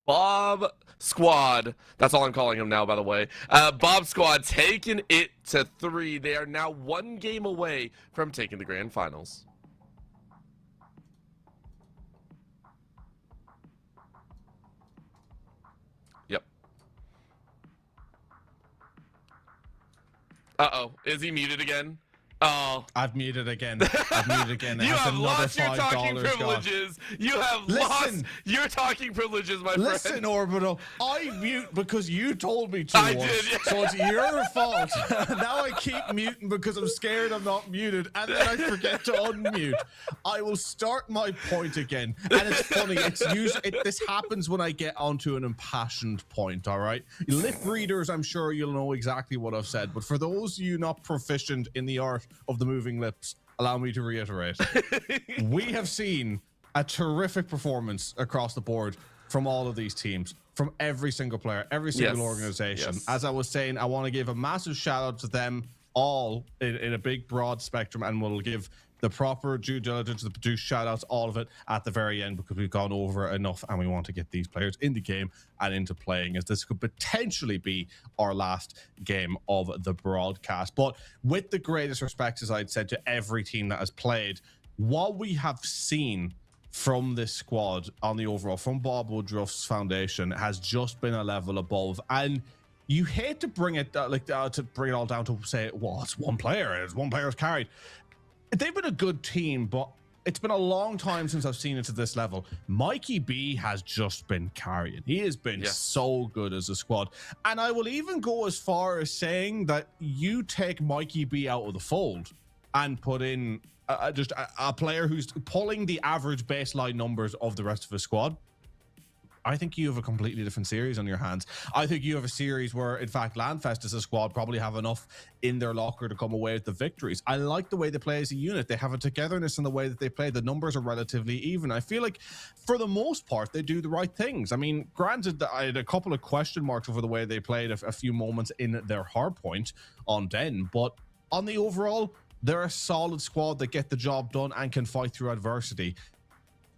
Bob Squad, that's all I'm calling him now, by the way. Bob Squad taking it to 3. They are now 1 game away from taking the grand finals. Yep. Uh-oh, is he muted again? Oh, I've muted again. I've muted again. You have lost your talking privileges. You have lost your talking privileges, my friend. Listen, Orbital, I mute because you told me to. I did. So it's your fault. Now I keep muting because I'm scared I'm not muted, and then I forget to unmute. I will start my point again. And it's funny. This happens when I get onto an impassioned point, all right? Lip readers, I'm sure you'll know exactly what I've said. But for those of you not proficient in the art of the moving lips, allow me to reiterate. We have seen a terrific performance across the board from all of these teams, from every single player, every single organization. As I was saying, I want to give a massive shout out to them all in a big broad spectrum, and we'll give the proper due diligence, the produce shout outs, all of it at the very end, because we've gone over enough and we want to get these players in the game and into playing, as this could potentially be our last game of the broadcast. But with the greatest respects, as I'd said, to every team that has played, what we have seen from this squad on the overall, from Bob Woodruff's foundation, has just been a level above. And you hate to bring it to bring it all down to say, well, it's one player, it's one player's carried. They've been a good team, but it's been a long time since I've seen it to this level. Mikey B has just been carrying. He has been so good as a squad. And I will even go as far as saying that you take Mikey B out of the fold and put in just a player who's pulling the average baseline numbers of the rest of the squad. I think you have a completely different series on your hands. I think you have a series where, in fact, LANFest as a squad probably have enough in their locker to come away with the victories. I like the way they play as a unit. They have a togetherness in the way that they play. The numbers are relatively even. I feel like, for the most part, they do the right things. I mean, granted, I had a couple of question marks over the way they played a few moments in their hard point on Den, but on the overall, they're a solid squad that get the job done and can fight through adversity.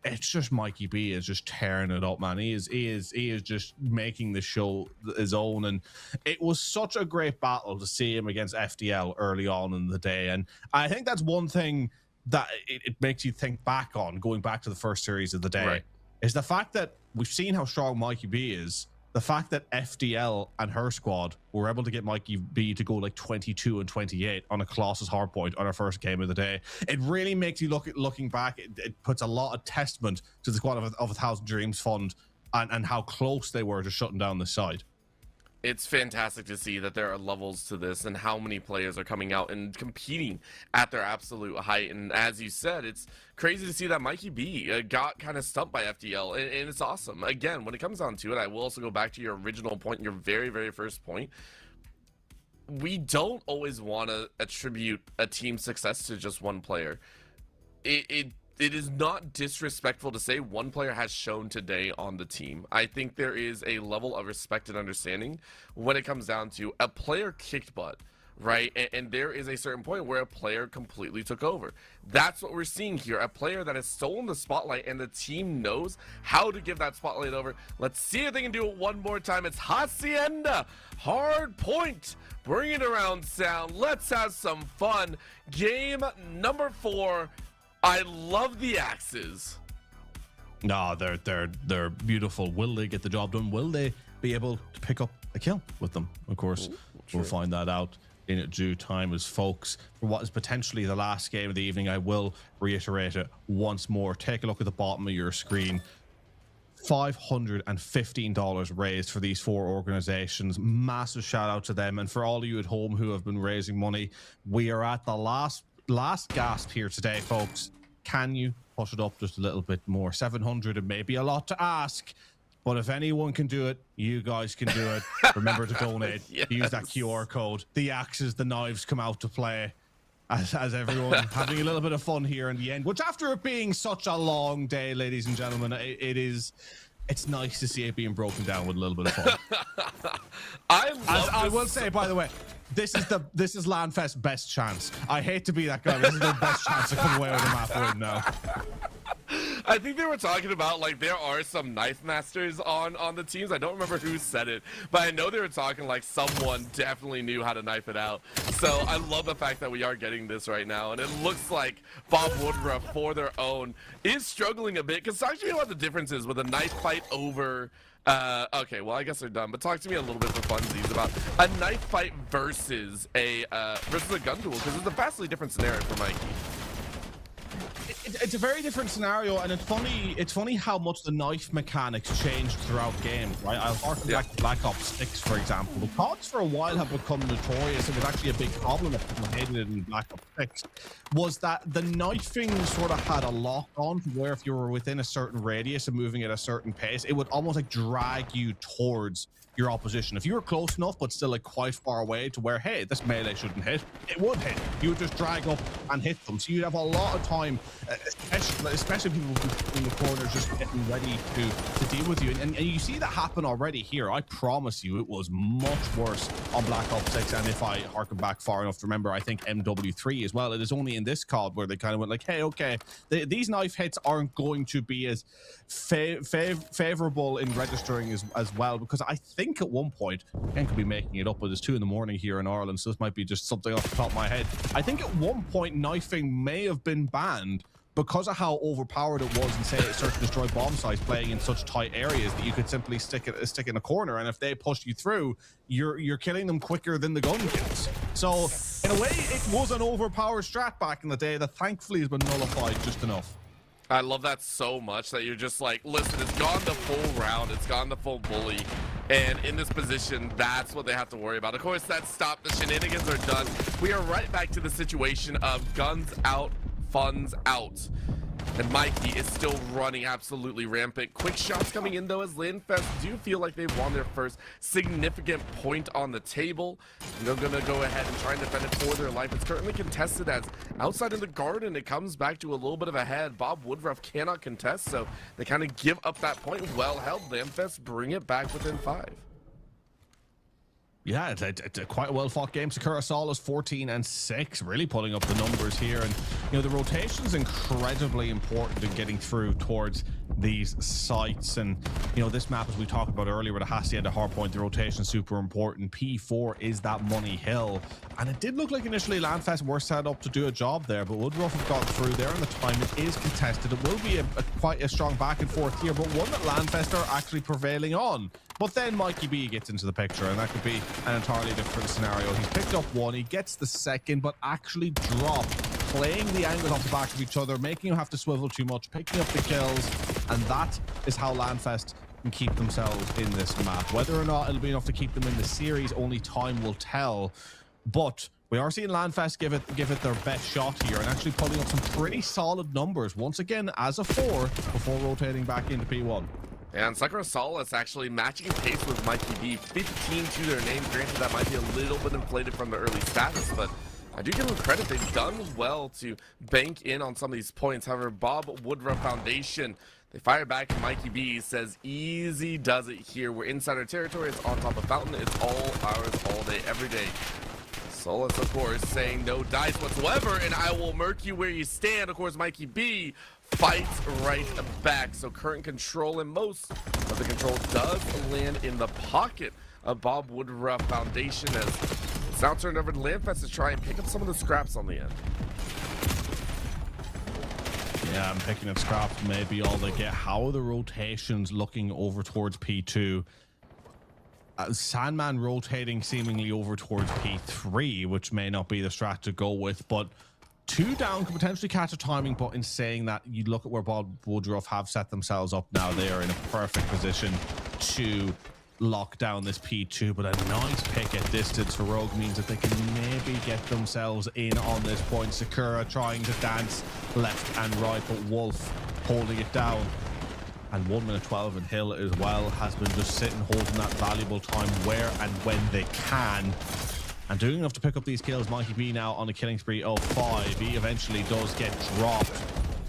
It's just Mikey B is just tearing it up, man. He is just making the show his own, and it was such a great battle to see him against FDL early on in the day. And I think that's one thing that it makes you think back on, going back to the first series of the day, is the fact that we've seen how strong Mikey B is. The fact that FDL and her squad were able to get Mikey B to go like 22 and 28 on a Colossus hardpoint on our first game of the day, it really makes you looking back. It puts a lot of testament to the squad of 1,000 Dreams Fund and how close they were to shutting down the side. It's fantastic to see that there are levels to this and how many players are coming out and competing at their absolute height. And as you said, it's crazy to see that Mikey B got kind of stumped by FDL, and it's awesome. Again, when it comes down to it, I will also go back to your original point, your very, very first point. We don't always want to attribute a team's success to just one player. It is not disrespectful to say one player has shown today on the team. I think there is a level of respect and understanding when it comes down to a player kicked butt, right? And there is a certain point where a player completely took over. That's what we're seeing here. A player that has stolen the spotlight, and the team knows how to give that spotlight over. Let's see if they can do it one more time. It's Hacienda, hard point. Bring it around, sound. Let's have some fun. Game number 4. I love the axes. No, they're beautiful. Will they get the job done? Will they be able to pick up a kill with them? Of course, we'll find that out in due time. As folks, for what is potentially the last game of the evening, I will reiterate it once more. Take a look at the bottom of your screen. $515 raised for these 4 organizations. Massive shout out to them. And for all of you at home who have been raising money, we are at the last gasp here today, folks. Can you push it up just a little bit more? 700, it may be a lot to ask, but if anyone can do it, you guys can do it. Remember to donate. Use that QR code. The axes, the knives come out to play as everyone having a little bit of fun here in the end, which, after it being such a long day, ladies and gentlemen, it's nice to see it being broken down with a little bit of fun. I will say, by the way, this is LANFest's best chance. I hate to be that guy, but this is their best chance to come away with a map win now. I think they were talking about, like, there are some knife masters on the teams. I don't remember who said it, but I know they were talking like someone definitely knew how to knife it out. So I love the fact that we are getting this right now, and it looks like Bob Woodruff, for their own, is struggling a bit. Because talk to me about the differences with a knife fight over... okay, well, I guess they're done, but talk to me a little bit for funsies about a knife fight versus a gun duel, because it's a vastly different scenario for Mikey. It's a very different scenario, and it's funny how much the knife mechanics changed throughout games, right? I'll harken back to Black Ops 6, for example. The CODs for a while have become notorious. It was actually a big problem that people hated it in Black Ops 6, was that the knifing sort of had a lock on to where if you were within a certain radius and moving at a certain pace, it would almost like drag you towards your opposition. If you were close enough but still like quite far away to where, hey, this melee shouldn't hit, it would hit. You would just drag up and hit them. So you'd have a lot of time, especially people in the corners just getting ready to deal with you. And you see that happen already here. I promise you it was much worse on Black Ops 6. And if I harken back far enough to remember, I think MW3 as well. It is only in this COD where they kind of went like, hey, okay, these knife hits aren't going to be as favorable in registering as well, because I think at one point, Ken could be making it up, but it's 2 in the morning here in Ireland, so this might be just something off the top of my head. I think at one point knifing may have been banned because of how overpowered it was in, say, search and destroy bomb sites, playing in such tight areas that you could simply stick in a corner, and if they push you through, you're killing them quicker than the gun kills. So in a way, it was an overpowered strat back in the day that thankfully has been nullified just enough. I love that so much that you're just like, listen, it's gone the full round, it's gone the full bully, and in this position, that's what they have to worry about. Of course, that stopped. The shenanigans are done. We are right back to the situation of guns out, funds out. And Mikey is still running absolutely rampant. Quick shots coming in, though, as LANFest do feel like they've won their first significant point on the table. And they're going to go ahead and try and defend it for their life. It's currently contested as outside in the garden. It comes back to a little bit of a head. Bob Woodruff cannot contest, so they kind of give up that point. Well held. LANFest bring it back within 5. Yeah, it's a quite a well-fought game. Sakura Sol is 14-6, really pulling up the numbers here. And, you know, the rotation is incredibly important in getting through towards these sites. And, you know, this map, as we talked about earlier, with a Hasty and a hardpoint, the rotation is super important. P4 is that money hill. And it did look like initially LANFest were set up to do a job there, but Woodruff have got through there, and the time it is contested. It will be quite a strong back and forth here, but one that LANFest are actually prevailing on. But then Mikey B gets into the picture, and that could be an entirely different scenario. He's picked up one, he gets the second, but actually dropped, playing the angles off the back of each other, making him have to swivel too much, picking up the kills, and that is how LANFest can keep themselves in this map. Whether or not it'll be enough to keep them in the series, only time will tell. But we are seeing LANFest give it their best shot here, and actually pulling up some pretty solid numbers, once again, as a 4, before rotating back into P1. And Sakura Sol is actually matching pace with Mikey B. 15 to their name. Granted, that might be a little bit inflated from the early status, but I do give them credit. They've done well to bank in on some of these points. However, Bob Woodruff Foundation, they fire back, and Mikey B says, easy does it here. We're inside our territory. It's on top of Fountain. It's all ours all day, every day. Solus, of course, saying no dice whatsoever, and I will murk you where you stand. Of course, Mikey B fights right back. So current control, and most of the control does land in the pocket of Bob Woodruff Foundation, as it's now turned over to LANFest to try and pick up some of the scraps on the end. Yeah, I'm picking up scraps, maybe all they get. How are the rotations looking over towards P2? Sandman rotating seemingly over towards P3, which may not be the strat to go with, but 2 down could potentially catch a timing. But in saying that, you look at where Bob Woodruff have set themselves up now. They are in a perfect position to lock down this P2, but a nice pick at distance for Rogue means that they can maybe get themselves in on this point. Sakura trying to dance left and right, but Wolf holding it down. And 1 minute 12 and Hill as well has been just sitting holding that valuable time where and when they can, and doing enough to pick up these kills. Mikey B now on a killing spree of 5. He eventually does get dropped,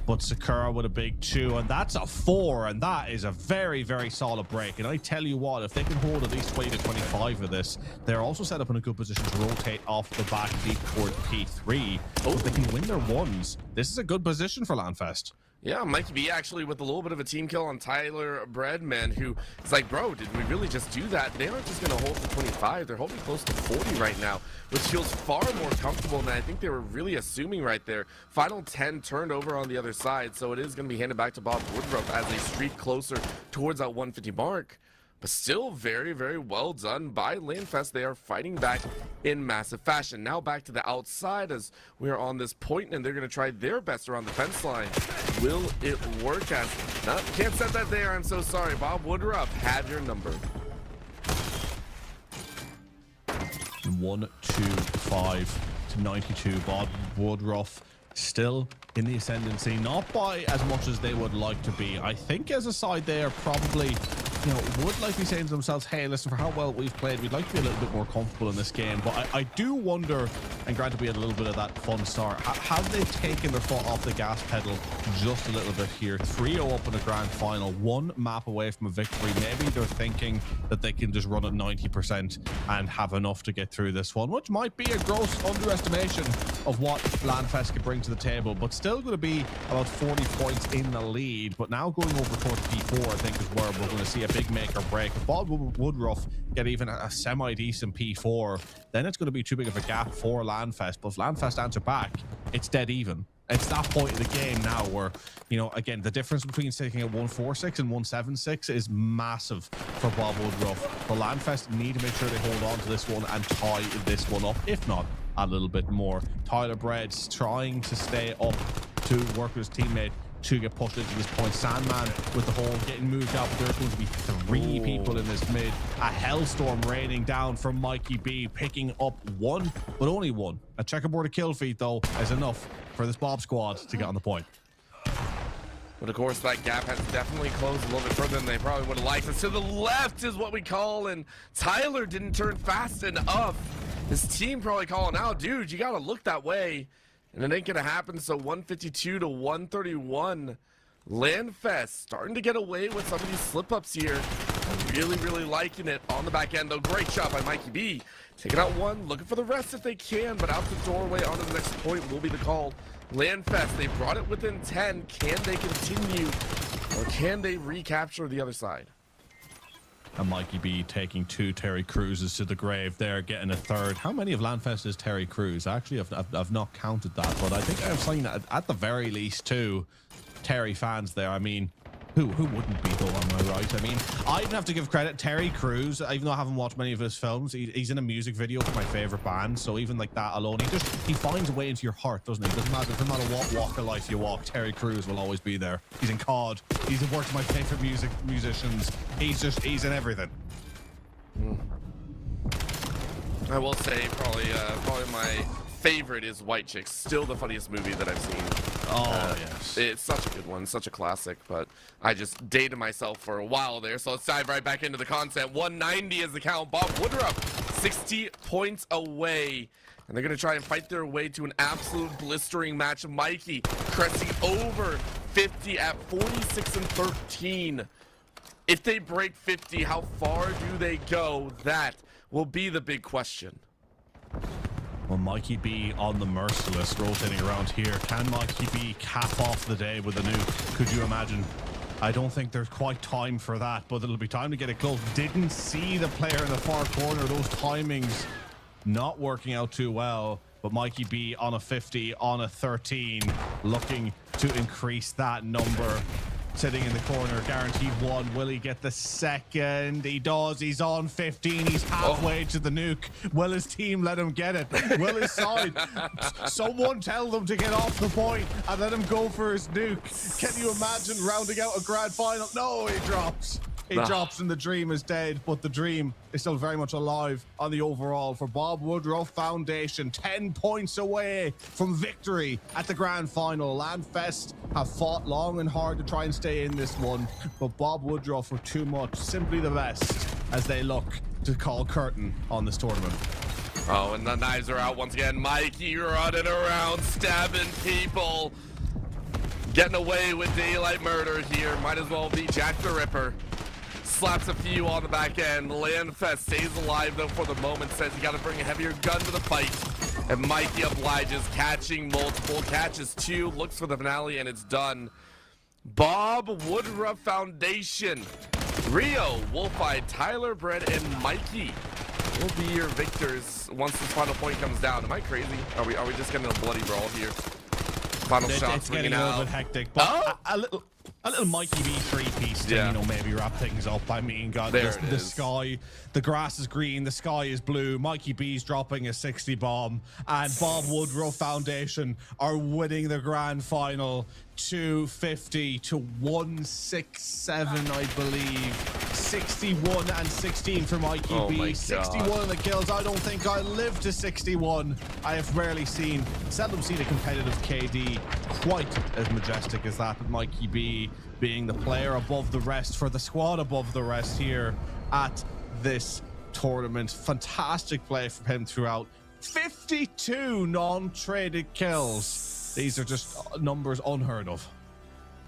but Sakura with a big 2, and that's a 4, and that is a very, very solid break. And I tell you what, if they can hold at least 20 to 25 of this, they're also set up in a good position to rotate off the back deep toward P3. So if they can win their ones, this is a good position for LANFest. Yeah, Mikey B actually with a little bit of a team kill on Tyler Breadman, who is like, bro, did we really just do that? They aren't just going to hold to 25. They're holding close to 40 right now, which feels far more comfortable than I think they were really assuming right there. Final 10 turned over on the other side, so it is going to be handed back to Bob Woodruff as they streak closer towards that 150 mark. But still very, very well done by LANFest. They are fighting back in massive fashion. Now back to the outside as we are on this point, and they're going to try their best around the fence line. Will it work? As no, can't set that there. I'm so sorry. Bob Woodruff had your number. 125 to 92. Bob Woodruff still in the ascendancy, not by as much as they would like to be. I think as a side they are probably, you know, would like to be saying to themselves, hey, listen, for how well we've played, we'd like to be a little bit more comfortable in this game. But I do wonder, and granted we had a little bit of that fun start, have they taken their foot off the gas pedal just a little bit here? 3-0 up in the grand final, one map away from a victory. Maybe they're thinking that they can just run at 90% and have enough to get through this one, which might be a gross underestimation of what LANFest could bring to the table, but still going to be about 40 points in the lead. But now going over towards P4, I think is where we're going to see a big make or break. If Bob Woodruff get even a semi-decent P4, then it's going to be too big of a gap for LANFest. But if LANFest answer back, it's dead even. It's that point of the game now where, you know, again, the difference between sticking at 146 and 176 is massive for Bob Woodruff. But LANFest need to make sure they hold on to this one and tie this one up, if not a little bit more. Tyler Bread's trying to stay up to work with his teammate to get pushed into this point. Sandman with the hole getting moved out, but there's going to be 3 people in this mid. A hellstorm raining down from Mikey B, picking up 1, but only 1. A checkerboard of kill feed, though, is enough for this Bob squad to get on the point. But of course, that gap has definitely closed a little bit further than they probably would have liked. And to the left is what we call, and Tyler didn't turn fast enough. His team probably calling out, dude, you got to look that way. And it ain't going to happen, so 152 to 131. LANFest starting to get away with some of these slip-ups here. I'm really, really liking it on the back end, though. Great shot by Mikey B. Taking out 1, looking for the rest if they can, but out the doorway onto the next point will be the call. LANFest, they brought it within 10. Can they continue, or can they recapture the other side? And Mikey B taking 2 Terry Cruzes to the grave there, getting a 3rd. How many of LANFest is Terry Cruz? Actually, I've not counted that, but I think I've seen at the very least 2 Terry fans there. I mean, who wouldn't be, though, am I right? I mean, I even have to give credit. Terry Crews, even though I haven't watched many of his films, he's in a music video for my favorite band, so even like that alone, he finds a way into your heart, doesn't he? Doesn't matter what walk of life you walk, Terry Crews will always be there. He's in CoD. He's one of my favorite musicians. He's in everything. I will say probably my favorite is White Chicks. Still the funniest movie that I've seen. Yes. It's such a good one, such a classic, but I just dated myself for a while there, so let's dive right back into the content. 190 is the count. Bob Woodruff, 60 points away, and they're going to try and fight their way to an absolute blistering match. Mikey cresting over 50 at 46 and 13. If they break 50, how far do they go? That will be the big question. Well, Mikey B on the Merciless rotating around here. Can Mikey B cap off the day with a nuke? Could you imagine? I don't think there's quite time for that, but it'll be time to get it close. Didn't see the player in the far corner. Those timings not working out too well. But Mikey B on a 50, on a 13, looking to increase that number. Sitting in the corner, guaranteed 1. Will he get the second? He does. He's on 15. He's halfway to the nuke. Will his team let him get it? Will his side? Someone tell them to get off the point and let him go for his nuke. Can you imagine rounding out a grand final? No, he drops. He drops and the dream is dead, but the dream is still very much alive on the overall for Bob Woodruff Foundation. 10 points away from victory at the grand final. LANFest have fought long and hard to try and stay in this one, but Bob Woodruff were too much, simply the best, as they look to call curtain on this tournament. Oh, and the knives are out once again. Mikey running around, stabbing people. Getting away with daylight murder here. Might as well be Jack the Ripper. Slaps a few on the back end. LANFest stays alive, though, for the moment. Says you got to bring a heavier gun to the fight. And Mikey obliges, catching multiple. Catches 2. Looks for the finale, and it's done. Bob Woodruff Foundation. Rio, Wolfeye, Tyler, Bread, and Mikey will be your victors once this final point comes down. Am I crazy? Are we just getting a bloody brawl here? Final shots it's getting a little bit hectic, but a little Mikey B 3-piece to maybe wrap things up. I mean, God, the sky, the grass is green, the sky is blue. Mikey B's dropping a 60 bomb, and Bob Woodruff Foundation are winning the grand final 250 to 167, I believe. 61 and 16 for Mikey B. 61 in the kills. I don't think I live to 61. I have seldom seen a competitive KD quite as majestic as that. But Mikey B being the player above the rest for the squad above the rest here at this tournament. Fantastic play from him throughout. 52 non-traded kills. These are just numbers unheard of.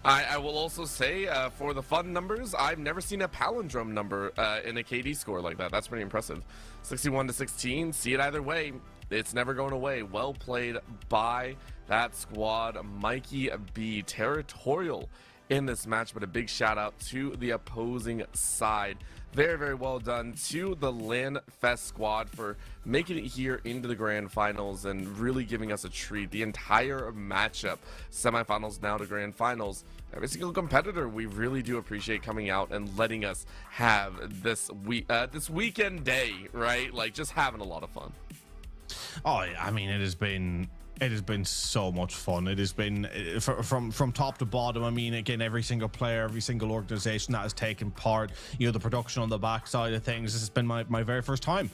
I will also say, for the fun numbers, I've never seen a palindrome number in a KD score like that. That's pretty impressive. 61 to 16. See it either way. It's never going away. Well played by that squad. Mikey B, territorial in this match, but a big shout out to the opposing side. Very, very well done to the LANFest squad for making it here into the grand finals and really giving us a treat. The entire matchup, semifinals now to grand finals. Every single competitor, we really do appreciate coming out and letting us have this weekend day, right? Like, just having a lot of fun. Oh, I mean, it has been so much fun. It has been from top to bottom. I mean, again, every single player, every single organization that has taken part, the production on the backside of things. This has been my very first time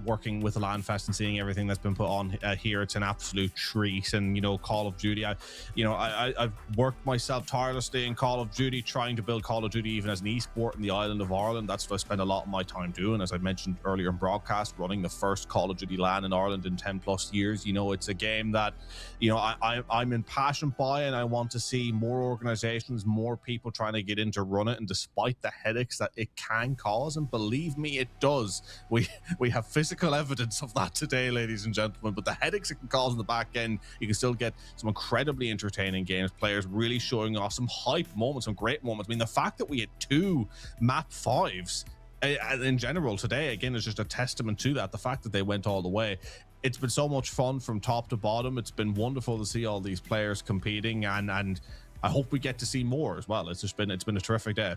working with the LANFest and seeing everything that's been put on here. It's an absolute treat. And Call of Duty, I've worked myself tirelessly in Call of Duty, trying to build Call of Duty even as an esport in the island of Ireland. That's what I spend a lot of my time doing. As I mentioned earlier in broadcast, running the first Call of Duty LAN in Ireland in 10 plus years. It's a game that I'm impassioned by, and I want to see more organizations, more people trying to get in to run it. And despite the headaches that it can cause, and believe me, it does, we have physical evidence of that today, ladies and gentlemen. But the headaches it can cause in the back end, you can still get some incredibly entertaining games, players really showing off some hype moments, some great moments. I mean, the fact that we had 2 map 5s in general today, again, is just a testament to that. The fact that they went all the way. It's been so much fun from top to bottom. It's been wonderful to see all these players competing, and I hope we get to see more as well. It's been a terrific day.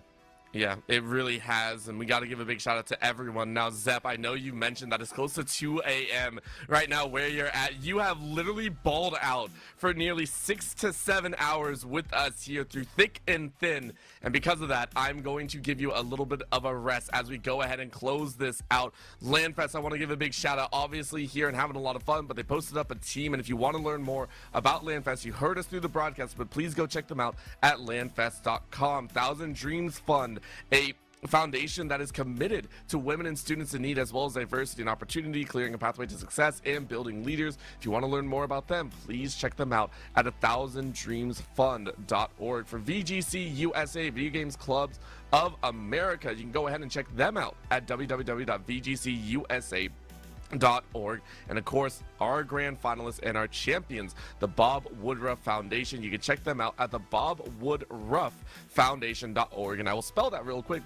Yeah, it really has, and we got to give a big shout out to everyone. Now, Zep, I know you mentioned that it's close to 2 a.m. right now where you're at. You have literally balled out for nearly 6 to 7 hours with us here through thick and thin, and because of that, I'm going to give you a little bit of a rest as we go ahead and close this out. LANFest, I want to give a big shout out, obviously here and having a lot of fun, but they posted up a team, and if you want to learn more about LANFest, you heard us through the broadcast, but please go check them out at lanfest.com. Thousand Dreams Fund, a foundation that is committed to women and students in need, as well as diversity and opportunity, clearing a pathway to success and building leaders. If you want to learn more about them, please check them out at 1000dreamsfund.org. For VGC USA, Video Games Clubs of America, you can go ahead and check them out at www.vgcusa.org. And of course, our grand finalists and our champions, the Bob Woodruff Foundation. You can check them out at the bobwoodrufffoundation.org, and I will spell that real quick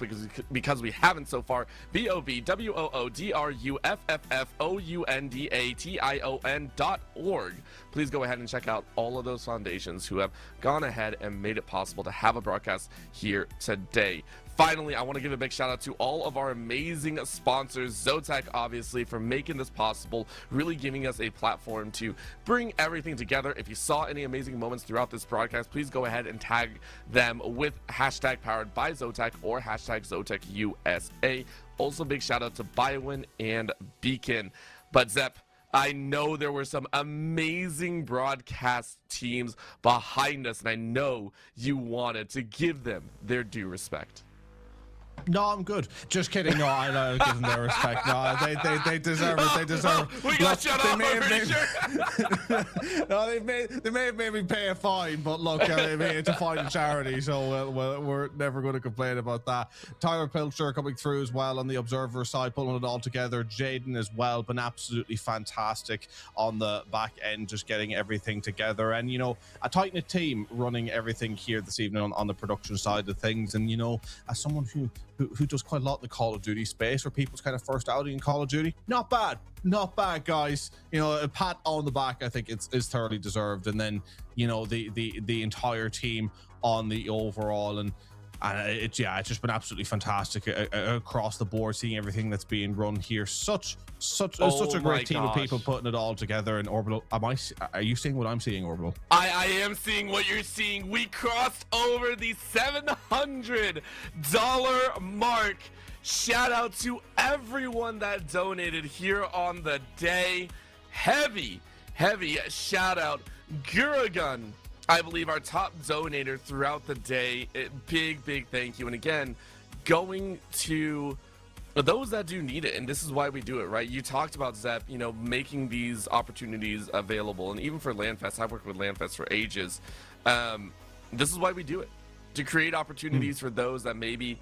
because we haven't so far. BOBWOODRUFFFOUNDATION.org. Please go ahead and check out all of those foundations who have gone ahead and made it possible to have a broadcast here today. Finally, I want to give a big shout out to all of our amazing sponsors, Zotac, obviously, for making this possible, really giving us a platform to bring everything together. If you saw any amazing moments throughout this broadcast, please go ahead and tag them with hashtag powered by Zotac or hashtag ZotacUSA. Also, big shout out to BioWin and Beacon. But Zep, I know there were some amazing broadcast teams behind us, and I know you wanted to give them their due respect. No, I'm good. Just kidding. No, I give them their respect. No, they deserve it. They deserve it. We got shut off, I'm pretty sure. No, they may have made me pay a fine, but look, I mean, it's a fine to charity, so we're never going to complain about that. Tyler Pilcher coming through as well on the Observer side, pulling it all together. Jaden as well, been absolutely fantastic on the back end, just getting everything together. And, you know, a tight-knit team running everything here this evening on the production side of things. And, you know, as someone who does quite a lot in the Call of Duty space, or people's kind of first outing in Call of Duty, not bad, guys. You know, a pat on the back, I think it's thoroughly deserved. And then, you know, the entire team on the overall, and it's just been absolutely fantastic across the board, seeing everything that's being run here. Such a great team of people putting it all together. And Orbital, are you seeing what I'm seeing, Orbital? I am seeing what you're seeing. We crossed over the $700 mark. Shout out to everyone that donated here on the day. Heavy shout out Guragun, I believe our top donator throughout the day. Big thank you. And again, going to those that do need it, and this is why we do it, right? You talked about, Zep, you know, making these opportunities available, and even for LANFest, I've worked with LANFest for ages. This is why we do it, to create opportunities for those that maybe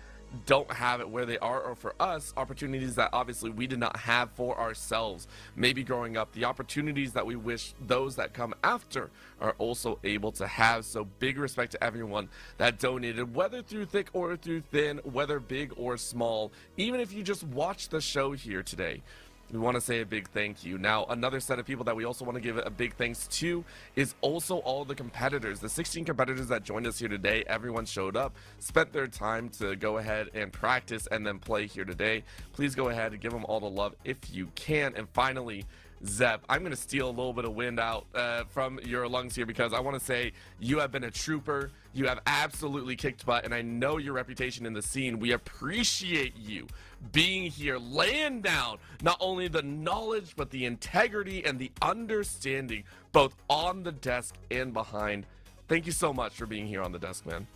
don't have it where they are, or for us, opportunities that obviously we did not have for ourselves, maybe growing up, the opportunities that we wish those that come after are also able to have. So big respect to everyone that donated, whether through thick or through thin, whether big or small. Even if you just watched the show here today, we want to say a big thank you. Now, another set of people that we also want to give a big thanks to is also all the competitors. The 16 competitors that joined us here today, everyone showed up, spent their time to go ahead and practice and then play here today. Please go ahead and give them all the love if you can. And finally, Zep, I'm going to steal a little bit of wind out from your lungs here, because I want to say you have been a trooper. You have absolutely kicked butt, and I know your reputation in the scene. We appreciate you being here, laying down not only the knowledge, but the integrity and the understanding, both on the desk and behind. Thank you so much for being here on the desk, man.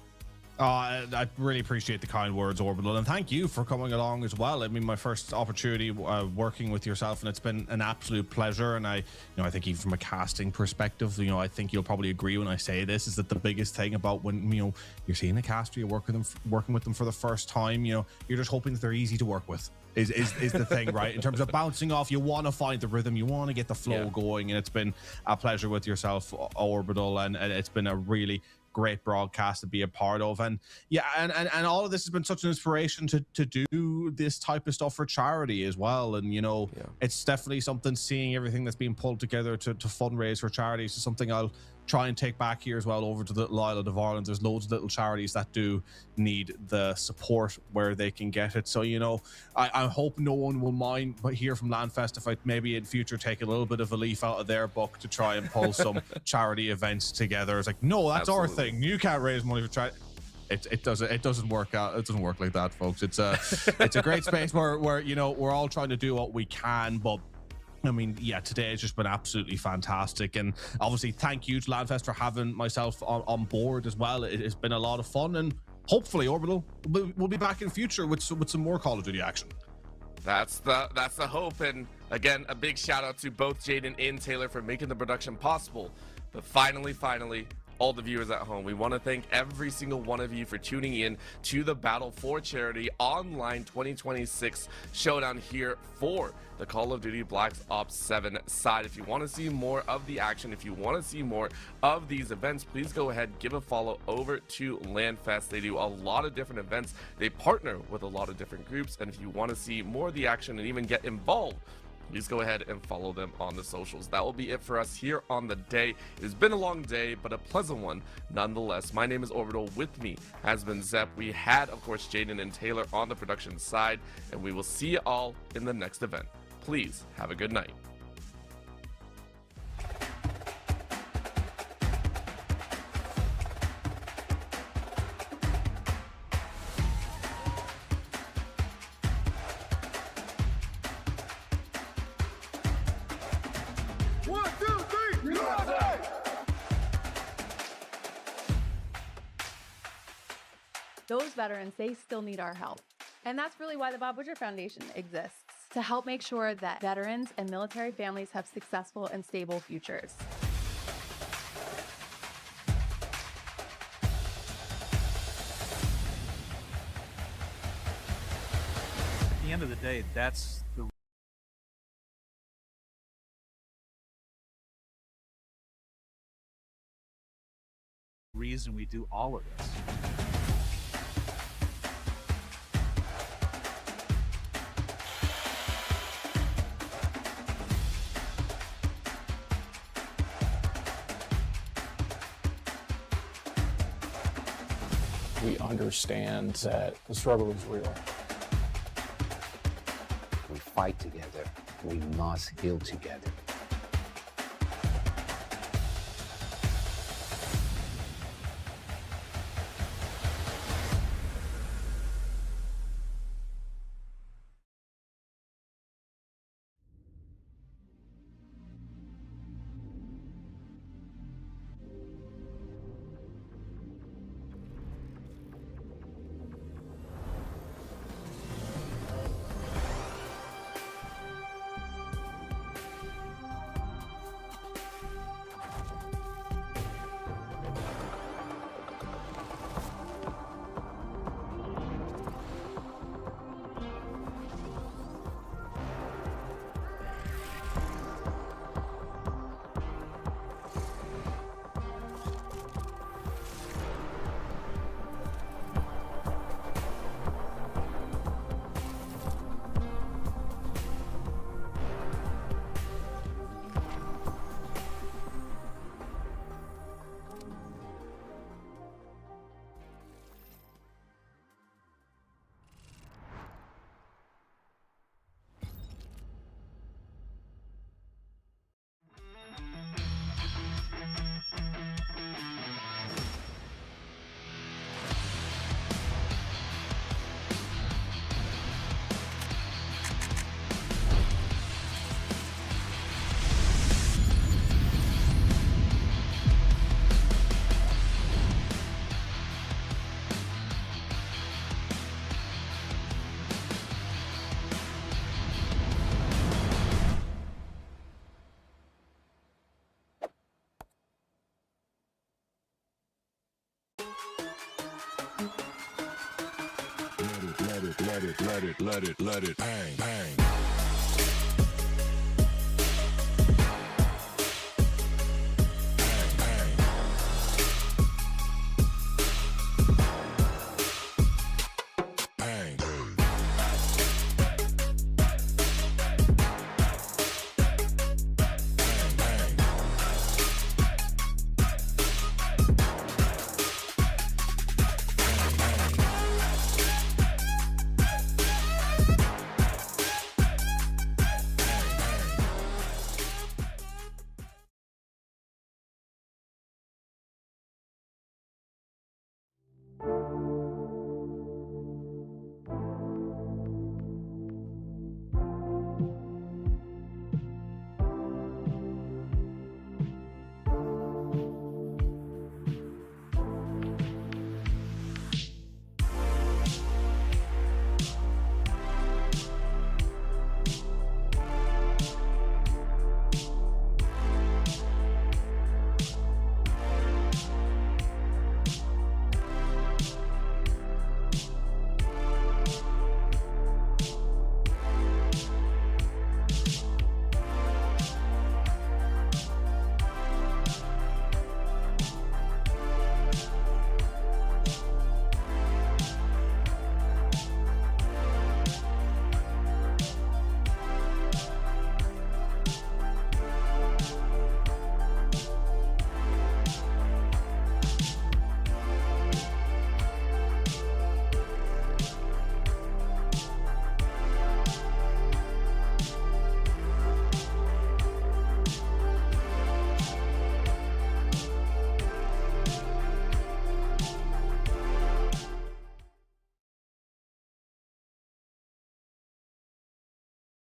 I really appreciate the kind words, Orbital, and thank you for coming along as well. I mean, my first opportunity working with yourself, and it's been an absolute pleasure. And I think even from a casting perspective, I think you'll probably agree when I say this, is that the biggest thing about when you're seeing a caster, you're working with them for the first time, you're just hoping that they're easy to work with. Is the thing, right? In terms of bouncing off, you want to find the rhythm, you want to get the flow going, and it's been a pleasure with yourself, Orbital, and it's been a really great broadcast to be a part of. And and all of this has been such an inspiration to do this type of stuff for charity as well. And it's definitely something, seeing everything that's being pulled together to fundraise for charities is something I'll try and take back here as well over to the little island of Ireland. There's loads of little charities that do need the support where they can get it. So I hope no one will mind but hear from LANFest if I maybe in future take a little bit of a leaf out of their book to try and pull some charity events together. It's like, no, that's our thing. You can't raise money for charity. It doesn't work out. It doesn't work like that, folks. It's a great space where we're all trying to do what we can, but I mean, today has just been absolutely fantastic. And obviously, thank you to LANFest for having myself on board as well. It has been a lot of fun, and hopefully, Orbital, we'll be back in future with some more Call of Duty action. That's the hope. And again, a big shout out to both Jaden and Taylor for making the production possible. But finally, all the viewers at home, we want to thank every single one of you for tuning in to the Battle for Charity Online 2026 Showdown here for the Call of Duty Black Ops 7 side. If you want to see more of the action, if you want to see more of these events, please go ahead, give a follow over to LANFest. They do a lot of different events. They partner with a lot of different groups. And if you want to see more of the action and even get involved, please go ahead and follow them on the socials. That will be it for us here on the day. It has been a long day, but a pleasant one nonetheless. My name is Orbital. With me has been Zep. We had, of course, Jaden and Taylor on the production side, and we will see you all in the next event. Please have a good night. Those veterans, they still need our help. And that's really why the Bob Woodruff Foundation exists, to help make sure that veterans and military families have successful and stable futures. At the end of the day, that's the reason we do all of this. We understand that the struggle is real. We fight together. We must heal together. Let it bang, bang.